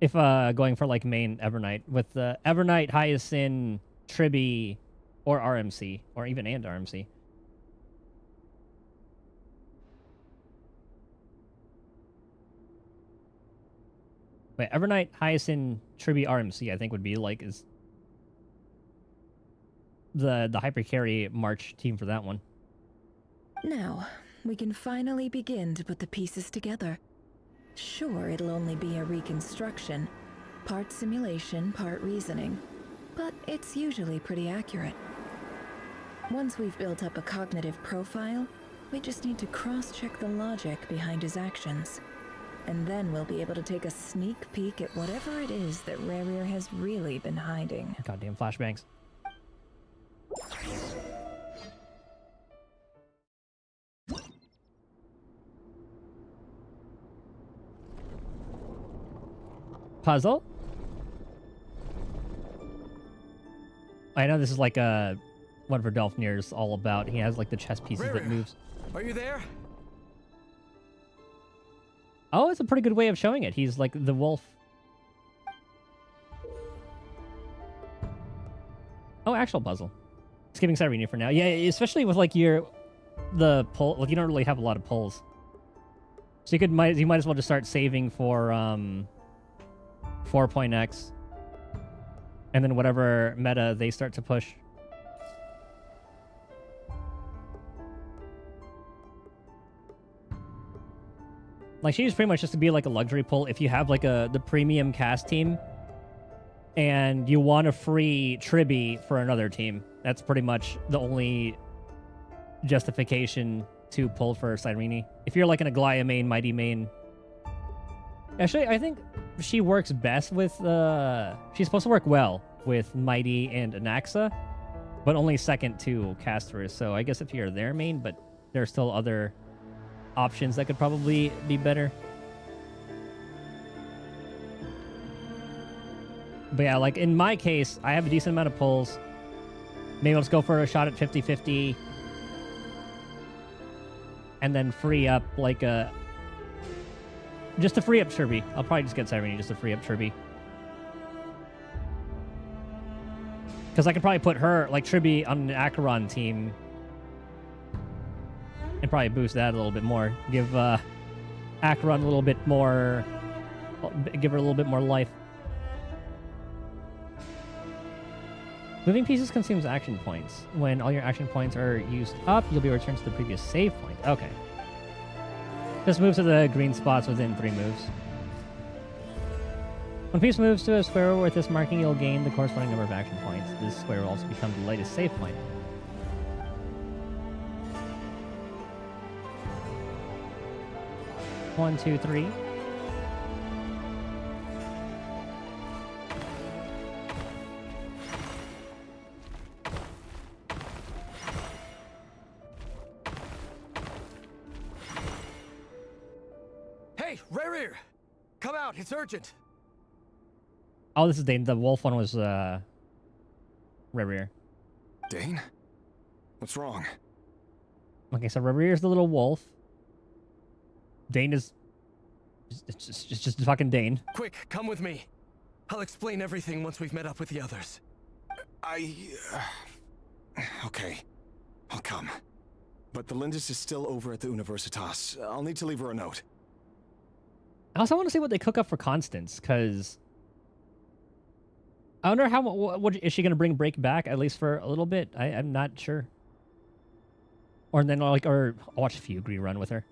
If going for like main Evernight with the Evernight, Hyacinth, Tribi, or RMC, or even and RMC. Wait, Evernight, Hyacinth, Tribi, RMC, I think would be like is the hyper carry March team for that one. Now, we can finally begin to put the pieces together. Sure, it'll only be a reconstruction, part simulation, part reasoning, but it's usually pretty accurate. Once we've built up a cognitive profile, we just need to cross-check the logic behind his actions. And then we'll be able to take a sneak peek at whatever it is that Rarir has really been hiding. Goddamn flashbangs. Puzzle? I know this is like one for Delphnir's all about. He has like the chess pieces that moves. Are you there? Oh, it's a pretty good way of showing it. He's like the wolf. Oh, actual puzzle. Skipping Cyrene for now. Yeah, especially with like the pull. Like you don't really have a lot of pulls, so you might as well just start saving for 4.x, and then whatever meta they start to push. Like, she used pretty much just to be like a luxury pull if you have like the premium cast team and you want a free Tribi for another team. That's pretty much the only justification to pull for Cyrene. If you're like an Aglaia main, Mighty main. Actually, I think she works best with, she's supposed to work well with Mighty and Anaxa, but only second to casters. So I guess if you're their main, but there are still other options that could probably be better. But yeah, like in my case, I have a decent amount of pulls. Maybe let's go for a shot at 50-50. And then free up like a... just to free up Kirby. I'll probably just get Cyrene just to free up Kirby. Because I could probably put her, like Kirby, on an Acheron team. And probably boost that a little bit more. Give Acheron a little bit more... give her a little bit more life. Moving pieces consumes action points. When all your action points are used up, you'll be returned to the previous save point. Okay. Just move to the green spots within 3 moves. When a piece moves to a square with this marking, you'll gain the corresponding number of action points. This square will also become the latest save point. One, two, three. Hey, Rerir! Come out, it's urgent! Oh, this is Dane. The wolf one was, Rerir. Dane? What's wrong? Okay, so Rerir is the little wolf. Dane is... It's just fucking Dane. Quick, come with me. I'll explain everything once we've met up with the others. Okay. I'll come. But the Lindis is still over at the Universitas. I'll need to leave her a note. I also want to see what they cook up for Constance, because... I wonder how... What is she going to bring Break back, at least for a little bit? I'm not sure. Or then, like, or I'll watch Fugue rerun with her.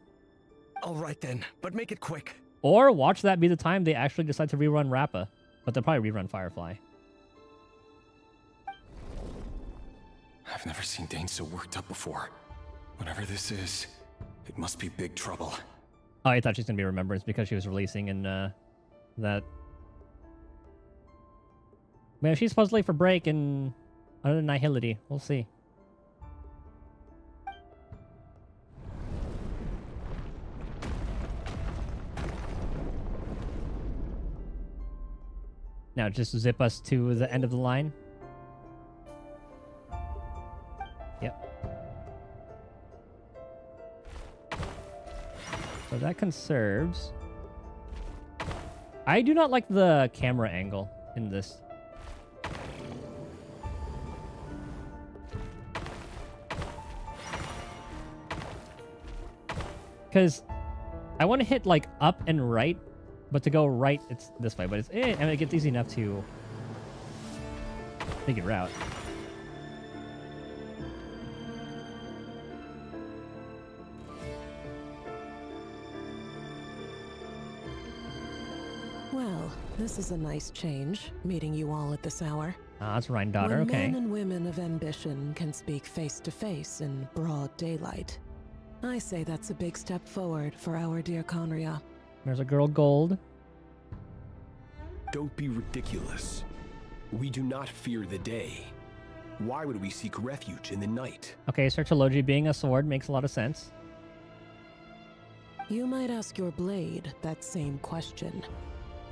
All right then, but make it quick. Or watch that be the time they actually decide to rerun Rappa. But they'll probably rerun Firefly. I've never seen Dane so worked up before. Whatever this is, it must be big trouble. Oh, I thought she's going to be Remembrance because she was releasing in that... Man, she's supposedly for Break and other Nihility. We'll see. Now just zip us to the end of the line. Yep. So that conserves. I do not like the camera angle in this. Because I want to hit like up and right, but to go right, it's this way. But it's I mean, it gets easy enough to figure out. Well, this is a nice change, meeting you all at this hour. Ah, that's Rhine daughter. When Okay. men and women of ambition can speak face to face in broad daylight. I say that's a big step forward for our dear Conria. There's a girl Gold. Don't be ridiculous. We do not fear the day. Why would we seek refuge in the night? Okay, Searchology being a sword makes a lot of sense. You might ask your blade that same question.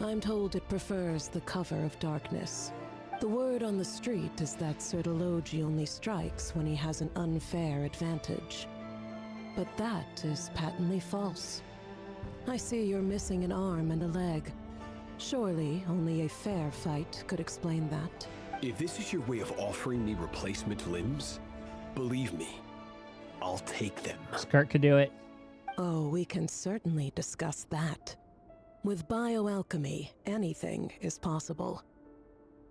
I'm told it prefers the cover of darkness. The word on the street is that Searchology only strikes when he has an unfair advantage. But that is patently false. I see you're missing an arm and a leg. Surely only a fair fight could explain that. If this is your way of offering me replacement limbs, believe me, I'll take them. Skirt could do it. Oh, we can certainly discuss that. With bioalchemy, anything is possible.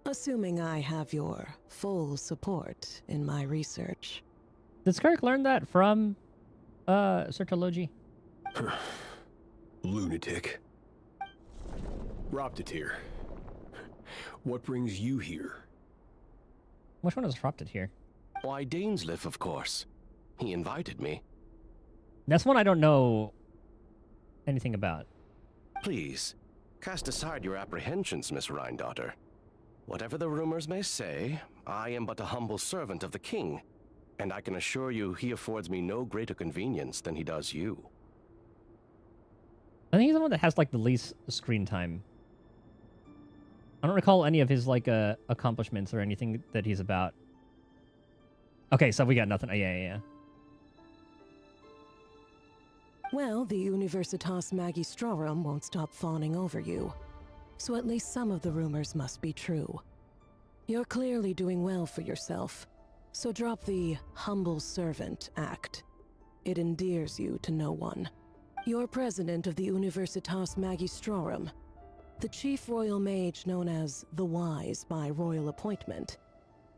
Assuming I have your full support in my research. Did Skirt learn that from Searchology? Lunatic. Roptatir. What brings you here? Which one is Roptatir here? Why, Dainsleif, of course. He invited me. That's one I don't know anything about. Please, cast aside your apprehensions, Miss Rhindaughter. Whatever the rumors may say, I am but a humble servant of the king, and I can assure you he affords me no greater convenience than he does you. I think he's the one that has like the least screen time. I don't recall any of his like accomplishments or anything that he's about. Okay, so we got nothing. Yeah. Well, the Universitas Magistrorum won't stop fawning over you. So at least some of the rumors must be true. You're clearly doing well for yourself. So drop the humble servant act. It endears you to no one. You're president of the Universitas Magistrorum, the chief royal mage known as the Wise by royal appointment,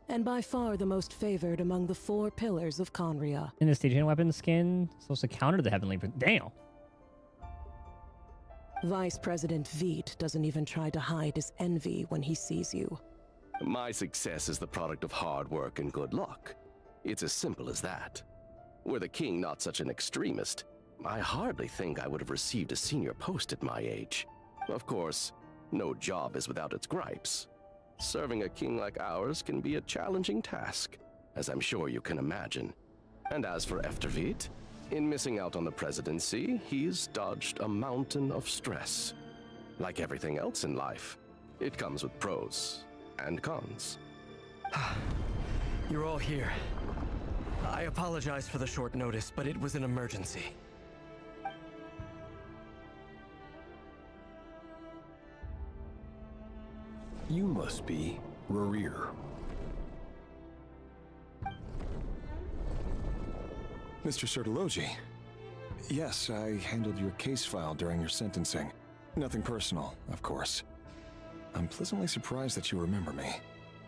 and by far the most favored among the 4 pillars of Conria. In the staging weapon skin, supposed to counter the heavenly. Damn. Vice President Veit doesn't even try to hide his envy when he sees you. My success is the product of hard work and good luck. It's as simple as that. Were the king not such an extremist, I hardly think I would have received a senior post at my age. Of course, no job is without its gripes. Serving a king like ours can be a challenging task, as I'm sure you can imagine. And as for Efterveit, in missing out on the presidency, he's dodged a mountain of stress. Like everything else in life, it comes with pros and cons. You're all here. I apologize for the short notice, but it was an emergency. You must be Rerir. Mr. Sertologi. Yes, I handled your case file during your sentencing. Nothing personal, of course. I'm pleasantly surprised that you remember me.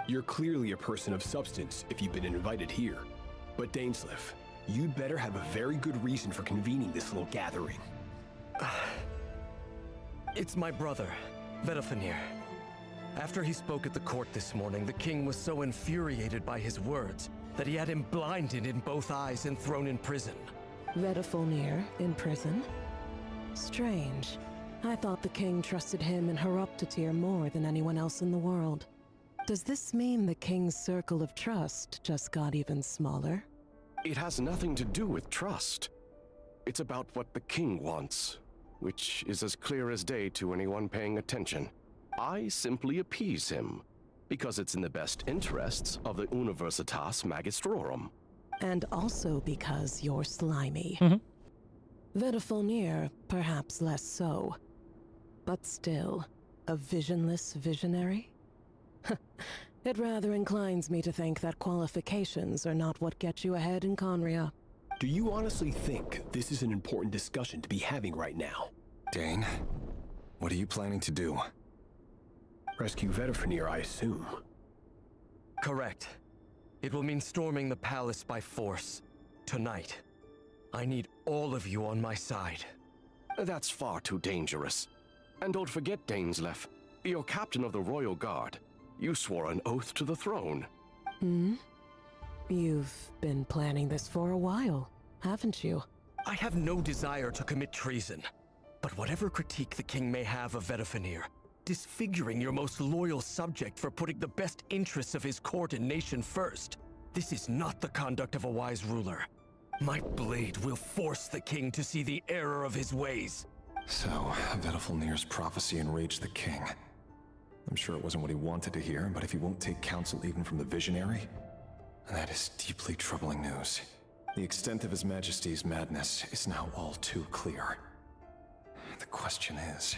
You're clearly a person of substance if you've been invited here. But Dainsleif, you'd better have a very good reason for convening this little gathering. It's my brother, Vedalfenir. After he spoke at the court this morning, the king was so infuriated by his words that he had him blinded in both eyes and thrown in prison. Vedalfenir in prison? Strange. I thought the king trusted him and Horoptatyr more than anyone else in the world. Does this mean the king's circle of trust just got even smaller? It has nothing to do with trust. It's about what the king wants, which is as clear as day to anyone paying attention. I simply appease him, because it's in the best interests of the Universitas Magistrorum. And also because you're slimy. Vedalfenir, perhaps less so. But still, a visionless visionary? It rather inclines me to think that qualifications are not what get you ahead in Conria. Do you honestly think this is an important discussion to be having right now? Dane, what are you planning to do? Rescue Vedalfenir, I assume. Correct. It will mean storming the palace by force. Tonight. I need all of you on my side. That's far too dangerous. And don't forget, Dainsleif, you're captain of the Royal Guard. You swore an oath to the throne. You've been planning this for a while, haven't you? I have no desire to commit treason. But whatever critique the king may have of Vedalfenir, disfiguring your most loyal subject for putting the best interests of his court and nation first, this is not the conduct of a wise ruler. My blade will force the king to see the error of his ways. So, Vedalfenir's prophecy enraged the king. I'm sure it wasn't what he wanted to hear, but if he won't take counsel even from the visionary, that is deeply troubling news. The extent of His Majesty's madness is now all too clear. The question is,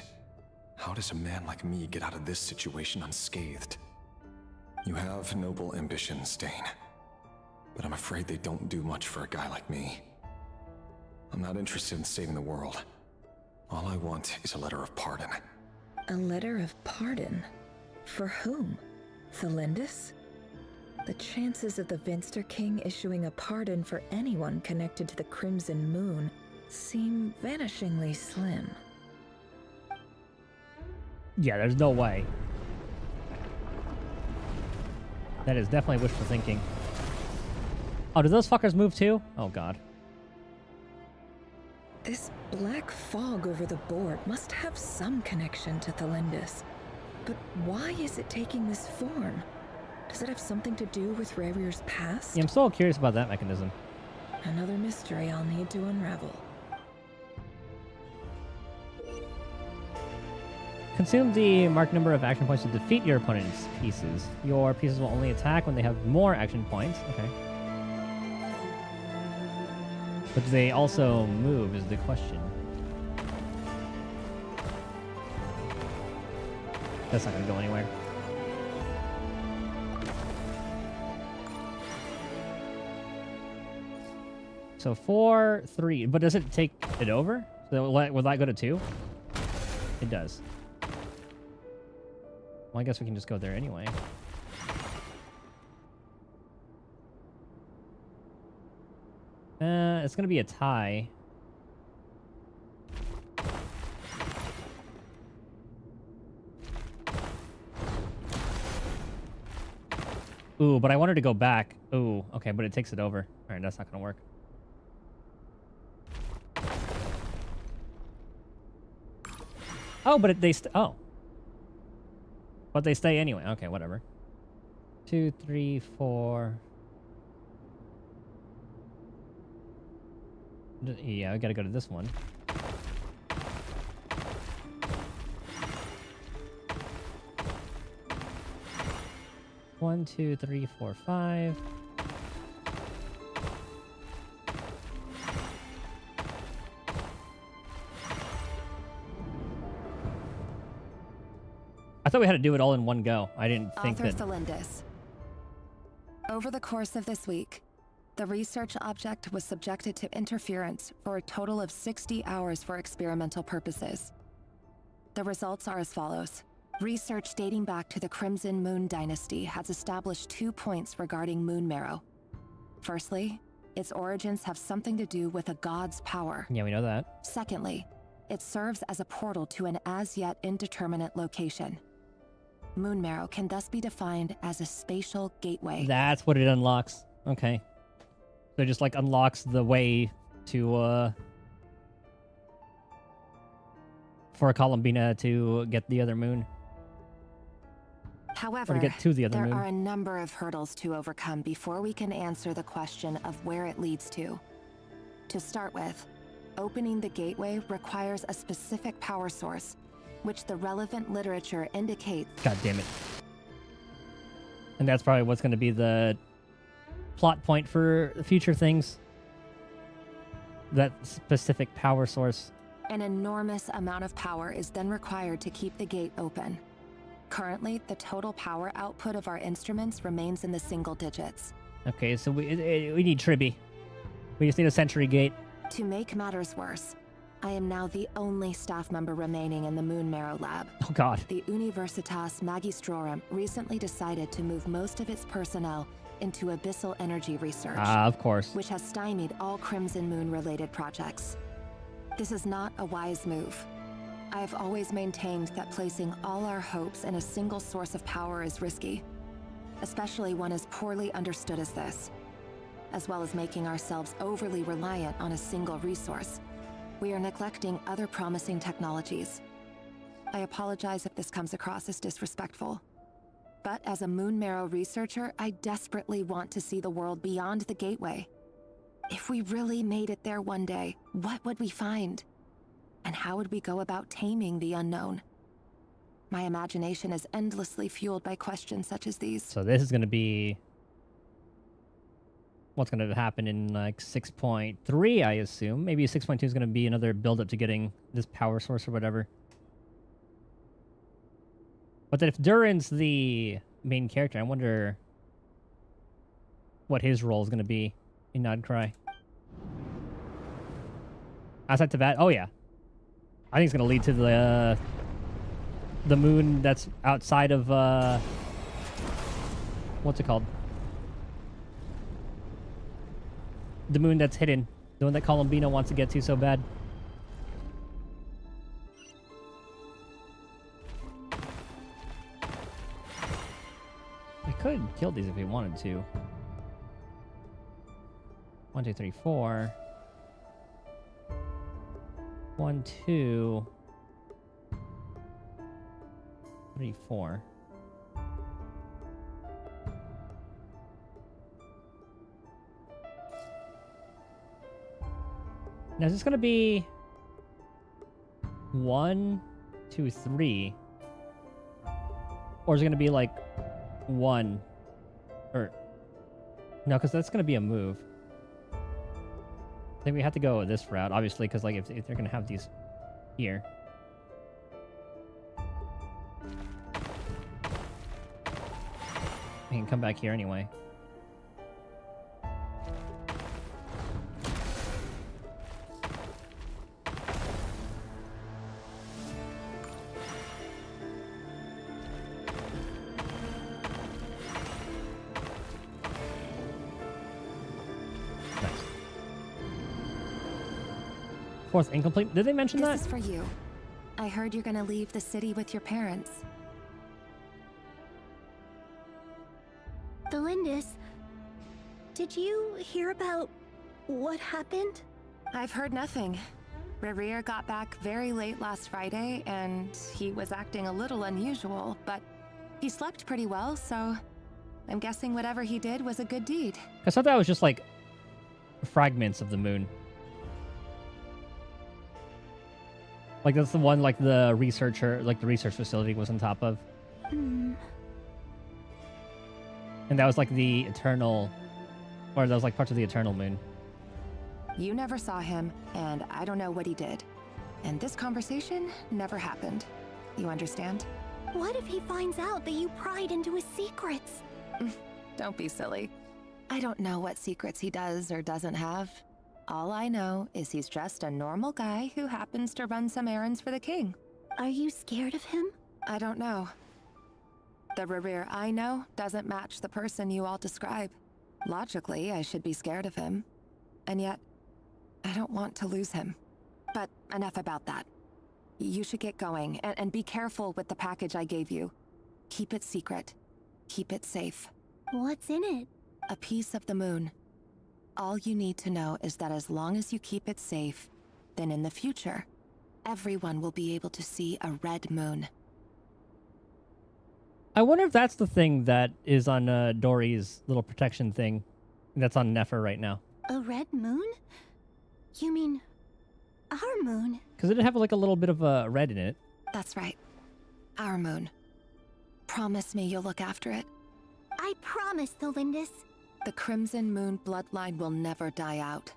how does a man like me get out of this situation unscathed? You have noble ambitions, Dane, but I'm afraid they don't do much for a guy like me. I'm not interested in saving the world. All I want is a letter of pardon. A letter of pardon? For whom? Thelindis? The chances of the Vinster King issuing a pardon for anyone connected to the Crimson Moon seem vanishingly slim. Yeah, there's no way. That is definitely wishful thinking. Oh, do those fuckers move too? Oh god. This black fog over the board must have some connection to Thelindis. But why is it taking this form? Does it have something to do with Rarir's past? Yeah, I'm still curious about that mechanism. Another mystery I'll need to unravel. Consume the marked number of action points to defeat your opponent's pieces. Your pieces will only attack when they have more action points. Okay. But do they also move is the question. That's not going to go anywhere. So 4, 3. But does it take it over? So will that go to 2? It does. Well, I guess we can just go there anyway. It's gonna be a tie. Ooh, but I wanted to go back. Ooh, okay, but it takes it over. All right, that's not gonna work. Oh, but but they stay anyway. Okay, whatever. 2, 3, 4. Yeah, I gotta go to this one. One, 2, 3, 4, 5. I thought we had to do it all in one go. I didn't think Author that... Thelindis. Over the course of this week, the research object was subjected to interference for a total of 60 hours for experimental purposes. The results are as follows. Research dating back to the Crimson Moon Dynasty has established 2 points regarding moon marrow. Firstly, its origins have something to do with a god's power. Yeah, we know that. Secondly, it serves as a portal to an as-yet indeterminate location. Moon marrow can thus be defined as a spatial gateway. That's what it unlocks. Okay. So it just like unlocks the way to for Columbina to get the other moon. However, or to get to the other there moon. are a number of hurdles to overcome before we can answer the question of where it leads to. To start with, opening the gateway requires a specific power source, which the relevant literature indicates. God damn it. And that's probably what's going to be the plot point for future things. That specific power source. An enormous amount of power is then required to keep the gate open. Currently, the total power output of our instruments remains in the single digits. Okay, so we need Tribby. We just need a sentry gate. To make matters worse, I am now the only staff member remaining in the Moon Marrow lab. Oh god. The Universitas Magistrorum recently decided to move most of its personnel into abyssal energy research. Of course. Which has stymied all Crimson Moon-related projects. This is not a wise move. I have always maintained that placing all our hopes in a single source of power is risky, especially one as poorly understood as this. As well as making ourselves overly reliant on a single resource, we are neglecting other promising technologies. I apologize if this comes across as disrespectful. But as a Moon Marrow researcher, I desperately want to see the world beyond the gateway. If we really made it there one day, what would we find? And how would we go about taming the unknown? My imagination is endlessly fueled by questions such as these. So this is going to be what's going to happen in like 6.3, I assume. Maybe 6.2 is going to be another build-up to getting this power source or whatever. But then if Durin's the main character, I wonder what his role is going to be in Nodcry. Outside to that, oh yeah. I think it's going to lead to the moon that's outside of, what's it called? The moon that's hidden. The one that Columbina wants to get to so bad. We could kill these if we wanted to. 1, 2, 3, 4. 1, 2, 3, 4. Now is this gonna be 1, 2, 3? Or is it gonna be like 1? Or no, because that's gonna be a move. I think we have to go this route, obviously, because like if they're gonna have these here. I can come back here anyway. Fourth incomplete. Did they mention that? This is for you. I heard you're gonna leave the city with your parents. Delindis, did you hear about what happened? I've heard nothing. Rerir got back very late last Friday, and he was acting a little unusual, but he slept pretty well, so I'm guessing whatever he did was a good deed. I thought that was just like fragments of the moon. Like that's the one like the researcher, like the research facility was on top of. And that was like the eternal, or that was like parts of the eternal moon. You never saw him, and I don't know what he did. And this conversation never happened. You understand? What if he finds out that you pried into his secrets? Don't be silly. I don't know what secrets he does or doesn't have. All I know is he's just a normal guy who happens to run some errands for the king. Are you scared of him? I don't know. The Rerir I know doesn't match the person you all describe. Logically, I should be scared of him. And yet, I don't want to lose him. But enough about that. You should get going, and be careful with the package I gave you. Keep it secret. Keep it safe. What's in it? A piece of the moon. All you need to know is that as long as you keep it safe, then in the future, everyone will be able to see a red moon. I wonder if that's the thing that is on Dory's little protection thing that's on Nefer right now. A red moon? You mean our moon? Because it did have like a little bit of red in it. That's right. Our moon. Promise me you'll look after it. I promise, Delindis. The Crimson Moon bloodline will never die out.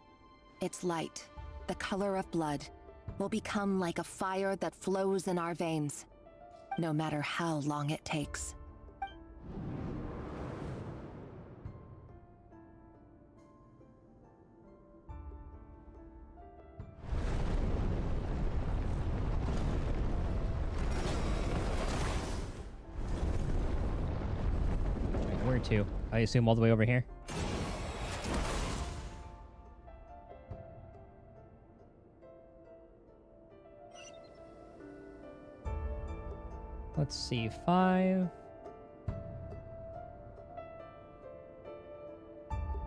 Its light, the color of blood, will become like a fire that flows in our veins, no matter how long it takes. Where to? I assume all the way over here. Let's see, 5.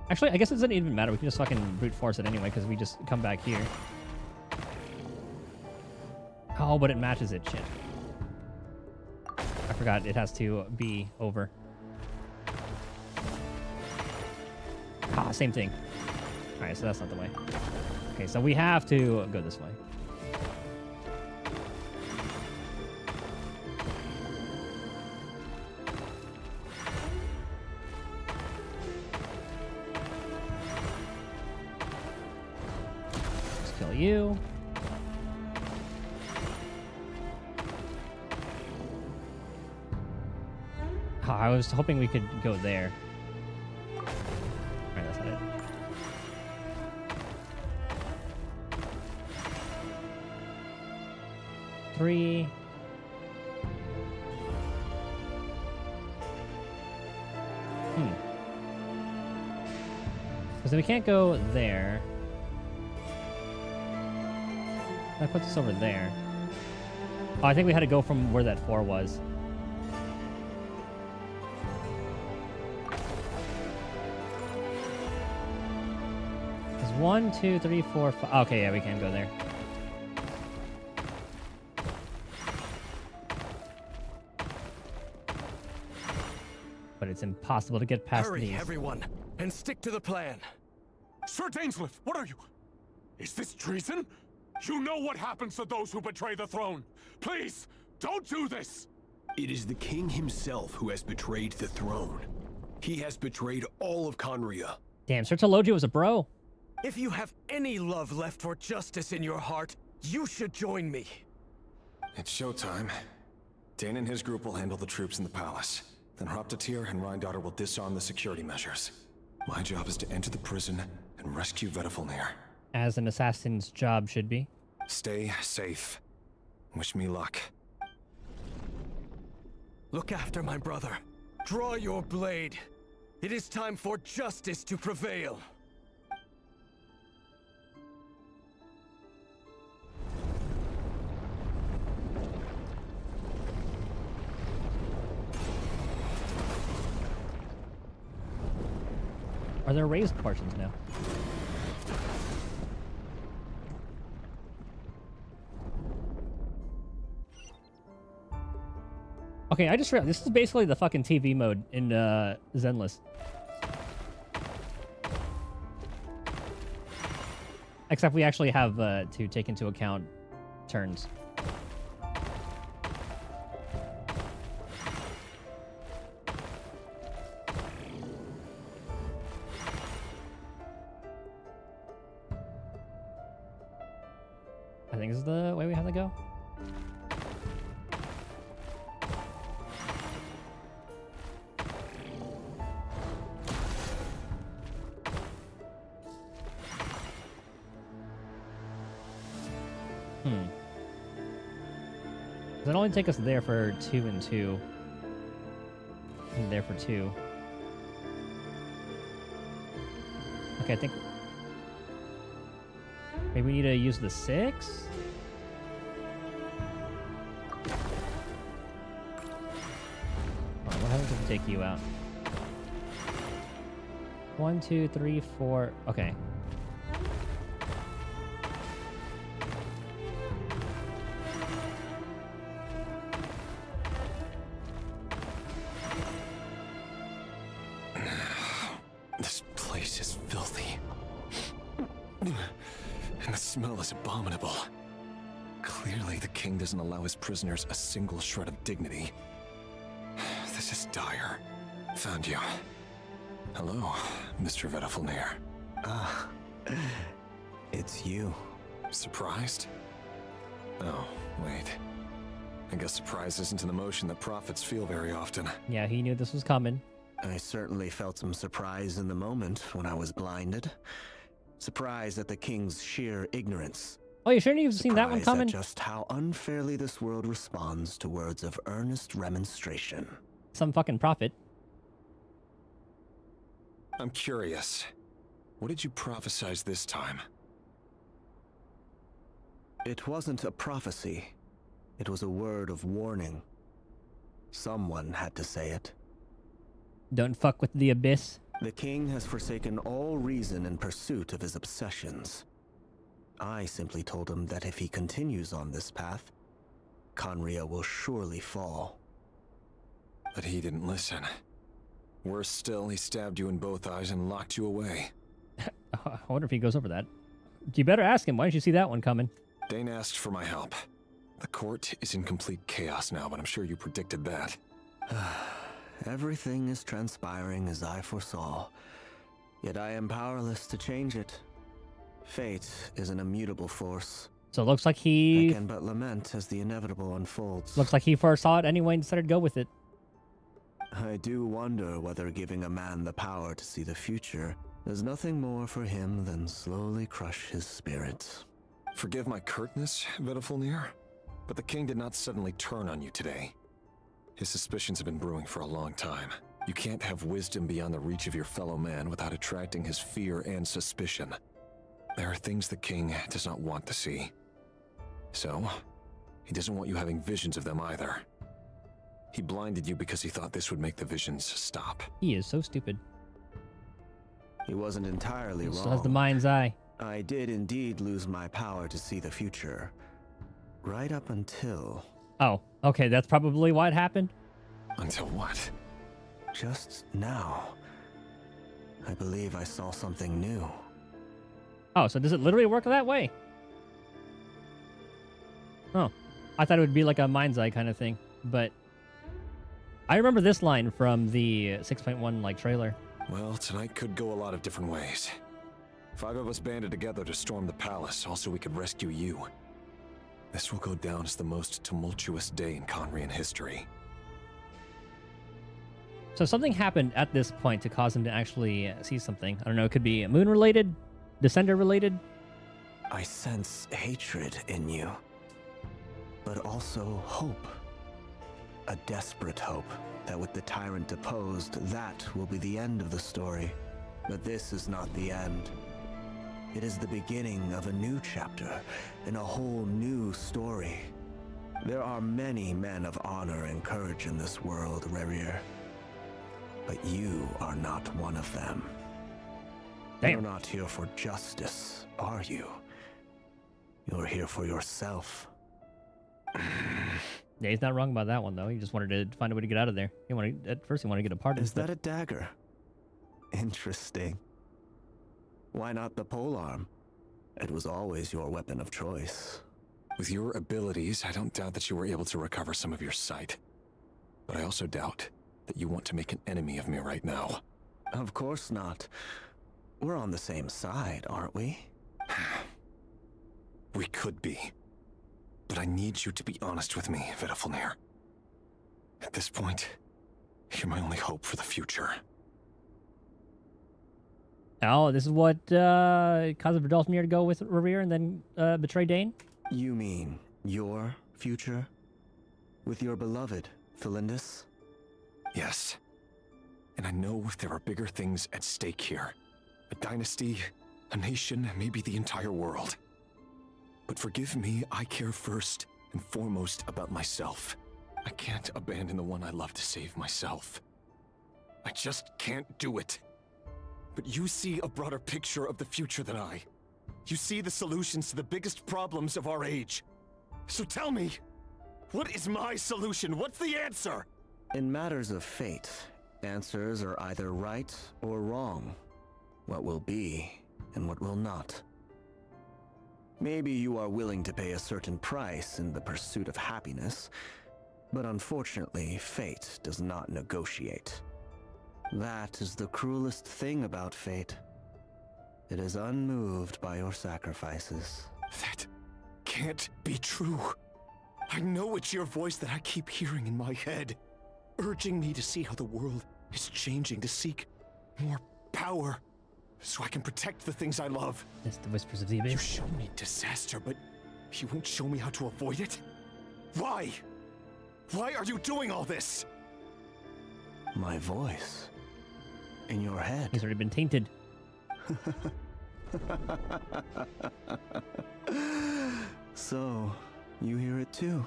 Actually, I guess it doesn't even matter. We can just fucking brute force it anyway, because we just come back here. Oh, but it matches it. Shit. I forgot it has to be over. Ah, same thing. Alright, so that's not the way. Okay, so we have to go this way. Let's kill you. Oh, I was hoping we could go there. Alright, that's not it. Three. Because we can't go there. That puts us over there. Oh, I think we had to go from where that 4 was. There's 1, 2, 3, 4, 5. Okay, yeah, we can go there. but it's impossible to get past Hurry, these. everyone, and stick to the plan. Sir Dainsleif, what are you? Is this treason? You know what happens to those who betray the throne. Please, don't do this! It is the king himself who has betrayed the throne. He has betrayed all of Conria. Damn, Sir Tologia was a bro. If you have any love left for justice in your heart, you should join me. It's showtime. Dane and his group will handle the troops in the palace. Then Hraptatir and Rhindaughter will disarm the security measures. My job is to enter the prison and rescue Vedifalnir. As an assassin's job should be. Stay safe. Wish me luck. Look after my brother. Draw your blade. It is time for justice to prevail. Are there raised portions now? Okay, I just realized this is basically the fucking TV mode in Zenless. Except we actually have to take into account turns. I think this is the way we have to go. Does it only take us there for 2 and 2? And there for 2. Okay, I think maybe we need to use the 6? Oh, what happens if we take you out? 1, 2, 3, 4. Okay. This place is filthy. And the smell is abominable. Clearly, the king doesn't allow his prisoners a single shred of dignity. This is dire. Found you. Hello, Mr. Vedifalnir. Ah, it's you. Surprised? Oh, wait. I guess surprise isn't an emotion that prophets feel very often. Yeah, he knew this was coming. I certainly felt some surprise in the moment when I was blinded. Surprise at the king's sheer ignorance. Oh, you shouldn't have seen that one Surprise coming? at just how unfairly this world responds to words of earnest remonstration. Some fucking prophet. I'm curious. What did you prophesize this time? It wasn't a prophecy. It was a word of warning. Someone had to say it. Don't fuck with the abyss. The king has forsaken all reason in pursuit of his obsessions. I simply told him that if he continues on this path, Conria will surely fall. But he didn't listen. Worse still, he stabbed you in both eyes and locked you away. I wonder if he goes over that. You better ask him. Why didn't you see that one coming? Dane asked for my help. The court is in complete chaos now, but I'm sure you predicted that. Everything is transpiring as I foresaw, yet I am powerless to change it. Fate is an immutable force. So it looks like he... I can but lament as the inevitable unfolds. Looks like he foresaw it anyway and decided to go with it. I do wonder whether giving a man the power to see the future is nothing more for him than slowly crush his spirit. Forgive my curtness, Vedifalnir, but the king did not suddenly turn on you today. His suspicions have been brewing for a long time. You can't have wisdom beyond the reach of your fellow man without attracting his fear and suspicion. There are things the king does not want to see. So, he doesn't want you having visions of them either. He blinded you because he thought this would make the visions stop. He is so stupid. He wasn't entirely wrong. Still has the mind's eye. I did indeed lose my power to see the future. Right up until... Oh, okay, that's probably why it happened. Until what? just now, I believe I saw something new. Oh, so does it literally work that way? Oh, I thought it would be like a mind's eye kind of thing, but I remember this line from the 6.1 like trailer. Well, tonight could go a lot of different ways. 5 of us banded together to storm the palace, also we could rescue you. This will go down as the most tumultuous day in Conrian history. So something happened at this point to cause him to actually see something. I don't know, it could be moon-related, Descender-related. I sense hatred in you, but also hope. A desperate hope that with the tyrant deposed, that will be the end of the story. But this is not the end. It is the beginning of a new chapter in a whole new story. There are many men of honor and courage in this world, Rerir. But you are not one of them. Damn. You're not here for justice, are you? You're here for yourself. Yeah, he's not wrong about that one, though. He just wanted to find a way to get out of there. At first, he wanted to get a pardon. Is that a dagger? Interesting. Why not the polearm? It was always your weapon of choice. With your abilities, I don't doubt that you were able to recover some of your sight. But I also doubt that you want to make an enemy of me right now. Of course not. We're on the same side, aren't we? We could be. But I need you to be honest with me, Vedafilnir. At this point, you're my only hope for the future. Oh, this is what caused Vedalfnir to go with Rerir and then betray Dane? You mean your future? With your beloved, Felindis? Yes. And I know there are bigger things at stake here. A dynasty, a nation, maybe the entire world. But forgive me, I care first and foremost about myself. I can't abandon the one I love to save myself. I just can't do it. But you see a broader picture of the future than I. You see the solutions to the biggest problems of our age. So tell me, what is my solution? What's the answer? In matters of fate, answers are either right or wrong. What will be and what will not. Maybe you are willing to pay a certain price in the pursuit of happiness, but unfortunately, fate does not negotiate. That is the cruelest thing about fate. It is unmoved by your sacrifices. That can't be true. I know it's your voice that I keep hearing in my head, urging me to see how the world is changing, to seek more power, so I can protect the things I love. That's the whispers of the abyss. You show me disaster, but you won't show me how to avoid it? Why? Why are you doing all this? My voice. In your head. He's already been tainted. So, you hear it too?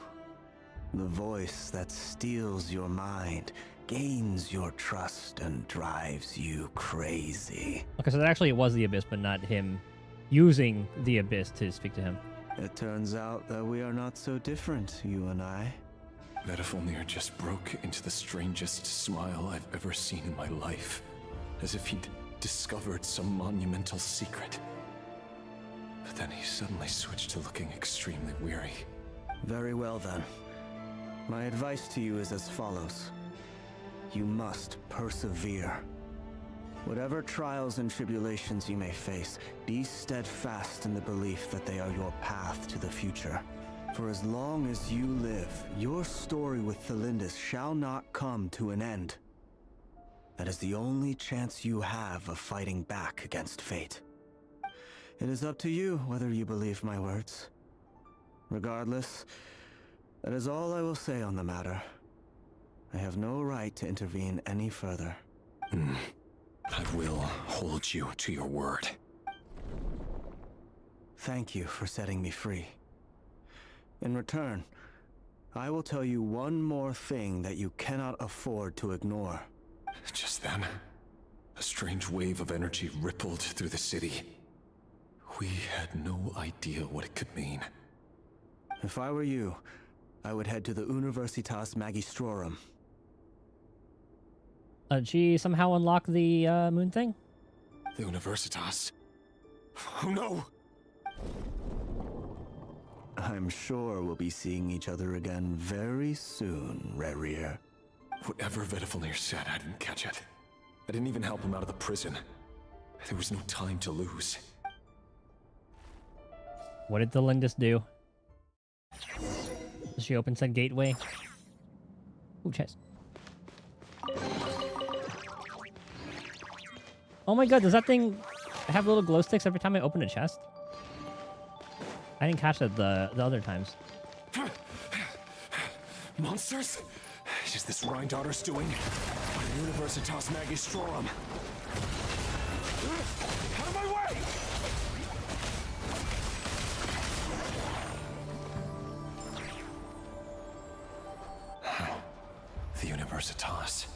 The voice that steals your mind, gains your trust, and drives you crazy. Okay, so that actually it was the abyss, but not him using the abyss to speak to him. It turns out that we are not so different, you and I. Vedafilnir just broke into the strangest smile I've ever seen in my life, as if he'd discovered some monumental secret. But then he suddenly switched to looking extremely weary. Very well then. My advice to you is as follows. You must persevere. Whatever trials and tribulations you may face, be steadfast in the belief that they are your path to the future. For as long as you live, your story with Felindis shall not come to an end. That is the only chance you have of fighting back against fate. It is up to you whether you believe my words. Regardless, that is all I will say on the matter. I have no right to intervene any further. I will hold you to your word. Thank you for setting me free. In return, I will tell you one more thing that you cannot afford to ignore. Just then, a strange wave of energy rippled through the city. We had no idea what it could mean. If I were you, I would head to the Universitas Magistrorum. Did she somehow unlock the moon thing? The Universitas. Oh no! I'm sure we'll be seeing each other again very soon, Rerir. Whatever Vedifalnir said, I didn't catch it. I didn't even help him out of the prison. There was no time to lose. What did the Lindis do? Does she open said gateway? Ooh, chest. Oh my god, does that thing have little glow sticks every time I open a chest? I didn't catch that the other times. Monsters? Is this Rheindarter's doing? Universitas Magistrorum. Out of my way! The Universitas.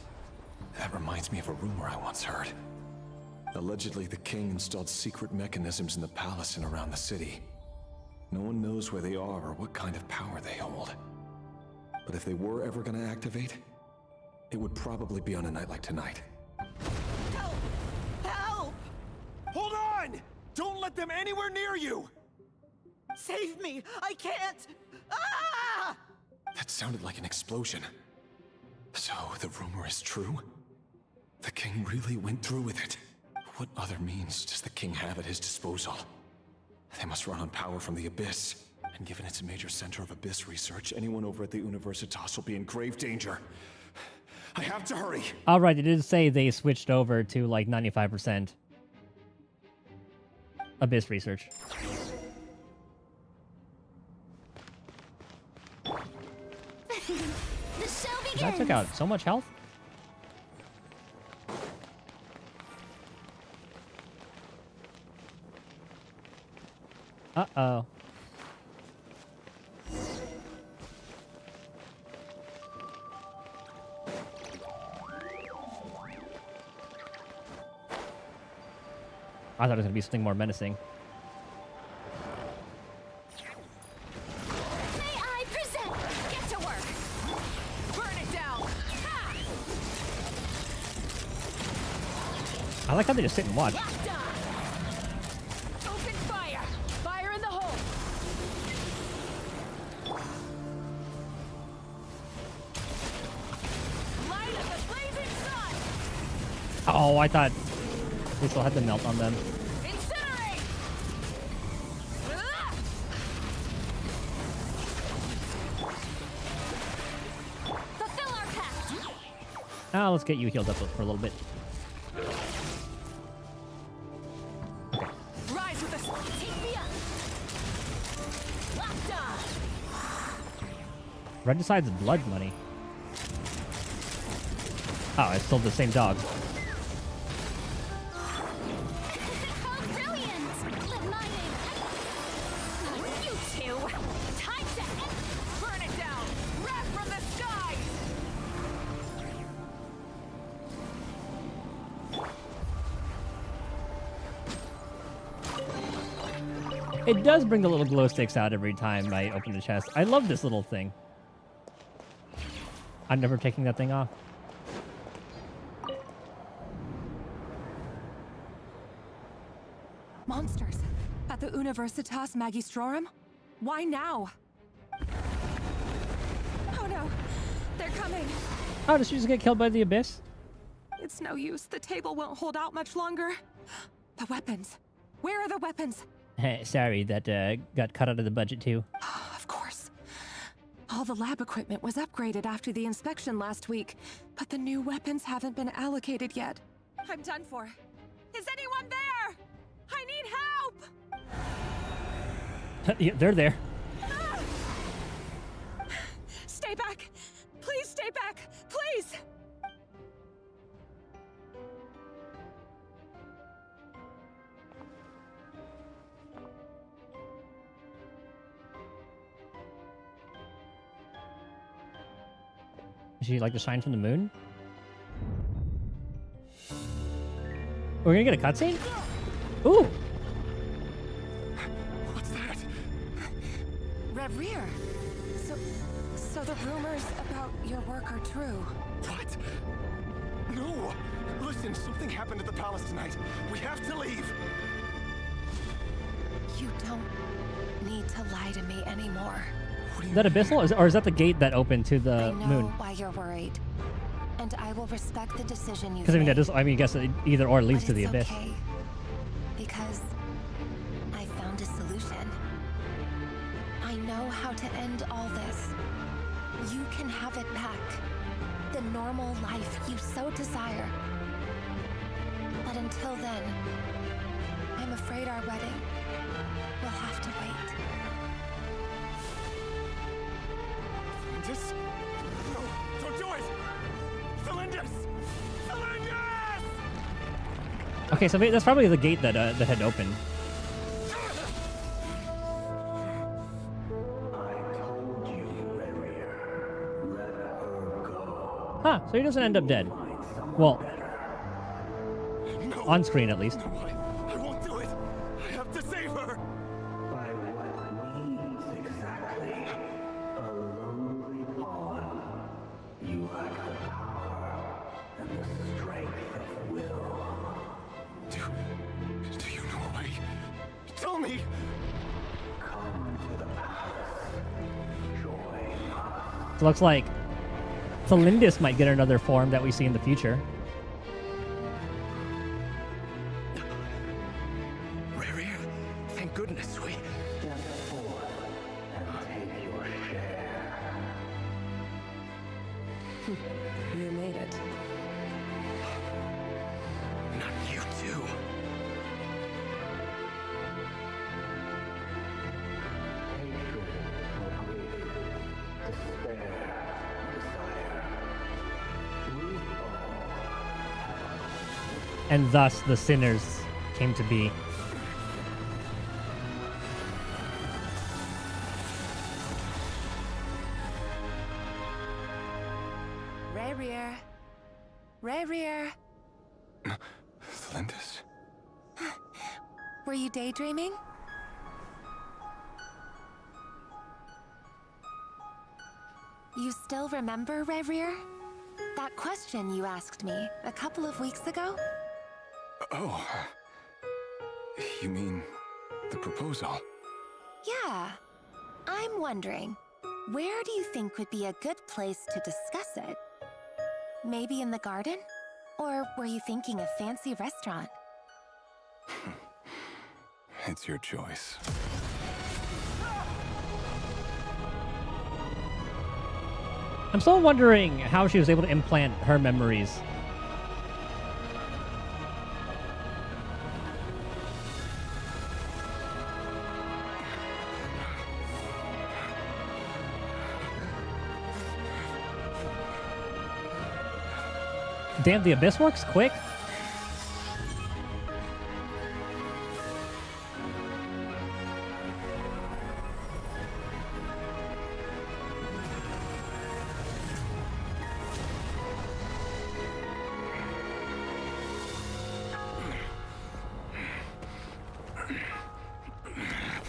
That reminds me of a rumor I once heard. Allegedly, the king installed secret mechanisms in the palace and around the city. No one knows where they are or what kind of power they hold. But if they were ever going to activate, it would probably be on a night like tonight. Help! Help! Hold on! Don't let them anywhere near you! Save me! I can't! Ah! That sounded like an explosion. So, the rumor is true? The king really went through with it? What other means does the king have at his disposal? They must run on power from the Abyss. And given it's a major center of Abyss research, anyone over at the Universitas will be in grave danger. I have to hurry! Alright, it did say they switched over to like 95% Abyss research. The show begins! That took out so much health? Uh-oh. I thought it was going to be something more menacing. May I present? Get to work! Burn it down! Ha! I like how they just sit and watch. Open fire! Fire in the hole! Light of the blazing sun! Oh, I thought we still had to melt on them. Incinerate! Ah! Fulfill our pact! Now let's get you healed up for a little bit. Rise with us! Take me up! Locked on! Regicide's blood money. Oh, it's still the same dog. How brilliant! Let my name... You two! Time to end... Burn it down! Wrath from the skies! It does bring the little glow sticks out every time I open the chest. I love this little thing. I'm never taking that thing off. Monsters at the Universitas Magistrorum? Why now? Oh no, they're coming. Oh, did she just get killed by the Abyss? It's no use. The table won't hold out much longer. The weapons. Where are the weapons? Sorry, that got cut out of the budget too. Of course. All the lab equipment was upgraded after the inspection last week, but the new weapons haven't been allocated yet. I'm done for. Is anyone there? I need help! Yeah, they're there. Stay back! Please stay back! Please! Is she like the shine from the moon? We're gonna get a cutscene? Ooh! What's that? Rerir! So the rumors about your work are true. What? No! Listen, something happened at the palace tonight. We have to leave. You don't need to lie to me anymore. Is that abyssal, or is that the gate that opened to the I know moon? why you're worried, and I will respect the decision you. Because I mean, I guess either or leads to the abyss. Okay, because I found a solution. I know how to end all this. You can have it back. The normal life you so desire. But until then, I'm afraid our wedding will have to wait. Just... No, don't do it! Cylinders! Cylinders! Okay, so that's probably the gate that that had opened. Huh, so he doesn't end up dead. Well, on screen at least. I won't do it! I have to save her! By what means exactly? A lonely pawn. You lack the power and the strength of will. Do you know why? Tell me! Come to the palace. Join us. So it looks like Celindis might get another form that we see in the future. Rare, thank goodness we... Step forth and take your share. You made it. Not you too. And thus the sinners came to be. Rare. Rare. Celindis? Were you daydreaming? You still remember, Rare? That question you asked me a couple of weeks ago? Oh. You mean the proposal? Yeah. I'm wondering, where do you think would be a good place to discuss it? Maybe in the garden? Or were you thinking a fancy restaurant? It's your choice. I'm still wondering how she was able to implant her memories. Damn, the abyss works quick.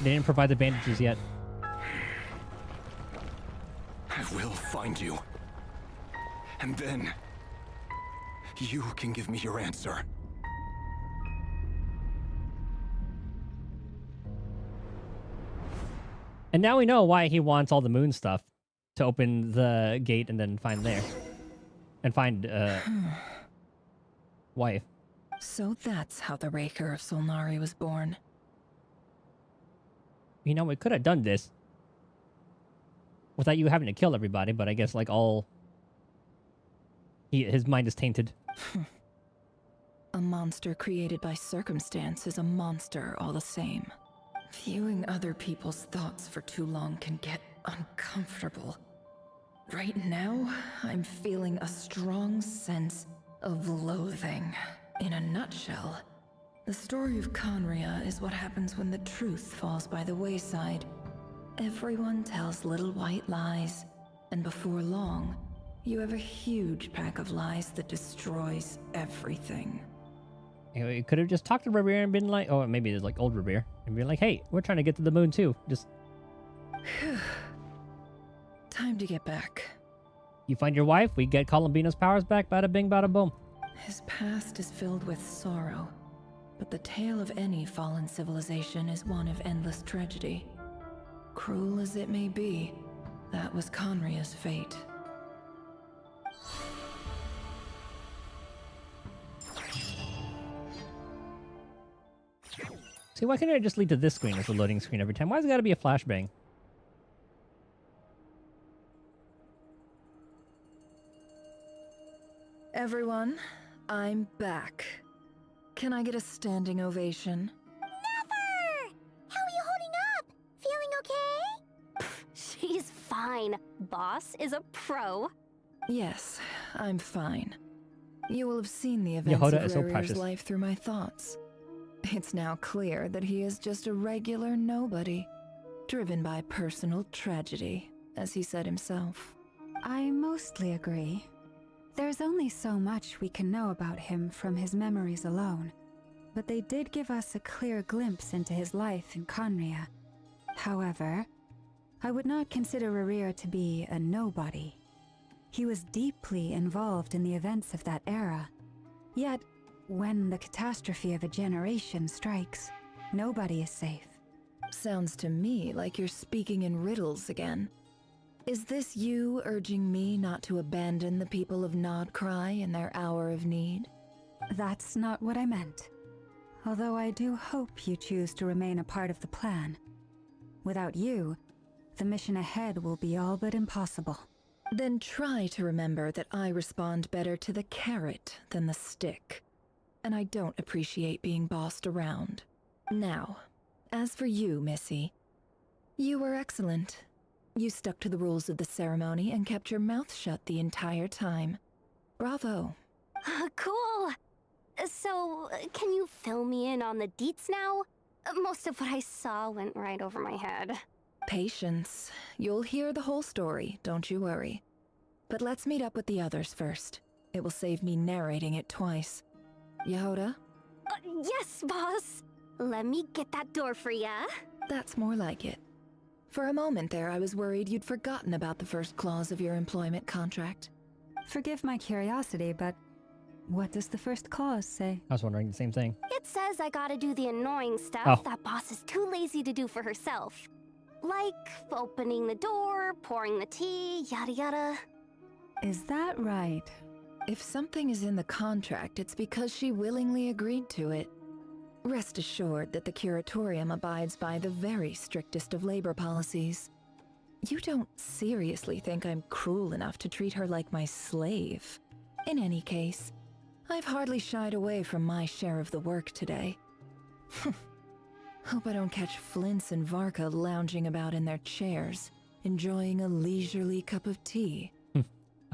They didn't provide the bandages yet. I will find you. And then... you can give me your answer. And now we know why he wants all the moon stuff. To open the gate and then find there. And find, wife. So that's how the Raker of Solnari was born. You know, we could have done this without you having to kill everybody, but I guess like all his mind is tainted. A monster created by circumstance is a monster all the same. Viewing other people's thoughts for too long can get uncomfortable. Right now, I'm feeling a strong sense of loathing. In a nutshell, the story of Conria is what happens when the truth falls by the wayside. Everyone tells little white lies, and before long, you have a huge pack of lies that destroys everything. You could have just talked to Revere and been like, oh, maybe it's like old Revere, and be like, hey, we're trying to get to the moon too. Just time to get back. You find your wife, we get Columbina's powers back, bada bing, bada boom. His past is filled with sorrow, but the tale of any fallen civilization is one of endless tragedy. Cruel as it may be, that was Conria's fate. See, why can't I just lead to this screen as a loading screen every time? Why's it gotta be a flashbang? Everyone, I'm back. Can I get a standing ovation? Never! How are you holding up? Feeling okay? She's fine. Boss is a pro. Yes, I'm fine. You will have seen the events Yehoda of is so Rarier's precious. life through my thoughts. It's now clear that he is just a regular nobody, driven by personal tragedy, as he said himself. I mostly agree. There's only so much we can know about him from his memories alone, but they did give us a clear glimpse into his life in Conria. However, I would not consider Rarir to be a nobody. He was deeply involved in the events of that era. Yet, when the catastrophe of a generation strikes, nobody is safe. Sounds to me like you're speaking in riddles again. Is this you urging me not to abandon the people of Nodcry in their hour of need? That's not what I meant. Although I do hope you choose to remain a part of the plan. Without you, the mission ahead will be all but impossible. Then try to remember that I respond better to the carrot than the stick. And I don't appreciate being bossed around. Now, as for you, Missy, you were excellent. You stuck to the rules of the ceremony and kept your mouth shut the entire time. Bravo. Cool. So, can you fill me in on the deets now? Most of what I saw went right over my head. Patience. You'll hear the whole story, don't you worry. But let's meet up with the others first. It will save me narrating it twice. Yehoda? Yes, boss. Let me get that door for ya. That's more like it. For a moment there, I was worried you'd forgotten about the first clause of your employment contract. Forgive my curiosity, but what does the first clause say? I was wondering the same thing. It says I gotta do the annoying stuff Oh. that boss is too lazy to do for herself. Like opening the door, pouring the tea, yada yada. Is that right? If something is in the contract, it's because she willingly agreed to it. Rest assured that the Curatorium abides by the very strictest of labor policies. You don't seriously think I'm cruel enough to treat her like my slave. In any case, I've hardly shied away from my share of the work today. Hope I don't catch Flintz and Varka lounging about in their chairs, enjoying a leisurely cup of tea.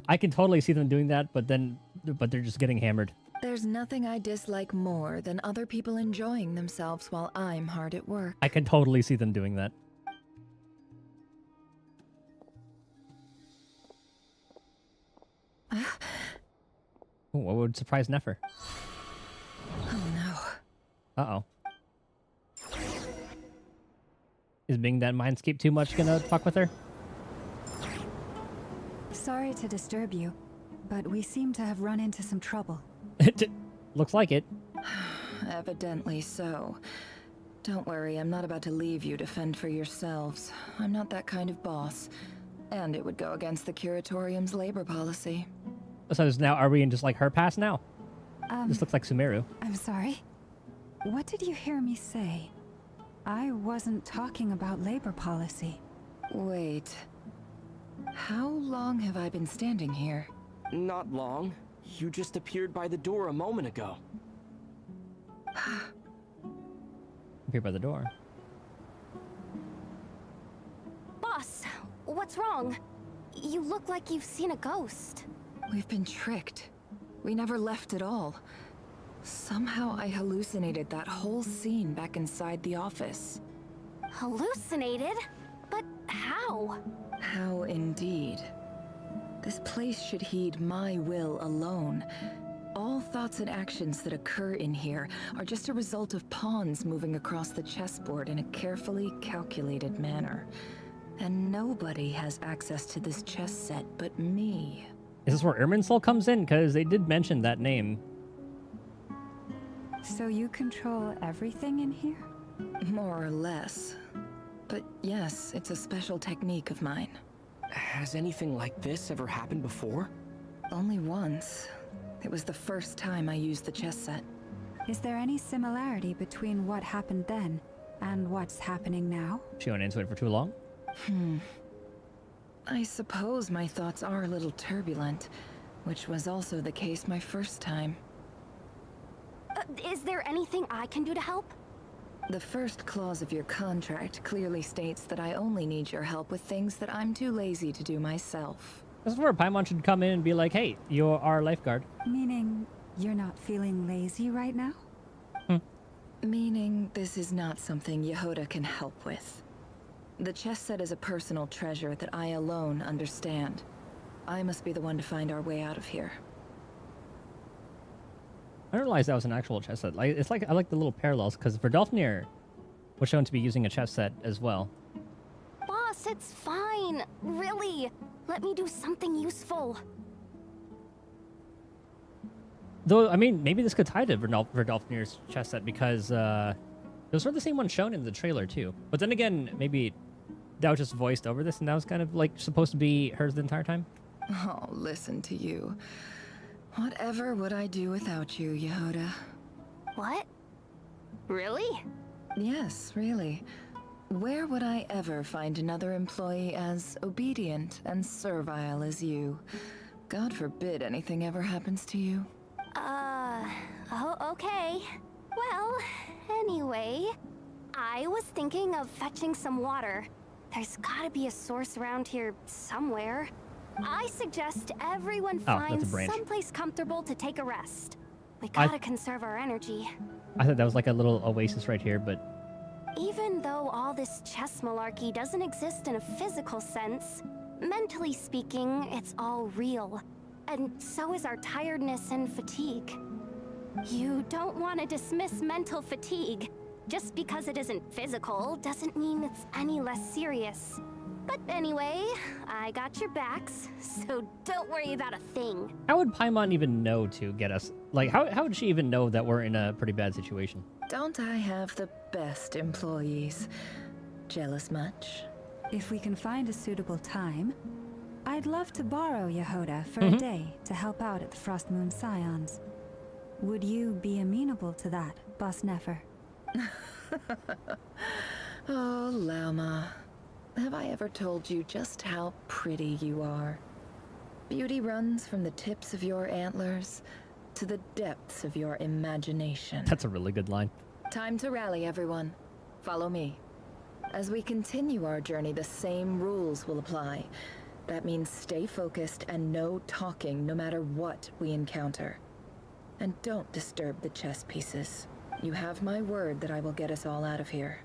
I can totally see them doing that, but they're just getting hammered. There's nothing I dislike more than other people enjoying themselves while I'm hard at work. I can totally see them doing that. Ooh, what would surprise Nefer? Oh no. Uh-oh. Is being that Mindscape too much gonna fuck with her? Sorry to disturb you, but we seem to have run into some trouble. Looks like it. Evidently so. Don't worry, I'm not about to leave you to fend for yourselves. I'm not that kind of boss. And it would go against the Curatorium's labor policy. So now, are we in just like her past now? This looks like Sumeru. I'm sorry. What did you hear me say? I wasn't talking about labor policy. Wait. How long have I been standing here? Not long. You just appeared by the door a moment ago. Appear by the door. Boss, what's wrong? You look like you've seen a ghost. We've been tricked. We never left at all. Somehow I hallucinated that whole scene back inside the office. Hallucinated? But how? How indeed. This place should heed my will alone. All thoughts and actions that occur in here are just a result of pawns moving across the chessboard in a carefully calculated manner. And nobody has access to this chess set but me. Is this where Irminsul comes in? Because they did mention that name. So you control everything in here? More or less. But yes, it's a special technique of mine. Has anything like this ever happened before? Only once. It was the first time I used the chess set. Is there any similarity between what happened then and what's happening now? She went into it for too long? I suppose my thoughts are a little turbulent, which was also the case my first time. Is there anything I can do to help? The first clause of your contract clearly states that I only need your help with things that I'm too lazy to do myself. This is where Paimon should come in and be like, hey, you're our lifeguard. Meaning you're not feeling lazy right now? Meaning this is not something Yehoda can help with. The chess set is a personal treasure that I alone understand. I must be the one to find our way out of here. I didn't realize that was an actual chess set. Like, it's like I like the little parallels because Verdolfnir was shown to be using a chess set as well. Boss, it's fine. Really. Let me do something useful. Though, I mean, maybe this could tie to Verdolfnir's chess set because those were the same ones shown in the trailer too. But then again, maybe that was just voiced over this and that was kind of like supposed to be hers the entire time. Oh, listen to you. Whatever would I do without you, Yehoda? What? Really? Yes, really. Where would I ever find another employee as obedient and servile as you? God forbid anything ever happens to you. Oh, okay. Well, anyway, I was thinking of fetching some water. There's gotta be a source around here somewhere. I suggest everyone finds someplace comfortable to take a rest. We gotta conserve our energy. I thought that was like a little oasis right here, but... Even though all this chess malarkey doesn't exist in a physical sense, mentally speaking, it's all real. And so is our tiredness and fatigue. You don't want to dismiss mental fatigue. Just because it isn't physical doesn't mean it's any less serious. But anyway, I got your backs, so don't worry about a thing. How would Paimon even know to get us? Like, how would she even know that we're in a pretty bad situation? Don't I have the best employees? Jealous much? If we can find a suitable time, I'd love to borrow Yehoda for a day to help out at the Frost Moon Scions. Would you be amenable to that, Boss Nefer? Oh, Lauma. Have I ever told you just how pretty you are? Beauty runs from the tips of your antlers to the depths of your imagination. That's a really good line. Time to rally, everyone. Follow me. As we continue our journey, the same rules will apply. That means stay focused and no talking no matter what we encounter. And don't disturb the chess pieces. You have my word that I will get us all out of here.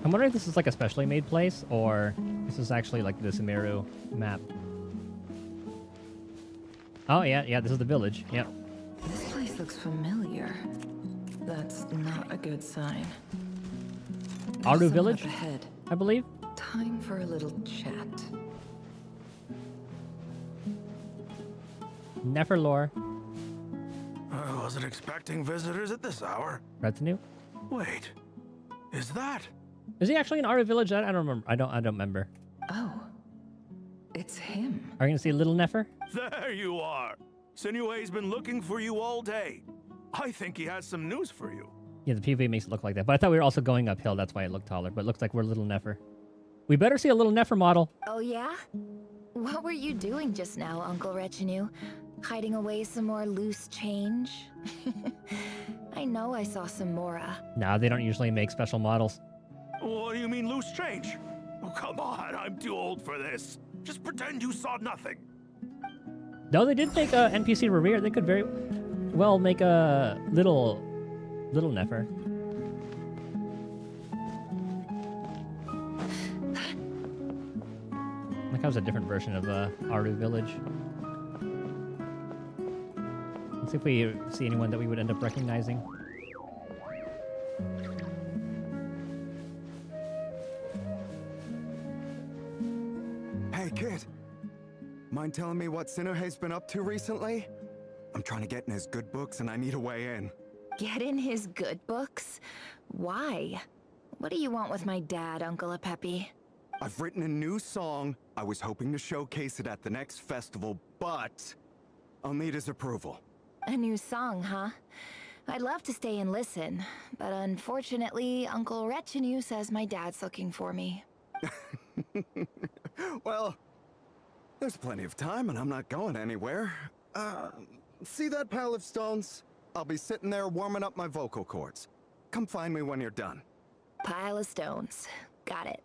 I'm wondering if this is like a specially made place or this is actually like the Sumeru map. Oh yeah, this is the village. Yep. This place looks familiar. That's not a good sign. Aru Village, ahead. I believe. Time for a little chat. Nefer lore. I wasn't expecting visitors at this hour. Retinue. Wait, is that? Is he actually in Aru Village? I don't remember. I don't remember. Oh, it's him. Are you gonna see little Nefer? There you are. Sinue's been looking for you all day. I think he has some news for you. Yeah, the PV makes it look like that. But I thought we were also going uphill. That's why it looked taller. But it looks like we're little Nefer. We better see a little Nefer model. Oh yeah? What were you doing just now, Uncle Retinue? Hiding away some more loose change? I know I saw some Mora. Nah, they don't usually make special models. What do you mean loose change? Oh, come on, I'm too old for this. Just pretend you saw nothing. No, they did make a NPC Revere. They could very well make a little Nefer. Like that was a different version of Aru Village. Let's see if we see anyone that we would end up recognizing. Hey, kid. Mind telling me what Sinuhe's been up to recently? I'm trying to get in his good books and I need a way in. Get in his good books? Why? What do you want with my dad, Uncle Apepi? I've written a new song. I was hoping to showcase it at the next festival, but I'll need his approval. A new song, huh? I'd love to stay and listen, but unfortunately, Uncle Retinue says my dad's looking for me. Well, there's plenty of time and I'm not going anywhere. See that pile of stones? I'll be sitting there warming up my vocal cords. Come find me when you're done. Pile of stones. Got it.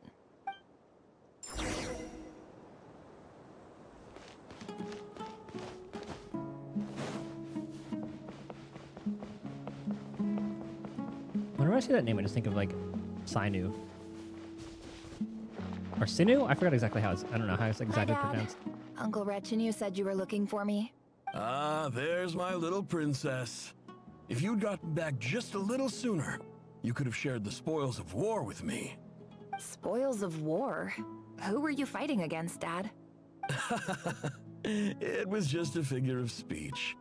Whenever I see that name, I just think of like Sinu. Or Sinu? I forgot exactly how it's, I don't know how it's exactly pronounced. Uncle Retinue said you were looking for me. Ah, there's my little princess. If you'd gotten back just a little sooner, you could have shared the spoils of war with me. Spoils of war? Who were you fighting against, Dad? It was just a figure of speech.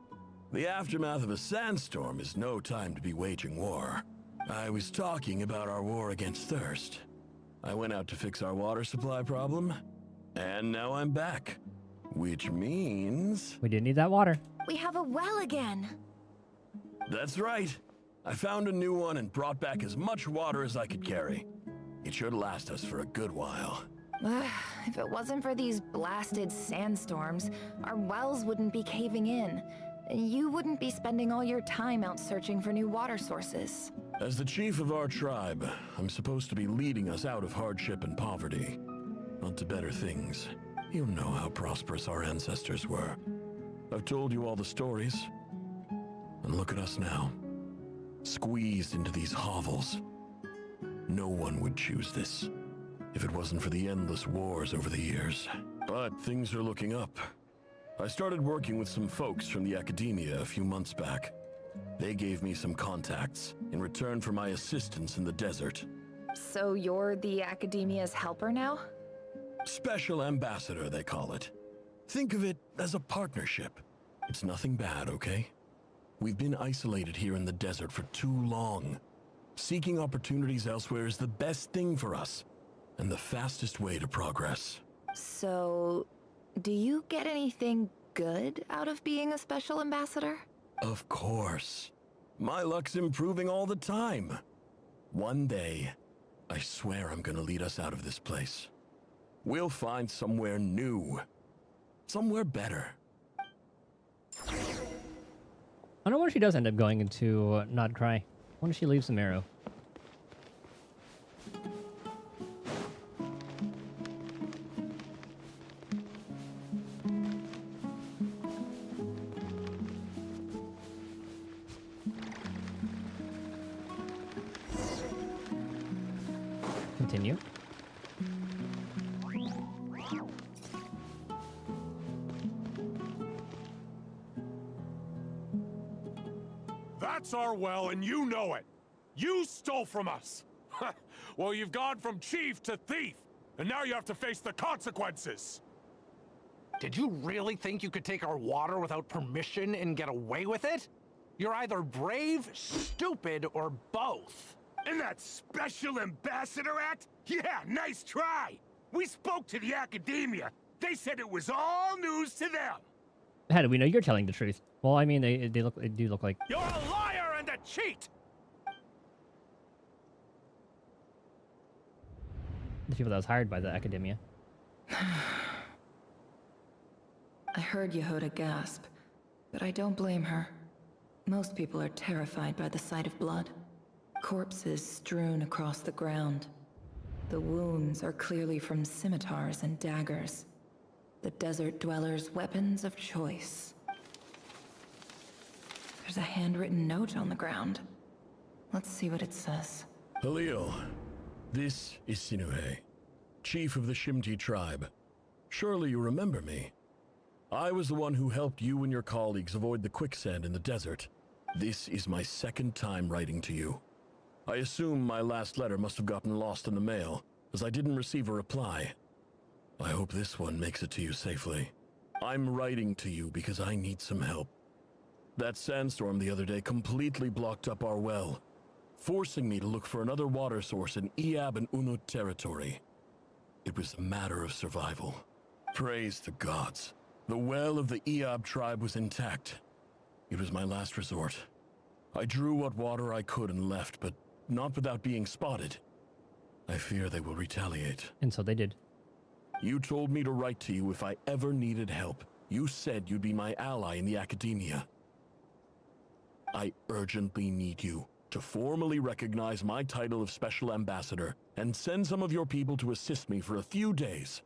The aftermath of a sandstorm is no time to be waging war. I was talking about our war against thirst. I went out to fix our water supply problem, and now I'm back. Which means... we didn't need that water. We have a well again. That's right. I found a new one and brought back as much water as I could carry. It should last us for a good while. If it wasn't for these blasted sandstorms, our wells wouldn't be caving in. You wouldn't be spending all your time out searching for new water sources. As the chief of our tribe, I'm supposed to be leading us out of hardship and poverty, on to better things. You know how prosperous our ancestors were. I've told you all the stories. And look at us now, squeezed into these hovels. No one would choose this, if it wasn't for the endless wars over the years. But things are looking up. I started working with some folks from the academia a few months back. They gave me some contacts in return for my assistance in the desert. So you're the academia's helper now? Special ambassador, they call it. Think of it as a partnership. It's nothing bad, okay? We've been isolated here in the desert for too long. Seeking opportunities elsewhere is the best thing for us, and the fastest way to progress. So, do you get anything good out of being a special ambassador? Of course. My luck's improving all the time. One day, I swear I'm gonna lead us out of this place. We'll find somewhere new. Somewhere better. I wonder when she does end up going into Nod Cry. I wonder if she leaves some arrow. Continue. That's our well, and you know it. You stole from us. Well, you've gone from chief to thief, and now you have to face the consequences. Did you really think you could take our water without permission and get away with it? You're either brave, stupid, or both. And that Special Ambassador Act? Yeah, nice try. We spoke to the academia. They said it was all news to them. How do we know you're telling the truth? Well, I mean, they do look like... You're a liar and a cheat! the people that was hired by the academia. I heard Yehuda gasp, but I don't blame her. Most people are terrified by the sight of blood. Corpses strewn across the ground. The wounds are clearly from scimitars and daggers. The desert dwellers' weapons of choice. There's a handwritten note on the ground. Let's see what it says. Halil, this is Sinuhe, chief of the Shimti tribe. Surely you remember me. I was the one who helped you and your colleagues avoid the quicksand in the desert. This is my second time writing to you. I assume my last letter must have gotten lost in the mail, as I didn't receive a reply. I hope this one makes it to you safely. I'm writing to you because I need some help. That sandstorm the other day completely blocked up our well, forcing me to look for another water source in Iab and Unut territory. It was a matter of survival. Praise the gods. The well of the Iab tribe was intact. It was my last resort. I drew what water I could and left, but not without being spotted. I fear they will retaliate. And so they did. You told me to write to you if I ever needed help. You said you'd be my ally in the academia. I urgently need you to formally recognize my title of Special Ambassador and send some of your people to assist me for a few days.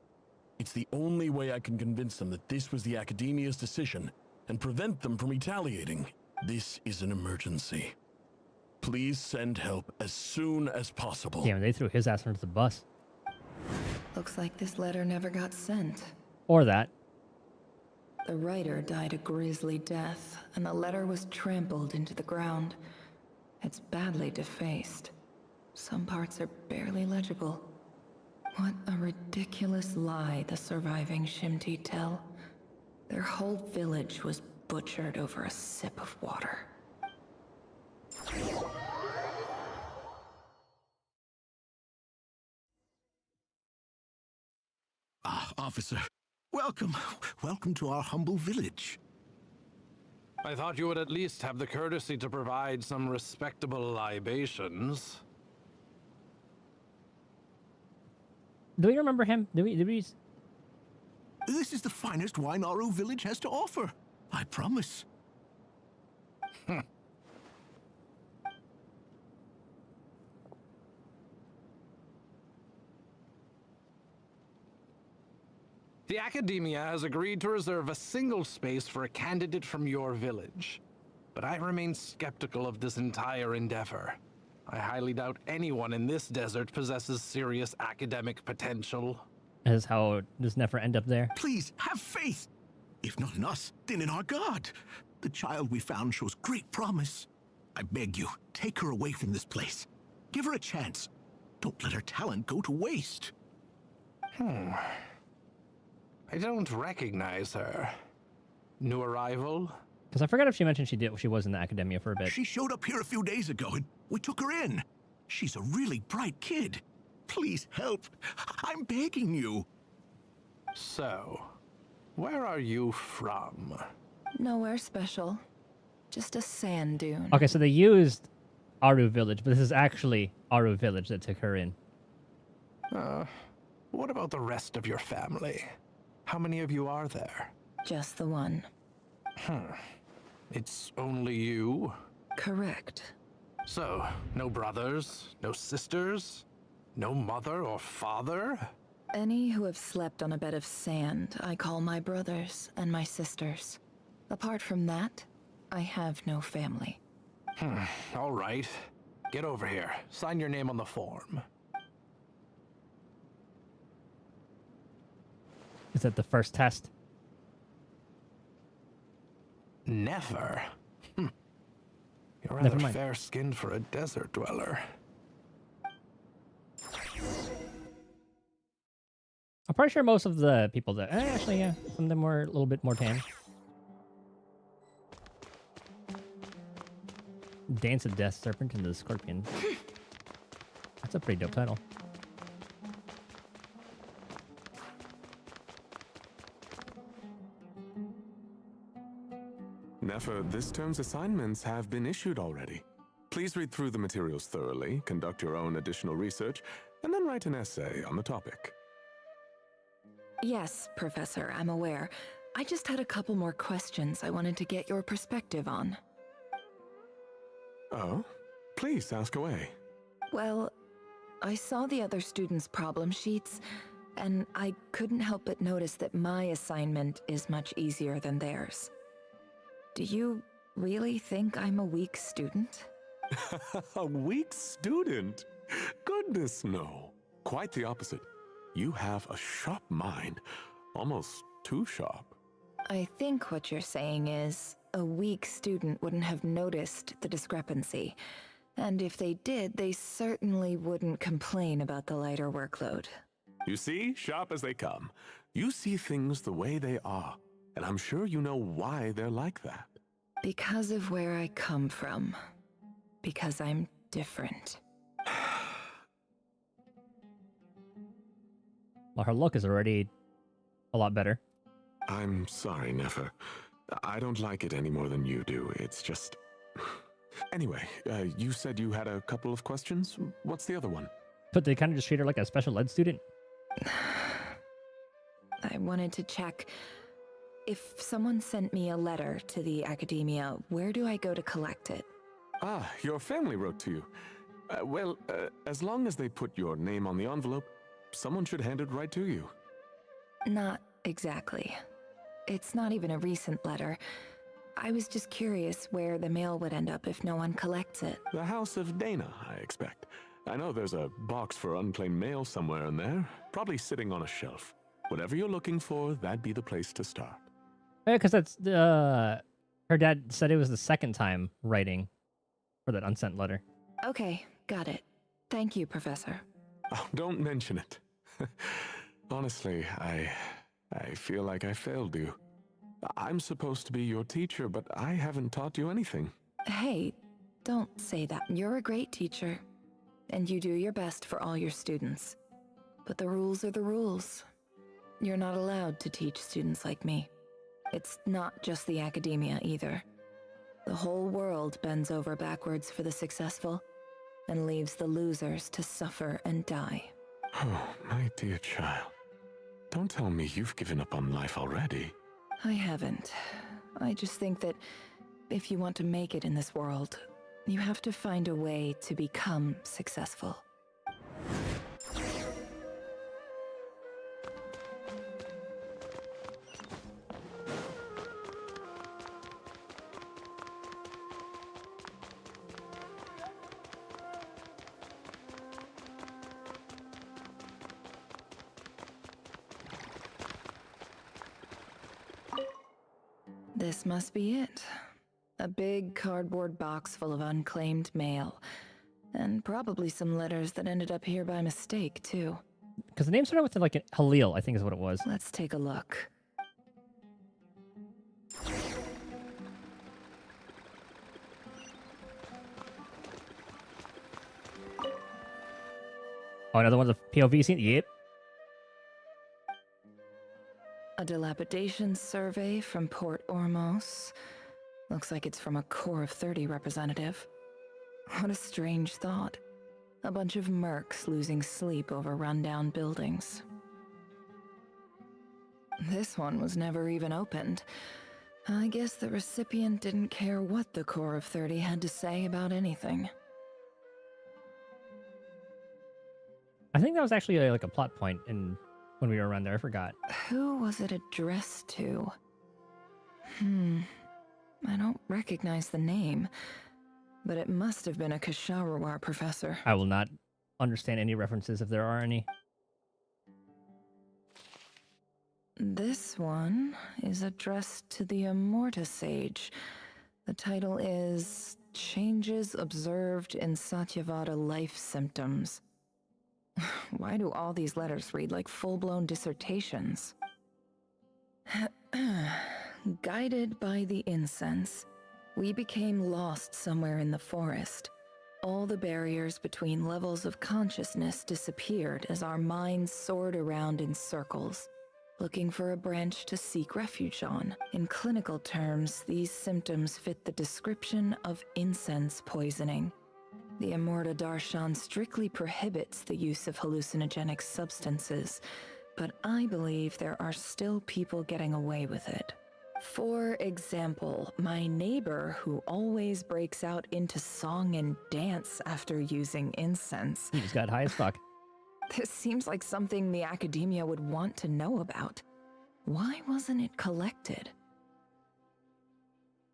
It's the only way I can convince them that this was the academia's decision and prevent them from retaliating. This is an emergency. Please send help as soon as possible. Damn, they threw his ass under the bus. Looks like this letter never got sent. Or that. The writer died a grisly death, and the letter was trampled into the ground. It's badly defaced. Some parts are barely legible. What a ridiculous lie the surviving Shimti tell. Their whole village was butchered over a sip of water. Ah, officer. Welcome. Welcome to our humble village. I thought you would at least have the courtesy to provide some respectable libations. Do we remember him? Did we... This is the finest wine Aru village has to offer. I promise. The Academia has agreed to reserve a single space for a candidate from your village. But I remain skeptical of this entire endeavor. I highly doubt anyone in this desert possesses serious academic potential. As how does Nefer end up there? Please, have faith. If not in us, then in our god. The child we found shows great promise. I beg you, take her away from this place. Give her a chance. Don't let her talent go to waste. I don't recognize her. New arrival? Because I forgot if she mentioned she was in the academia for a bit. She showed up here a few days ago and we took her in. She's a really bright kid. Please help. I'm begging you. So, where are you from? Nowhere special. Just a sand dune. Okay, so they used Aru Village, but this is actually Aru Village that took her in. What about the rest of your family? How many of you are there? Just the one. It's only you? Correct. So, no brothers, no sisters, no mother or father? Any who have slept on a bed of sand, I call my brothers and my sisters. Apart from that, I have no family. All right. Get over here. Sign your name on the form. Is that the first test? Never. You're Never rather mind. fair-skinned for a desert dweller. I'm pretty sure most of the people that... actually, yeah. Some of them were a little bit more tan. Dance of Death, Serpent, and the Scorpion. That's a pretty dope title. Nefer, this term's assignments have been issued already. Please read through the materials thoroughly, conduct your own additional research, and then write an essay on the topic. Yes, Professor, I'm aware. I just had a couple more questions I wanted to get your perspective on. Oh? Please, ask away. Well, I saw the other students' problem sheets, and I couldn't help but notice that my assignment is much easier than theirs. Do you really think I'm a weak student? A weak student? Goodness, no. Quite the opposite. You have a sharp mind. Almost too sharp. I think what you're saying is, a weak student wouldn't have noticed the discrepancy. And if they did, they certainly wouldn't complain about the lighter workload. You see, sharp as they come. You see things the way they are, and I'm sure you know why they're like that. Because of where I come from. Because I'm different. Well, her look is already a lot better. I'm sorry, Nefer. I don't like it any more than you do. It's just... Anyway, you said you had a couple of questions. What's the other one? But they kind of just treat her like a special ed student. I wanted to check... If someone sent me a letter to the academia, where do I go to collect it? Ah, your family wrote to you. Well, as long as they put your name on the envelope, someone should hand it right to you. Not exactly. It's not even a recent letter. I was just curious where the mail would end up if no one collects it. The House of Dana, I expect. I know there's a box for unclaimed mail somewhere in there, probably sitting on a shelf. Whatever you're looking for, that'd be the place to start. Yeah, because that's her dad said it was the second time writing for that unsent letter. Okay, got it. Thank you, Professor. Oh, don't mention it. Honestly, I feel like I failed you. I'm supposed to be your teacher, but I haven't taught you anything. Hey, don't say that. You're a great teacher, and you do your best for all your students. But the rules are the rules. You're not allowed to teach students like me. It's not just the academia either. The whole world bends over backwards for the successful, and leaves the losers to suffer and die. Oh, my dear child. Don't tell me you've given up on life already. I haven't. I just think that if you want to make it in this world, you have to find a way to become successful. This must be it. A big cardboard box full of unclaimed mail. And probably some letters that ended up here by mistake, too. Because the name started with like Halil, I think is what it was. Let's take a look. Oh, another one of the POV scene? Yep. A dilapidation survey from Port Ormos. Looks like it's from a Corps of 30 representative. What a strange thought. A bunch of mercs losing sleep over rundown buildings. This one was never even opened. I guess the recipient didn't care what the Corps of 30 had to say about anything. I think that was actually like a plot point in when we were around there. I forgot. Who was it addressed to? I don't recognize the name, but it must have been a Kasharawar professor. I will not understand any references if there are any. This one is addressed to the Immorta Sage. The title is Changes Observed in Satyavada Life Symptoms. Why do all these letters read like full-blown dissertations? Guided by the incense, we became lost somewhere in the forest. All the barriers between levels of consciousness disappeared as our minds soared around in circles, looking for a branch to seek refuge on. In clinical terms, these symptoms fit the description of incense poisoning. The Immorta Darshan strictly prohibits the use of hallucinogenic substances, but I believe there are still people getting away with it. For example, my neighbor who always breaks out into song and dance after using incense. He just got high as fuck. This seems like something the academia would want to know about. Why wasn't it collected?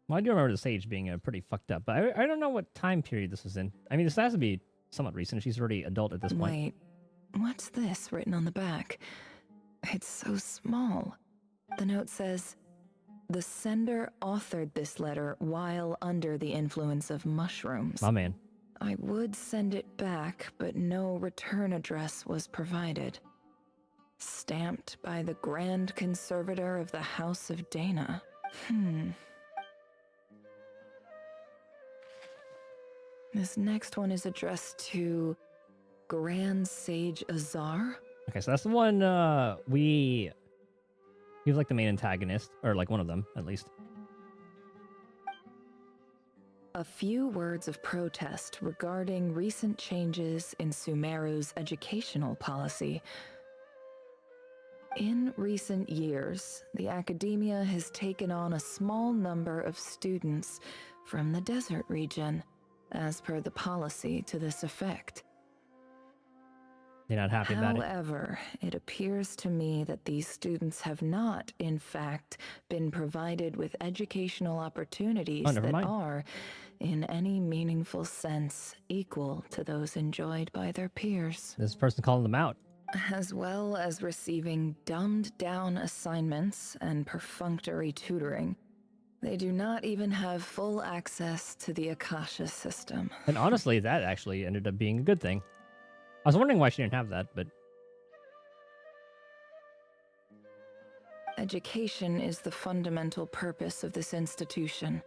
Well, I do remember the sage being pretty fucked up, but I don't know what time period this was in. I mean, this has to be somewhat recent. She's already adult at this point. Wait, what's this written on the back? It's so small. The note says, the sender authored this letter while under the influence of mushrooms. My man. I would send it back, but no return address was provided. Stamped by the Grand Conservator of the House of Dana. This next one is addressed to Grand Sage Azar. Okay, so that's the one he was like the main antagonist, or like one of them at least. A few words of protest regarding recent changes in Sumeru's educational policy. In recent years, the academia has taken on a small number of students from the desert region, as per the policy to this effect. You're not happy about it? However, it appears to me that these students have not, in fact, been provided with educational opportunities that are, in any meaningful sense, equal to those enjoyed by their peers. This person calling them out. As well as receiving dumbed-down assignments and perfunctory tutoring, they do not even have full access to the Akasha system. And honestly, that actually ended up being a good thing. I was wondering why she didn't have that, but... Education is the fundamental purpose of this institution,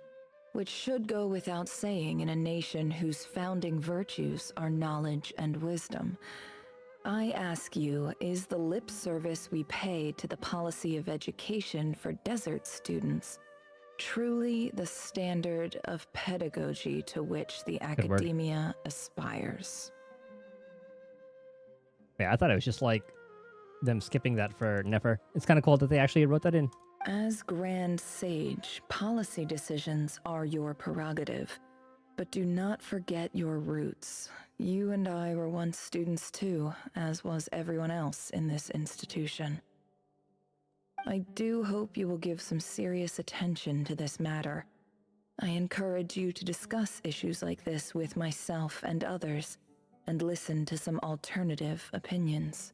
which should go without saying in a nation whose founding virtues are knowledge and wisdom. I ask you, is the lip service we pay to the policy of education for desert students truly the standard of pedagogy to which the academia aspires? Yeah, I thought it was just like them skipping that for Nefer. It's kind of cool that they actually wrote that in. As Grand Sage, policy decisions are your prerogative, but do not forget your roots. You and I were once students too, as was everyone else in this institution. I do hope you will give some serious attention to this matter. I encourage you to discuss issues like this with myself and others, and listen to some alternative opinions.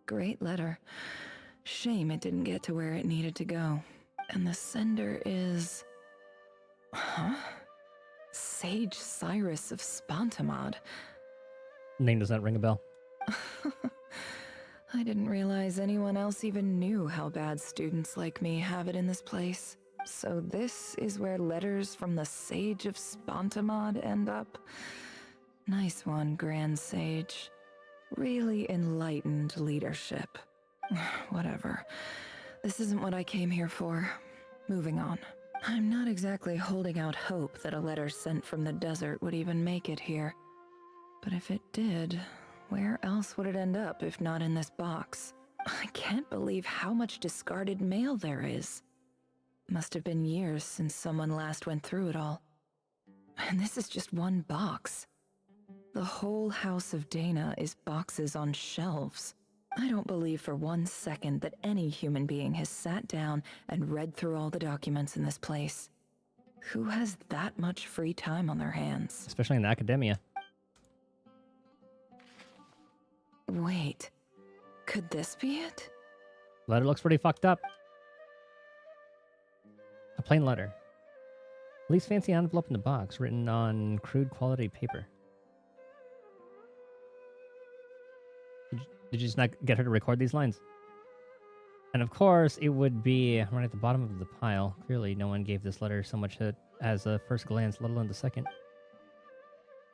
Great letter. Shame it didn't get to where it needed to go. And the sender is... Huh? Sage Cyrus of Spontamod. Name does not ring a bell. I didn't realize anyone else even knew how bad students like me have it in this place. So this is where letters from the Sage of Spontamod end up? Nice one, Grand Sage. Really enlightened leadership. Whatever. This isn't what I came here for. Moving on. I'm not exactly holding out hope that a letter sent from the desert would even make it here. But if it did, where else would it end up if not in this box? I can't believe how much discarded mail there is. Must have been years since someone last went through it all. And this is just one box. The whole House of Dana is boxes on shelves. I don't believe for 1 second that any human being has sat down and read through all the documents in this place. Who has that much free time on their hands? Especially in academia. Wait, could this be it? Letter looks pretty fucked up. A plain letter. Least fancy envelope in the box, written on crude quality paper. Did you just not get her to record these lines? And of course, it would be right at the bottom of the pile. Clearly, no one gave this letter so much as a first glance, let alone the second.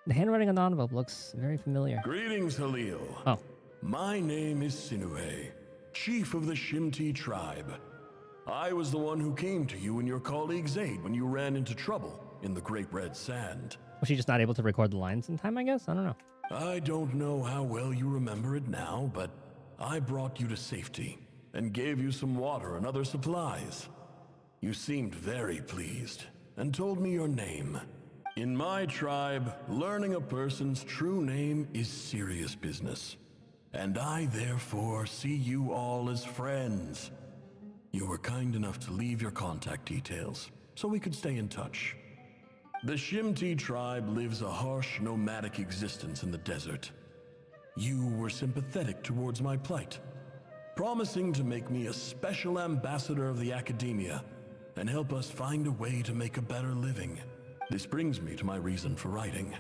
The handwriting on the envelope looks very familiar. Greetings, Halil. Oh. My name is Sinuhe, chief of the Shimti tribe. I was the one who came to you and your colleague's aid when you ran into trouble in the Great Red Sand. Was she just not able to record the lines in time, I guess? I don't know. I don't know how well you remember it now, but I brought you to safety and gave you some water and other supplies. You seemed very pleased and told me your name. In my tribe, learning a person's true name is serious business, and I therefore see you all as friends. You were kind enough to leave your contact details so we could stay in touch. The Shimti tribe lives a harsh, nomadic existence in the desert. You were sympathetic towards my plight, promising to make me a special ambassador of the academia and help us find a way to make a better living. This brings me to my reason for writing.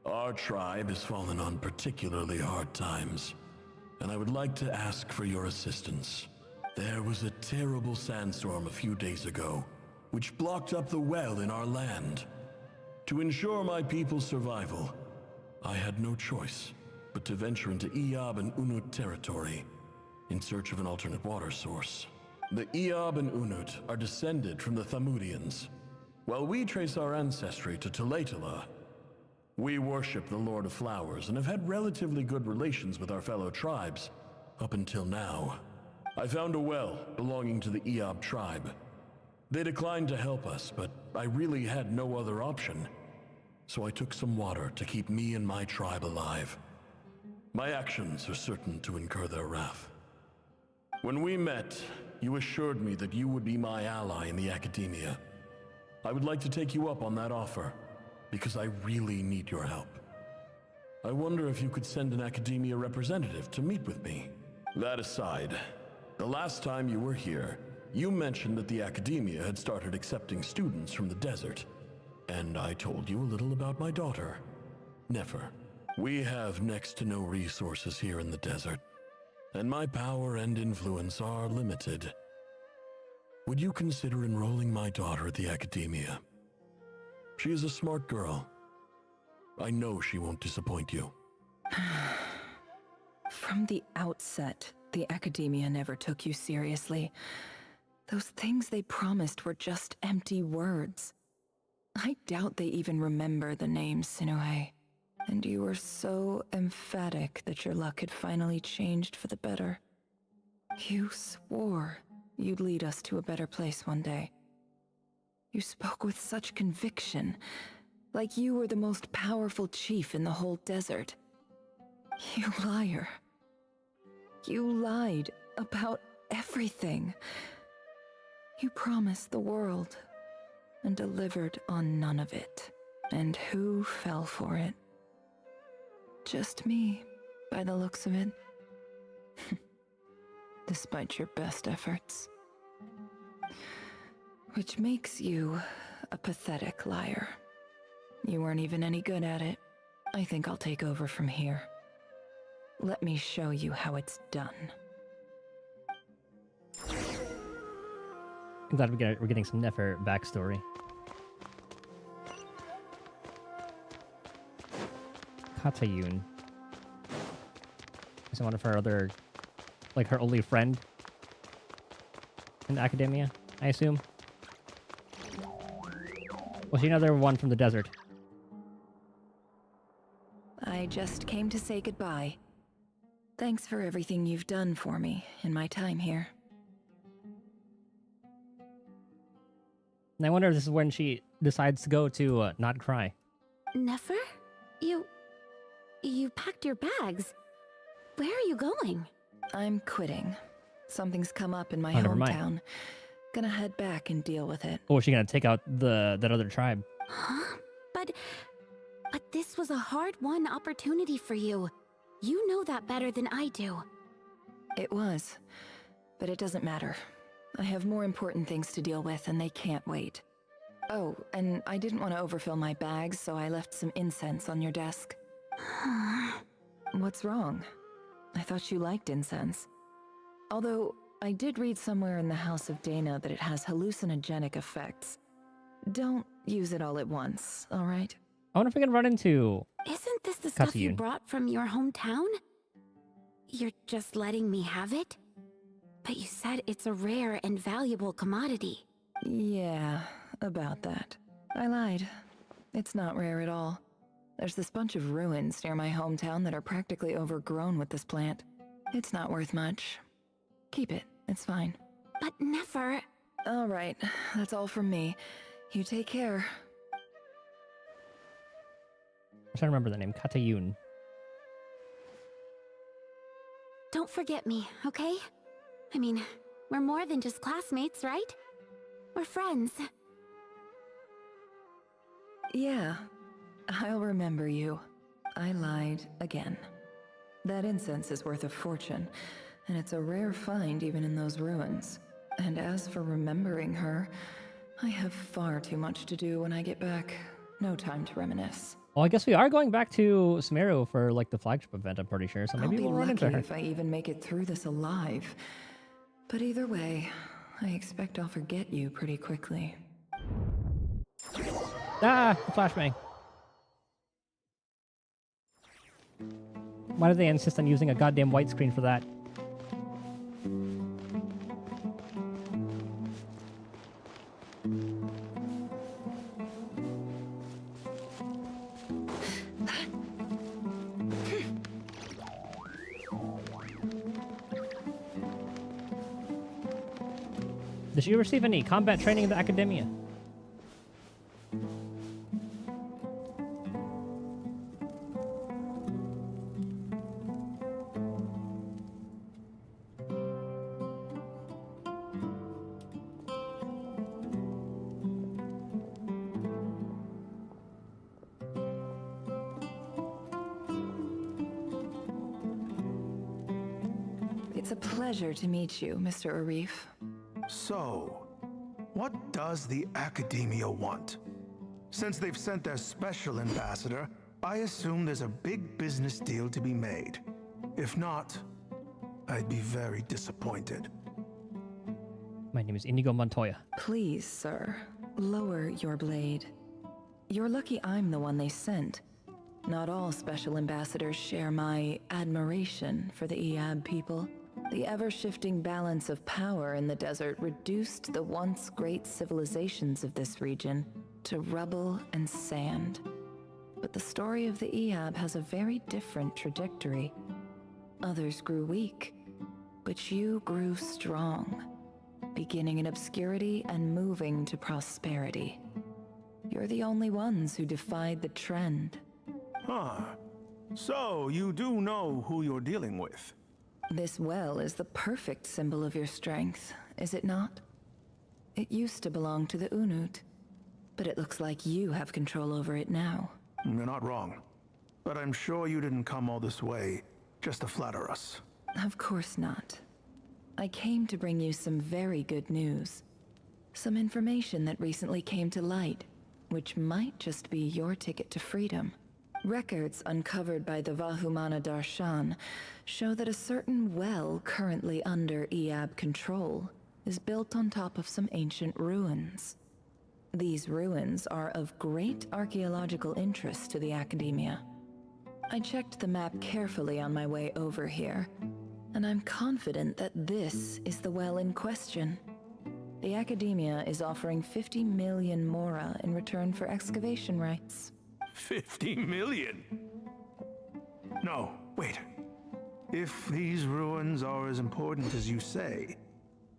Our tribe has fallen on particularly hard times, and I would like to ask for your assistance. There was a terrible sandstorm a few days ago, which blocked up the well in our land. To ensure my people's survival, I had no choice but to venture into Eob and Unut territory in search of an alternate water source. The Eob and Unut are descended from the Thamudians, while we trace our ancestry to Tulatala. We worship the Lord of Flowers and have had relatively good relations with our fellow tribes up until now. I found a well belonging to the Eob tribe. They declined to help us, but I really had no other option. So I took some water to keep me and my tribe alive. My actions are certain to incur their wrath. When we met, you assured me that you would be my ally in the academia. I would like to take you up on that offer, because I really need your help. I wonder if you could send an academia representative to meet with me. That aside, the last time you were here, you mentioned that the academia had started accepting students from the desert. And I told you a little about my daughter, Nefer. We have next to no resources here in the desert, and my power and influence are limited. Would you consider enrolling my daughter at the academia? She is a smart girl. I know she won't disappoint you. From the outset, the academia never took you seriously. Those things they promised were just empty words. I doubt they even remember the name Sinuhe. And you were so emphatic that your luck had finally changed for the better. You swore you'd lead us to a better place one day. You spoke with such conviction, like you were the most powerful chief in the whole desert. You liar. You lied about everything. You promised the world and delivered on none of it. And who fell for it? Just me, by the looks of it. Despite your best efforts. Which makes you a pathetic liar. You weren't even any good at it. I think I'll take over from here. Let me show you how it's done. I'm glad we're getting some Nefer backstory. Katayun. Is one of her other, like her only friend in academia, I assume? Was she another one from the desert? I just came to say goodbye. Thanks for everything you've done for me in my time here. And I wonder if this is when she decides to go to not cry. Nefer? You packed your bags. Where are you going? I'm quitting. Something's come up in my never mind. hometown. Gonna head back and deal with it. Oh, is she gonna take out that other tribe? Huh? But this was a hard-won opportunity for you. You know that better than I do. It was. But it doesn't matter. I have more important things to deal with and they can't wait. Oh, and I didn't want to overfill my bags, so I left some incense on your desk. What's wrong? I thought you liked incense. Although, I did read somewhere in the House of Dana that it has hallucinogenic effects. Don't use it all at once, alright? I wonder if we can run into... Isn't this the stuff you Katayun. brought from your hometown? You're just letting me have it? But you said it's a rare and valuable commodity. Yeah, about that. I lied. It's not rare at all. There's this bunch of ruins near my hometown that are practically overgrown with this plant. It's not worth much. Keep it, it's fine. But Nefer... Alright, that's all from me. You take care. I'm trying to remember the name. Katayun. Don't forget me, okay? I mean, we're more than just classmates, right? We're friends. Yeah, I'll remember you. I lied again. That incense is worth a fortune, and it's a rare find even in those ruins. And as for remembering her, I have far too much to do when I get back. No time to reminisce. Well, I guess we are going back to Sumeru for like the flagship event, I'm pretty sure. So maybe I'll we'll be run into lucky her. if I even make it through this alive. But either way, I expect I'll forget you pretty quickly. Ah, the flashbang. Why do they insist on using a goddamn white screen for that? Did you receive any combat training in the academia? It's a pleasure to meet you, Mr. Arif. So, what does the Academia want? Since they've sent their special ambassador, I assume there's a big business deal to be made. If not, I'd be very disappointed. My name is Inigo Montoya. Please, sir, lower your blade. You're lucky I'm the one they sent. Not all special ambassadors share my admiration for the Eab people. The ever-shifting balance of power in the desert reduced the once great civilizations of this region to rubble and sand. But the story of the Eab has a very different trajectory. Others grew weak, but you grew strong, beginning in obscurity and moving to prosperity. You're the only ones who defied the trend. Huh. So, you do know who you're dealing with? This well is the perfect symbol of your strength, is it not? It used to belong to the Unut, but it looks like you have control over it now. You're not wrong. But I'm sure you didn't come all this way just to flatter us. Of course not. I came to bring you some very good news. Some information that recently came to light, which might just be your ticket to freedom. Records uncovered by the Vahumana Darshan show that a certain well currently under Eab control is built on top of some ancient ruins. These ruins are of great archaeological interest to the Academia. I checked the map carefully on my way over here, and I'm confident that this is the well in question. The Academia is offering 50 million mora in return for excavation rights. 50 million? No, wait. If these ruins are as important as you say,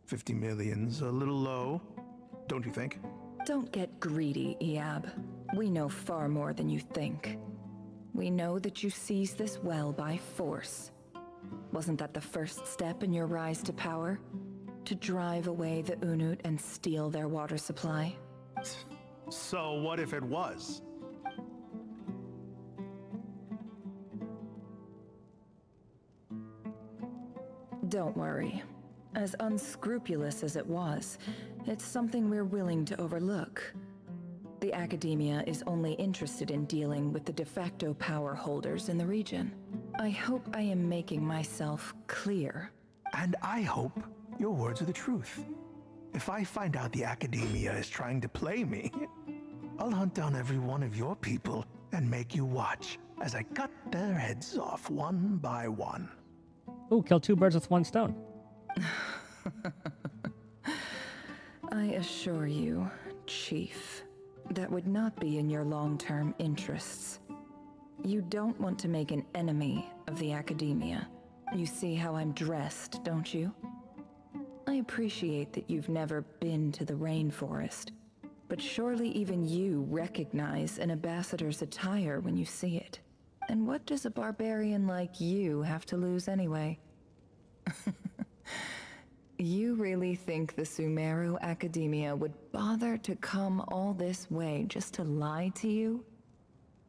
50 million's a little low, don't you think? Don't get greedy, Eab. We know far more than you think. We know that you seized this well by force. Wasn't that the first step in your rise to power? To drive away the Unut and steal their water supply? So what if it was? Don't worry. As unscrupulous as it was, it's something we're willing to overlook. The Academia is only interested in dealing with the de facto power holders in the region. I hope I am making myself clear. And I hope your words are the truth. If I find out the Academia is trying to play me, I'll hunt down every one of your people and make you watch as I cut their heads off one by one. Ooh, kill two birds with one stone. I assure you, Chief, that would not be in your long-term interests. You don't want to make an enemy of the Academia. You see how I'm dressed, don't you? I appreciate that you've never been to the rainforest, but surely even you recognize an ambassador's attire when you see it. And what does a barbarian like you have to lose anyway? You really think the Sumeru Academia would bother to come all this way just to lie to you?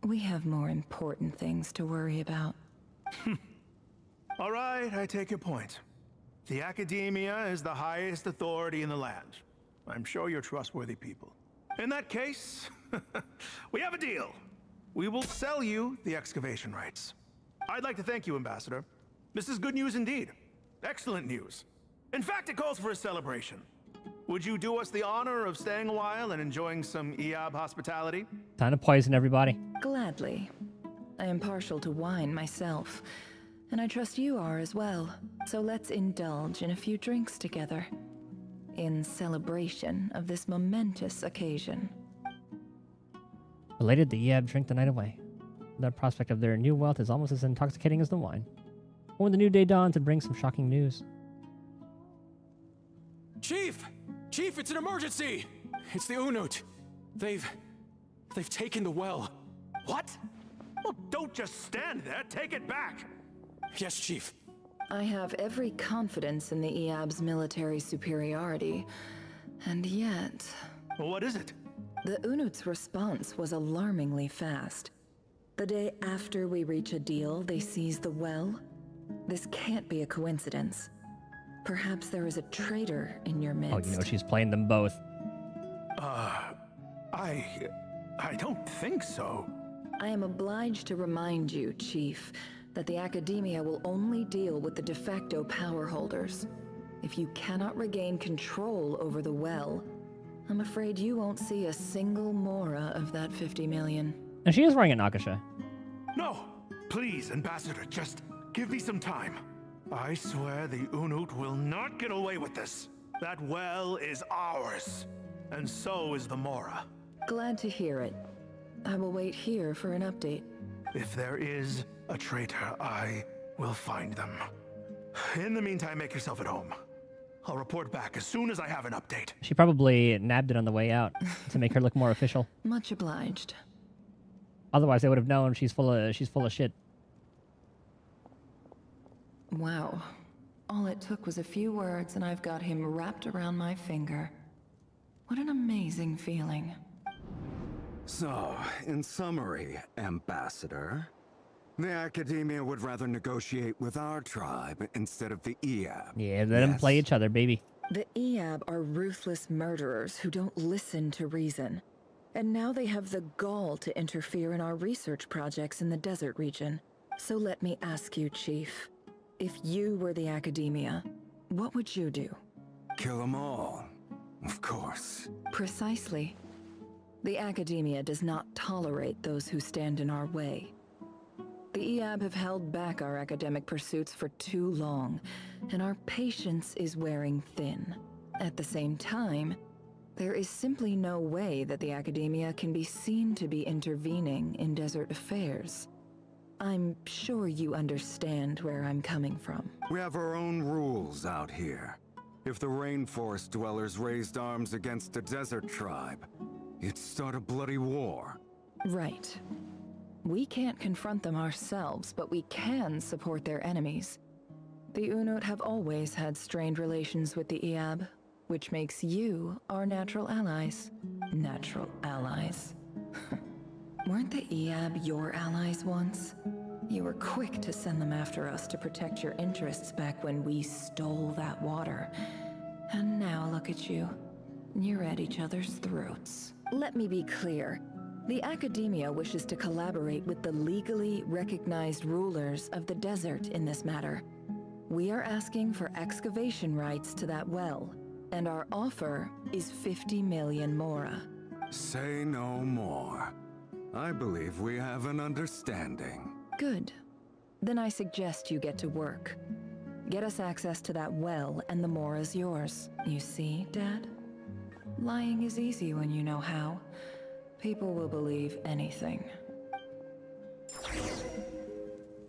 We have more important things to worry about. All right, I take your point. The Academia is the highest authority in the land. I'm sure you're trustworthy people. In that case, we have a deal. we will sell you the excavation rights. I'd like to thank you, Ambassador. This is good news indeed. Excellent news. In fact, it calls for a celebration. Would you do us the honor of staying a while and enjoying some EAB hospitality? Time to poison everybody. Gladly. I am partial to wine myself, and I trust you are as well. So let's indulge in a few drinks together, in celebration of this momentous occasion. Related, the EAB drink the night away. The prospect of their new wealth is almost as intoxicating as the wine. When the new day dawns, it brings some shocking news. Chief! Chief, it's an emergency! It's the Unut. They've taken the well. What? Well, don't just stand there. Take it back. Yes, Chief. I have every confidence in the EAB's military superiority, and yet... What is it? The Unut's response was alarmingly fast. The day after we reach a deal, they seize the well. This can't be a coincidence. Perhaps there is a traitor in your midst. Oh, you know she's playing them both. I don't think so. I am obliged to remind you, Chief, that the Academia will only deal with the de facto power holders. If you cannot regain control over the well, I'm afraid you won't see a single mora of that 50 million. And she is wearing an Akasha. No! Please, Ambassador, just give me some time. I swear the Unut will not get away with this. That well is ours. And so is the mora. Glad to hear it. I will wait here for an update. If there is a traitor, I will find them. In the meantime, make yourself at home. I'll report back as soon as I have an update. She probably nabbed it on the way out to make her look more official. Much obliged. Otherwise, they would have known she's full of shit. Wow. All it took was a few words and I've got him wrapped around my finger. What an amazing feeling. So, in summary, Ambassador, the Academia would rather negotiate with our tribe instead of the EAB. Yeah, let them play each other, baby. The EAB are ruthless murderers who don't listen to reason. And now they have the gall to interfere in our research projects in the desert region. So let me ask you, Chief. If you were the Academia, what would you do? Kill them all, of course. Precisely. The Academia does not tolerate those who stand in our way. The EAB have held back our academic pursuits for too long, and our patience is wearing thin. At the same time, there is simply no way that the Academia can be seen to be intervening in desert affairs. I'm sure you understand where I'm coming from. We have our own rules out here. If the rainforest dwellers raised arms against a desert tribe, it'd start a bloody war. Right. We can't confront them ourselves, but we can support their enemies. The Unut have always had strained relations with the EAB, which makes you our natural allies. Natural allies. Weren't the EAB your allies once? You were quick to send them after us to protect your interests back when we stole that water. And now look at you. You're at each other's throats. Let me be clear. The Academia wishes to collaborate with the legally recognized rulers of the desert in this matter. We are asking for excavation rights to that well, and our offer is 50 million mora. Say no more. I believe we have an understanding. Good. Then I suggest you get to work. Get us access to that well, and the mora's yours. You see, Dad? Lying is easy when you know how. People will believe anything.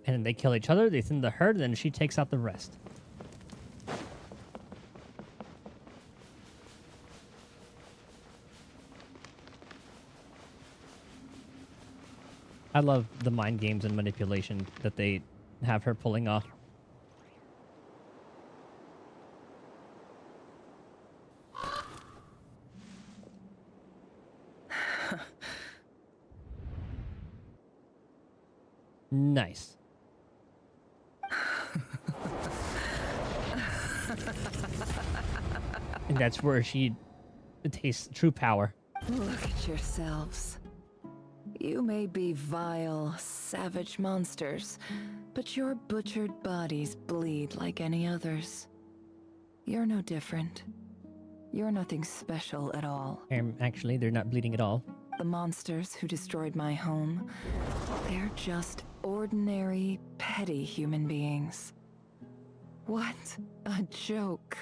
And then they kill each other, they thin the herd, and then she takes out the rest. I love the mind games and manipulation that they have her pulling off. Nice. And that's where she tastes true power. Look at yourselves. You may be vile, savage monsters, but your butchered bodies bleed like any others. You're no different. You're nothing special at all. Actually, they're not bleeding at all. The monsters who destroyed my home, they're just ordinary, petty human beings. What a joke.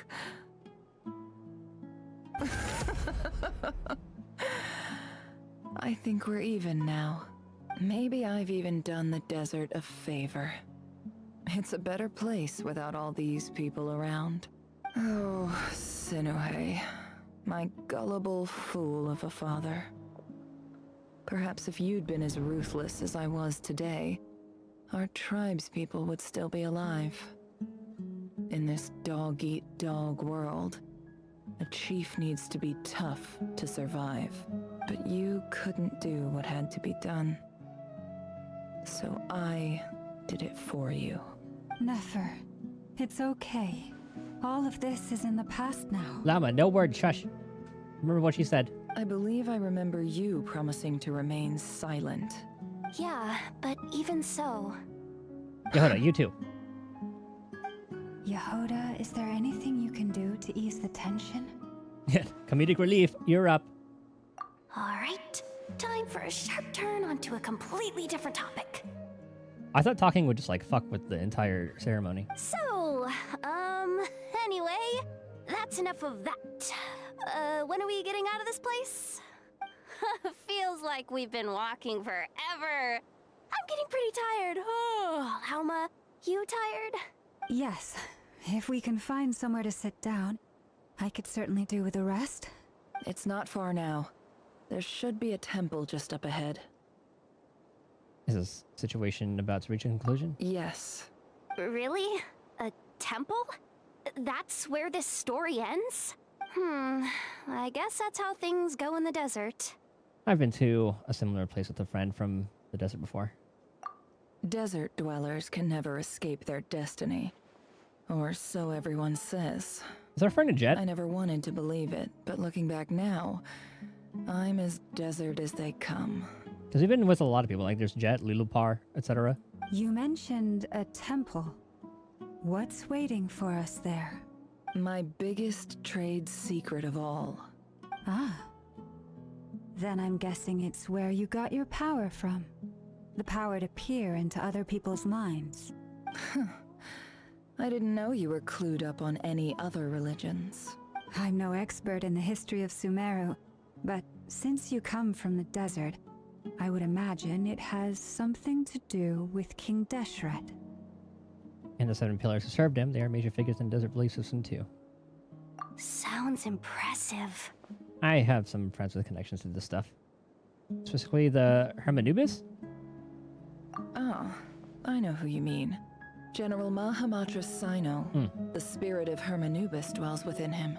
I think we're even now. Maybe I've even done the desert a favor. It's a better place without all these people around. Oh, Sinuhe, my gullible fool of a father. Perhaps if you'd been as ruthless as I was today, our tribespeople would still be alive. In this dog-eat-dog world, a chief needs to be tough to survive. But you couldn't do what had to be done. So I did it for you. Nefer, it's okay. All of this is in the past now. Llama, no word, shush. Remember what she said. I believe I remember you promising to remain silent. Yeah, but even so... Yehoda, you too. Yehoda, is there anything you can do to ease the tension? Yeah, comedic relief, you're up. Alright, time for a sharp turn onto a completely different topic. I thought talking would just like fuck with the entire ceremony. So, anyway, that's enough of that. When are we getting out of this place? Feels like we've been walking forever. I'm getting pretty tired. Oh, Alma, you tired? Yes. If we can find somewhere to sit down, I could certainly do with a rest. It's not far now. There should be a temple just up ahead. Is this situation about to reach a conclusion? Yes. Really? A temple? That's where this story ends? I guess that's how things go in the desert. I've been to a similar place with a friend from the desert before. Desert dwellers can never escape their destiny. Or so everyone says. Is our friend a jet? I never wanted to believe it, but looking back now, I'm as desert as they come. Because we've been with a lot of people, like there's Jet, Lilupar, etc. You mentioned a temple. What's waiting for us there? My biggest trade secret of all. Ah. Then I'm guessing it's where you got your power from. The power to peer into other people's minds. I didn't know you were clued up on any other religions. I'm no expert in the history of Sumeru, but since you come from the desert, I would imagine it has something to do with King Deshret. And the 7 pillars who served him, they are major figures in desert belief system too. Sounds impressive. I have some friends with connections to this stuff. Specifically the Hermanubis? Oh, I know who you mean. General Mahamatra Sino. The spirit of Hermanubis dwells within him.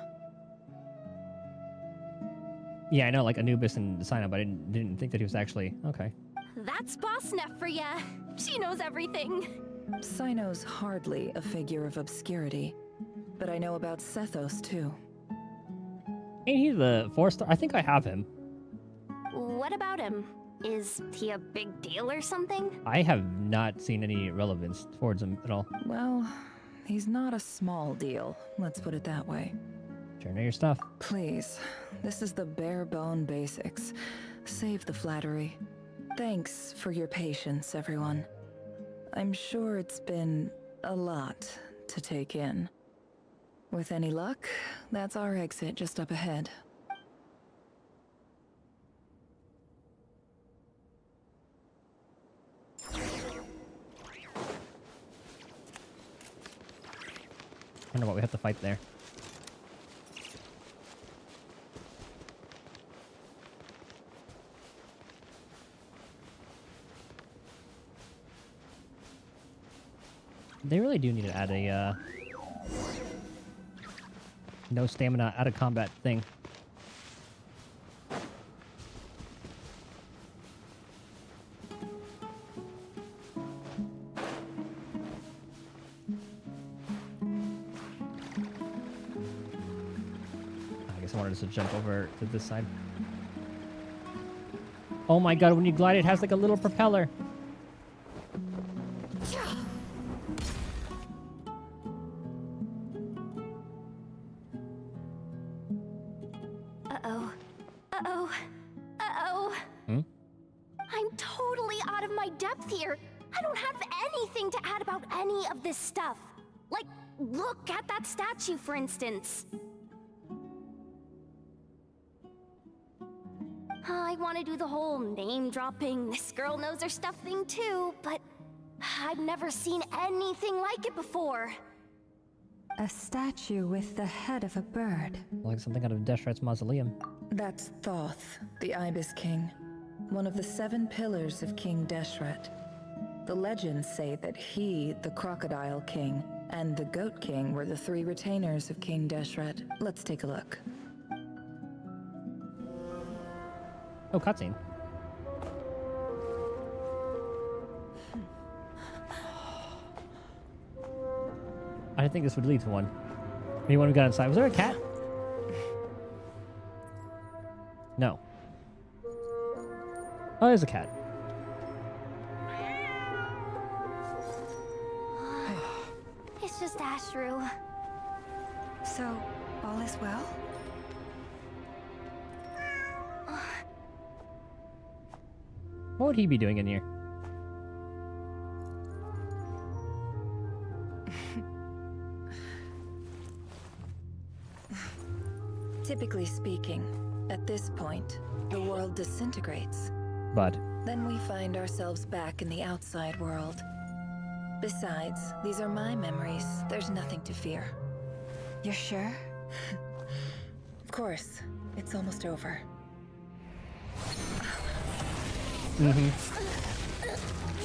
Yeah, I know, like Anubis and Sino, but I didn't think that he was actually... Okay. That's Boss Neff for ya. She knows everything. Sino's hardly a figure of obscurity, but I know about Sethos too. Ain't he the 4-star? I think I have him. What about him? Is he a big deal or something? I have not seen any relevance towards him at all. Well, he's not a small deal, let's put it that way. Sure, know your stuff. Please, this is the bare bone basics. Save the flattery. Thanks for your patience, everyone. I'm sure it's been a lot to take in. With any luck, that's our exit just up ahead. I wonder what we have to fight there. They really do need to add a no stamina out of combat thing. I guess I wanted us to jump over to this side. Oh my god, when you glide, it has like a little propeller. Uh-oh. Uh-oh. Uh-oh. Hmm? I'm totally out of my depth here. I don't have anything to add about any of this stuff. Like, look at that statue, for instance. I want to do the whole name-dropping, this girl knows her stuff thing too, but I've never seen anything like it before. A statue with the head of a bird. Like something out of Deshret's mausoleum. That's Thoth, the Ibis King, one of the 7 pillars of King Deshret. The legends say that he, the Crocodile King, and the Goat King were the 3 retainers of King Deshret. Let's take a look. Oh, cutscene. I didn't think this would lead to one. Anyone who got inside? Was there a cat? No. Oh, there's a cat. It's just Ashru. So, all is well? What would he be doing in here? Typically speaking, at this point, the world disintegrates. But Then we find ourselves back in the outside world. Besides, these are my memories. There's nothing to fear. You're sure? Of course. It's almost over.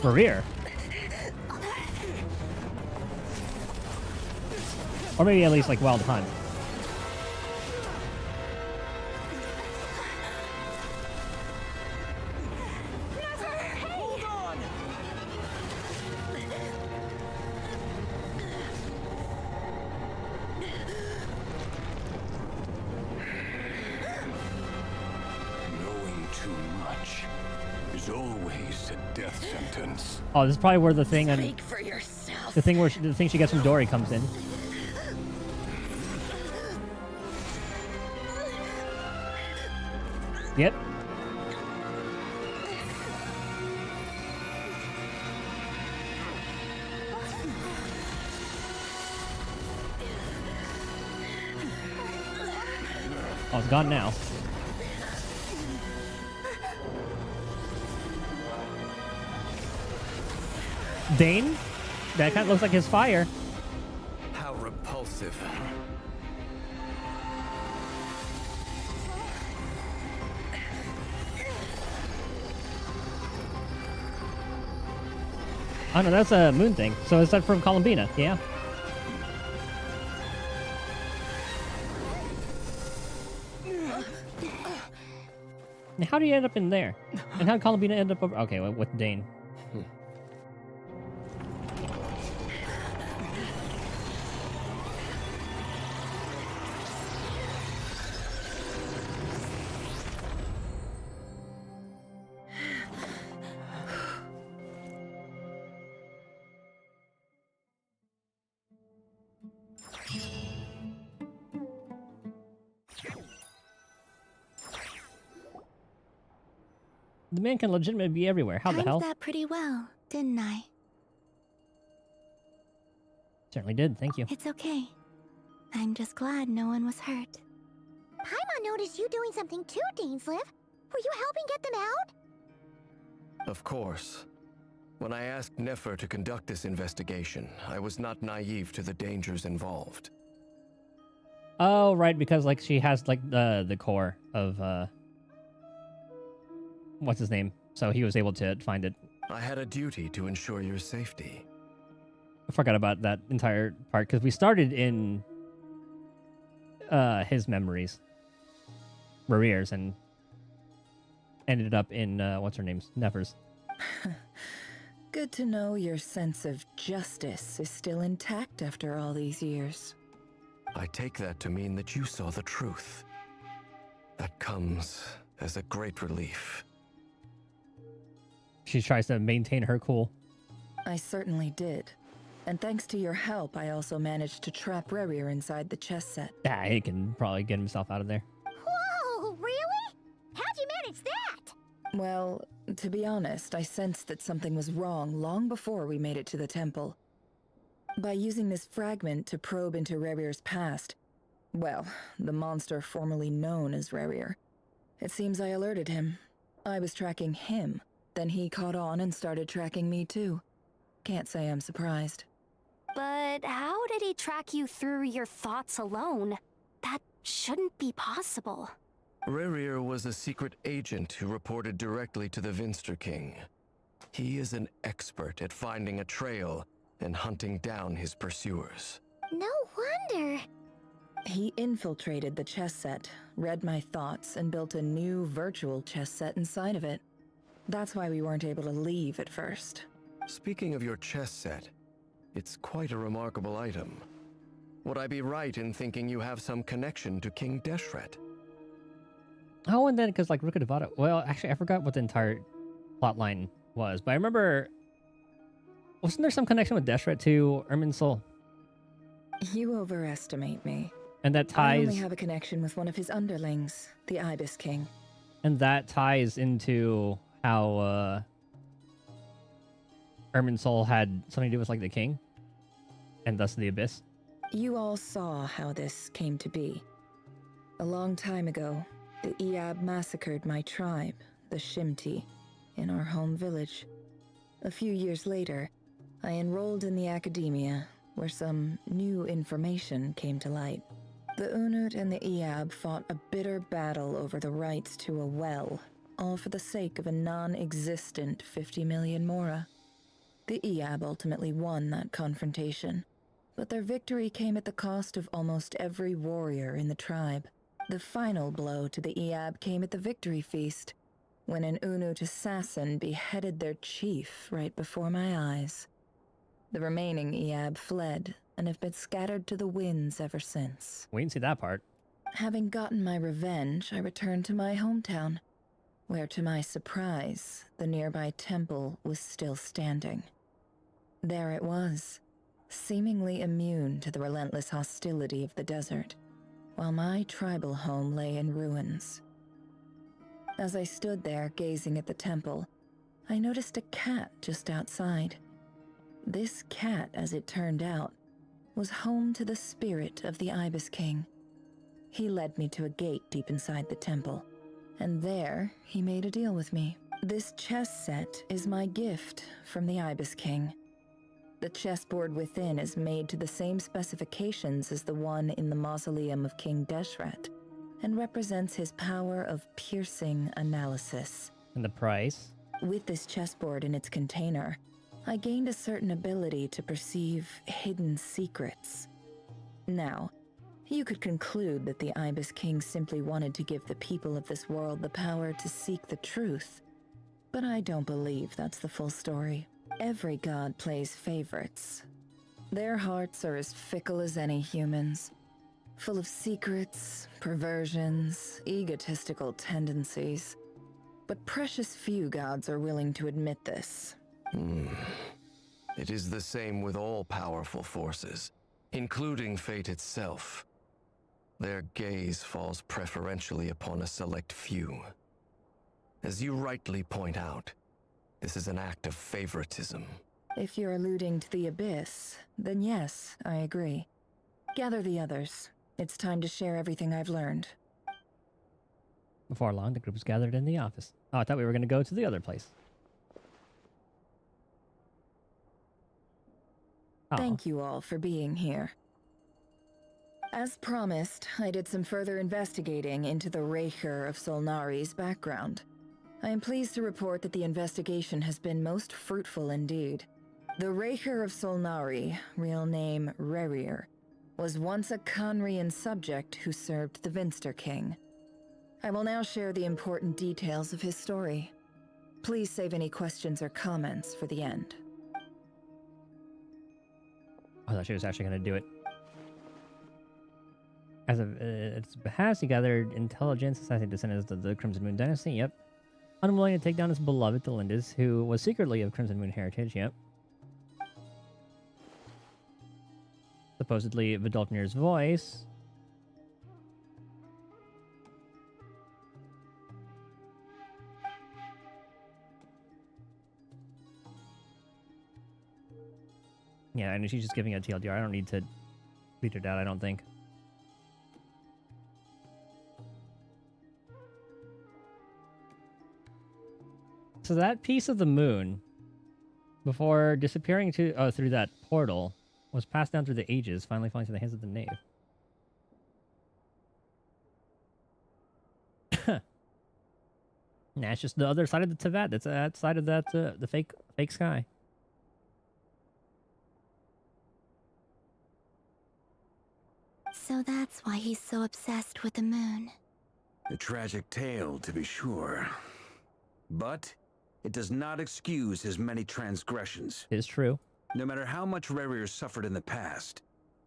Career. Or maybe at least like Wild Hunt. Knowing too much is always a death sentence. Oh, this is probably where the thing on Speak for yourself. the thing where the thing she gets from Dory comes in. Yep. Oh, it's gone now. Dane? That kind of looks like his fire. How repulsive. Oh no, that's a moon thing. So is that from Columbina? Yeah. Now, how do you end up in there? And how did Columbina end up over? Okay, well, with Dane. The man can legitimately be everywhere. How the hell? Timed that pretty well, didn't I? Certainly did. Thank you. It's okay. I'm just glad no one was hurt. Paimon noticed you doing something too, Dainsliv. Were you helping get them out? Of course. When I asked Nefer to conduct this investigation, I was not naive to the dangers involved. Oh, right, because like she has like the core of what's his name? So he was able to find it. I had a duty to ensure your safety. I forgot about that entire part because we started in his memories, Marier's, and ended up in what's her name's Nefer's. Good to know your sense of justice is still intact after all these years. I take that to mean that you saw the truth. That comes as a great relief. She tries to maintain her cool. I certainly did. And thanks to your help, I also managed to trap Rerir inside the chess set. Yeah, he can probably get himself out of there. Whoa, really? How'd you manage that? Well, to be honest, I sensed that something was wrong long before we made it to the temple. By using this fragment to probe into Rerir's past, well, the monster formerly known as Rerir, it seems I alerted him. I was tracking him, then he caught on and started tracking me too. Can't say I'm surprised. But how did he track you through your thoughts alone? That shouldn't be possible. Rerir was a secret agent who reported directly to the Vinster King. He is an expert at finding a trail and hunting down his pursuers. No wonder. He infiltrated the chess set, read my thoughts, and built a new virtual chess set inside of it. That's why we weren't able to leave at first. Speaking of your chess set, it's quite a remarkable item. Would I be right in thinking you have some connection to King Deshret? Oh, and then because like Ruka Devata. Well, actually, I forgot what the entire plotline was, but I remember. Wasn't there some connection with Deshret to Irminsul? You overestimate me. And that I only ties. have a connection with one of his underlings, the Ibis King. And that ties into how Irminsul had something to do with like the king, and thus the abyss. You all saw how this came to be. A long time ago, the Iab massacred my tribe, the Shimti, in our home village. A few years later, I enrolled in the academia, where some new information came to light. The Unut and the Iab fought a bitter battle over the rights to a well, all for the sake of a non-existent 50 million mora. The Iab ultimately won that confrontation, but their victory came at the cost of almost every warrior in the tribe. The final blow to the Iab came at the victory feast, when an Unut assassin beheaded their chief right before my eyes. The remaining Iab fled and have been scattered to the winds ever since. We didn't see that part. Having gotten my revenge, I returned to my hometown, where to my surprise, the nearby temple was still standing. There it was, seemingly immune to the relentless hostility of the desert, while my tribal home lay in ruins. As I stood there gazing at the temple, I noticed a cat just outside. This cat, as it turned out, was home to the spirit of the Ibis King. He led me to a gate deep inside the temple, and there he made a deal with me. This chess set is my gift from the Ibis King. The chessboard within is made to the same specifications as the one in the mausoleum of King Deshret, and represents his power of piercing analysis. And the price? With this chessboard in its container, I gained a certain ability to perceive hidden secrets. Now, you could conclude that the Ibis King simply wanted to give the people of this world the power to seek the truth, but I don't believe that's the full story. Every god plays favorites. Their hearts are as fickle as any human's, full of secrets, perversions, egotistical tendencies. But precious few gods are willing to admit this. It is the same with all powerful forces, including fate itself. Their gaze falls preferentially upon a select few. As you rightly point out, this is an act of favoritism. If you're alluding to the Abyss, then yes, I agree. Gather the others. It's time to share everything I've learned. Before long, the group was gathered in the office. Oh, I thought we were going to go to the other place. Thank you all for being here. As promised, I did some further investigating into the Reicher of Solnari's background. I am pleased to report that the investigation has been most fruitful indeed. The Reicher of Solnari, real name Rerir, was once a Conrian subject who served the Vinster King. I will now share the important details of his story. Please save any questions or comments for the end. I thought she was actually going to do it. As of its past, he gathered intelligence, assassinated descendants of the Crimson Moon Dynasty. Yep. Unwilling to take down his beloved Delindis, who was secretly of Crimson Moon heritage, yep. Supposedly Vidolfnir's voice. Yeah, and she's just giving a TLDR. I don't need to beat her down, I don't think. So that piece of the moon, before disappearing to through that portal, was passed down through the ages, finally falling to the hands of the knave. Nah, it's just the other side of the Tevat. That's that side of that the fake sky. So that's why he's so obsessed with the moon. A tragic tale, to be sure. But it does not excuse his many transgressions. It is true. No matter how much Rerir suffered in the past,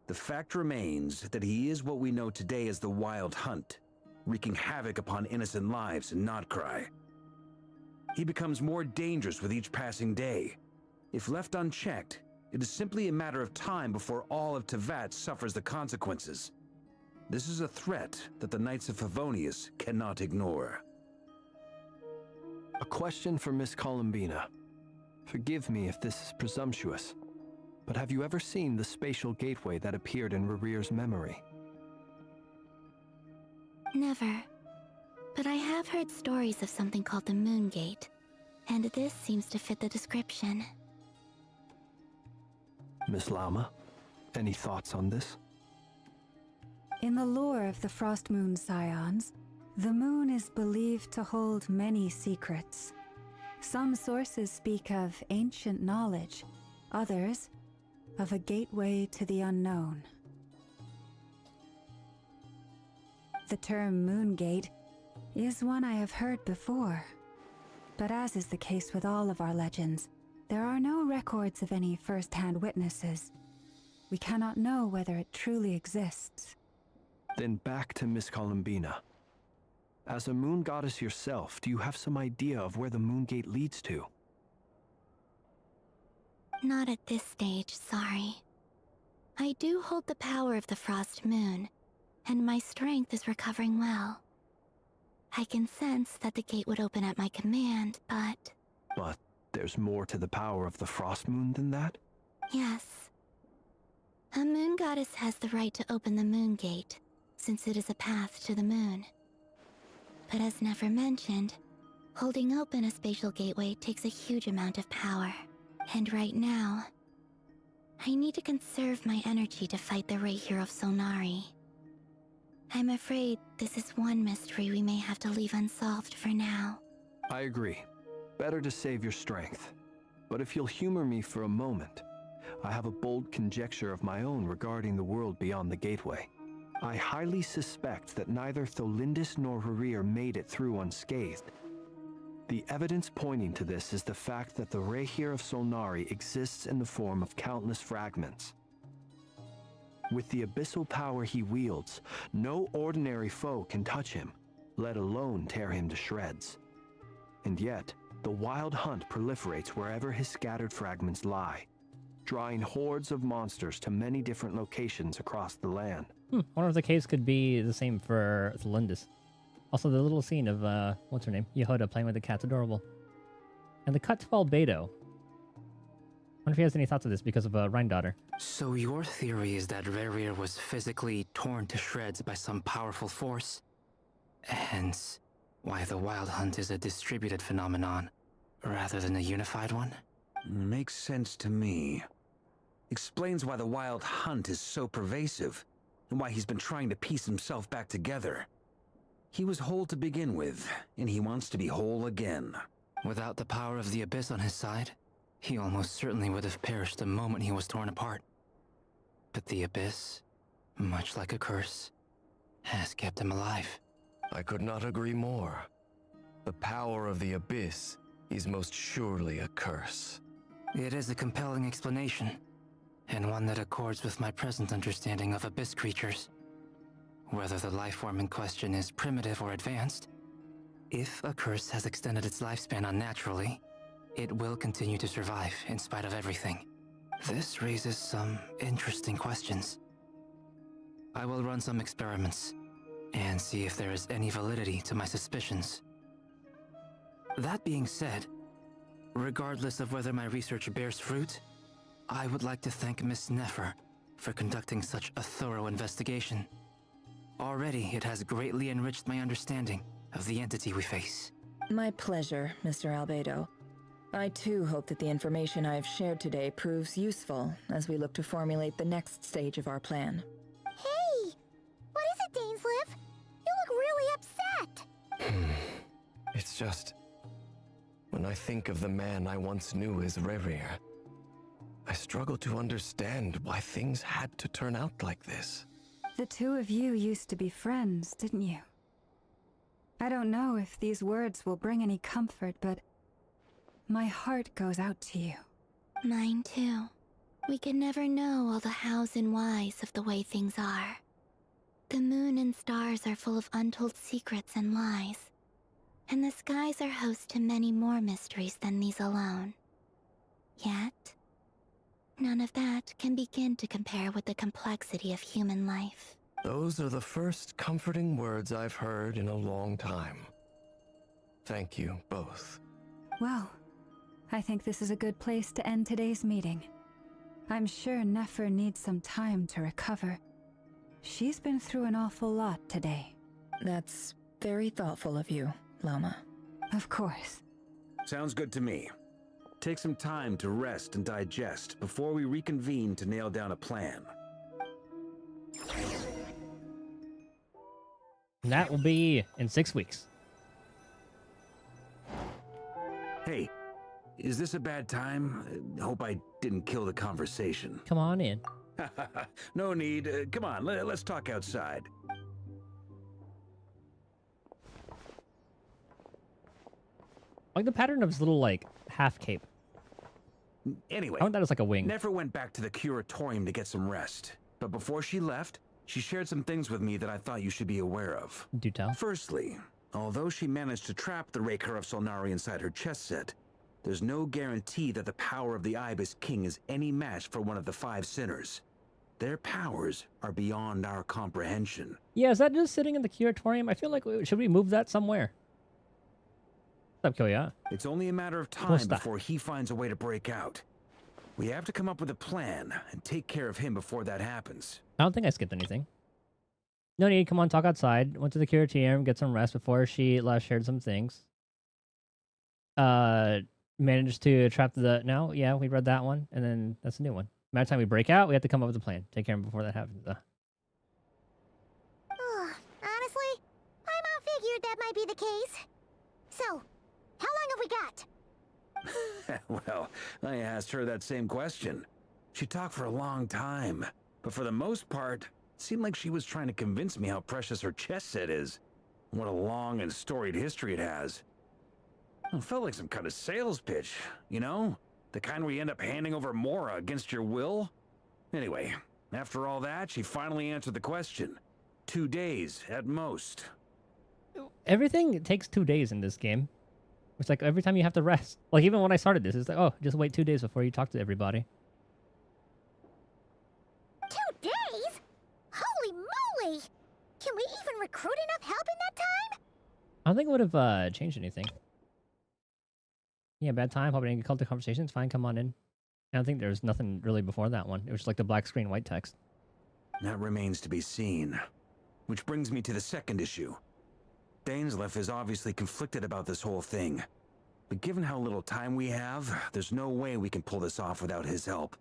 the fact remains that he is what we know today as the Wild Hunt, wreaking havoc upon innocent lives in Nodcry. He becomes more dangerous with each passing day. If left unchecked, it is simply a matter of time before all of Tevat suffers the consequences. This is a threat that the Knights of Favonius cannot ignore. A question for Miss Columbina. Forgive me if this is presumptuous, but have you ever seen the spatial gateway that appeared in Rerir's memory? Never. But I have heard stories of something called the Moon Gate, and this seems to fit the description. Miss Lama, any thoughts on this? In the lore of the Frost Moon Scions, the moon is believed to hold many secrets. Some sources speak of ancient knowledge, others of a gateway to the unknown. The term Moon Gate is one I have heard before, but as is the case with all of our legends, there are no records of any first-hand witnesses. We cannot know whether it truly exists. Then back to Miss Columbina. As a moon goddess yourself, do you have some idea of where the Moon Gate leads to? Not at this stage, sorry. I do hold the power of the Frost Moon, and my strength is recovering well. I can sense that the gate would open at my command, but... But there's more to the power of the Frost Moon than that? Yes. A moon goddess has the right to open the Moon Gate, since it is a path to the moon. But as never mentioned, holding open a spatial gateway takes a huge amount of power. And right now, I need to conserve my energy to fight the Reihir of Solnari. I'm afraid this is one mystery we may have to leave unsolved for now. I agree. Better to save your strength. But if you'll humor me for a moment, I have a bold conjecture of my own regarding the world beyond the gateway. I highly suspect that neither Tholindis nor Rerir made it through unscathed. The evidence pointing to this is the fact that the Reihir of Solnari exists in the form of countless fragments. With the abyssal power he wields, no ordinary foe can touch him, let alone tear him to shreds. And yet, the Wild Hunt proliferates wherever his scattered fragments lie, drawing hordes of monsters to many different locations across the land. I wonder if the case could be the same for Tholindis. Also, the little scene of, what's her name? Yehoda playing with the cat's adorable. And the cut 12 Beto. Wonder if he has any thoughts of this because of Rhine-daughter. So your theory is that Rerir was physically torn to shreds by some powerful force? Hence, why the Wild Hunt is a distributed phenomenon, rather than a unified one? Makes sense to me. Explains why the Wild Hunt is so pervasive, and why he's been trying to piece himself back together. He was whole to begin with, and he wants to be whole again. Without the power of the Abyss on his side, he almost certainly would have perished the moment he was torn apart. But the Abyss, much like a curse, has kept him alive. I could not agree more. The power of the Abyss is most surely a curse. It is a compelling explanation, and one that accords with my present understanding of Abyss creatures. Whether the life form in question is primitive or advanced, If a curse has extended its lifespan unnaturally, it will continue to survive in spite of everything. This raises some interesting questions. I will run some experiments and see if there is any validity to my suspicions. That being said, regardless of whether my research bears fruit, I would like to thank Miss Nefer for conducting such a thorough investigation. Already, it has greatly enriched my understanding of the entity we face. My pleasure, Mr. Albedo. I too hope that the information I have shared today proves useful as we look to formulate the next stage of our plan. Hey! What is it, Dainsleif? You look really upset! It's just... when I think of the man I once knew as Rerir, I struggle to understand why things had to turn out like this. The two of you used to be friends, didn't you? I don't know if these words will bring any comfort, but my heart goes out to you. Mine too. We can never know all the hows and whys of the way things are. The moon and stars are full of untold secrets and lies. And the skies are host to many more mysteries than these alone. Yet, none of that can begin to compare with the complexity of human life. Those are the first comforting words I've heard in a long time. Thank you both. Well, I think this is a good place to end today's meeting. I'm sure Nefer needs some time to recover. She's been through an awful lot today. That's very thoughtful of you, Loma. Of course. Sounds good to me. Take some time to rest and digest before we reconvene to nail down a plan. And that will be in 6 weeks. Hey, is this a bad time? Hope I didn't kill the conversation. Come on in. No need. Come on, let's talk outside. I like the pattern of his little, like, half cape. Anyway, I want that as like a wing. Nefer went back to the curatorium to get some rest. But before she left, she shared some things with me that I thought you should be aware of. Do tell. Firstly, although she managed to trap the Raker of Solnari inside her chess set, there's no guarantee that the power of the Ibis King is any match for one of the 5 sinners. Their powers are beyond our comprehension. Yeah, is that just sitting in the curatorium? I feel like, should we move that somewhere? What's up, Kyoya? It's only a matter of time before he finds a way to break out. We have to come up with a plan and take care of him before that happens. I don't think I skipped anything. No need, come on, talk outside. Went to the curatorium, get some rest before she last shared some things. Managed to trap the... No, yeah, we read that one, and then that's a new one. By the time we break out, we have to come up with a plan. Take care of him before that happens. Honestly, my mom figured that might be the case. So, how long have we got? Well, I asked her that same question. She talked for a long time, but for the most part, it seemed like she was trying to convince me how precious her chess set is. What a long and storied history it has. It felt like some kind of sales pitch, you know? The kind where you end up handing over Mora against your will? Anyway, after all that, she finally answered the question. 2 days, at most. Everything takes 2 days in this game. It's like every time you have to rest. Like even when I started this, it's like, oh, just wait 2 days before you talk to everybody. 2 days? Holy moly! Can we even recruit enough help in that time? I don't think it would have changed anything. Yeah, bad time. Hope I didn't get called to conversation. It's fine. Come on in. I don't think there's nothing really before that one. It was just like the black screen, white text. That remains to be seen. Which brings me to the second issue. Dainsleif is obviously conflicted about this whole thing. But given how little time we have, there's no way we can pull this off without his help.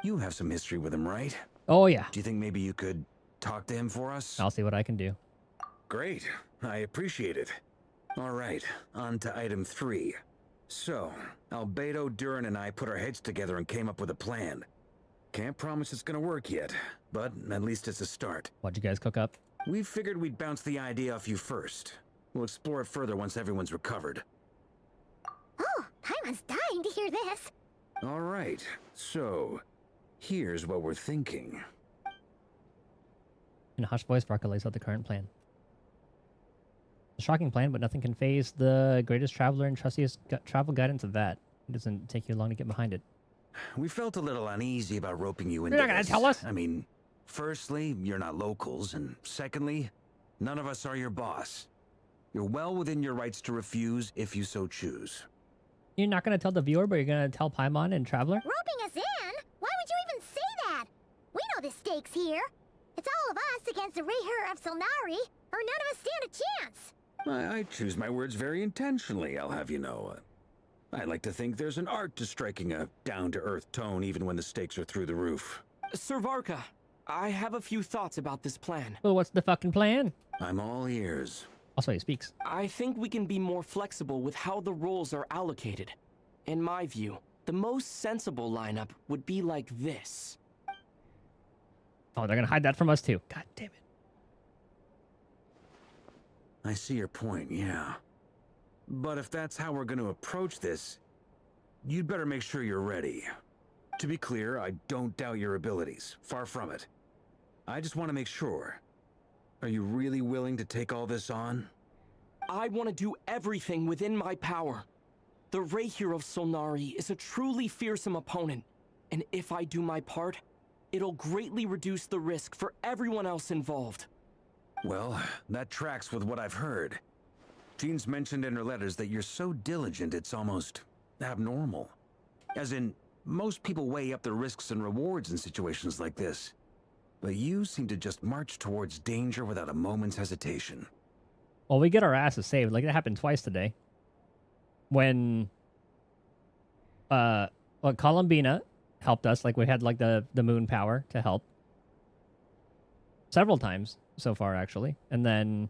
You have some history with him, right? Oh, yeah. Do you think maybe you could talk to him for us? I'll see what I can do. Great. I appreciate it. All right, on to item 3. So, Albedo, Durin, and I put our heads together and came up with a plan. Can't promise it's gonna work yet, but at least it's a start. What'd you guys cook up? We figured we'd bounce the idea off you first. We'll explore it further once everyone's recovered. Oh, Paimon's dying to hear this. All right, so here's what we're thinking. In a hushed voice, Barca lays out the current plan. A shocking plan, but nothing can phase the greatest traveler and trustiest travel guidance of that. It doesn't take you long to get behind it. We felt a little uneasy about roping you into You're not gonna this. tell us? I mean, firstly, you're not locals, and secondly, none of us are your boss. You're well within your rights to refuse if you so choose. You're not gonna tell the viewer, but you're gonna tell Paimon and Traveler? Roping us in? Why would you even say that? We know the stakes here. It's all of us against the Rayher of Solnari, or none of us stand a chance. I choose my words very intentionally, I'll have you know. I like to think there's an art to striking a down-to-earth tone even when the stakes are through the roof. Sir Varka, I have a few thoughts about this plan. Well, what's the fucking plan? I'm all ears. Also, he speaks. I think we can be more flexible with how the roles are allocated. In my view, the most sensible lineup would be like this. Oh, they're gonna hide that from us too. God damn it. I see your point, yeah. But if that's how we're going to approach this, you'd better make sure you're ready. To be clear, I don't doubt your abilities. Far from it. I just want to make sure. Are you really willing to take all this on? I want to do everything within my power. The Rayher of Solnari is a truly fearsome opponent, and if I do my part, it'll greatly reduce the risk for everyone else involved. Well, that tracks with what I've heard. Jean's mentioned in her letters that you're so diligent it's almost abnormal. As in, most people weigh up the risks and rewards in situations like this. But you seem to just march towards danger without a moment's hesitation. Well, we get our asses saved. Like, that happened twice today. When, Columbina helped us. Like, we had, like, the moon power to help. Several times so far, actually. And then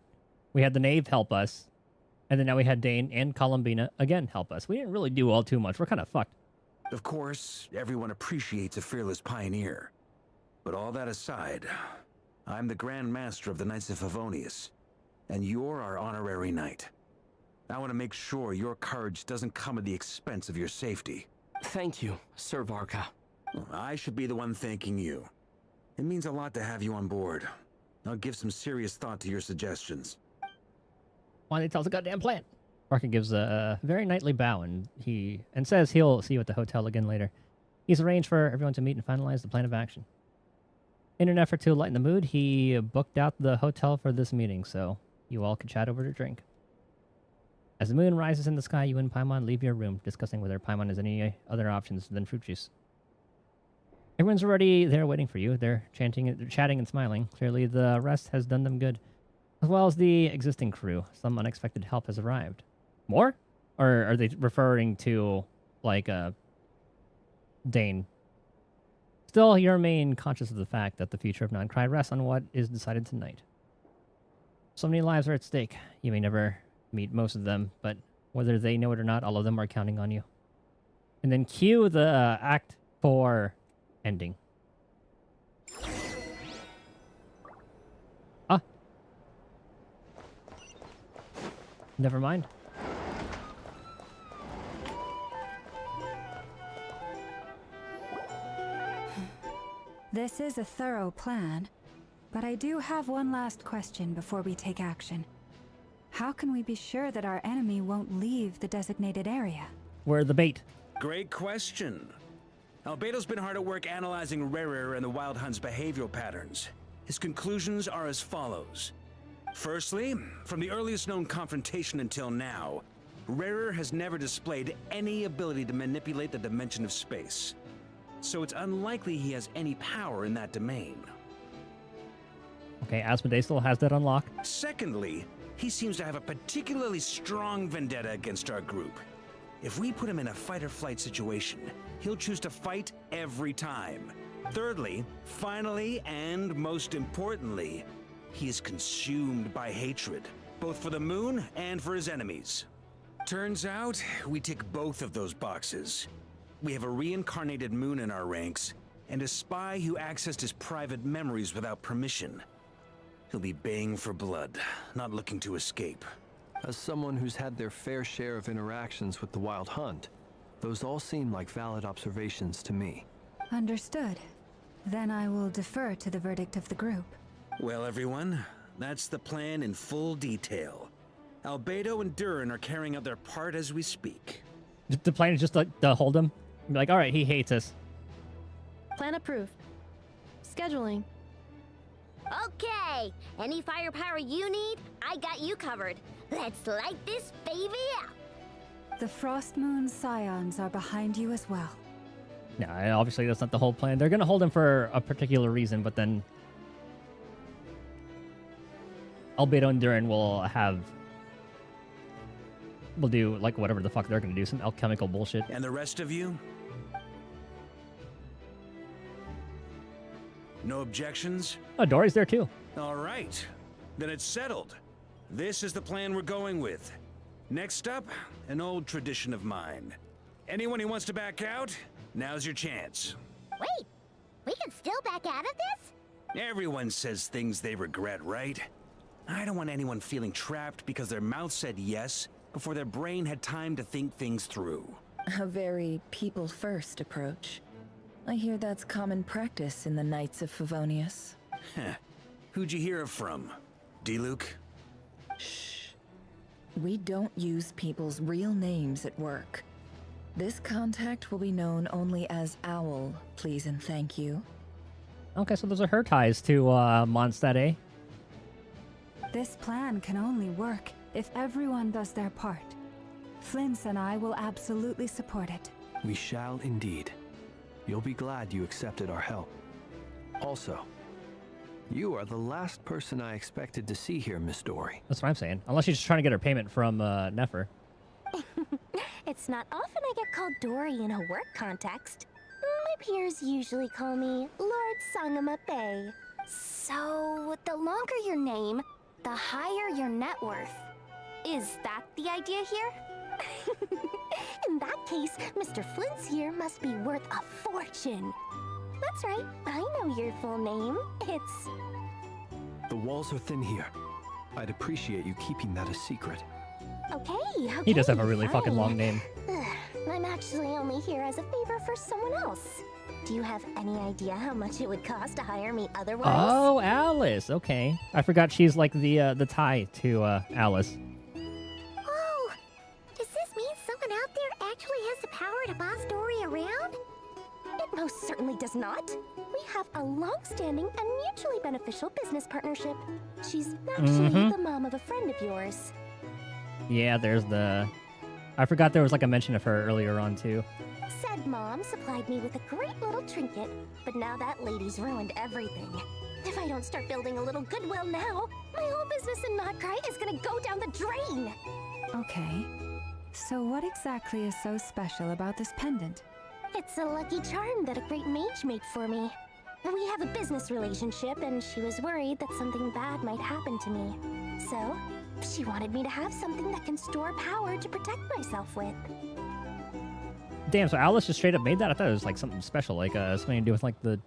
we had the Knave help us. And then now we had Dane and Columbina again help us. We didn't really do all too much. We're kind of fucked. Of course, everyone appreciates a fearless pioneer. But all that aside, I'm the Grand Master of the Knights of Favonius, and you're our honorary knight. I want to make sure your courage doesn't come at the expense of your safety. Thank you, Sir Varka. I should be the one thanking you. It means a lot to have you on board. I'll give some serious thought to your suggestions. Why don't they tell us a goddamn plan? Varka gives a very knightly bow and says he'll see you at the hotel again later. He's arranged for everyone to meet and finalize the plan of action. In an effort to lighten the mood, he booked out the hotel for this meeting, so you all could chat over to drink. As the moon rises in the sky, you and Paimon leave your room, discussing whether Paimon has any other options than fruit juice. Everyone's already there waiting for you. They're chatting and smiling. Clearly the rest has done them good. As well as the existing crew. Some unexpected help has arrived. More? Or are they referring to, like, Dane? Still, you remain conscious of the fact that the future of Non-Cry rests on what is decided tonight. So many lives are at stake. You may never meet most of them, but whether they know it or not, all of them are counting on you. And then cue the Act 4 ending. Ah. Never mind. This is a thorough plan, but I do have one last question before we take action. How can we be sure that our enemy won't leave the designated area? We're the bait. Great question. Albedo's been hard at work analyzing Rayrer and the Wild Hunt's behavioral patterns. His conclusions are as follows. Firstly, from the earliest known confrontation until now, Rayrer has never displayed any ability to manipulate the dimension of space. So it's unlikely he has any power in that domain. Okay, Asmodee still has that unlocked. Secondly, he seems to have a particularly strong vendetta against our group. If we put him in a fight-or-flight situation, he'll choose to fight every time. Thirdly, finally, and most importantly, he is consumed by hatred, both for the moon and for his enemies. Turns out, we tick both of those boxes. We have a reincarnated moon in our ranks, and a spy who accessed his private memories without permission. He'll be baying for blood, not looking to escape. As someone who's had their fair share of interactions with the Wild Hunt, those all seem like valid observations to me. Understood. Then I will defer to the verdict of the group. Well, everyone, that's the plan in full detail. Albedo and Durin are carrying out their part as we speak. The plan is just to hold him. Be like, all right, he hates us. Plan approved. Scheduling. Okay, any firepower you need, I got you covered. Let's light this baby up. The Frost Moon Scions are behind you as well. No, obviously that's not the whole plan. They're gonna hold him for a particular reason, but then Albedo and Durin will do like whatever the fuck they're gonna do, some alchemical bullshit. And the rest of you? No objections? Oh, Dory's there too. All right. Then it's settled. This is the plan we're going with. Next up, an old tradition of mine. Anyone who wants to back out, now's your chance. Wait, we can still back out of this? Everyone says things they regret, right? I don't want anyone feeling trapped because their mouth said yes before their brain had time to think things through. A very people-first approach. I hear that's common practice in the Knights of Favonius. Heh. Who'd you hear it from? D-Luke? Shh. We don't use people's real names at work. This contact will be known only as Owl, please and thank you. Okay, so those are her ties to Mondstadt, eh? This plan can only work if everyone does their part. Flint's and I will absolutely support it. We shall indeed. You'll be glad you accepted our help. Also, you are the last person I expected to see here, Miss Dory. That's what I'm saying. Unless she's just trying to get her payment from Nefer. It's not often I get called Dory in a work context. My peers usually call me Lord Sangamape. So, the longer your name, the higher your net worth. Is that the idea here? In that case, Mr. Flint's here must be worth a fortune. That's right, I know your full name. It's... The walls are thin here. I'd appreciate you keeping that a secret. Okay. He does have a really fucking long name. I'm actually only here as a favor for someone else. Do you have any idea how much it would cost to hire me otherwise? Oh, Alice. Okay. I forgot she's like the tie to Alice. Oh, does this mean someone out there actually has the power to boss Dory around? It most certainly does not. We have a long-standing and mutually beneficial business partnership. She's actually the mom of a friend of yours. Yeah, there's the... I forgot there was like a mention of her earlier on too. Said mom supplied me with a great little trinket, but now that lady's ruined everything. If I don't start building a little goodwill now, my whole business in Notcry is gonna go down the drain. Okay. So what exactly is so special about this pendant? It's a lucky charm that a great mage made for me. We have a business relationship, and she was worried that something bad might happen to me. So, she wanted me to have something that can store power to protect myself with. Damn, so Alice just straight up made that? I thought it was like something special, like something to do with like the...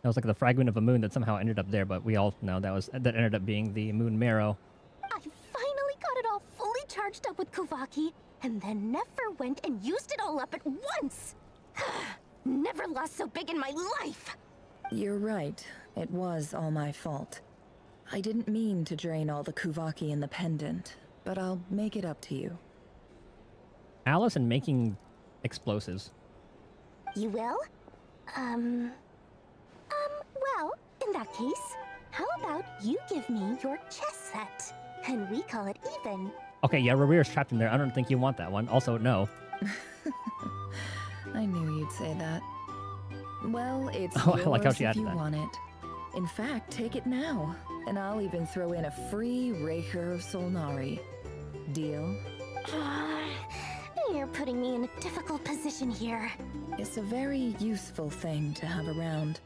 That was like the fragment of a moon that somehow ended up there, but we all know that ended up being the moon marrow. I finally got it all fully charged up with Kuvaki, and then Nefer went and used it all up at once! Never lost so big in my life! You're right. It was all my fault. I didn't mean to drain all the Kuvaki in the pendant, but I'll make it up to you. Alice and making explosives. You will? Well, in that case, how about you give me your chess set? And we call it even. Okay, yeah, Rarier's trapped in there. I don't think you want that one. Also, no. I knew you'd say that. Well, it's Oh, I yours like how she if added you that. want it. In fact, take it now, and I'll even throw in a free Raker of Solnari. Deal? You're putting me in a difficult position here. It's a very useful thing to have around,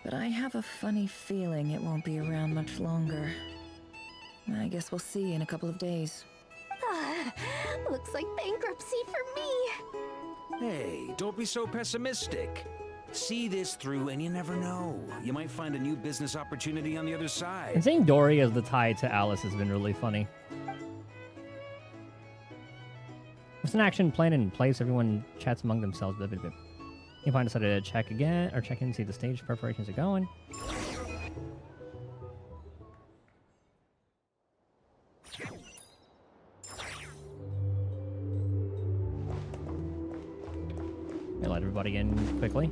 but I have a funny feeling it won't be around much longer. I guess we'll see in a couple of days. Looks like bankruptcy for me. Hey, don't be so pessimistic. See this through and you never know. You might find a new business opportunity on the other side. And seeing Dory as the tie to Alice has been really funny. With an action plan in place, everyone chats among themselves. You find decided to check again, or check in, see the stage preparations are going. everybody in quickly.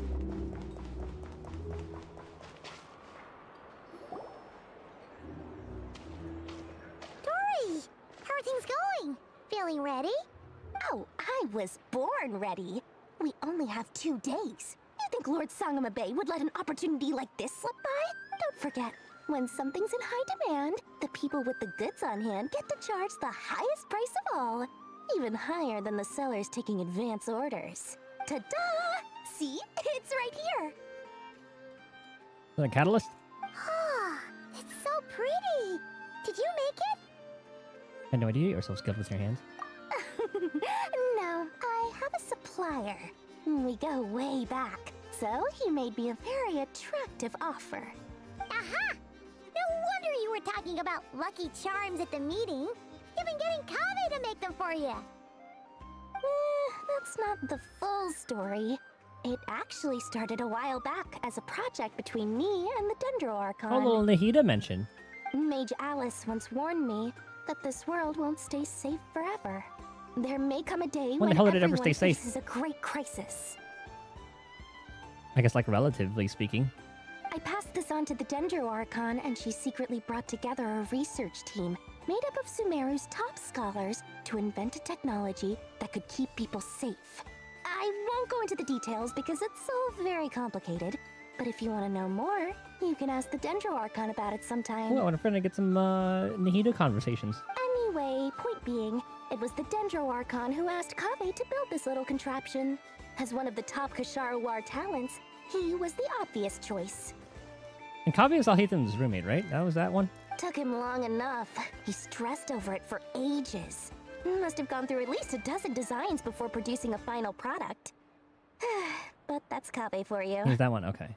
Dory! How are things going? Feeling ready? Oh, I was born ready. We only have 2 days. You think Lord Sangama Bay would let an opportunity like this slip by? Don't forget, when something's in high demand, the people with the goods on hand get to charge the highest price of all. Even higher than the sellers taking advance orders. Ta-da! See? It's right here! The catalyst? Ah, it's so pretty! Did you make it? I had no idea you were so skilled with your hands. No, I have a supplier. We go way back, so he made me a very attractive offer. Aha! No wonder you were talking about lucky charms at the meeting. You've been getting Kave to make them for you. That's not the full story. It actually started a while back as a project between me and the Dendro Archon. Oh, little Nahida mention. Mage Alice once warned me that this world won't stay safe forever. There may come a day When the hell did it ever everyone stay safe? faces a great crisis. I guess, like, relatively speaking. I passed this on to the Dendro Archon, and she secretly brought together a research team made up of Sumeru's top scholars to invent a technology that could keep people safe. I won't go into the details because it's all very complicated, but if you want to know more, you can ask the Dendro Archon about it sometime. Oh, I'm trying to get some Nahida conversations. Anyway, point being, it was the Dendro Archon who asked Kave to build this little contraption. As one of the top Kasharu War talents, he was the obvious choice. And Kave is Alhaitham's roommate, right? That was that one? Took him long enough. He stressed over it for ages. Must have gone through at least a dozen designs before producing a final product. But that's Kave for you. There's that one, okay.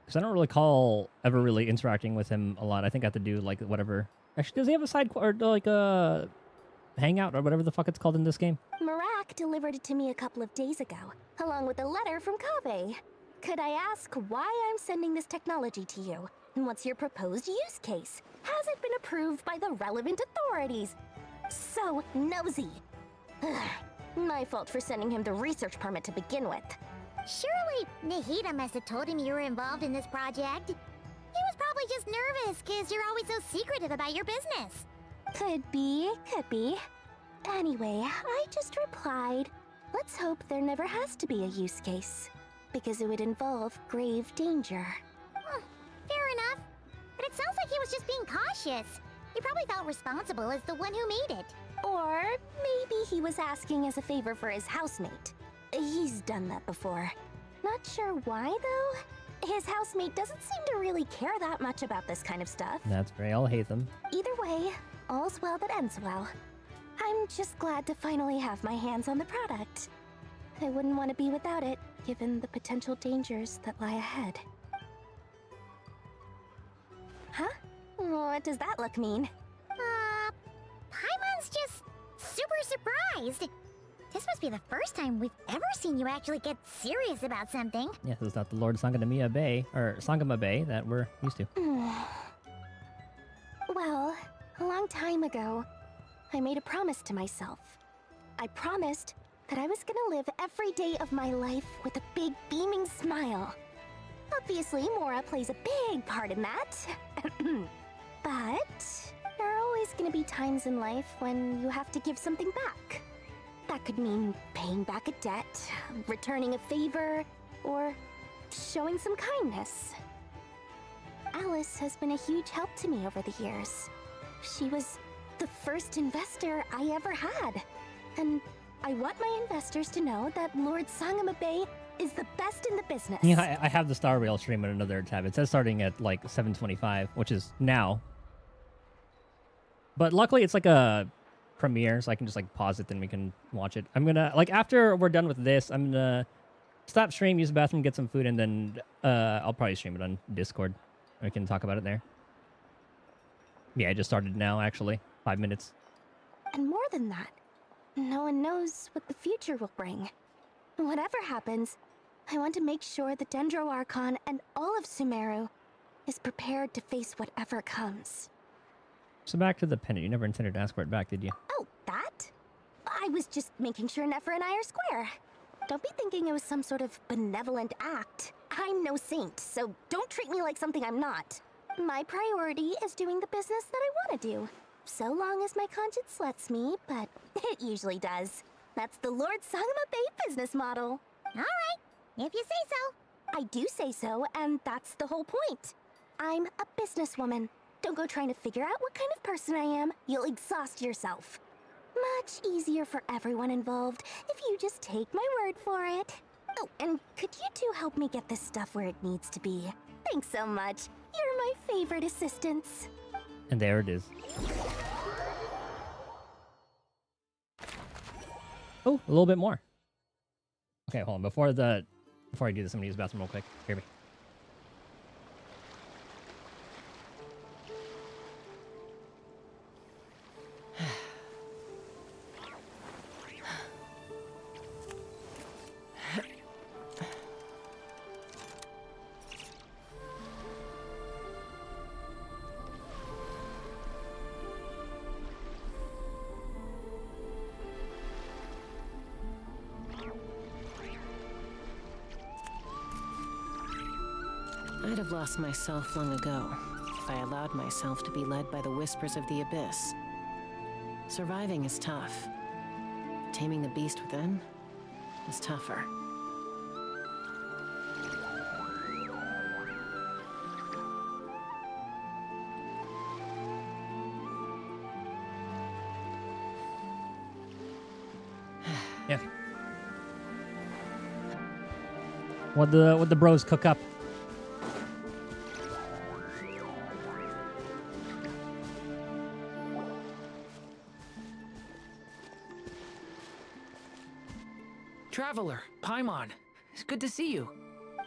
Because I don't recall ever really interacting with him a lot. I think I have to do, like, whatever. Actually, does he have a side, or like a hangout, or whatever the fuck it's called in this game? Marak delivered it to me a couple of days ago, along with a letter from Kave. Could I ask why I'm sending this technology to you? And what's your proposed use case? Has it been approved by the relevant authorities? So nosy. My fault for sending him the research permit to begin with. Surely Nahida must have told him you were involved in this project. He was probably just nervous because you're always so secretive about your business. Could be, could be. Anyway, I just replied, let's hope there never has to be a use case, because it would involve grave danger. Fair enough. But it sounds like he was just being cautious. He probably felt responsible as the one who made it. Or maybe he was asking as a favor for his housemate. He's done that before. Not sure why, though. His housemate doesn't seem to really care that much about this kind of stuff. That's very Alhaitham. Either way, all's well that ends well. I'm just glad to finally have my hands on the product. I wouldn't want to be without it, given the potential dangers that lie ahead. Huh? What does that look mean? Paimon's just super surprised. This must be the first time we've ever seen you actually get serious about something. Yeah, this is not the Lord Sangama Bay, or Sangama Bay that we're used to. Well, a long time ago, I made a promise to myself. I promised that I was gonna live every day of my life with a big beaming smile. Obviously, Mora plays a big part in that. But there are always gonna be times in life when you have to give something back. That could mean paying back a debt, returning a favor, or showing some kindness. Alice has been a huge help to me over the years. She was the first investor I ever had. And I want my investors to know that Lord Sangama Bay is the best in the business. Yeah, I have the Star Rail stream in another tab. It says starting at like 7:25, which is now. But luckily it's like a premiere, so I can just like pause it, then we can watch it. I'm gonna, like, after we're done with this, I'm gonna stop stream, use the bathroom, get some food, and then I'll probably stream it on Discord. We can talk about it there. Yeah, I just started now, actually. 5 minutes. And more than that, no one knows what the future will bring. Whatever happens, I want to make sure the Dendro Archon and all of Sumeru is prepared to face whatever comes. So back to the pendant. You never intended to ask for it back, did you? Oh, that? I was just making sure Nefer and I are square. Don't be thinking it was some sort of benevolent act. I'm no saint, so don't treat me like something I'm not. My priority is doing the business that I want to do. So long as my conscience lets me, but it usually does. That's the Lord Sangama Bay business model. Alright, if you say so. I do say so, and that's the whole point. I'm a businesswoman. Don't go trying to figure out what kind of person I am. You'll exhaust yourself. Much easier for everyone involved if you just take my word for it. Oh, and could you two help me get this stuff where it needs to be? Thanks so much. You're my favorite assistants. And there it is. Oh, a little bit more. Okay, hold on. Before I do this, I'm gonna use the bathroom real quick. Hear me. I'd have lost myself long ago if I allowed myself to be led by the whispers of the abyss. Surviving is tough. Taming the beast within is tougher. Yeah. What the bros cook up? Traveler, Paimon, it's good to see you.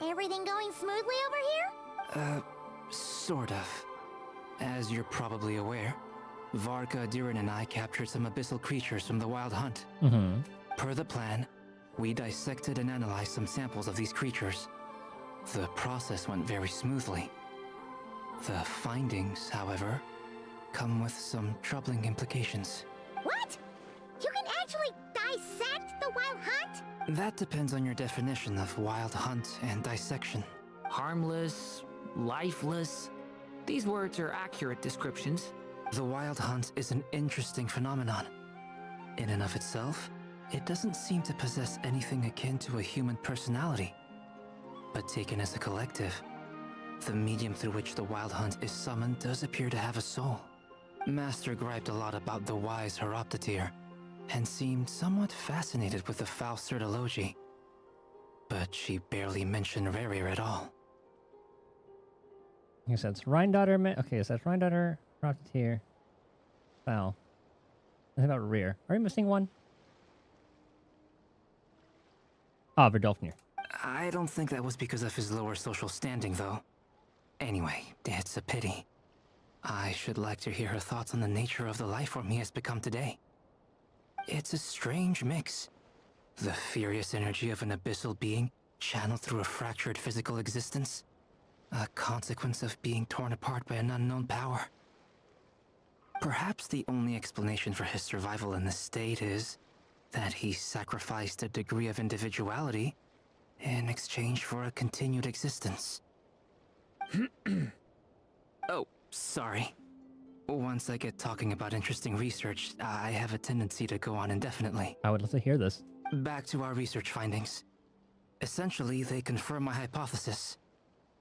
Everything going smoothly over here? Sort of. As you're probably aware, Varka, Durin, and I captured some abyssal creatures from the Wild Hunt. Mm-hmm. Per the plan, we dissected and analyzed some samples of these creatures. The process went very smoothly. The findings, however, come with some troubling implications. What? You can actually dissect the Wild Hunt? That depends on your definition of Wild Hunt and dissection. Harmless, lifeless. These words are accurate descriptions. The Wild Hunt is an interesting phenomenon. In and of itself, it doesn't seem to possess anything akin to a human personality. But taken as a collective, the medium through which the Wild Hunt is summoned does appear to have a soul. Master griped a lot about the wise Horoptatyr, and seemed somewhat fascinated with the Faust Certology. But she barely mentioned Rerir at all. He said it's Rhindaughter. Okay, so that's Rhindaughter, Rocketeer, Foul. Nothing about Rear. Are you missing one? Ah, Verdolfnir. I don't think that was because of his lower social standing, though. Anyway, it's a pity. I should like to hear her thoughts on the nature of the life form he has become today. It's a strange mix. The furious energy of an abyssal being channeled through a fractured physical existence. A consequence of being torn apart by an unknown power. Perhaps the only explanation for his survival in this state is that he sacrificed a degree of individuality in exchange for a continued existence. Oh, sorry. Once I get talking about interesting research, I have a tendency to go on indefinitely. I would love to hear this. Back to our research findings. Essentially, they confirm my hypothesis.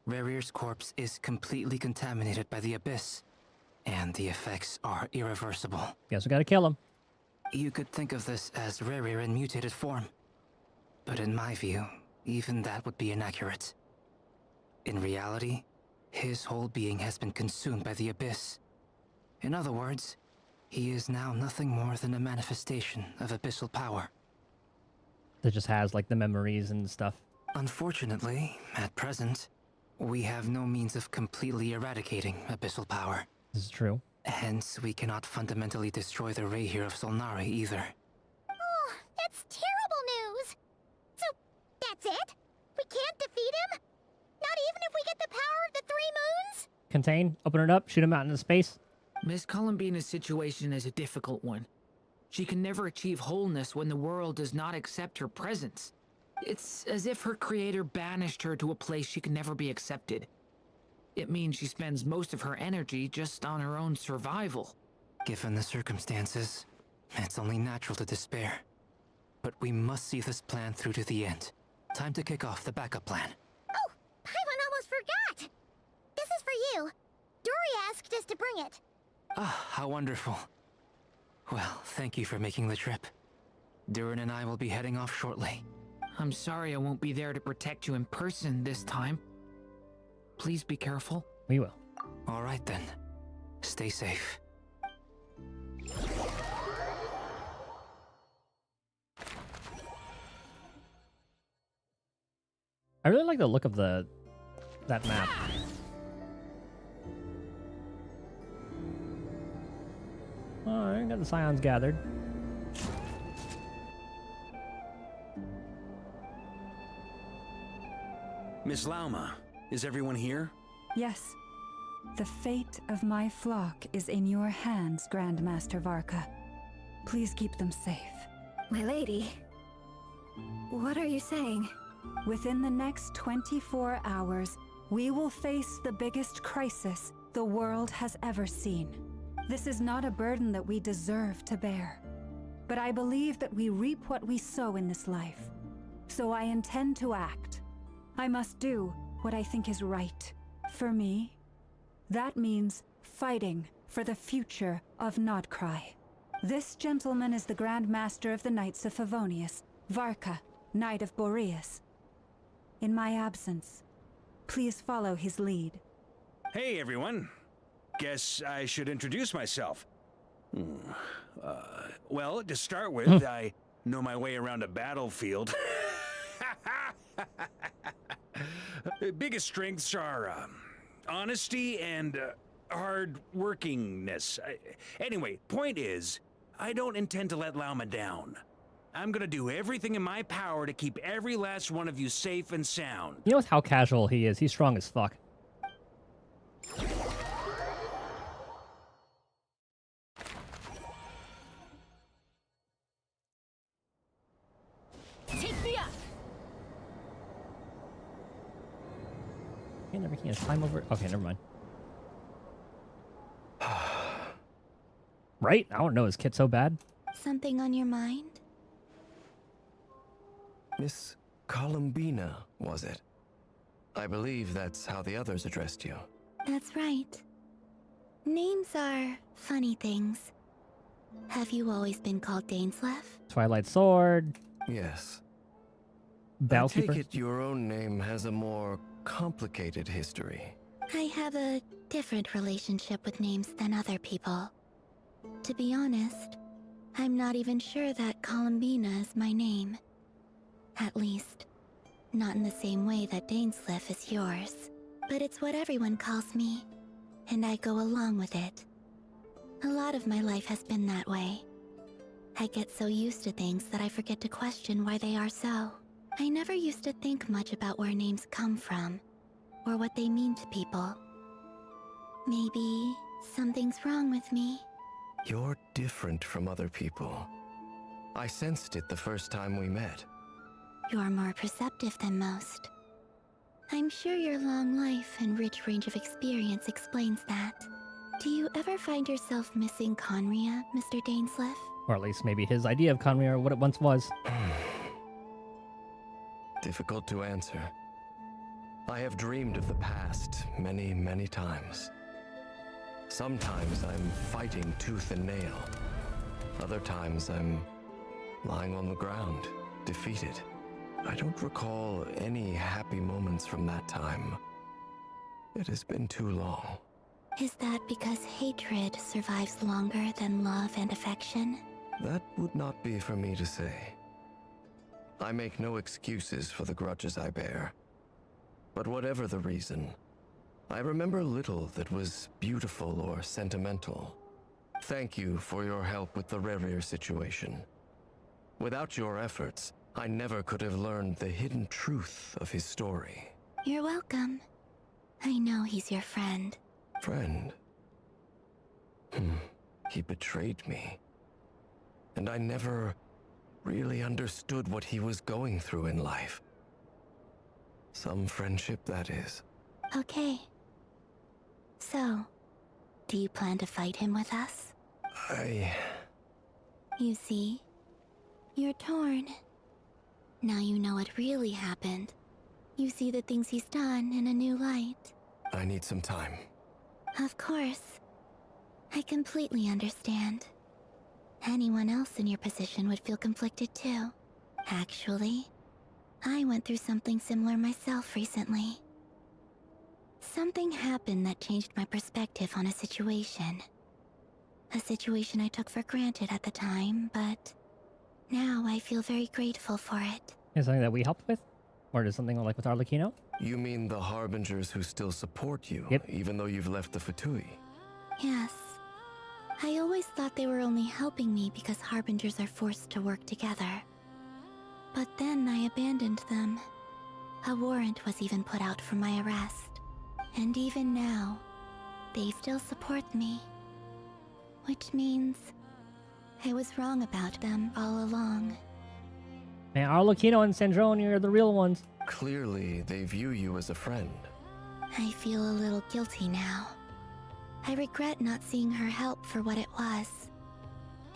Rerir's corpse is completely contaminated by the abyss, and the effects are irreversible. Guess we gotta kill him. You could think of this as Rerir in mutated form. But in my view, even that would be inaccurate. In reality, his whole being has been consumed by the abyss. In other words, he is now nothing more than a manifestation of abyssal power. That just has, like, the memories and stuff. Unfortunately, at present, we have no means of completely eradicating abyssal power. This is true. Hence, we cannot fundamentally destroy the Reihir of Solnari either. Oh, that's terrible news! So, that's it? We can't defeat him? Not even if we get the power of the Three Moons? Contain, open it up, shoot him out into space. Miss Columbina's situation is a difficult one. She can never achieve wholeness when the world does not accept her presence. It's as if her creator banished her to a place she could never be accepted. It means she spends most of her energy just on her own survival. Given the circumstances, it's only natural to despair. But we must see this plan through to the end. Time to kick off the backup plan. Oh, Paimon almost forgot! This is for you. Dory asked us to bring it. Ah, how wonderful. Well, thank you for making the trip. Durin and I will be heading off shortly. I'm sorry I won't be there to protect you in person this time. Please be careful. We will. All right then. Stay safe. I really like the look of that map. Alright, got the scions gathered. Miss Lauma, is everyone here? Yes. The fate of my flock is in your hands, Grandmaster Varka. Please keep them safe. My lady, what are you saying? Within the next 24 hours, we will face the biggest crisis the world has ever seen. This is not a burden that we deserve to bear. But I believe that we reap what we sow in this life. So I intend to act. I must do what I think is right. For me, that means fighting for the future of Nodcry. This gentleman is the Grand Master of the Knights of Favonius, Varka, Knight of Boreas. In my absence, please follow his lead. Hey, everyone. Guess I should introduce myself. Well, to start with, I know my way around a battlefield. Biggest strengths are honesty and hard workingness. Anyway, point is, I don't intend to let Lauma down. I'm gonna do everything in my power to keep every last one of you safe and sound. You know how casual he is. He's strong as fuck. Take me up. Okay, never can climb over. Okay, never mind. Right? I don't know. Is Kit so bad? Something on your mind? Miss Columbina, was it? I believe that's how the others addressed you. That's right. Names are funny things. Have you always been called Dainsleff? Twilight Sword. Yes. I Bellkeeper. take it your own name has a more complicated history. I have a different relationship with names than other people. To be honest, I'm not even sure that Columbina is my name. At least, not in the same way that Dainsleff is yours. But it's what everyone calls me, and I go along with it. A lot of my life has been that way. I get so used to things that I forget to question why they are so. I never used to think much about where names come from, or what they mean to people. Maybe something's wrong with me. You're different from other people. I sensed it the first time we met. You're more perceptive than most. I'm sure your long life and rich range of experience explains that. Do you ever find yourself missing Conria, Mr. Dainsleff? Or at least maybe his idea of Conria or what it once was. Difficult to answer. I have dreamed of the past many, many times. Sometimes I'm fighting tooth and nail. Other times I'm lying on the ground, defeated. I don't recall any happy moments from that time. It has been too long. Is that because hatred survives longer than love and affection? That would not be for me to say. I make no excuses for the grudges I bear. But whatever the reason, I remember little that was beautiful or sentimental. Thank you for your help with the Rerir situation. Without your efforts, I never could have learned the hidden truth of his story. You're welcome. I know he's your friend. Friend? He betrayed me. And I never really understood what he was going through in life. Some friendship, that is. Okay. So, do you plan to fight him with us? You see, you're torn. Now you know what really happened. You see the things he's done in a new light. I need some time. Of course. I completely understand. Anyone else in your position would feel conflicted too. Actually, I went through something similar myself recently. Something happened that changed my perspective on a situation. A situation I took for granted at the time, but now I feel very grateful for it. Is something that we helped with? Or is something like with Arlecchino? You mean the Harbingers who still support you, even though you've left the Fatui? Yes. I always thought they were only helping me because Harbingers are forced to work together. But then I abandoned them. A warrant was even put out for my arrest. And even now, they still support me. Which means I was wrong about them all along. Man, Arlecchino and Sandrone are the real ones. Clearly, they view you as a friend. I feel a little guilty now. I regret not seeing her help for what it was,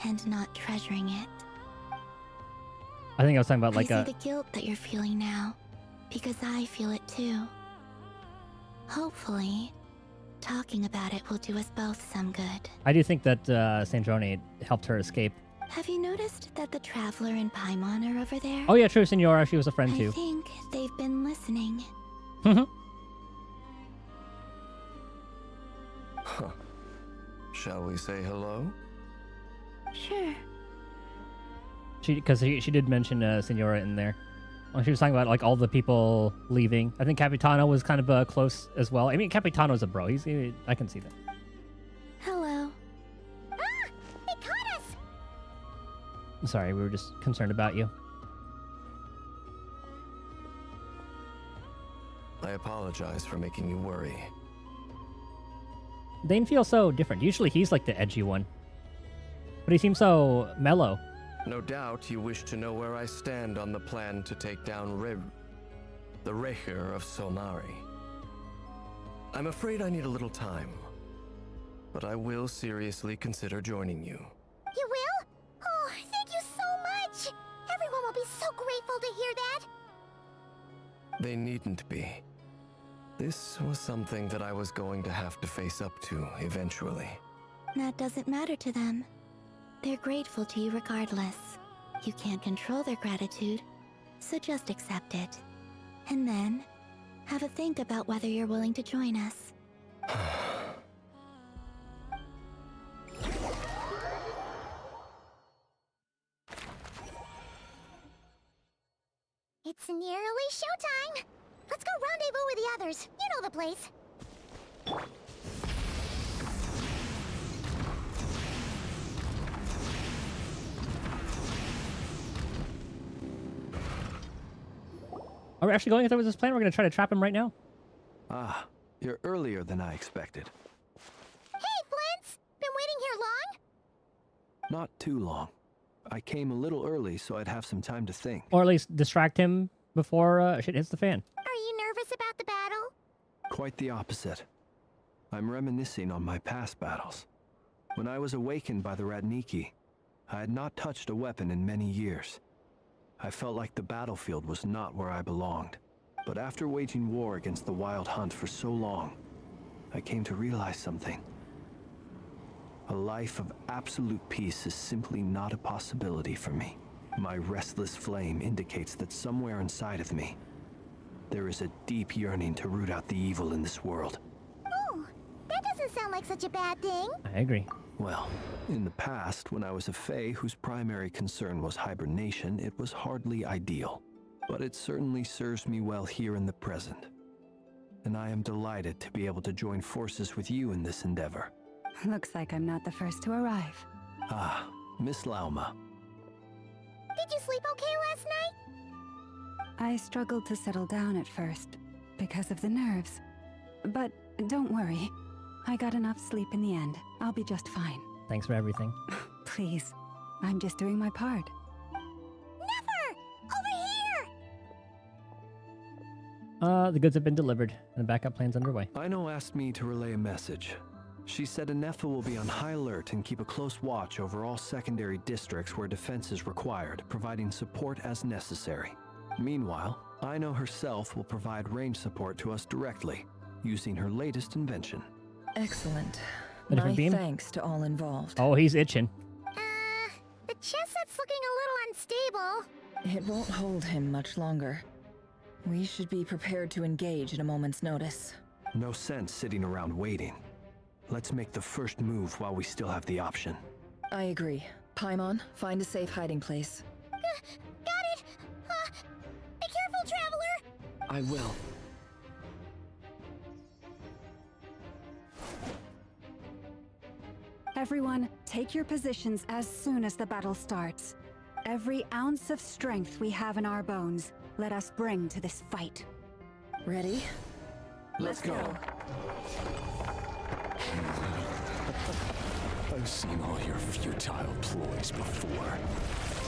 and not treasuring it. I think I was talking about like I see the guilt that you're feeling now, because I feel it too. Hopefully, talking about it will do us both some good. I do think that Sandrone helped her escape. Have you noticed that the Traveler and Paimon are over there? Oh yeah, true, Senora. She was a friend I too. think they've been listening. Huh. Shall we say hello? Sure. Because she did mention Senora in there. Well, she was talking about like all the people leaving. I think Capitano was kind of close as well. I mean, Capitano's a bro. I can see that. Hello. Ah! They caught us! Sorry, we were just concerned about you. I apologize for making you worry. Dane feels so different. Usually he's like the edgy one. But he seems so mellow. No doubt you wish to know where I stand on the plan to take down the Recher of Solnari. I'm afraid I need a little time, but I will seriously consider joining you. You will? Oh, thank you so much! Everyone will be so grateful to hear that! They needn't be. This was something that I was going to have to face up to eventually. That doesn't matter to them. They're grateful to you regardless. You can't control their gratitude, so just accept it. And then, have a think about whether you're willing to join us. It's nearly showtime! Let's go rendezvous with the others. You know the place. Are we actually going through with this plan? We're going to try to trap him right now? Ah, you're earlier than I expected. Hey, Flint's! Been waiting here long? Not too long. I came a little early so I'd have some time to think. Or at least distract him before shit hits the fan. Are you nervous about the battle? Quite the opposite. I'm reminiscing on my past battles. When I was awakened by the Ratniki, I had not touched a weapon in many years. I felt like the battlefield was not where I belonged. But after waging war against the Wild Hunt for so long, I came to realize something. A life of absolute peace is simply not a possibility for me. My restless flame indicates that somewhere inside of me, there is a deep yearning to root out the evil in this world. Oh, that doesn't sound like such a bad thing. I agree. Well, in the past, when I was a Fae whose primary concern was hibernation, it was hardly ideal. But it certainly serves me well here in the present. And I am delighted to be able to join forces with you in this endeavor. Looks like I'm not the first to arrive. Ah, Miss Lauma. Did you sleep okay last night? I struggled to settle down at first, because of the nerves. But don't worry. I got enough sleep in the end. I'll be just fine. Thanks for everything. Please. I'm just doing my part. The goods have been delivered, and the backup plan's underway. Ino asked me to relay a message. She said Anetha will be on high alert and keep a close watch over all secondary districts where defense is required, providing support as necessary. Meanwhile, Ino herself will provide range support to us directly, using her latest invention. Excellent. A different My beam? thanks to all involved. Oh, he's itching. The chestnut's looking a little unstable. It won't hold him much longer. We should be prepared to engage at a moment's notice. No sense sitting around waiting. Let's make the first move while we still have the option. I agree. Paimon, find a safe hiding place. Got it! Be careful, Traveler! I will. Everyone, take your positions as soon as the battle starts. Every ounce of strength we have in our bones, let us bring to this fight. Ready? Let's go. I've seen all your futile ploys before.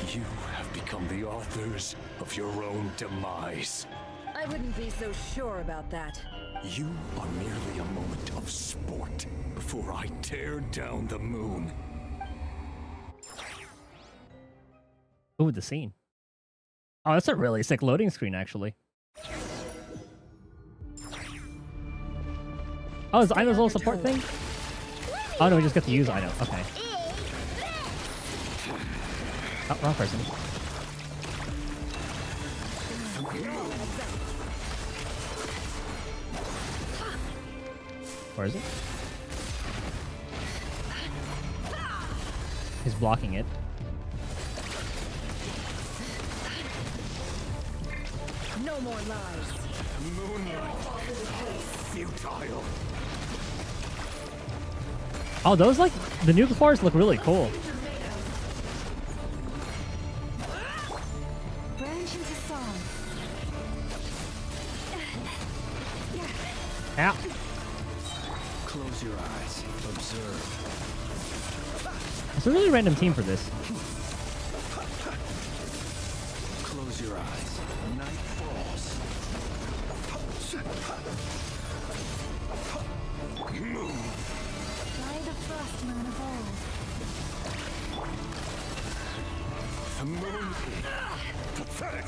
You have become the authors of your own demise. I wouldn't be so sure about that. You are merely a moment of sport before I tear down the moon. Ooh, the scene. Oh, that's a really sick loading screen, actually. Oh, is Ino's little support thing? Oh no, we just get to use Ino. Okay. Oh, wrong person. Where is it? He's blocking it. No more lies. Moonlight. Futile. Oh, those like the new floors look really cool. Branch into song. Ow. Close your eyes. Observe. It's a really random team for this. Close your eyes. Night falls. By the frost moon of old. The moon. Pathetic.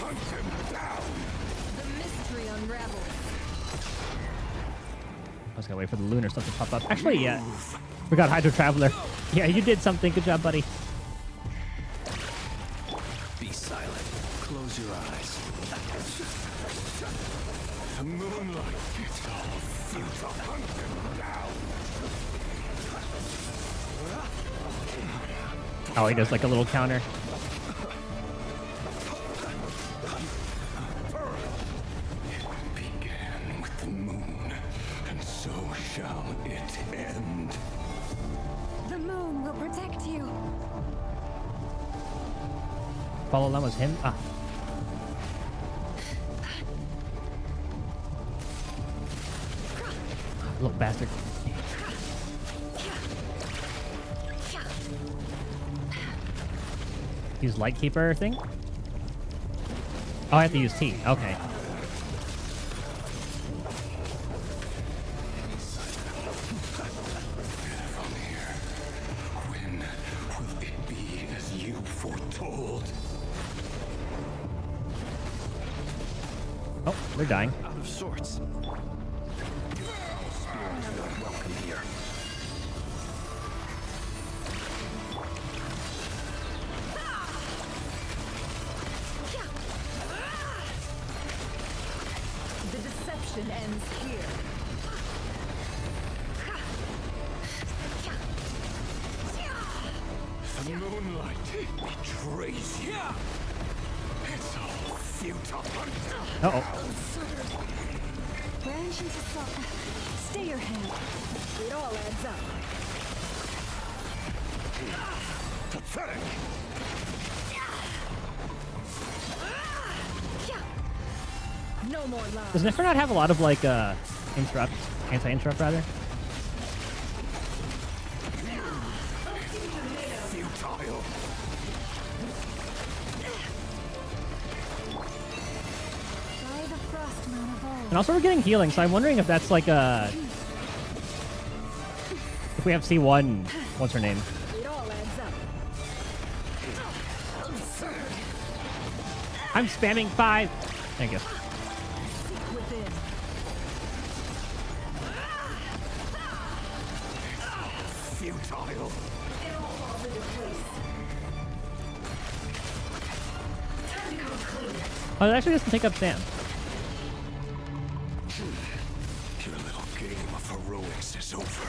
Hunt him down. The mystery unravels. I was gonna wait for the lunar stuff to pop up. Actually, yeah. We got Hydro Traveler. Yeah, you did something. Good job, buddy. Be silent. Close your eyes. The moonlight. It's all futile. Hunt him down. Oh, he does like a little counter. It began with the moon, and so shall it end. The moon will protect you. Follow along was him. Ah. Little bastard. Use Lightkeeper thing? Oh, I have to use T. Okay. When will it be as you foretold? Oh, they're dying. Out of sorts. Spirits not welcome here. The deception ends here. The moonlight betrays you. It's all futile. Uh-oh. Branch into song. Stay your hand. It all adds up. Pathetic. No more lies. Does Nefer not have a lot of like interrupt, anti-interrupt rather? Futile. And also we're getting healing, so I'm wondering if that's like a... If we have C1, what's her name? I'm spamming 5. Thank you. Futile. Oh, it actually doesn't take up Sam. Your little game of heroics is over.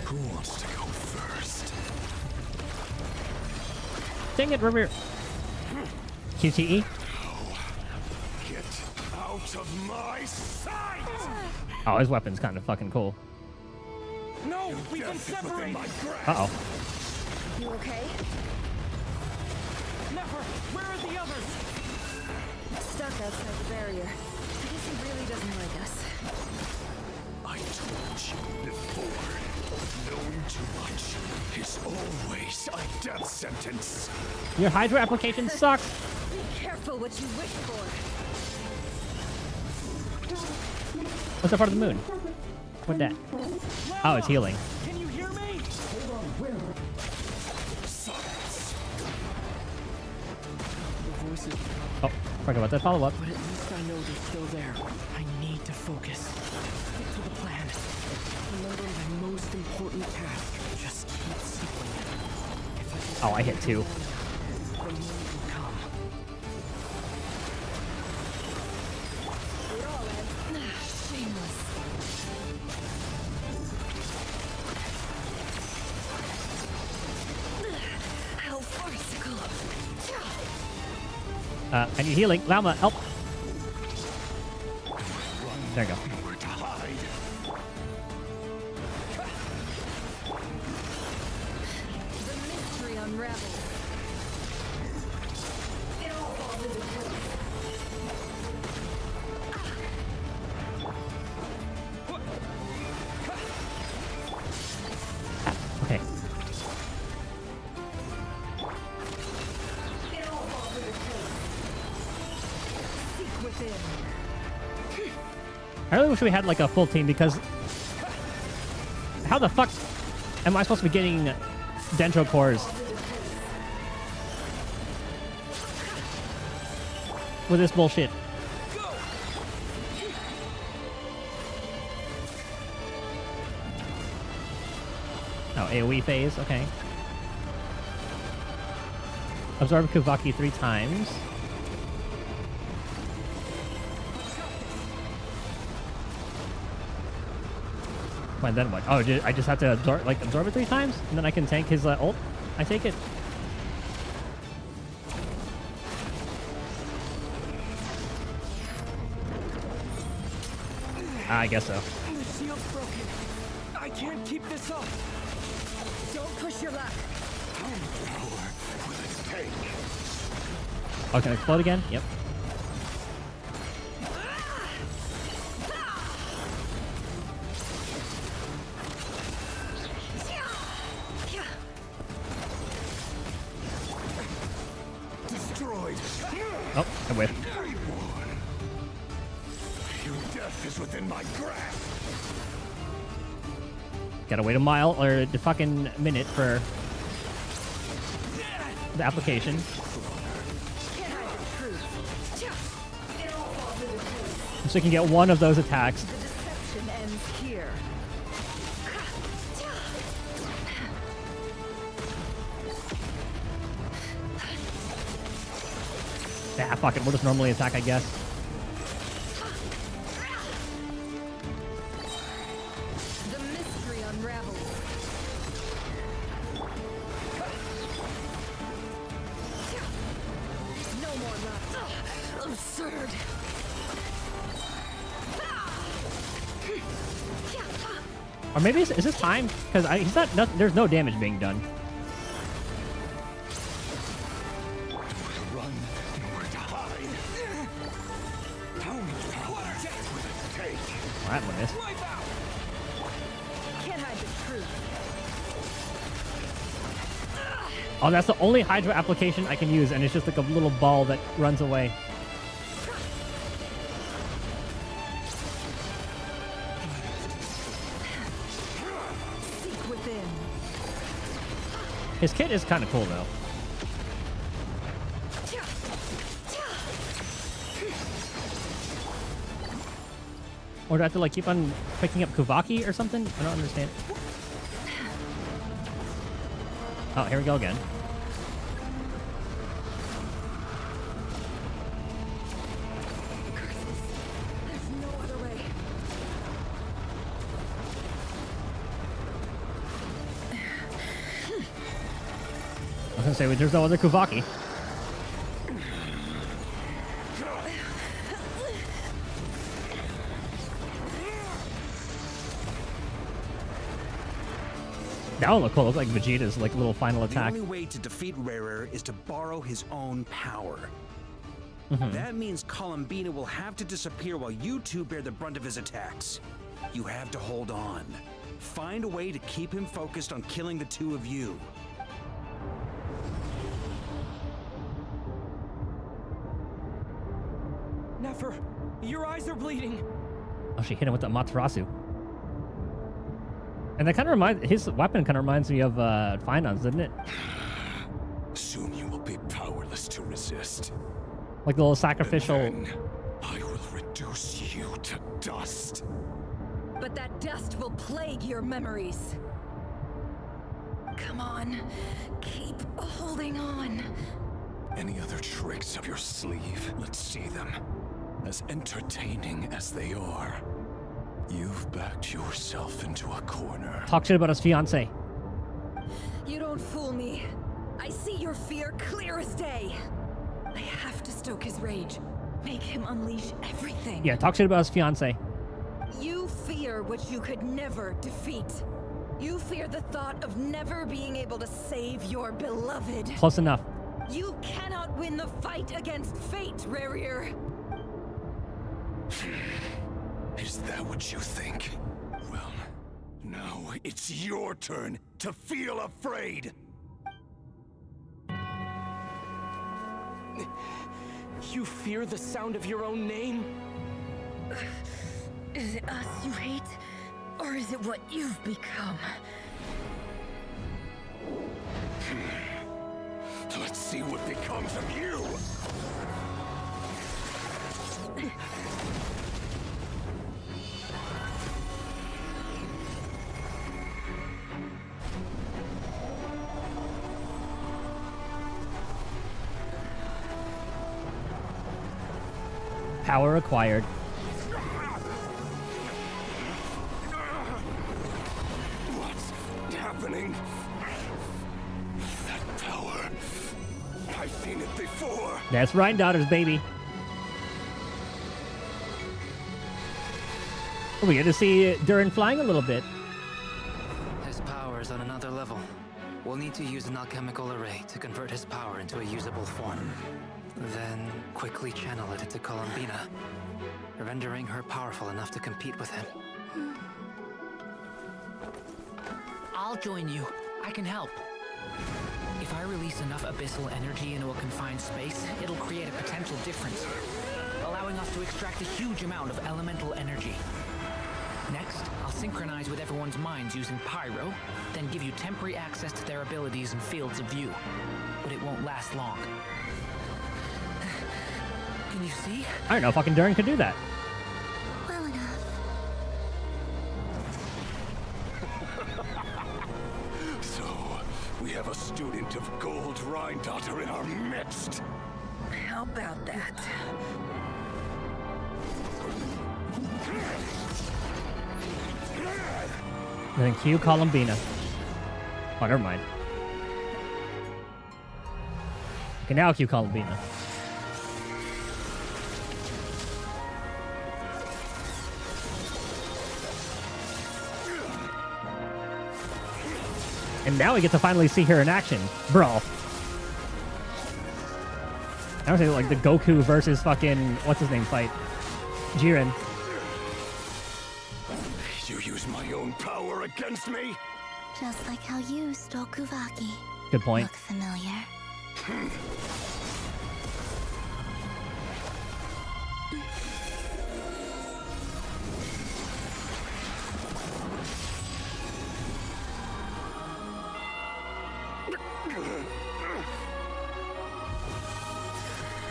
Who wants to go first? Dang it, River. QTE. Get out of my sight! Oh, his weapon's kind of fucking cool. No, we've been separated. Uh-oh. You okay? Never. Where are the others? Stuck outside the barrier. I guess he really doesn't like us. I told you before. Knowing too much is always a death sentence. Your Hydra application sucks. Be careful what you wish for. What's that part of the moon? What that? Oh, it's healing. Can you hear me? The voices. Oh, forgot about that follow-up. But at least I know they're still there. I need to focus. Stick to the plan. Remember my most important task. Just keep sequencing. Oh, I hit 2. The moment will come. Shameless. How farcical. I need healing. Llama, help. There you go. The mystery unravels. It all falls into place. Okay. It all falls into place. Seek within. I really wish we had like a full team because how the fuck am I supposed to be getting dendro cores with this bullshit? Oh, AoE phase, okay. Absorb Kuvaki 3 times. And then what? Oh, I just have to absorb it 3 times? And then I can tank his ult? I take it. I guess so. The shield's broken. I can't keep this up. Don't push your luck. How much power will it take? Oh, can I explode again? Yep. Destroyed. Oh, I whiffed. Your death is within my grasp. Gotta wait a mile or the fucking minute for the application. So you can get one of those attacks. The deception ends here. Yeah, fuck it. We'll just normally attack, I guess. The mystery unravels. No more luck. Absurd. Or maybe is this time? Because he's not. There's no damage being done. Run, nowhere to hide. How much power will it take? Well, that one is. Can't hide the truth. Oh, that's the only Hydra application I can use, and it's just like a little ball that runs away. His kit is kind of cool though. Or do I have to like keep on picking up Kuvaki or something? I don't understand. Oh, here we go again. There's no other way. I was gonna say, there's no other Kuvaki. That one look cool. Looks like Vegeta's like little final attack. The only way to defeat Rarer is to borrow his own power. That means Columbina will have to disappear while you two bear the brunt of his attacks. You have to hold on. Find a way to keep him focused on killing the two of you. Nefer, your eyes are bleeding. Oh, she hit him with that Matarasu. And that kind of reminds, his weapon kind of reminds me of Finon's, doesn't it? Soon you will be powerless to resist. Like the little sacrificial. And then I will reduce you to dust. But that dust will plague your memories. Come on, keep holding on. Any other tricks up your sleeve? Let's see them. As entertaining as they are, you've backed yourself into a corner. Talk shit about his fiance. You don't fool me. I see your fear clear as day. I have to stoke his rage. Make him unleash everything. Yeah, talk shit about his fiance. You fear what you could never defeat. You fear the thought of never being able to save your beloved. Close enough. You cannot win the fight against fate, Rarir. Is that what you think? Well, now it's your turn to feel afraid. You fear the sound of your own name? Is it us you hate? Or is it what you've become? Let's see what becomes of you. Power acquired. What's happening? That power. I've seen it before. That's right, daughters, baby. We get to see Durin flying a little bit. His power is on another level. We'll need to use an alchemical array to convert his power into a usable form. Then quickly channel it into Columbina, rendering her powerful enough to compete with him. I'll join you. I can help. If I release enough abyssal energy into a confined space, it'll create a potential difference, allowing us to extract a huge amount of elemental energy. Next, I'll synchronize with everyone's minds using Pyro, then give you temporary access to their abilities and fields of view. But it won't last long. Can you see? I don't know if fucking Durin could do that. Well enough. So, we have a student of Gold Rhine-Daughter in our midst. How about that? And then Q Columbina. Oh, never mind. Okay, now Q Columbina. And now we get to finally see her in action. Bro. I don't say like the Goku versus fucking what's his name fight. Jiren. You use my own power against me? Just like how you stole Kuvaki. Good point. Look familiar.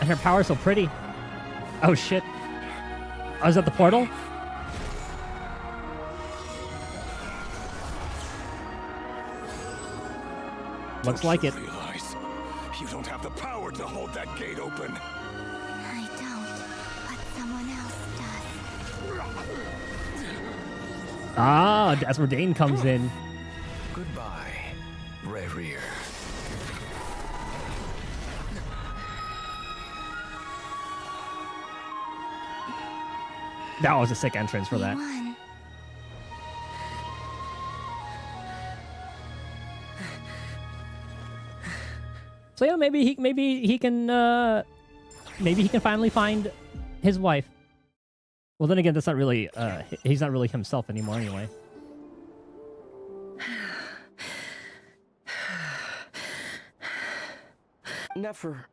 And her power's so pretty. Oh shit. Oh, is that the portal? Looks Don't like you it. realize you don't have the power to hold that gate open. I don't, but someone else does. Ah, that's where Dane comes in. Goodbye, Rerir. That was a sick entrance for that. One. So yeah, maybe he can finally find his wife. Well, then again, that's not really he's not really himself anymore anyway. Nefer,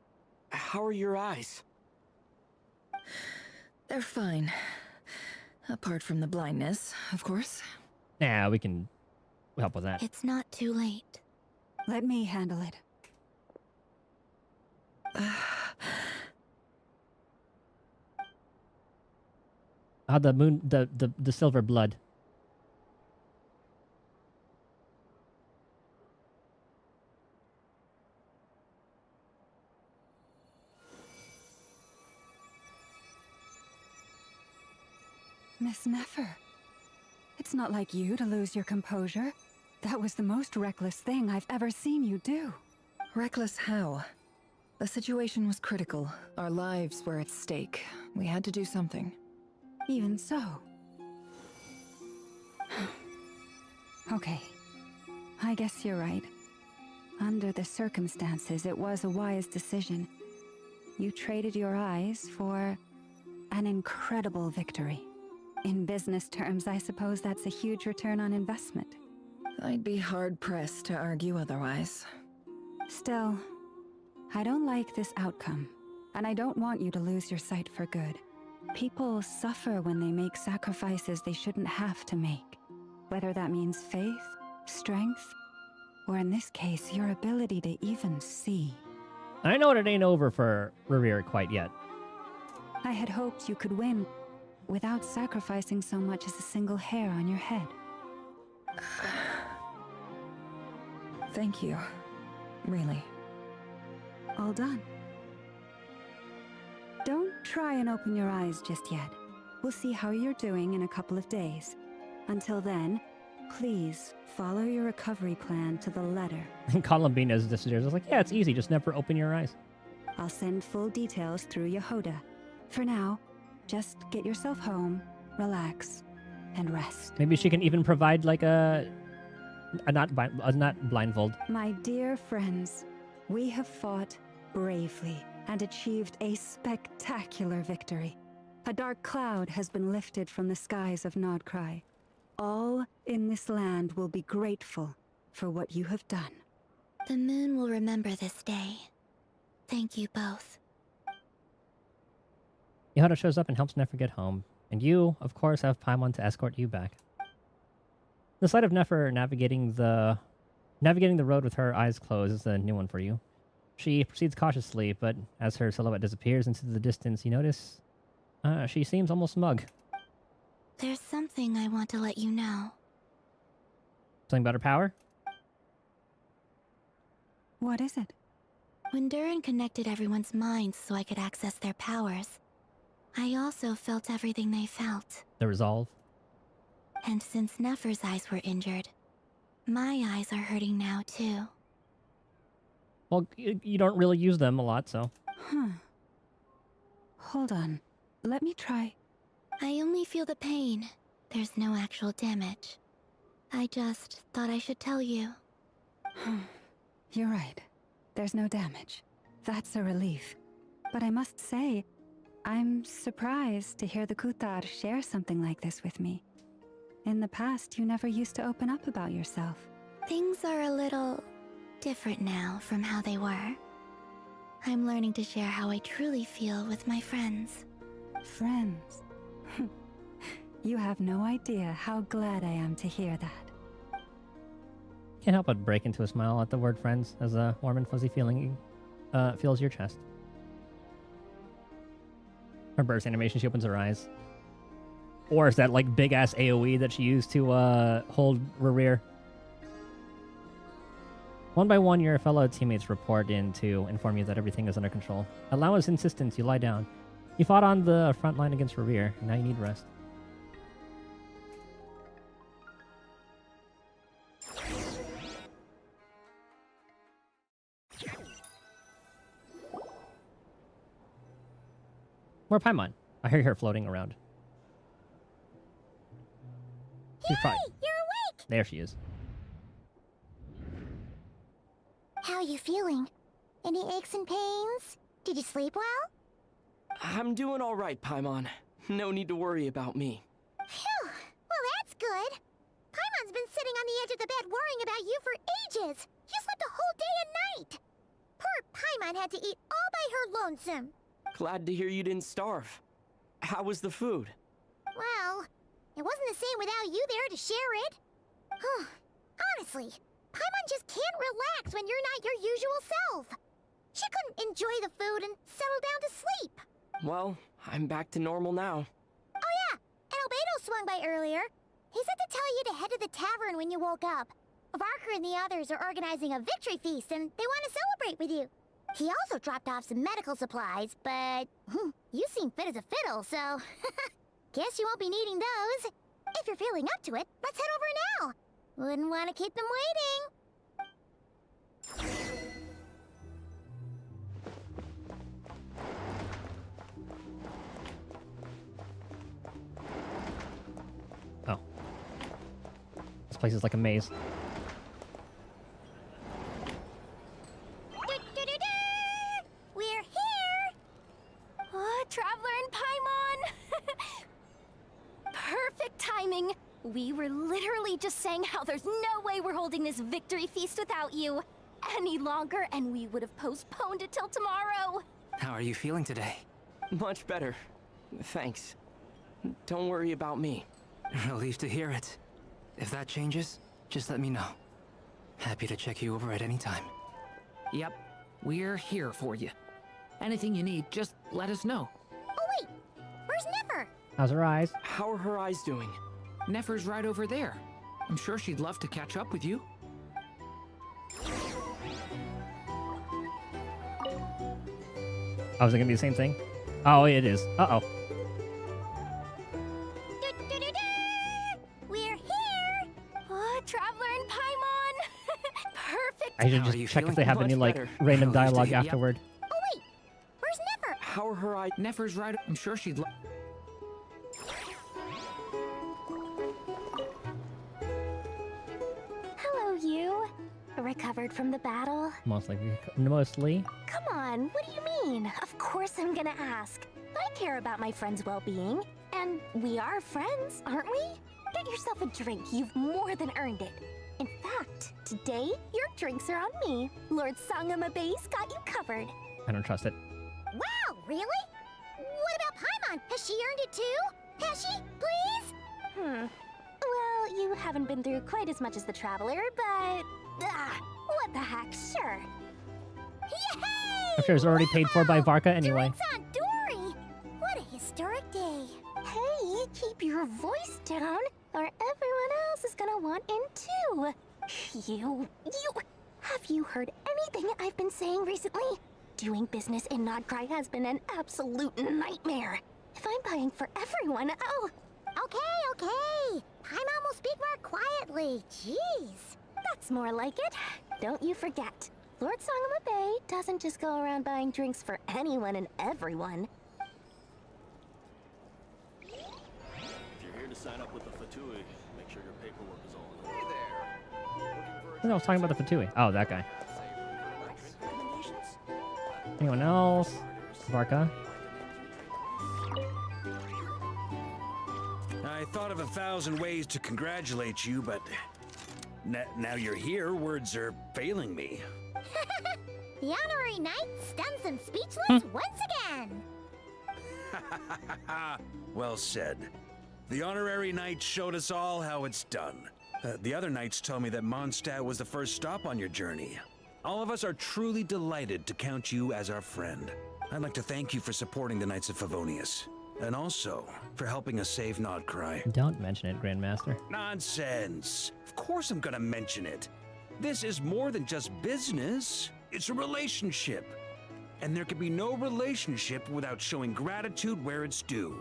how are your eyes? They're fine. Apart from the blindness, of course. Nah, we can help with that. It's not too late. Let me handle it. Ah, the moon, the silver blood. Miss Nefer, it's not like you to lose your composure. That was the most reckless thing I've ever seen you do. Reckless how? The situation was critical. Our lives were at stake. We had to do something. Even so. Okay. I guess you're right. Under the circumstances, it was a wise decision. You traded your eyes for an incredible victory. In business terms, I suppose that's a huge return on investment. I'd be hard-pressed to argue otherwise. Still, I don't like this outcome, and I don't want you to lose your sight for good. People suffer when they make sacrifices they shouldn't have to make. Whether that means faith, strength, or in this case, your ability to even see. I know it ain't over for Rerir quite yet. I had hoped you could win without sacrificing so much as a single hair on your head. Thank you. Really. All done. Don't try and open your eyes just yet. We'll see how you're doing in a couple of days. Until then, please follow your recovery plan to the letter. And Columbina is just there. It's like, yeah, it's easy. Just never open your eyes. I'll send full details through Yehoda. For now, just get yourself home, relax, and rest. Maybe she can even provide like a not blindfold. My dear friends, we have fought bravely and achieved a spectacular victory. A dark cloud has been lifted from the skies of Nodcry. All in this land will be grateful for what you have done. The moon will remember this day. Thank you both. Yehoda shows up and helps Nefer get home, and you, of course, have Paimon to escort you back. The sight of Nefer navigating the road with her eyes closed is a new one for you. She proceeds cautiously, but as her silhouette disappears into the distance, you notice she seems almost smug. There's something I want to let you know. Something about her power? What is it? When Durin connected everyone's minds so I could access their powers, I also felt everything they felt. The resolve? And since Nefer's eyes were injured, my eyes are hurting now too. Well, you don't really use them a lot, so... Hold on. Let me try. I only feel the pain. There's no actual damage. I just thought I should tell you. You're right. There's no damage. That's a relief. But I must say, I'm surprised to hear the Kuthar share something like this with me. In the past, you never used to open up about yourself. Things are a little different now from how they were. I'm learning to share how I truly feel with my friends. Friends? You have no idea how glad I am to hear that. Can't help but break into a smile at the word friends as a warm and fuzzy feeling fills your chest. Her burst animation, she opens her eyes. Or is that like big ass AoE that she used to hold Rerear? One by one, your fellow teammates report in to inform you that everything is under control. At Lao's insistence, you lie down. You fought on the front line against Rerear. Now you need rest. More Paimon. I hear her floating around. She's Yay! probably... You're awake! There she is. How are you feeling? Any aches and pains? Did you sleep well? I'm doing all right, Paimon. No need to worry about me. Phew! Well, that's good. Paimon's been sitting on the edge of the bed worrying about you for ages. You slept a whole day and night. Poor Paimon had to eat all by her lonesome. Glad to hear you didn't starve. How was the food? Well, it wasn't the same without you there to share it. Honestly, Paimon just can't relax when you're not your usual self. She couldn't enjoy the food and settle down to sleep. Well, I'm back to normal now. Oh yeah, and Albedo swung by earlier. He said to tell you to head to the tavern when you woke up. Varker and the others are organizing a victory feast and they want to celebrate with you. He also dropped off some medical supplies, but you seem fit as a fiddle, so guess you won't be needing those. If you're feeling up to it, let's head over now. Wouldn't want to keep them waiting. Oh. This place is like a maze. We're here! Oh, Traveler and Paimon! Perfect timing! We were literally just saying how there's no way we're holding this victory feast without you any longer, and we would have postponed it till tomorrow. How are you feeling today? Much better. Thanks. Don't worry about me. Relieved to hear it. If that changes, just let me know. Happy to check you over at any time. Yep, we're here for you. Anything you need, just let us know. Oh wait, where's Nefer? How's her eyes? How are her eyes doing? Nefer's right over there. I'm sure she'd love to catch up with you. Oh, is it gonna be the same thing? Oh, it is. Uh-oh. We're here! Oh, Traveler and Paimon! Perfect! I should just check if they have any, like, random dialogue afterward. Oh wait, where's Nefer? How are her eyes? Nefer's right. I'm sure she'd love... Hello, you. Recovered from the battle? Mostly. Come on, what do you mean? Of course I'm gonna ask. I care about my friend's well-being. And we are friends, aren't we? Get yourself a drink. You've more than earned it. In fact, today, your drinks are on me. Lord Sangamabe's got you covered. I don't trust it. Wow, really? What about Paimon? Has she earned it too? Has she? Please? Well, you haven't been through quite as much as the Traveler, but... what the heck, sure. Yay! I'm sure it's already paid for by Varka anyway. Drinks on Dory! What a historic day. Hey, keep your voice down, or everyone else is gonna want in too. You... Have you heard anything I've been saying recently? Doing business in Nodcry has been an absolute nightmare. If I'm buying for everyone, oh... Okay. Paimon will speak more quietly. Jeez. That's more like it. Don't you forget. Lord Sangamabe doesn't just go around buying drinks for anyone and everyone. If you're here to sign up with the Fatui, make sure your paperwork is all in order. Hey there. I was talking about the Fatui. Oh, that guy. Anyone else? Varka? I thought of 1,000 ways to congratulate you, but now you're here, words are failing me. The honorary knight stuns them speechless once again. Well said. The honorary knight showed us all how it's done. The other knights told me that Mondstadt was the first stop on your journey. All of us are truly delighted to count you as our friend. I'd like to thank you for supporting the Knights of Favonius, and also for helping us save Nodcry. Don't mention it, Grandmaster. Nonsense. Of course I'm gonna mention it. This is more than just business. It's a relationship. And there can be no relationship without showing gratitude where it's due.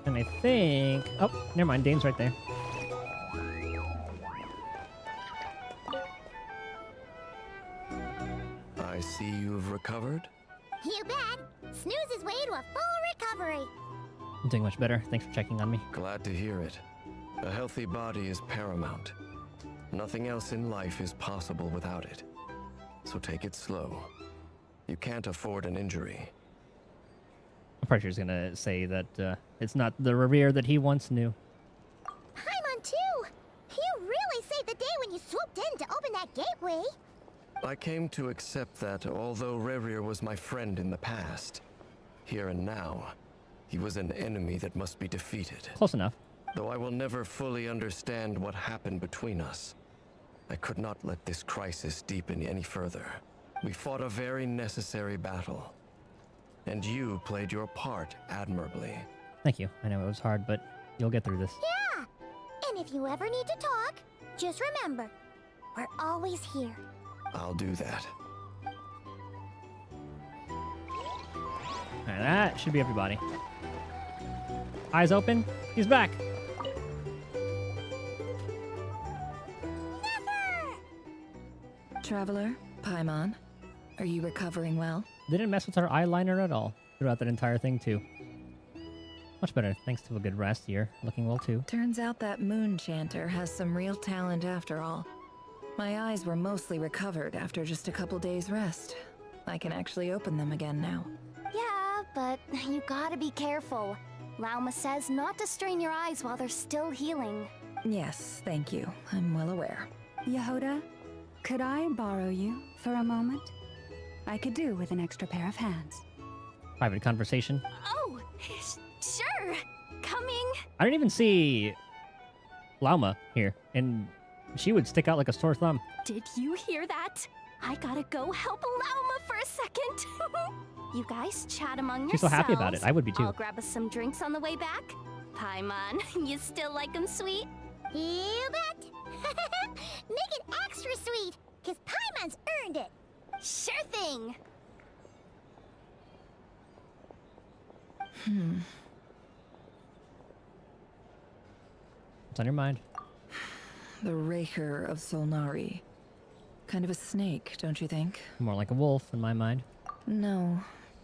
And I think... Oh, never mind. Dane's right there. I see you've recovered. You bet. Snooze his way to a full recovery. I'm doing much better. Thanks for checking on me. Glad to hear it. A healthy body is paramount. Nothing else in life is possible without it. So take it slow. You can't afford an injury. I'm pretty sure he's gonna say that it's not the Revere that he once knew. Paimon too. You really saved the day when you swooped in to open that gateway. I came to accept that although Rerir was my friend in the past, here and now, he was an enemy that must be defeated. Close enough. Though I will never fully understand what happened between us, I could not let this crisis deepen any further. We fought a very necessary battle, and you played your part admirably. Thank you. I know it was hard, but you'll get through this. Yeah. And if you ever need to talk, just remember, we're always here. I'll do that. Alright, that should be everybody. Eyes open. He's back. Traveler, Paimon, are you recovering well? Didn't mess with our eyeliner at all throughout that entire thing, too. Much better, thanks to a good rest here. Looking well, too. Turns out that moon chanter has some real talent after all. My eyes were mostly recovered after just a couple days' rest. I can actually open them again now. Yeah, but you gotta be careful. Lauma says not to strain your eyes while they're still healing. Yes, thank you. I'm well aware. Yehoda, could I borrow you for a moment? I could do with an extra pair of hands. Private conversation. Oh, sure. Coming. I didn't even see Lauma here, and she would stick out like a sore thumb. Did you hear that? I gotta go help Lauma for a second. You guys chat among She's yourselves. so happy about it. I would be too. I'll grab us some drinks on the way back. Paimon, you still like them sweet? You bet. Make it extra sweet, because Paimon's earned it. Sure thing. What's on your mind? The Raker of Solnari. Kind of a snake, don't you think? More like a wolf in my mind. No,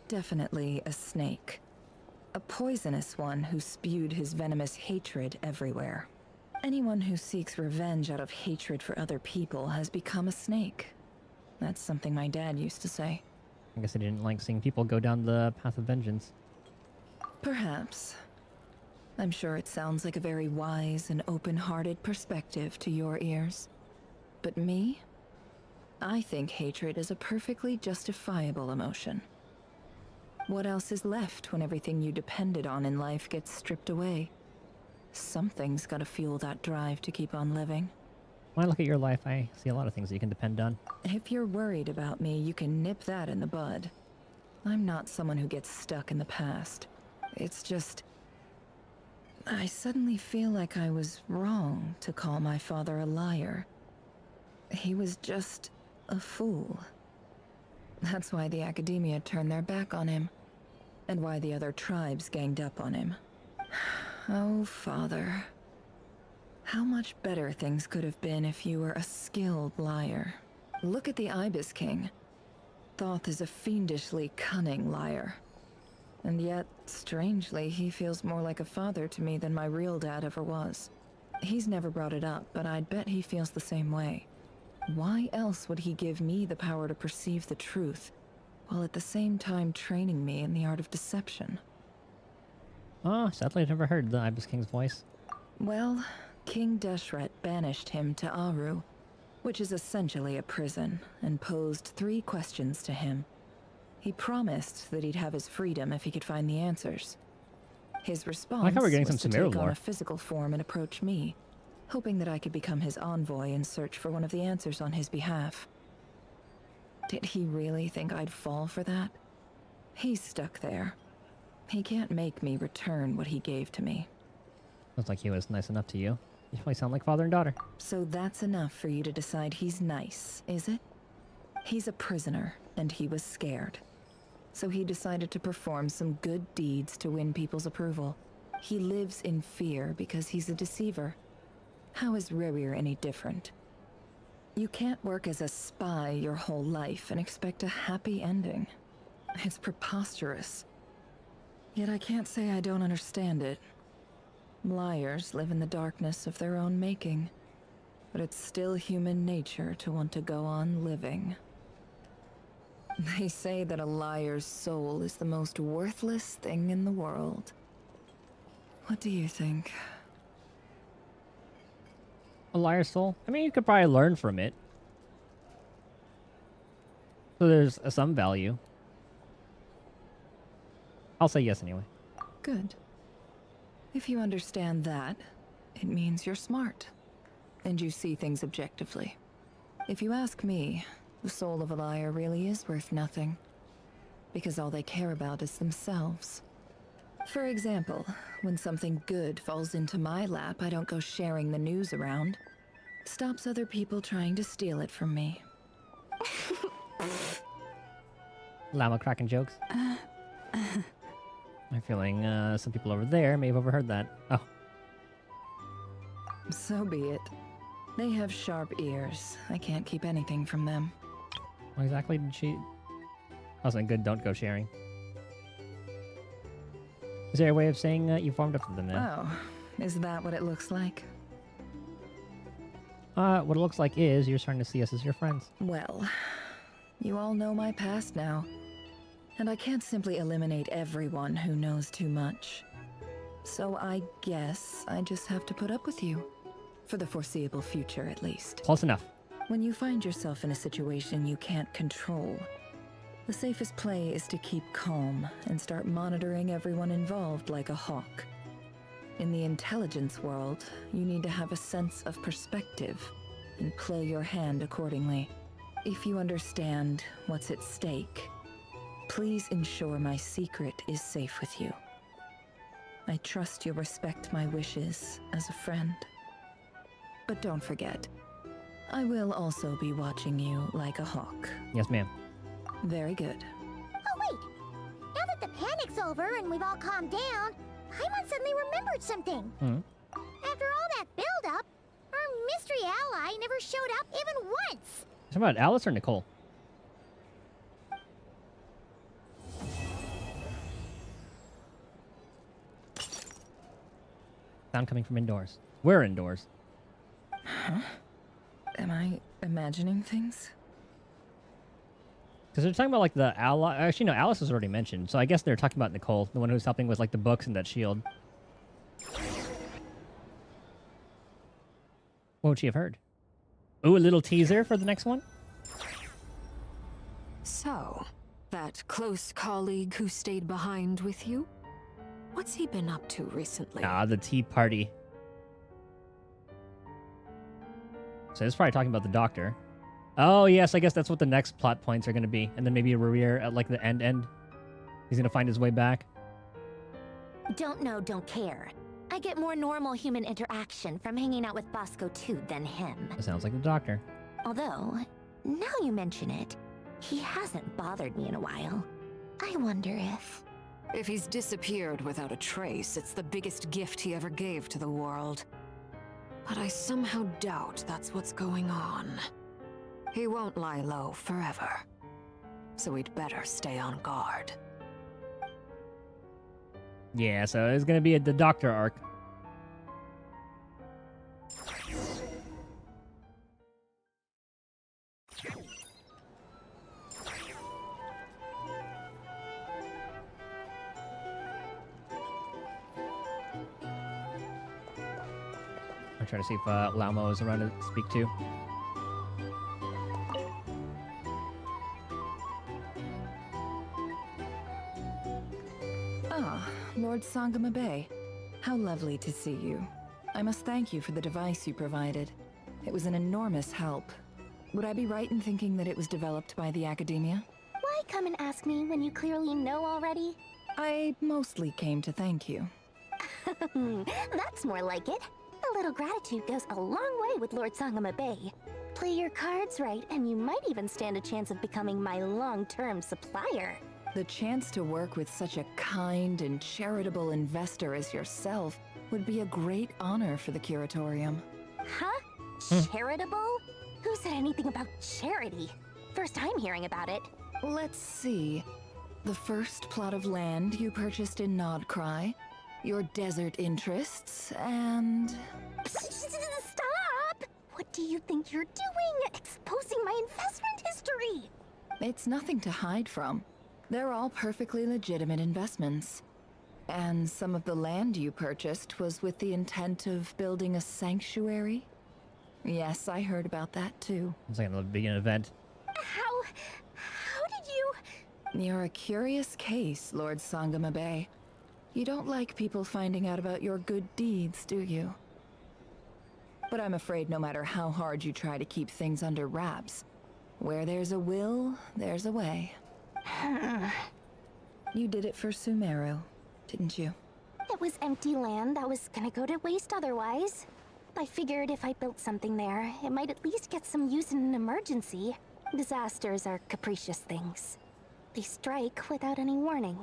definitely a snake. A poisonous one who spewed his venomous hatred everywhere. Anyone who seeks revenge out of hatred for other people has become a snake. That's something my dad used to say. I guess I didn't like seeing people go down the path of vengeance. Perhaps. I'm sure it sounds like a very wise and open-hearted perspective to your ears. But me? I think hatred is a perfectly justifiable emotion. What else is left when everything you depended on in life gets stripped away? Something's gotta fuel that drive to keep on living. When I look at your life, I see a lot of things that you can depend on. If you're worried about me, you can nip that in the bud. I'm not someone who gets stuck in the past. It's just... I suddenly feel like I was wrong to call my father a liar. He was just a fool. That's why the Academia turned their back on him, and why the other tribes ganged up on him. Oh, Father. How much better things could have been if you were a skilled liar. Look at the Ibis King. Thoth is a fiendishly cunning liar. And yet, strangely, he feels more like a father to me than my real dad ever was. He's never brought it up, but I'd bet he feels the same way. Why else would he give me the power to perceive the truth, while at the same time training me in the art of deception? Oh, sadly I've never heard the Ibis King's voice. Well, King Deshret banished him to Aru, which is essentially a prison, and posed 3 questions to him. He promised that he'd have his freedom if he could find the answers. His response I like how we're getting was some to Sumeru take on lore. a physical form and approach me, hoping that I could become his envoy and search for one of the answers on his behalf. Did he really think I'd fall for that? He's stuck there. He can't make me return what he gave to me. Looks like he was nice enough to you. You probably sound like father and daughter. So that's enough for you to decide he's nice, is it? He's a prisoner, and he was scared. So he decided to perform some good deeds to win people's approval. He lives in fear because he's a deceiver. How is Rerir any different? You can't work as a spy your whole life and expect a happy ending. It's preposterous. Yet I can't say I don't understand it. Liars live in the darkness of their own making, but it's still human nature to want to go on living. They say that a liar's soul is the most worthless thing in the world. What do you think? A liar's soul? I mean, you could probably learn from it. So there's some value. I'll say yes anyway. Good. If you understand that, it means you're smart. And you see things objectively. If you ask me, the soul of a liar really is worth nothing. Because all they care about is themselves. For example, when something good falls into my lap, I don't go sharing the news around. Stops other people trying to steal it from me. Llama cracking jokes. I'm feeling some people over there may have overheard that. Oh. So be it. They have sharp ears. I can't keep anything from them. What exactly did she... I was saying good, don't go sharing. Is there a way of saying you formed up for them now? Oh, is that what it looks like? What it looks like is you're starting to see us as your friends. Well, you all know my past now. And I can't simply eliminate everyone who knows too much. So I guess I just have to put up with you. For the foreseeable future, at least. Close enough. When you find yourself in a situation you can't control, the safest play is to keep calm and start monitoring everyone involved like a hawk. In the intelligence world, you need to have a sense of perspective and play your hand accordingly. If you understand what's at stake, please ensure my secret is safe with you. I trust you'll respect my wishes as a friend. But don't forget, I will also be watching you like a hawk. Yes, ma'am. Very good. Oh, wait! Now that the panic's over and we've all calmed down, Paimon suddenly remembered something. After all that build-up, our mystery ally never showed up even once! Talking about Alice or Nicole? Sound coming from indoors. We're indoors. Huh? Am I imagining things? Because they're talking about like the ally. Actually, no, Alice was already mentioned. So I guess they're talking about Nicole, the one who's helping with like the books and that shield. What would she have heard? Ooh, a little teaser for the next one? So, that close colleague who stayed behind with you? What's he been up to recently? Ah, the tea party. So it's probably talking about the doctor. Oh, yes, I guess that's what the next plot points are going to be. And then maybe a Rerir at like the end. He's going to find his way back. Don't know, don't care. I get more normal human interaction from hanging out with Bosco 2 than him. That sounds like the doctor. Although, now you mention it, he hasn't bothered me in a while. I wonder if... If he's disappeared without a trace, it's the biggest gift he ever gave to the world. But I somehow doubt that's what's going on. He won't lie low forever. So we'd better stay on guard. Yeah, so it's going to be the doctor arc. I'll try to see if Laumo is around to speak to. Ah, Lord Sangama Bay. How lovely to see you. I must thank you for the device you provided. It was an enormous help. Would I be right in thinking that it was developed by the academia? Why come and ask me when you clearly know already? I mostly came to thank you. That's more like it. A little gratitude goes a long way with Lord Sangama Bay. Play your cards right, and you might even stand a chance of becoming my long-term supplier. The chance to work with such a kind and charitable investor as yourself would be a great honor for the curatorium. Huh? Charitable? Who said anything about charity? First time hearing about it. Let's see. The first plot of land you purchased in Nodcry, your desert interests, and... Stop! What do you think you're doing? Exposing my investment history! It's nothing to hide from. They're all perfectly legitimate investments. And some of the land you purchased was with the intent of building a sanctuary? Yes, I heard about that too. It's like a big event. How did you... You're a curious case, Lord Sangama Bay. You don't like people finding out about your good deeds, do you? But I'm afraid no matter how hard you try to keep things under wraps, where there's a will, there's a way. You did it for Sumeru, didn't you? It was empty land that was gonna go to waste otherwise. I figured if I built something there, it might at least get some use in an emergency. Disasters are capricious things. They strike without any warning.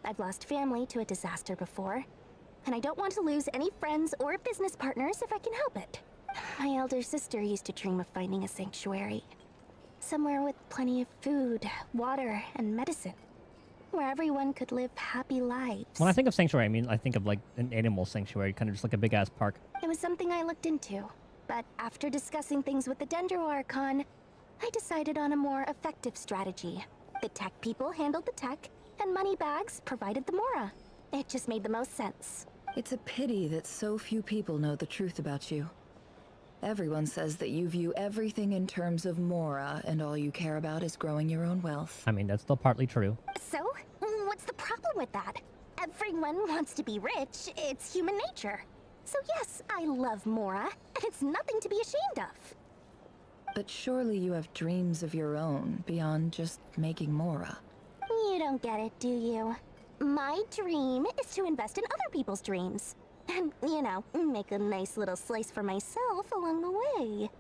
I've lost family to a disaster before, and I don't want to lose any friends or business partners if I can help it. My elder sister used to dream of finding a sanctuary. Somewhere with plenty of food, water, and medicine. Where everyone could live happy lives. When I think of sanctuary, I mean, I think of like an animal sanctuary, kind of just like a big-ass park. It was something I looked into, but after discussing things with the Dendro Archon, I decided on a more effective strategy. The tech people handled the tech, and Moneybags provided the Mora. It just made the most sense. It's a pity that so few people know the truth about you. Everyone says that you view everything in terms of Mora, and all you care about is growing your own wealth. I mean, that's still partly true. So, what's the problem with that? Everyone wants to be rich. It's human nature. So yes, I love Mora, and it's nothing to be ashamed of. But surely you have dreams of your own beyond just making Mora. You don't get it, do you? My dream is to invest in other people's dreams. And, you know, make a nice little slice for myself along the way.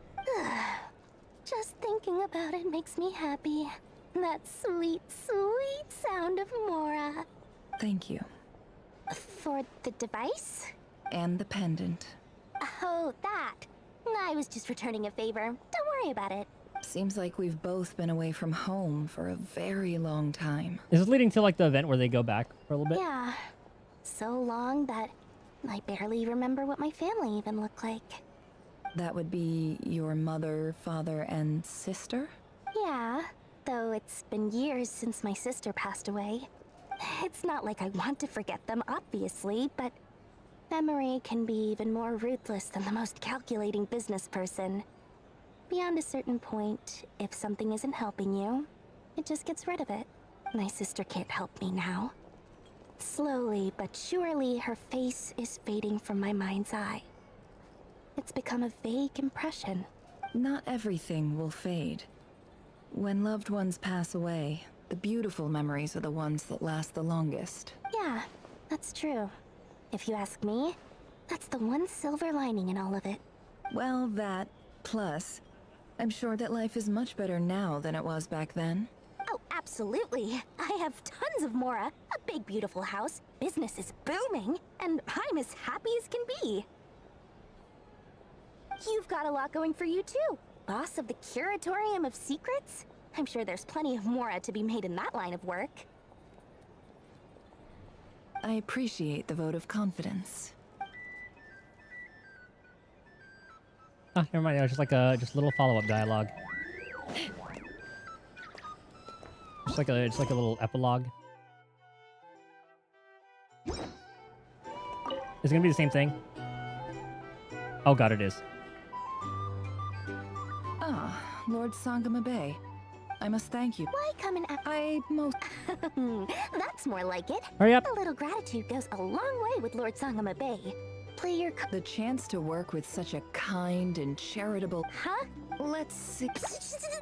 Just thinking about it makes me happy. That sweet, sweet sound of Mora. Thank you. For the device? And the pendant. Oh, that. I was just returning a favor. Don't worry about it. Seems like we've both been away from home for a very long time. Is this leading to like the event where they go back for a little bit? Yeah. So long that I barely remember what my family even looked like. That would be your mother, father, and sister? Yeah, though it's been years since my sister passed away. It's not like I want to forget them, obviously, but memory can be even more ruthless than the most calculating business person. Beyond a certain point, if something isn't helping you, it just gets rid of it. My sister can't help me now. Slowly but surely, her face is fading from my mind's eye. It's become a vague impression. Not everything will fade. When loved ones pass away, the beautiful memories are the ones that last the longest. Yeah, that's true. If you ask me, that's the one silver lining in all of it. Well, that, plus, I'm sure that life is much better now than it was back then. Oh, absolutely. I have tons of Mora, a big beautiful house, business is booming, and I'm as happy as can be. You've got a lot going for you too. Boss of the Curatorium of Secrets? I'm sure there's plenty of Mora to be made in that line of work. I appreciate the vote of confidence. Ah, never mind. It was just like a little follow-up dialogue. It's like a little epilogue. Is it gonna be the same thing? Oh god, it is. Ah, Lord Sangama Bay. I must thank you. Why come and I most... That's more like it. Hurry up. A little gratitude goes a long way with Lord Sangama Bay. Play your... The chance to work with such a kind and charitable... Huh? Let's see.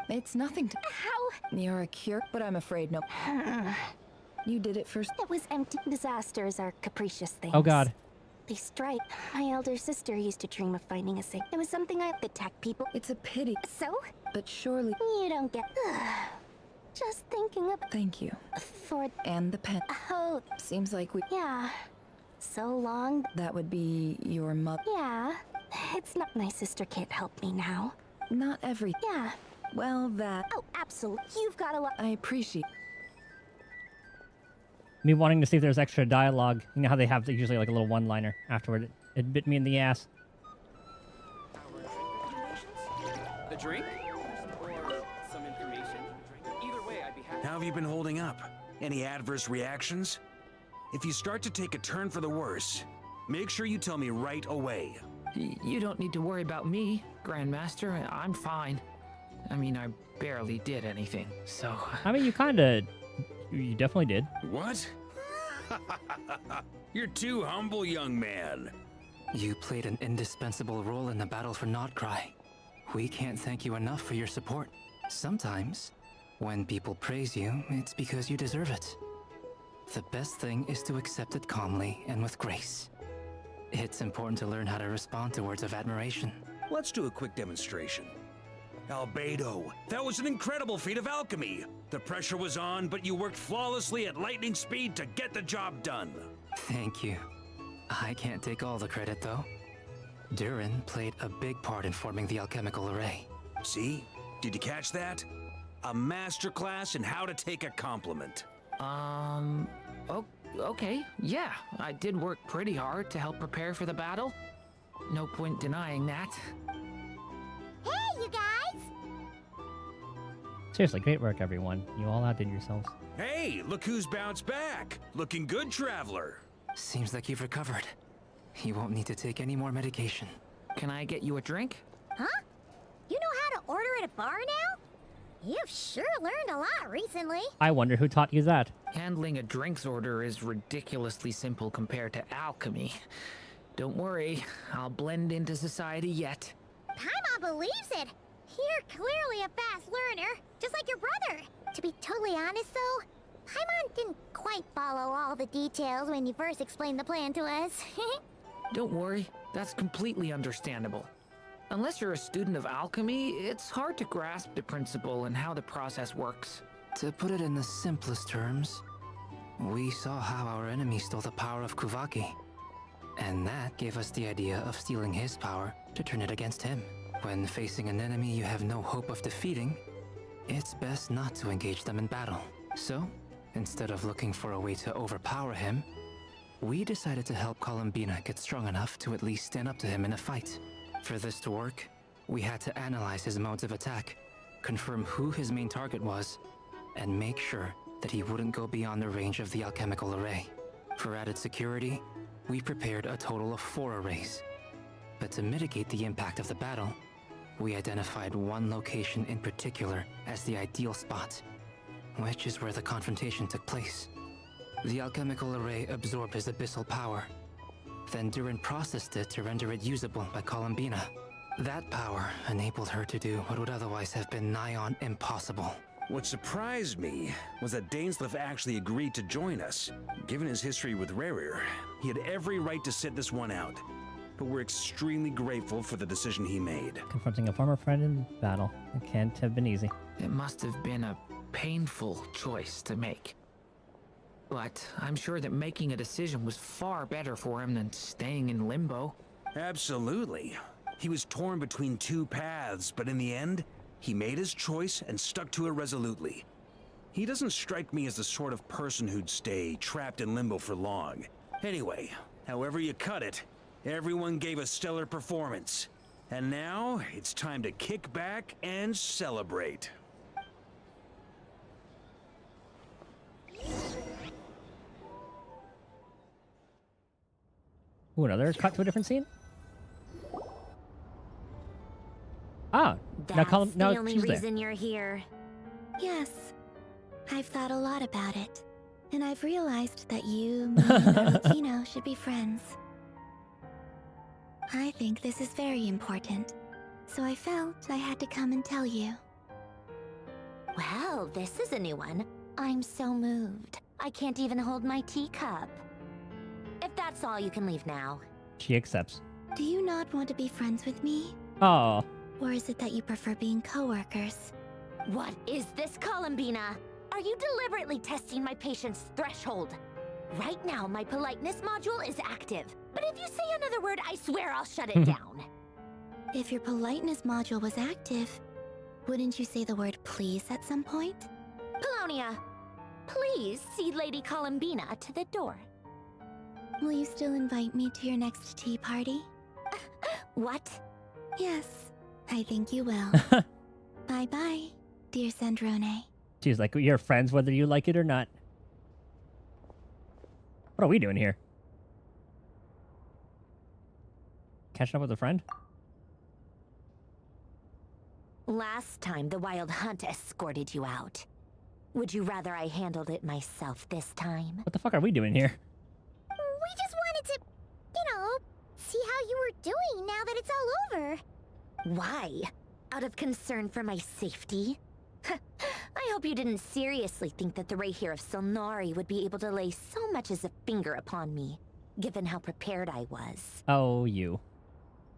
It's nothing to. How? You're a cure, but I'm afraid no. You did it first. It was empty. Disasters are capricious things. Oh god. They strike. My elder sister used to dream of finding a sick. It was something I attack people. It's a pity. So? But surely. You don't get. Just thinking of. Thank you. For. And the pen. Oh. Seems like we. Yeah. So long. That would be your mother. Yeah. It's not. My sister can't help me now. Not every. Yeah. Well, that. Oh, absolutely. You've got a lot. I appreciate. Me wanting to see if there's extra dialogue. You know how they have usually like a little one-liner afterward. It bit me in the ass. A drink? Or some information? Either way, I'd be happy. How have you been holding up? Any adverse reactions? If you start to take a turn for the worse, make sure you tell me right away. You don't need to worry about me, Grandmaster. I'm fine. I mean, I barely did anything, so... I mean, you definitely did. What? You're too humble, young man. You played an indispensable role in the battle for Notcry. We can't thank you enough for your support. Sometimes, when people praise you, it's because you deserve it. The best thing is to accept it calmly and with grace. It's important to learn how to respond to words of admiration. Let's do a quick demonstration. Albedo, that was an incredible feat of alchemy. The pressure was on, but you worked flawlessly at lightning speed to get the job done. Thank you. I can't take all the credit, though. Durin played a big part in forming the alchemical array. See? Did you catch that? A masterclass in how to take a compliment. Okay, yeah. I did work pretty hard to help prepare for the battle. No point denying that. Hey, you guys! Seriously, great work, everyone. You all outdid yourselves. Hey, look who's bounced back. Looking good, Traveler. Seems like you've recovered. You won't need to take any more medication. Can I get you a drink? Huh? You know how to order at a bar now? You've sure learned a lot recently. I wonder who taught you that. Handling a drinks order is ridiculously simple compared to alchemy. Don't worry, I'll blend into society yet. Paimon believes it. You're clearly a fast learner, just like your brother. To be totally honest, though, Paimon didn't quite follow all the details when you first explained the plan to us. Don't worry, that's completely understandable. Unless you're a student of alchemy, it's hard to grasp the principle and how the process works. To put it in the simplest terms, we saw how our enemy stole the power of Kuvaki. And that gave us the idea of stealing his power to turn it against him. When facing an enemy you have no hope of defeating, it's best not to engage them in battle. So, instead of looking for a way to overpower him, we decided to help Columbina get strong enough to at least stand up to him in a fight. For this to work, we had to analyze his modes of attack, confirm who his main target was, and make sure that he wouldn't go beyond the range of the alchemical array. For added security, we prepared a total of 4 arrays. But to mitigate the impact of the battle, we identified one location in particular as the ideal spot, which is where the confrontation took place. The alchemical array absorbed his abyssal power. Then Durin processed it to render it usable by Columbina. That power enabled her to do what would otherwise have been nigh on impossible. What surprised me was that Dainsleif actually agreed to join us. Given his history with Rerir, he had every right to sit this one out. But we're extremely grateful for the decision he made. Confronting a former friend in battle. It can't have been easy. It must have been a painful choice to make. But I'm sure that making a decision was far better for him than staying in limbo. Absolutely. He was torn between 2 paths, but in the end, he made his choice and stuck to it resolutely. He doesn't strike me as the sort of person who'd stay trapped in limbo for long. Anyway, however you cut it, everyone gave a stellar performance. And now, it's time to kick back and celebrate. Ooh, another cut to a different scene? Ah, That's now the only she's there. reason you're here. Yes. I've thought a lot about it. And I've realized that you, me, and Valentino should be friends. I think this is very important. So I felt I had to come and tell you. Well, this is a new one. I'm so moved. I can't even hold my teacup. If that's all, you can leave now. She accepts. Do you not want to be friends with me? Oh. Or is it that you prefer being co-workers? What is this, Columbina? Are you deliberately testing my patience threshold? Right now, my politeness module is active. But if you say another word, I swear I'll shut it down. If your politeness module was active, wouldn't you say the word please at some point? Polonia, please see Lady Columbina to the door. Will you still invite me to your next tea party? What? Yes, I think you will. Bye-bye, dear Sandrone. She's like, you're friends whether you like it or not. What are we doing here? Catching up with a friend? Last time, the Wild Hunt escorted you out. Would you rather I handled it myself this time? What the fuck are we doing here? We just wanted to, see how you were doing now that it's all over. Why? Out of concern for my safety? I hope you didn't seriously think that the Ray here of Solnari would be able to lay so much as a finger upon me, given how prepared I was. Oh, you.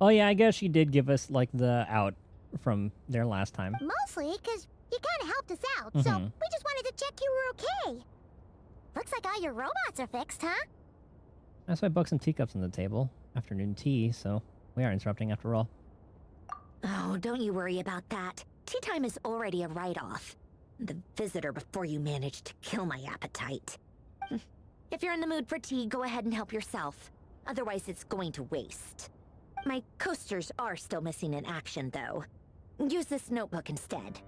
Oh yeah, I guess she did give us, like, the out from there last time. Mostly because you kind of helped us out, so we just wanted to check you were okay. Looks like all your robots are fixed, huh? That's why I booked some teacups on the table. Afternoon tea, so we are interrupting after all. Oh, don't you worry about that. Tea time is already a write-off. The visitor before you managed to kill my appetite. If you're in the mood for tea, go ahead and help yourself. Otherwise, it's going to waste. My coasters are still missing in action, though. Use this notebook instead.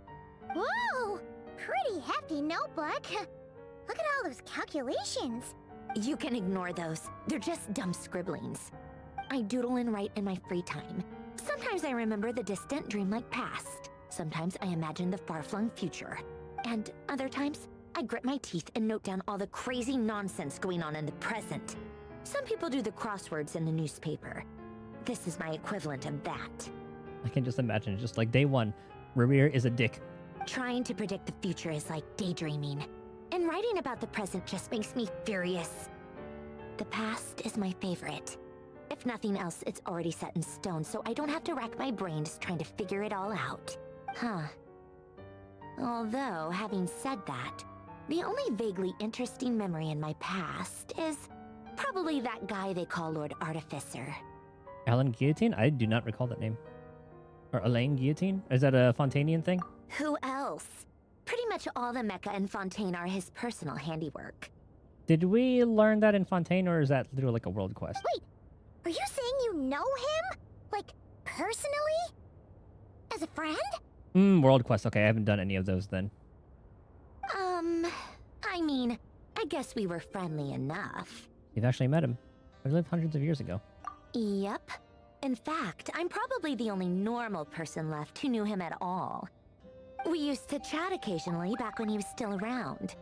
Whoa! Pretty hefty notebook. Look at all those calculations. You can ignore those. They're just dumb scribblings. I doodle and write in my free time. Sometimes I remember the distant dreamlike past. Sometimes I imagine the far-flung future. And other times, I grit my teeth and note down all the crazy nonsense going on in the present. Some people do the crosswords in the newspaper. This is my equivalent of that. I can just imagine, just like day one, Revere is a dick. Trying to predict the future is like daydreaming. And writing about the present just makes me furious. The past is my favorite. If nothing else, it's already set in stone, so I don't have to rack my brains trying to figure it all out. Huh. Although, having said that, the only vaguely interesting memory in my past is probably that guy they call Lord Artificer. Alan Guillotine? I do not recall that name. Or Elaine Guillotine? Is that a Fontanian thing? Who else? Pretty much all the mecha in Fontaine are his personal handiwork. Did we learn that in Fontaine, or is that literally like a world quest? Wait, are you saying you know him? Like, personally? As a friend? World quest. Okay, I haven't done any of those then. I mean, I guess we were friendly enough. You've actually met him. We lived hundreds of years ago. Yep. In fact, I'm probably the only normal person left who knew him at all. We used to chat occasionally back when he was still around.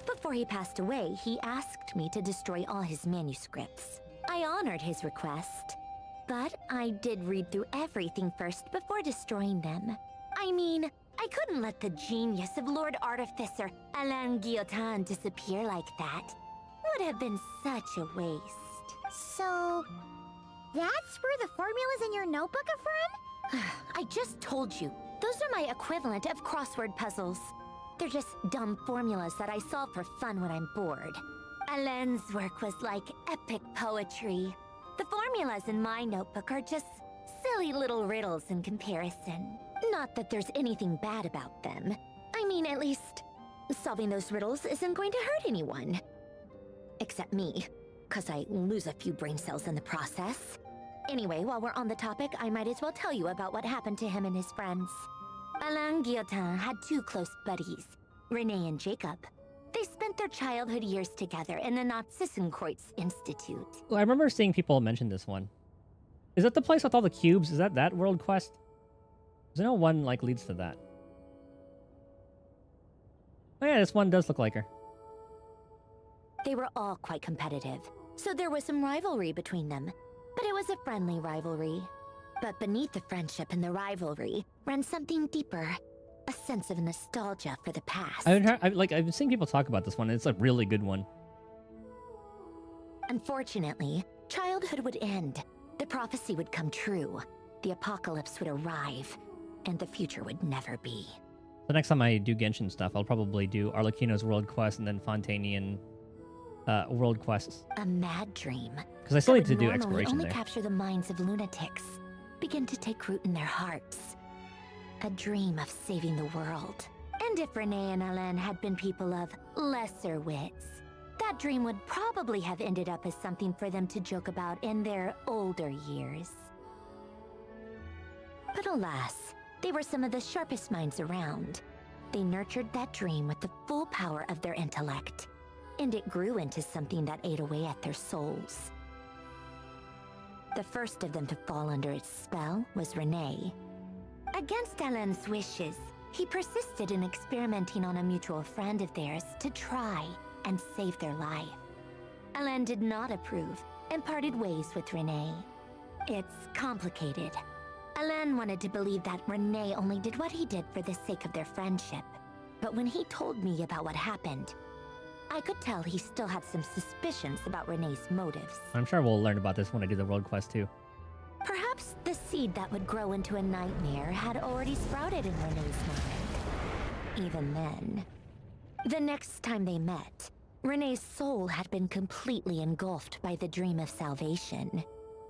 Before he passed away, he asked me to destroy all his manuscripts. I honored his request, but I did read through everything first before destroying them. I mean, I couldn't let the genius of Lord Artificer Alain Guillotin disappear like that. Would have been such a waste. So, that's where the formulas in your notebook are from? I just told you. Those are my equivalent of crossword puzzles. They're just dumb formulas that I solve for fun when I'm bored. Alain's work was like epic poetry. The formulas in my notebook are just silly little riddles in comparison. Not that there's anything bad about them. I mean, at least, solving those riddles isn't going to hurt anyone. Except me, 'cause I lose a few brain cells in the process. Anyway, while we're on the topic, I might as well tell you about what happened to him and his friends. Alain Guillotin had two close buddies, Renee and Jacob. They spent their childhood years together in the Narzissenkreuz Institute. Well, I remember seeing people mention this one. Is that the place with all the cubes? Is that world quest? Because I know one, like, leads to that. Oh yeah, this one does look like her. They were all quite competitive, so there was some rivalry between them. But it was a friendly rivalry. But beneath the friendship and the rivalry ran something deeper. A sense of nostalgia for the past. I've been seeing people talk about this one. It's a really good one. Unfortunately, childhood would end. The prophecy would come true. The apocalypse would arrive. And the future would never be. The next time I do Genshin stuff, I'll probably do Arlecchino's World Quest and then Fontanian World Quests. A mad dream. Because I still need that to do would normally exploration only there. capture the minds of lunatics. Begin to take root in their hearts. A dream of saving the world. And if Renee and Alain had been people of lesser wits, that dream would probably have ended up as something for them to joke about in their older years. But alas, they were some of the sharpest minds around. They nurtured that dream with the full power of their intellect, and it grew into something that ate away at their souls. The first of them to fall under its spell was Renee. Against Alain's wishes, he persisted in experimenting on a mutual friend of theirs to try and save their life. Alain did not approve and parted ways with Renee. It's complicated. Alain wanted to believe that Renee only did what he did for the sake of their friendship. But when he told me about what happened, I could tell he still had some suspicions about Renee's motives. I'm sure we'll learn about this when I do the World Quest too. Perhaps the seed that would grow into a nightmare had already sprouted in Renee's mind. Even then. The next time they met, Renee's soul had been completely engulfed by the dream of salvation.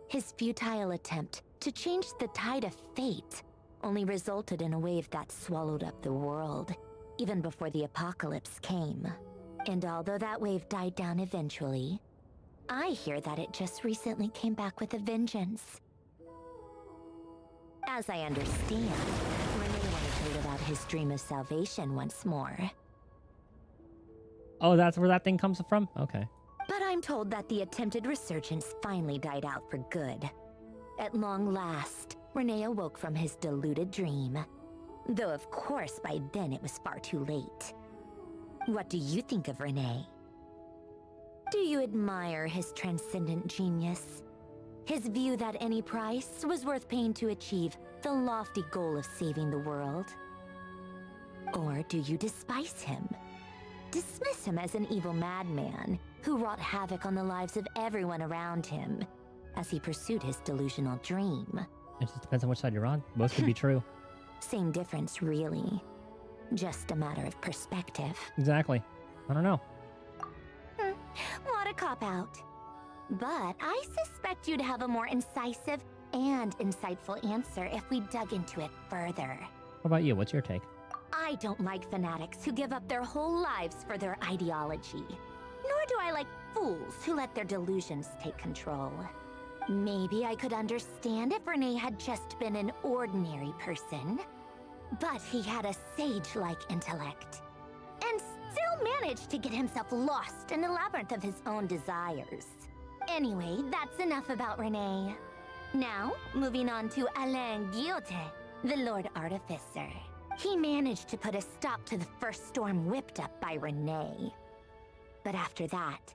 His futile attempt to change the tide of fate only resulted in a wave that swallowed up the world, even before the apocalypse came. And although that wave died down eventually, I hear that it just recently came back with a vengeance. As I understand, Renee wanted to live out his dream of salvation once more. Oh, that's where that thing comes from? Okay. But I'm told that the attempted resurgence finally died out for good. At long last, Renee awoke from his deluded dream. Though of course by then it was far too late. What do you think of Renee? Do you admire his transcendent genius? His view that any price was worth paying to achieve the lofty goal of saving the world? Or do you despise him? Dismiss him as an evil madman who wrought havoc on the lives of everyone around him as he pursued his delusional dream? It just depends on which side you're on. Both could be true. Same difference, really. Just a matter of perspective. Exactly. I don't know. What a cop-out. But I suspect you'd have a more incisive and insightful answer if we dug into it further. What about you? What's your take? I don't like fanatics who give up their whole lives for their ideology. Nor do I like fools who let their delusions take control. Maybe I could understand if Renee had just been an ordinary person. But he had a sage-like intellect. And still managed to get himself lost in a labyrinth of his own desires. Anyway, that's enough about Renee. Now, moving on to Alain Guillotin, the Lord Artificer. He managed to put a stop to the first storm whipped up by Renee. But after that,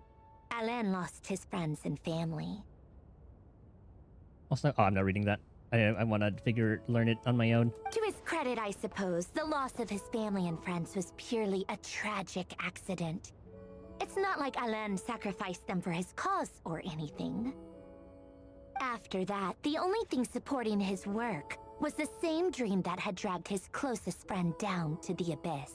Alain lost his friends and family. Also, I'm not reading that. I want to learn it on my own. To his credit, I suppose, the loss of his family and friends was purely a tragic accident. It's not like Alain sacrificed them for his cause or anything. After that, the only thing supporting his work was the same dream that had dragged his closest friend down to the abyss.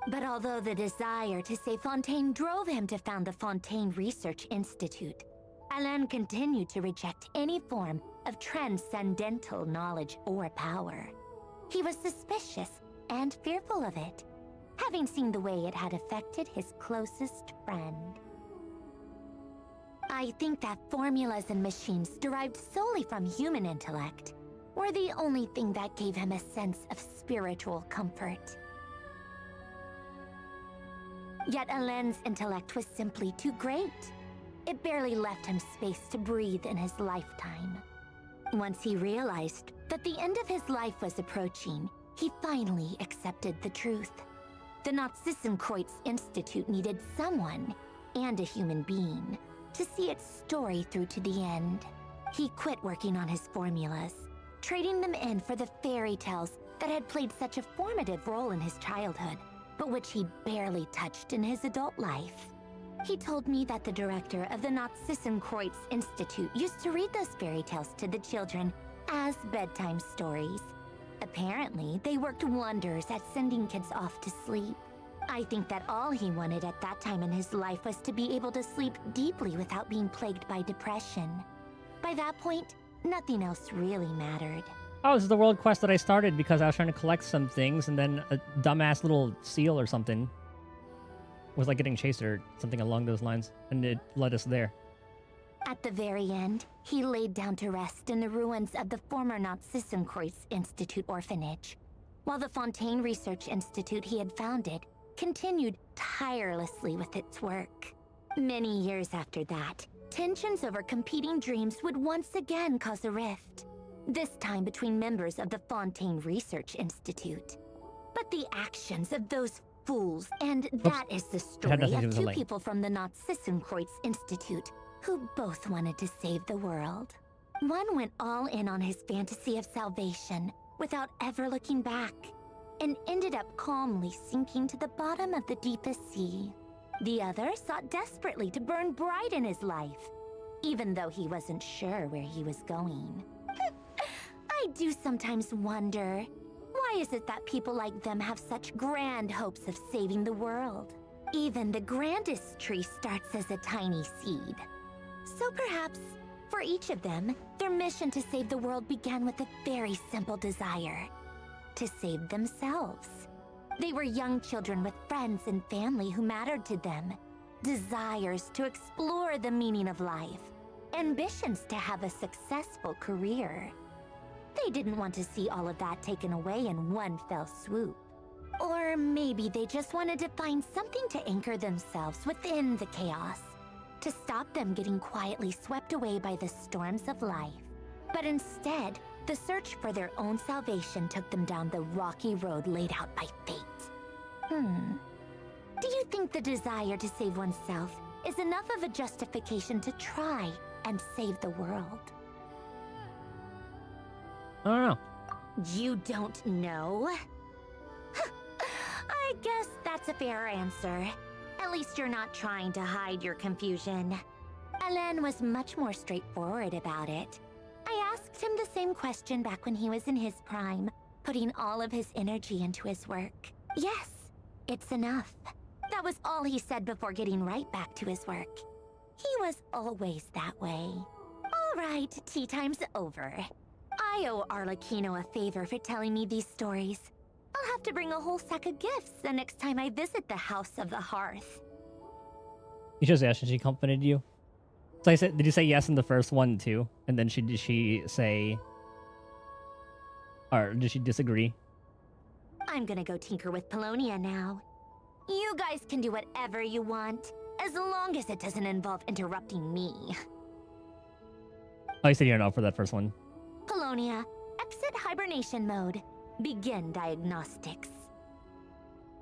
But although the desire to save Fontaine drove him to found the Fontaine Research Institute, Alain continued to reject any form of transcendental knowledge or power. He was suspicious and fearful of it, having seen the way it had affected his closest friend. I think that formulas and machines derived solely from human intellect were the only thing that gave him a sense of spiritual comfort. Yet Alain's intellect was simply too great. It barely left him space to breathe in his lifetime. Once he realized that the end of his life was approaching, he finally accepted the truth. The Nazissenkreuz Institute needed someone, and a human being, to see its story through to the end. He quit working on his formulas, trading them in for the fairy tales that had played such a formative role in his childhood, but which he barely touched in his adult life. He told me that the director of the Narzissenkreuz Institute used to read those fairy tales to the children as bedtime stories. Apparently, they worked wonders at sending kids off to sleep. I think that all he wanted at that time in his life was to be able to sleep deeply without being plagued by depression. By that point, nothing else really mattered. Oh, this is the world quest that I started because I was trying to collect some things, and then a dumbass little seal or something was like getting chased or something along those lines, and it led us there. At the very end, he laid down to rest in the ruins of the former Narzissenkreuz Institute orphanage, while the Fontaine Research Institute he had founded continued tirelessly with its work. Many years after that, tensions over competing dreams would once again cause a rift, this time between members of the Fontaine Research Institute. But the actions of those fools, and that is the story of two people from the Narzissenkreuz Institute who both wanted to save the world. One went all in on his fantasy of salvation without ever looking back, and ended up calmly sinking to the bottom of the deepest sea. The other sought desperately to burn bright in his life, even though he wasn't sure where he was going. I do sometimes wonder, why is it that people like them have such grand hopes of saving the world? Even the grandest tree starts as a tiny seed. So perhaps, for each of them, their mission to save the world began with a very simple desire: to save themselves. They were young children with friends and family who mattered to them, desires to explore the meaning of life, ambitions to have a successful career. They didn't want to see all of that taken away in one fell swoop. Or maybe they just wanted to find something to anchor themselves within the chaos, to stop them getting quietly swept away by the storms of life. But instead, the search for their own salvation took them down the rocky road laid out by fate. Do you think the desire to save oneself is enough of a justification to try and save the world? I don't know. You don't know? I guess that's a fair answer. At least you're not trying to hide your confusion. Alain was much more straightforward about it. I asked him the same question back when he was in his prime, putting all of his energy into his work. Yes, it's enough. That was all he said before getting right back to his work. He was always that way. All right, tea time's over. I owe Arlecchino a favor for telling me these stories. I'll have to bring a whole sack of gifts the next time I visit the House of the Hearth. You just asked if she complimented you. So I said, did you say yes in the first one too? And then did she say, or did she disagree? I'm gonna go tinker with Polonia now. You guys can do whatever you want, as long as it doesn't involve interrupting me. Oh, you said you're not for that first one. Polonia, exit hibernation mode. Begin diagnostics.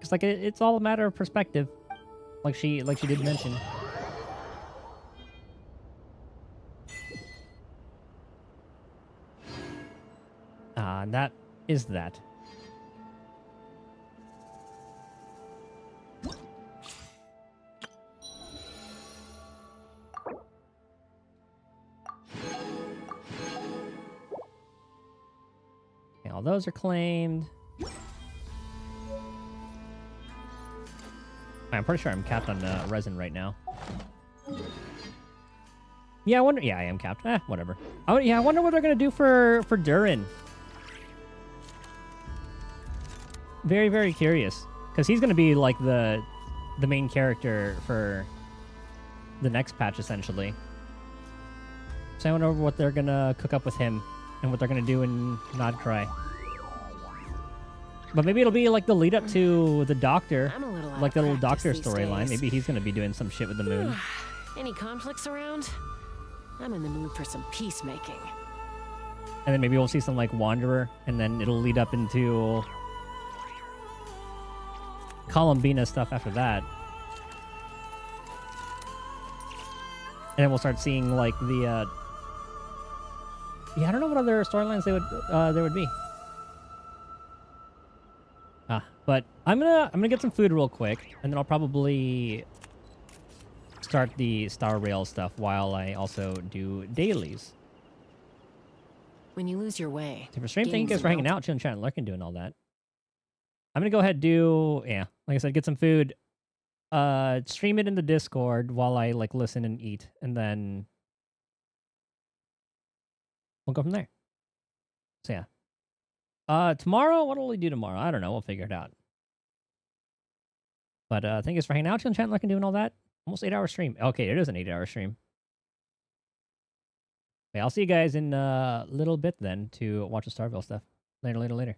It's like it's all a matter of perspective, like she did mention. And that is that. Okay, all those are claimed. I'm pretty sure I'm capped on resin right now. Yeah, I wonder. Yeah, I am capped. Whatever. I wonder what they're gonna do for Durin. Very, very curious, because he's gonna be like the main character for the next patch, essentially. So I wonder what they're gonna cook up with him and what they're gonna do in Nodcry. But maybe it'll be like the lead up to the doctor, like the little doctor storyline. Maybe he's gonna be doing some shit with the moon. Any conflicts around? I'm in the mood for some peacemaking. And then maybe we'll see some like Wanderer, and then it'll lead up into Columbina stuff after that. And then we'll start seeing like the Yeah, I don't know what other storylines there would be. But I'm gonna get some food real quick, and then I'll probably start the Star Rail stuff while I also do dailies. When you lose your way. For stream, thank you guys for hanging out, chilling, chatting, lurking, doing all that. I'm gonna go ahead and do, like I said, get some food, stream it in the Discord while I like listen and eat, and then we'll go from there. So yeah. Tomorrow, what will we do tomorrow? I don't know. We'll figure it out. But thank you guys for hanging out, chilling, chatting, lurking, doing all that. Almost 8-hour stream. Okay, it is an 8-hour stream. Okay, I'll see you guys in a little bit then to watch the Starville stuff. Later.